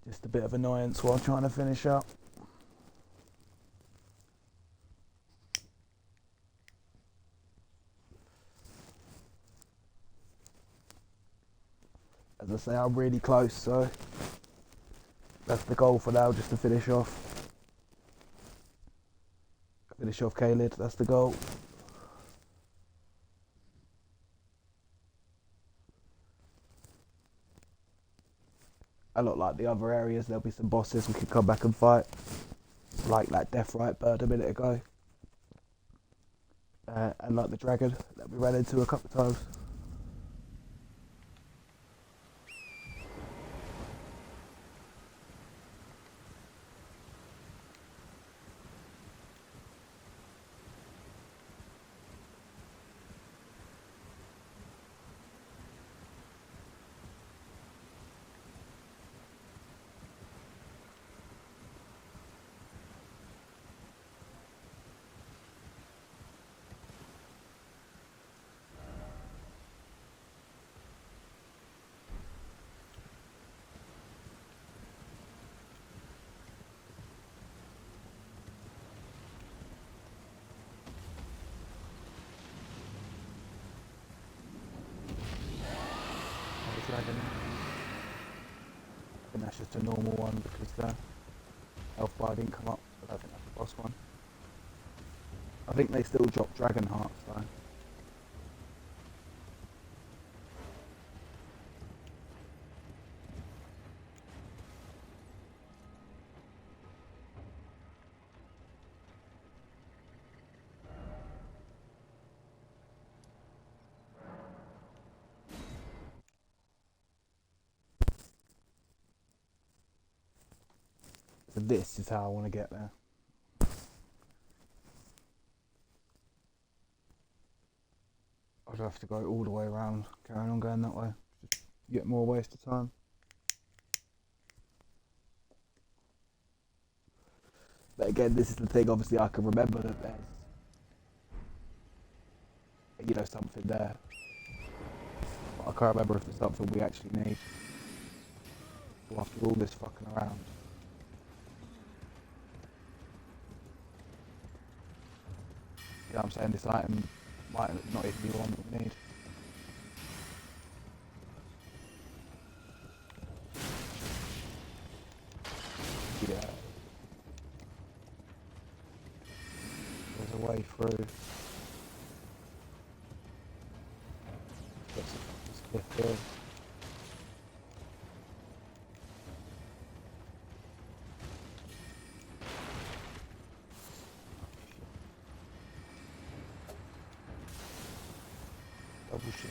Just a bit of annoyance while trying to finish up. As I say, I'm really close, so that's the goal for now, just to finish off. Finish off Caelid, that's the goal. a lot like the other areas. There'll be some bosses we can come back and fight, like that Death Right bird a minute ago, and like the dragon that we ran into a couple of times. Dragon. I think that's just a normal one because the health bar didn't come up. I don't think that's the boss one. I think they still drop dragon hearts though. So this is how I want to get there. I'd have to go all the way around, carrying on going that way. Just get more waste of time. But again, this is the thing, obviously I can remember that there's, you know, something there. But I can't remember if it's something we actually need. So after all this fucking around. You know what I'm saying? This item might not even be one that we need. Yeah. There's a way through. This cliff here. Double shit.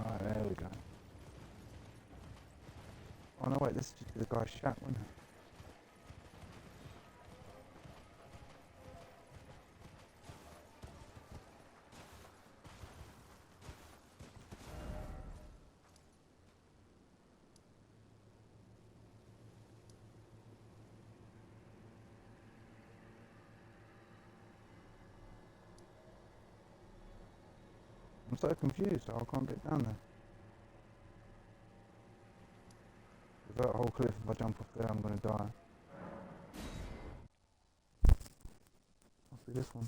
Right, there we go. Oh no, wait, this is just the guy's shack, wasn't it? I'm so confused, I can't get down there. There's that whole cliff, if I jump off there, I'm gonna die. Must be this one.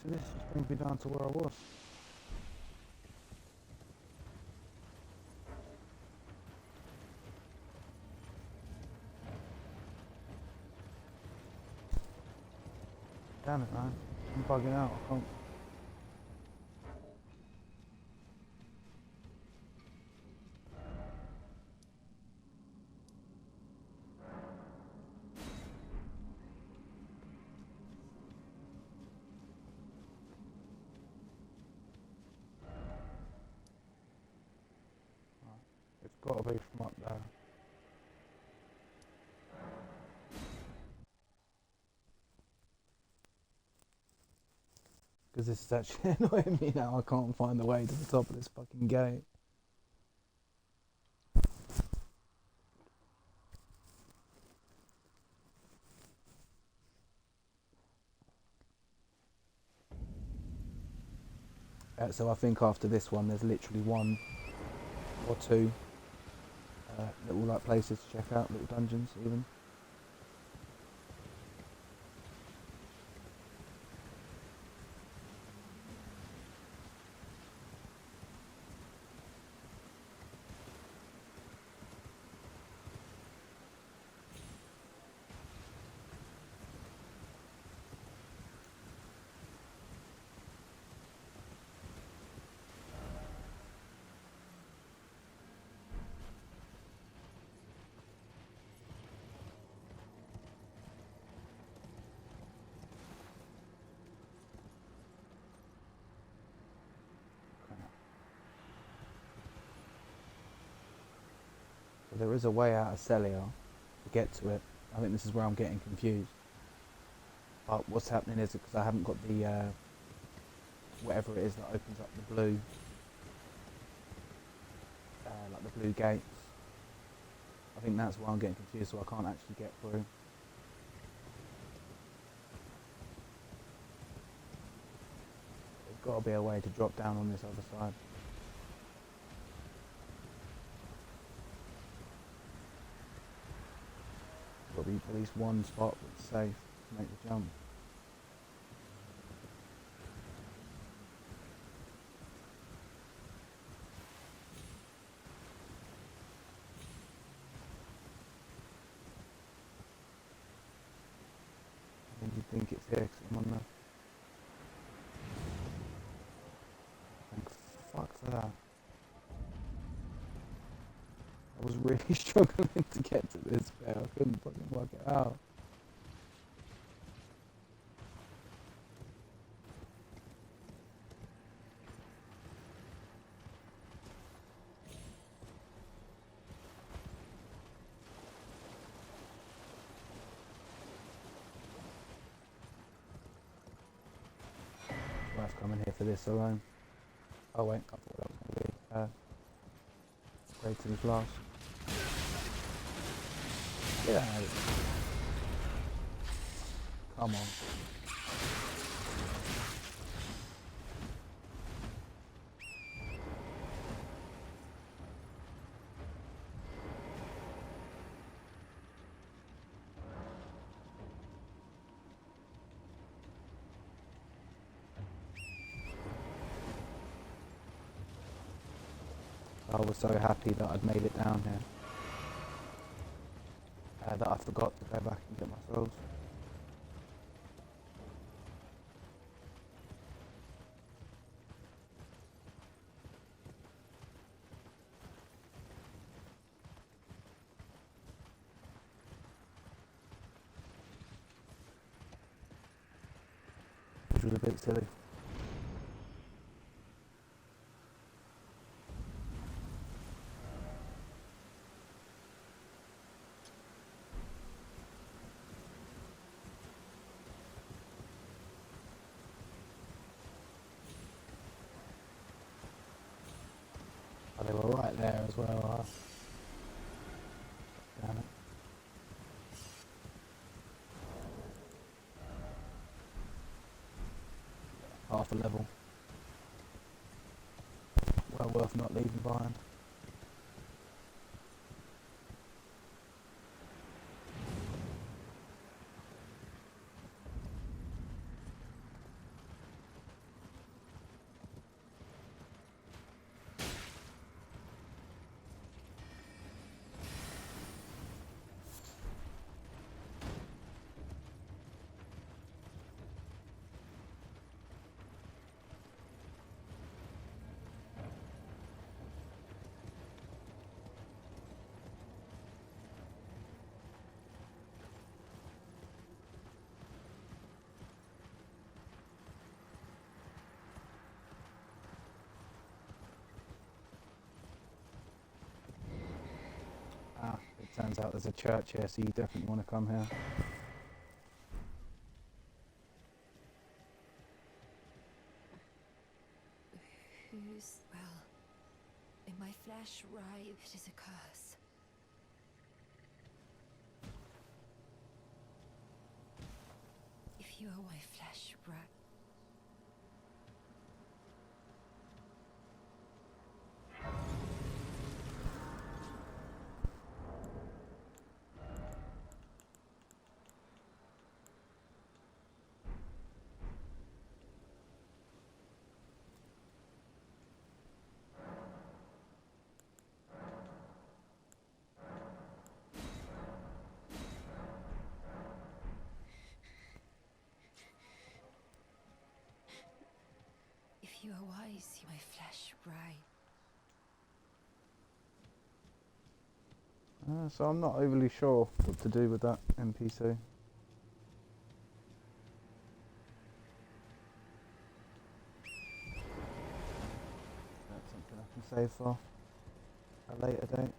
So this just brings me down to where I was. Damn it, man. I'm bugging out. I can't. It's got to be from up there. Because this is actually annoying me now. I can't find the way to the top of this fucking gate. So I think after this one, there's literally one or two little like places to check out, little dungeons even. So there is a way out of Celia to get to it. I think this is where I'm getting confused. But what's happening is because I haven't got the whatever it is that opens up the blue, like the blue gates. I think that's why I'm getting confused, so I can't actually get through. There's got to be a way to drop down on this other side. Got to be at least one spot that's safe to make the jump. I think you think it's here because I'm on the... Thank fuck for that. I was really struggling to get to this bit. I couldn't fucking work it out. It's worth coming here for this alone. Oh wait, I thought that was going to be great to the flask. Get out of here. Come on. I was so happy that I'd made it down here. That I forgot to go back and get my souls. Which was a bit silly. Oh, they were right there as well. Damn it. Half a level. Well worth not leaving behind. Turns out there's a church here, so you definitely want to come here. Whose, well, in my flesh ripe it is a curse. If you are my flesh ripe. If you are wise, you my flesh ripe. So I'm not overly sure what to do with that NPC. That's something I can save for a later date.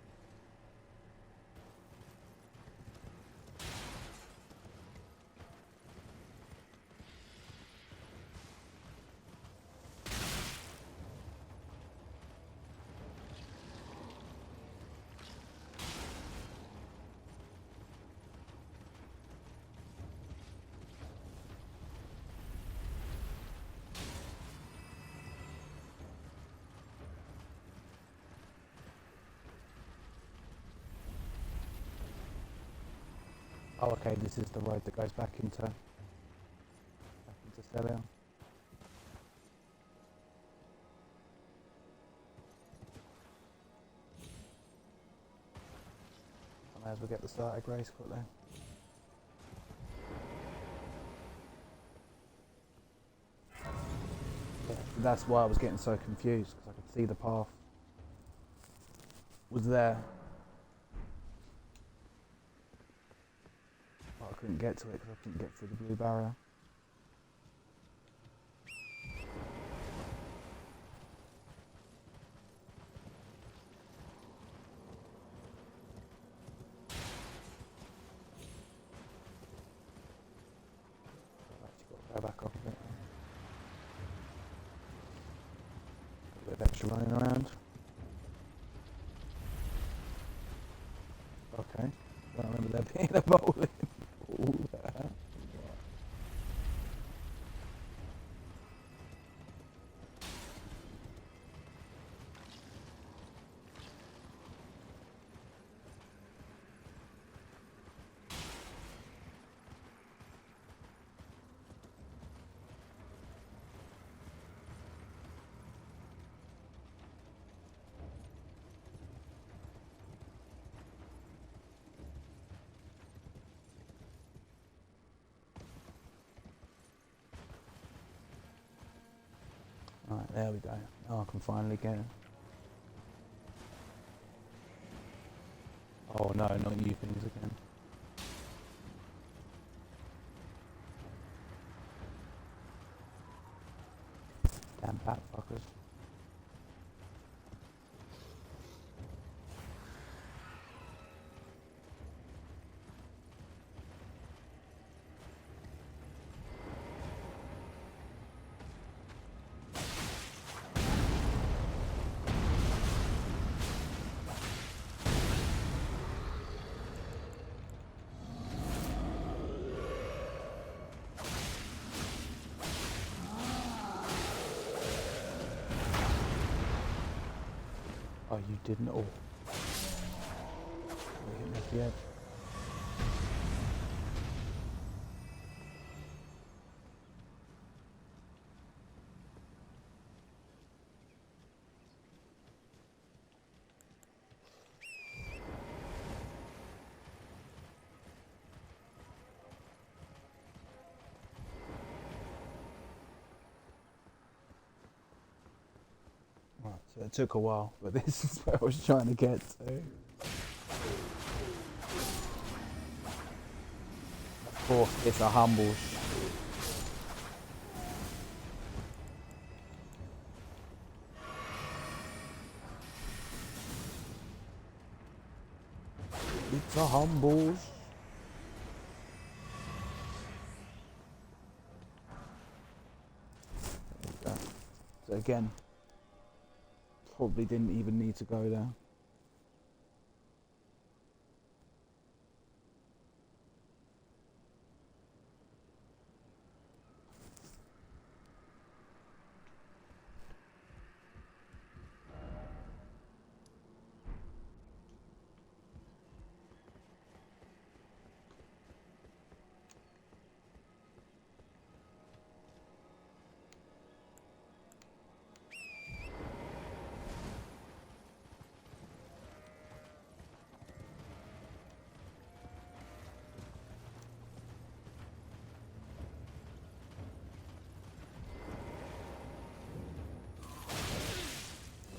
Oh, okay, this is the road that goes back into Celia. I may as well get the starter grace quickly. Yeah, that's why I was getting so confused, because I could see the path was there. But I couldn't get to it because I couldn't get through the blue barrier. I've actually got to go back up a bit. Got a bit of extra running around. Okay, I don't remember there being a bowling ball there. Right, there we go. Now I can finally get it. Oh no, not you things again. Damn bat fuckers. Oh, you didn't all. You hit me at the edge. Right, so it took a while, but this is where I was trying to get to. Of course, it's a humble. It's a humbles. So again, probably didn't even need to go there.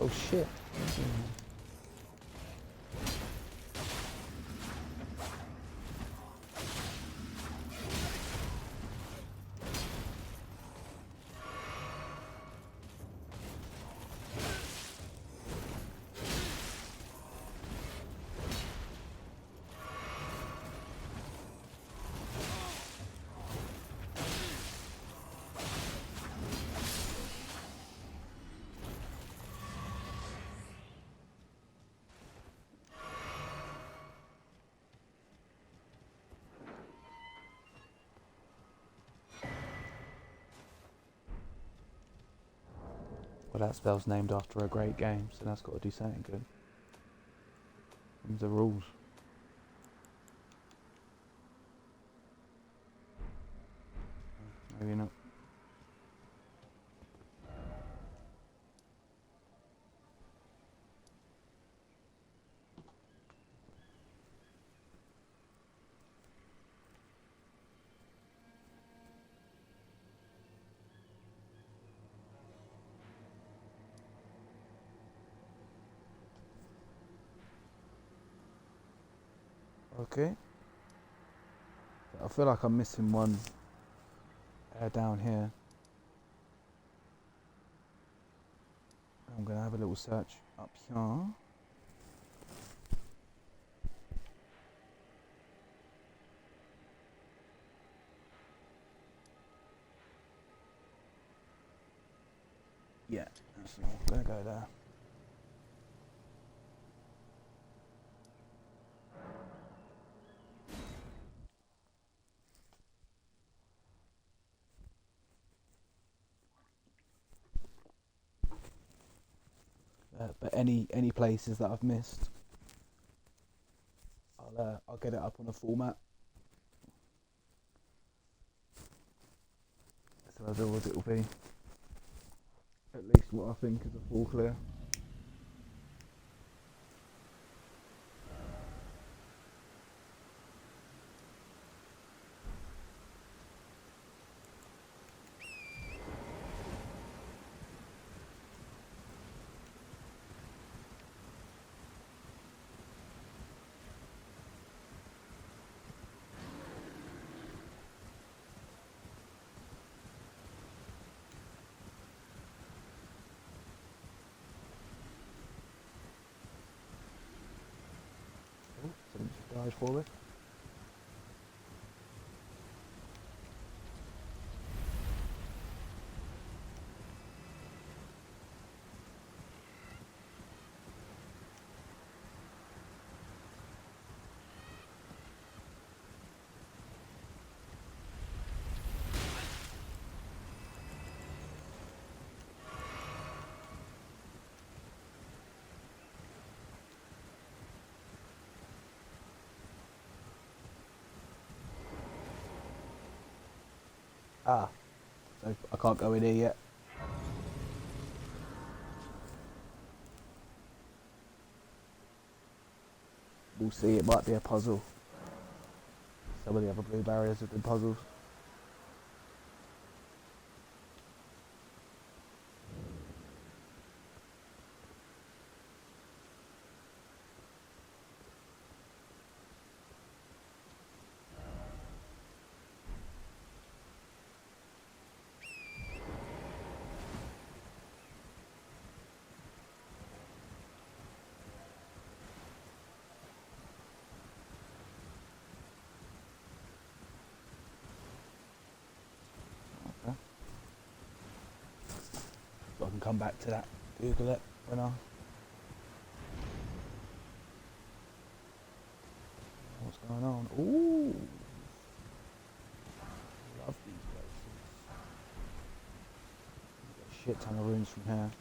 Oh shit. Well, that spell's named after a great game, so that's got to do something good. Them's the rules. Maybe not. Okay. I feel like I'm missing one down here. I'm going to have a little search up here. Yeah, that's all. I'm going to go there. But any places that I've missed, I'll get it up on a format. So otherwise it'll be at least what I think is a full clear. Oh, something just died forward. Ah, so I can't go in here yet. We'll see, it might be a puzzle. Some of the other blue barriers have been puzzles. can come back to that. Google it when I. What's going on? Ooh, love these places. Get a shit ton of runes from here.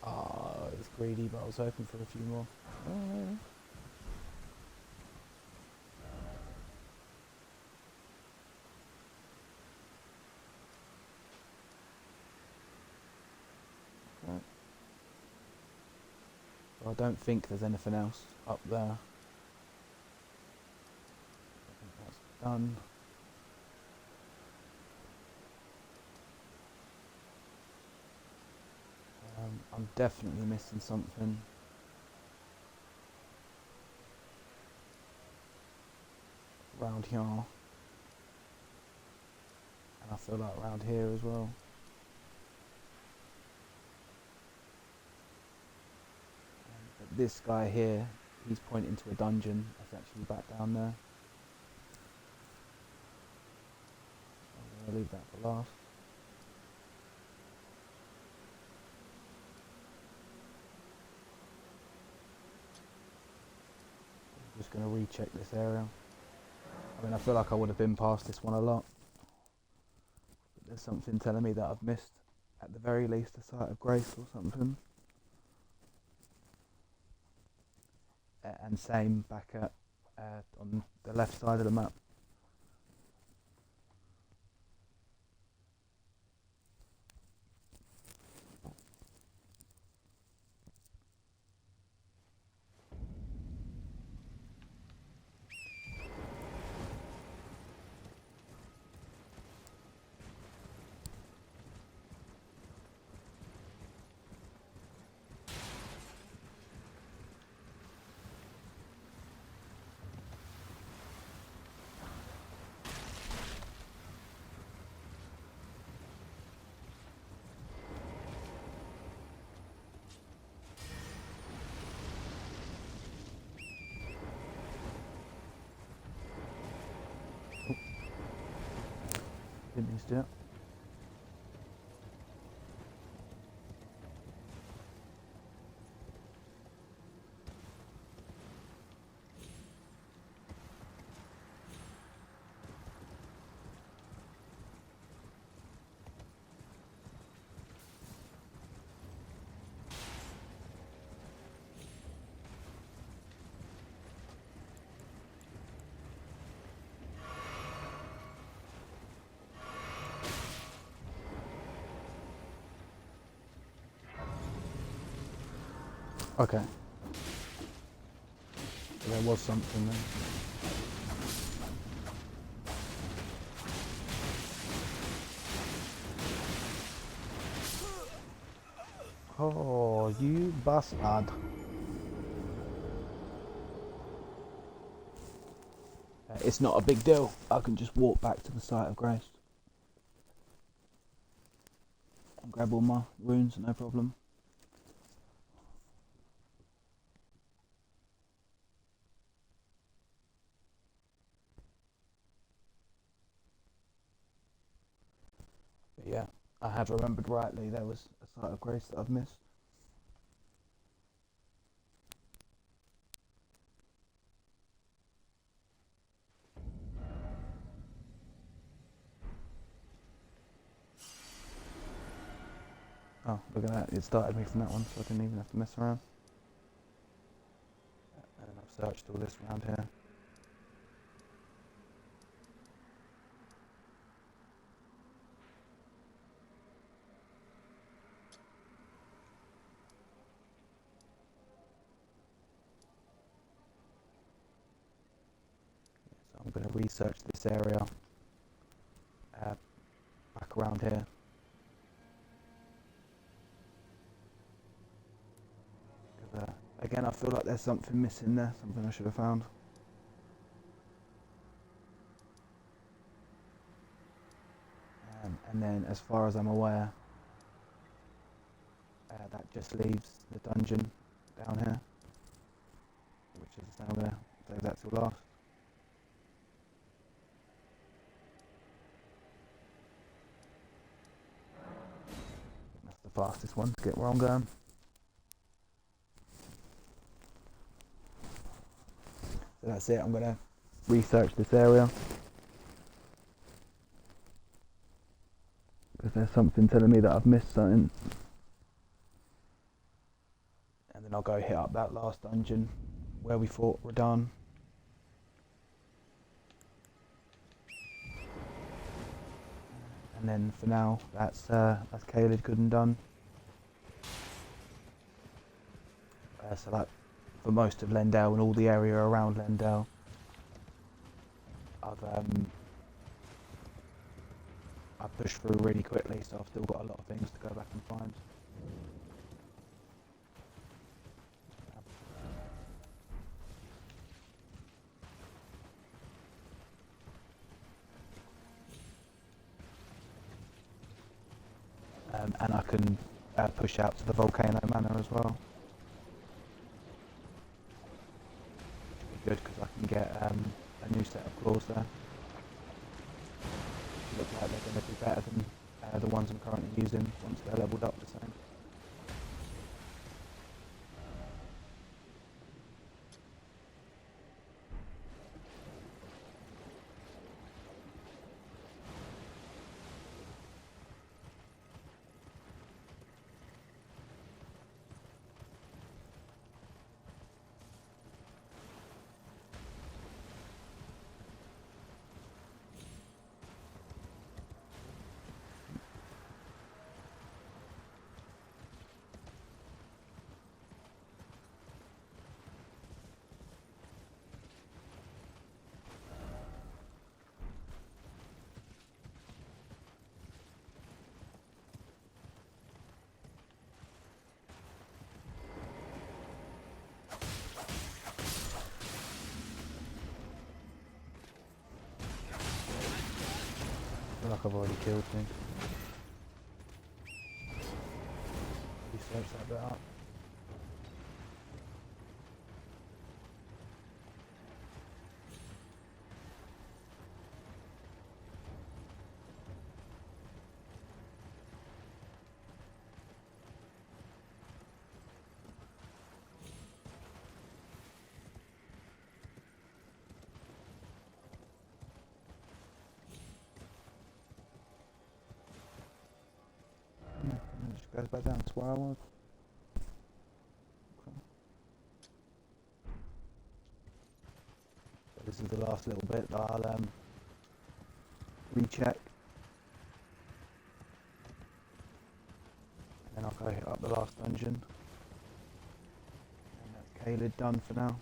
Oh, it's greedy, but I was hoping for a few more. Oh. Okay. So I don't think there's anything else up there. I think that's done. I'm definitely missing something. Around here. And I feel like around here as well. But this guy here, he's pointing to a dungeon that's actually back down there. I'm going to leave that for last. I'm just going to recheck this area. I mean, I feel like I would have been past this one a lot. But there's something telling me that I've missed, at the very least, a site of grace or something. And same back at on the left side of the map. Didn't miss it. Okay. So there was something there. Oh, you bastard. It's not a big deal. I can just walk back to the site of grace. And grab all my runes, no problem. But yeah, I had remembered rightly there was a site of grace that I've missed. Oh, look at that. It started me from that one, so I didn't even have to mess around. And I've searched all this around here. So I'm going to research this area back around here. Again, I feel like there's something missing there, something I should have found. And then, as far as I'm aware, that just leaves the dungeon down here, which which is I'm going to save that till last. That's the fastest one to get where I'm going. So that's it, I'm going to research this area. Because there's something telling me that I've missed something. And then I'll go hit up that last dungeon where we fought Radahn. And then for now, that's Caelid good and done. So like for most of Lendale and all the area around Lendale, I've pushed through really quickly, so I've still got a lot of things to go back and find. And I can push out to the Volcano Manor as well. Which will be good because I can get a new set of claws there. Look like they're going to be better than the ones I'm currently using once they're leveled up the same. I feel like I've already killed him. Research that bit up. Yeah, and it just goes back down to where I was. Okay. So this is the last little bit that I'll recheck. And then I'll go hit up the last dungeon. And that's Caelid done for now.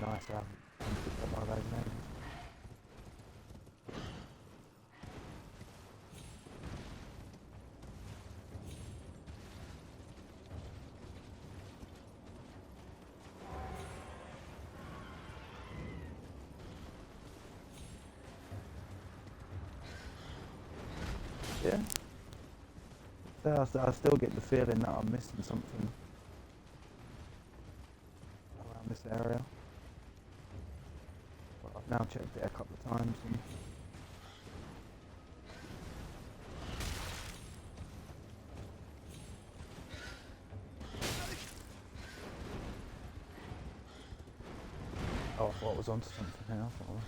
Nice, I haven't picked up one of those names. Yeah. So I still get the feeling that I'm missing something around this area. But I've now checked it a couple of times and oh, I thought I was onto something here. I thought I was...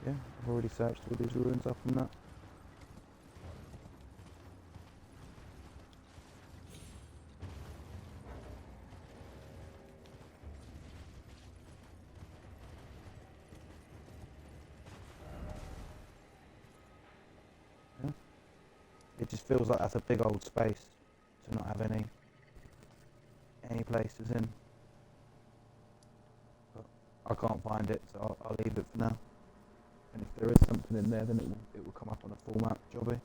Yeah, I've already searched all these ruins up and that. Yeah. It just feels like that's a big old space to not have any places in. But I can't find it, so I'll leave it for now. And if there is something in there, then it will come up on a full map jobby.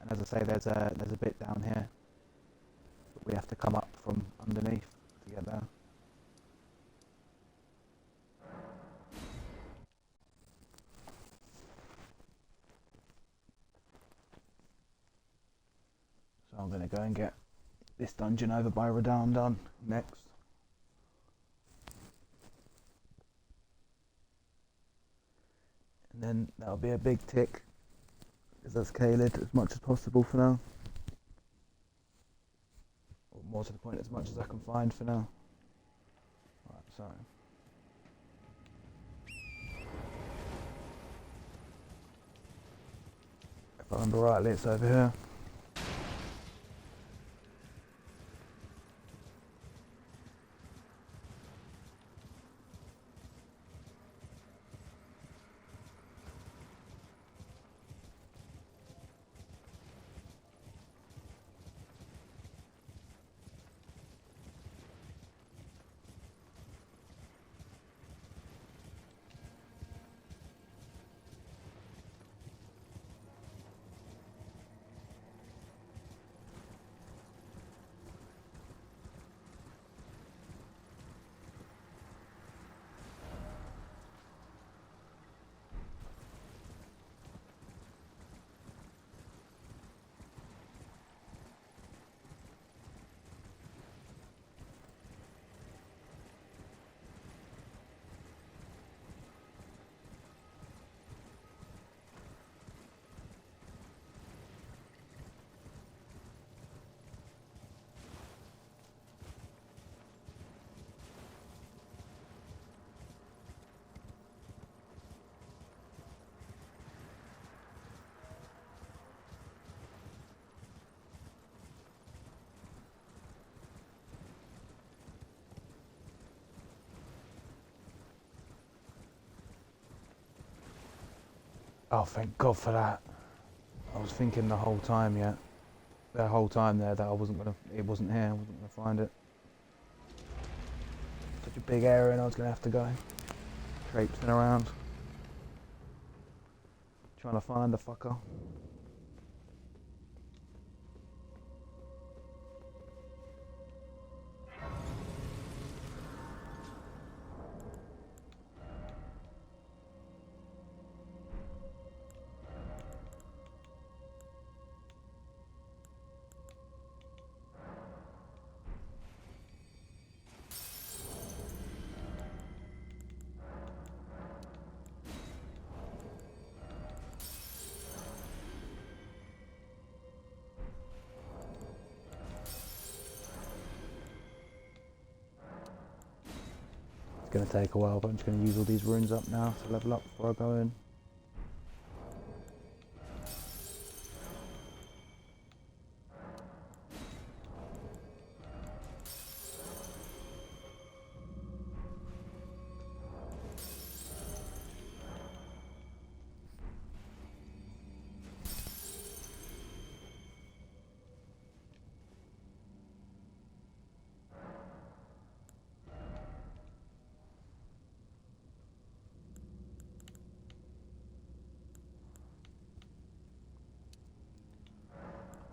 And as I say, there's a bit down here that we have to come up from underneath to get there. So I'm going to go and get this dungeon over by Radan done next. And then that'll be a big tick, because that's Caelid as much as possible for now. Or more to the point, as much as I can find for now. Right, so. If I remember rightly, it's over here. Oh, thank God for that. I was thinking the whole time, there that I wasn't it wasn't here, I wasn't gonna find it. Such a big area and I was gonna have to go traipsing around, trying to find the fucker. It's going to take a while, but I'm just going to use all these runes up now to level up before I go in.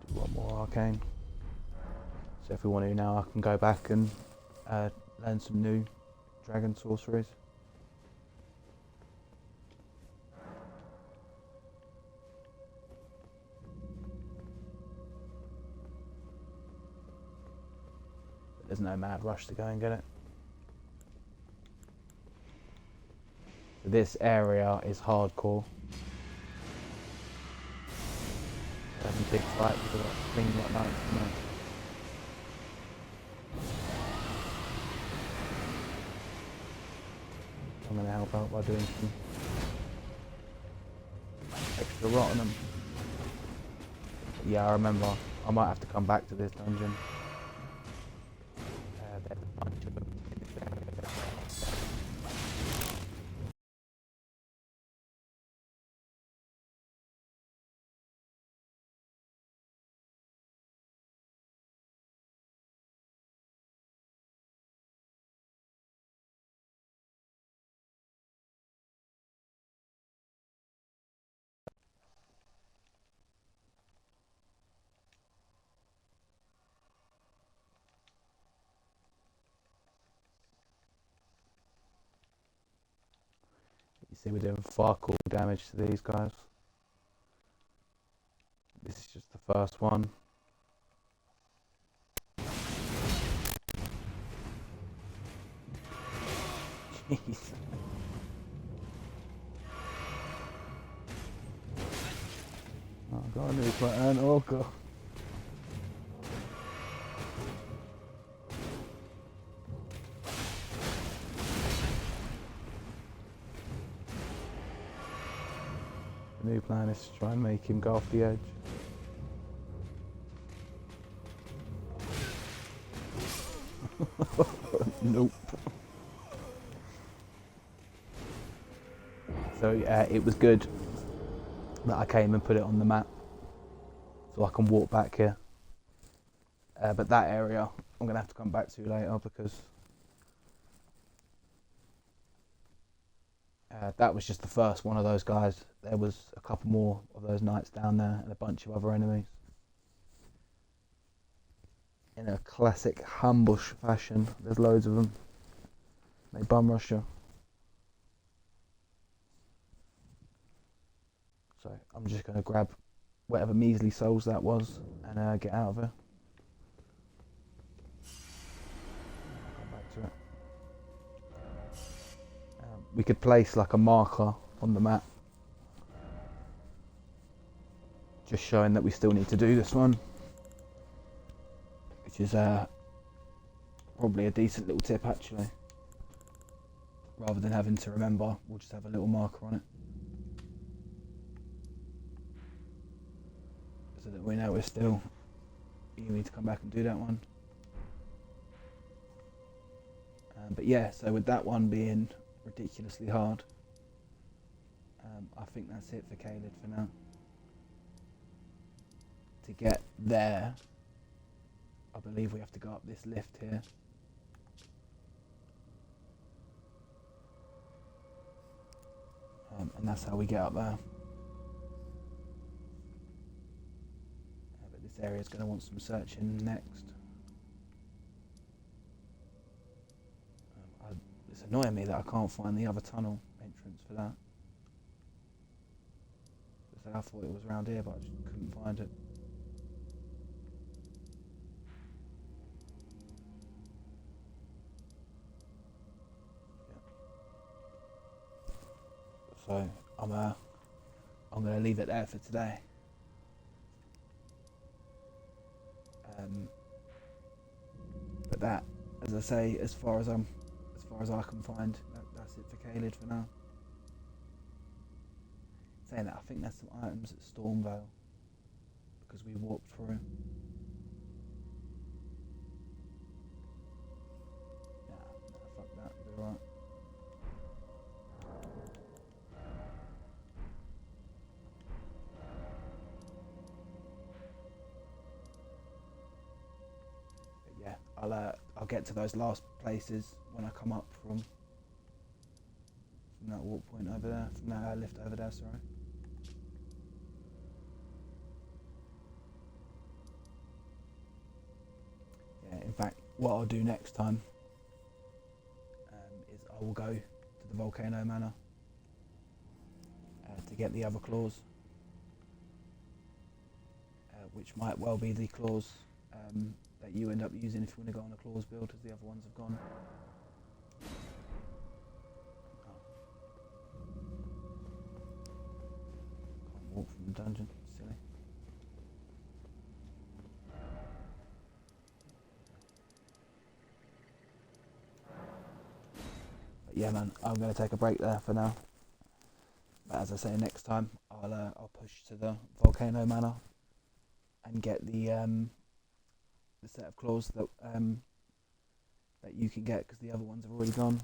Do one more arcane. So if we want to now, I can go back and learn some new dragon sorceries. But there's no mad rush to go and get it. This area is hardcore. Having a big fight with a thing like that. I'm going to help out by doing some extra rot on them. Yeah, I remember. I might have to come back to this dungeon. There's a bunch of them. You see we're doing fuck all damage to these guys. This is just the first one. Jeez. Oh god, I need my hand. Oh god. The new plan is to try and make him go off the edge. Nope. So it was good that I came and put it on the map so I can walk back here. But that area I'm going to have to come back to later because that was just the first one of those guys. There was a couple more of those knights down there and a bunch of other enemies. In a classic ambush fashion, there's loads of them. They bum rush you. So I'm just going to grab whatever measly souls that was and get out of here. I'll come back to it. We could place like a marker on the map, just showing that we still need to do this one, which is probably a decent little tip actually. Rather than having to remember, we'll just have a little marker on it, so that we know you need to come back and do that one. But yeah, so with that one being ridiculously hard, I think that's it for Caelid for now. To get there, I believe we have to go up this lift here. And that's how we get up there. But this area is going to want some searching next. It's annoying me that I can't find the other tunnel entrance for that. Because I thought it was around here, but I just couldn't find it. So I'm going to leave it there for today. But that, as I say, as far as I can find, that's it for Caelid for now. Saying that, I think there's some items at Stormvale because we walked through. Nah, fuck that, it'll be alright. I'll get to those last places when I come up from that walk point over there, from that lift over there, sorry. Yeah, in fact, what I'll do next time is I will go to the Volcano Manor to get the other claws, which might well be the claws that you end up using if you want to go on a claws build, as the other ones have gone. Can't walk from the dungeon, silly. But But yeah, man, I'm going to take a break there for now. But as I say, next time I'll push to the Volcano Manor and get the set of claws that you can get, because the other ones have already gone.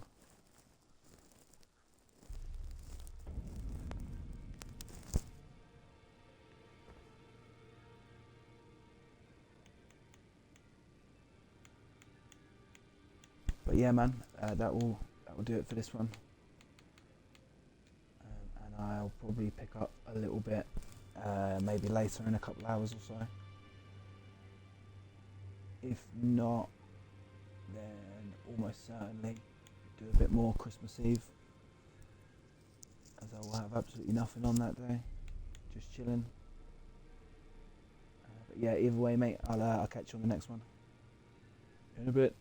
But yeah, man, that will do it for this one. And I'll probably pick up a little bit maybe later in a couple of hours or so. If not, then almost certainly do a bit more Christmas Eve, as I will have absolutely nothing on that day, just chilling. But yeah, either way, mate, I'll catch you on the next one in a bit.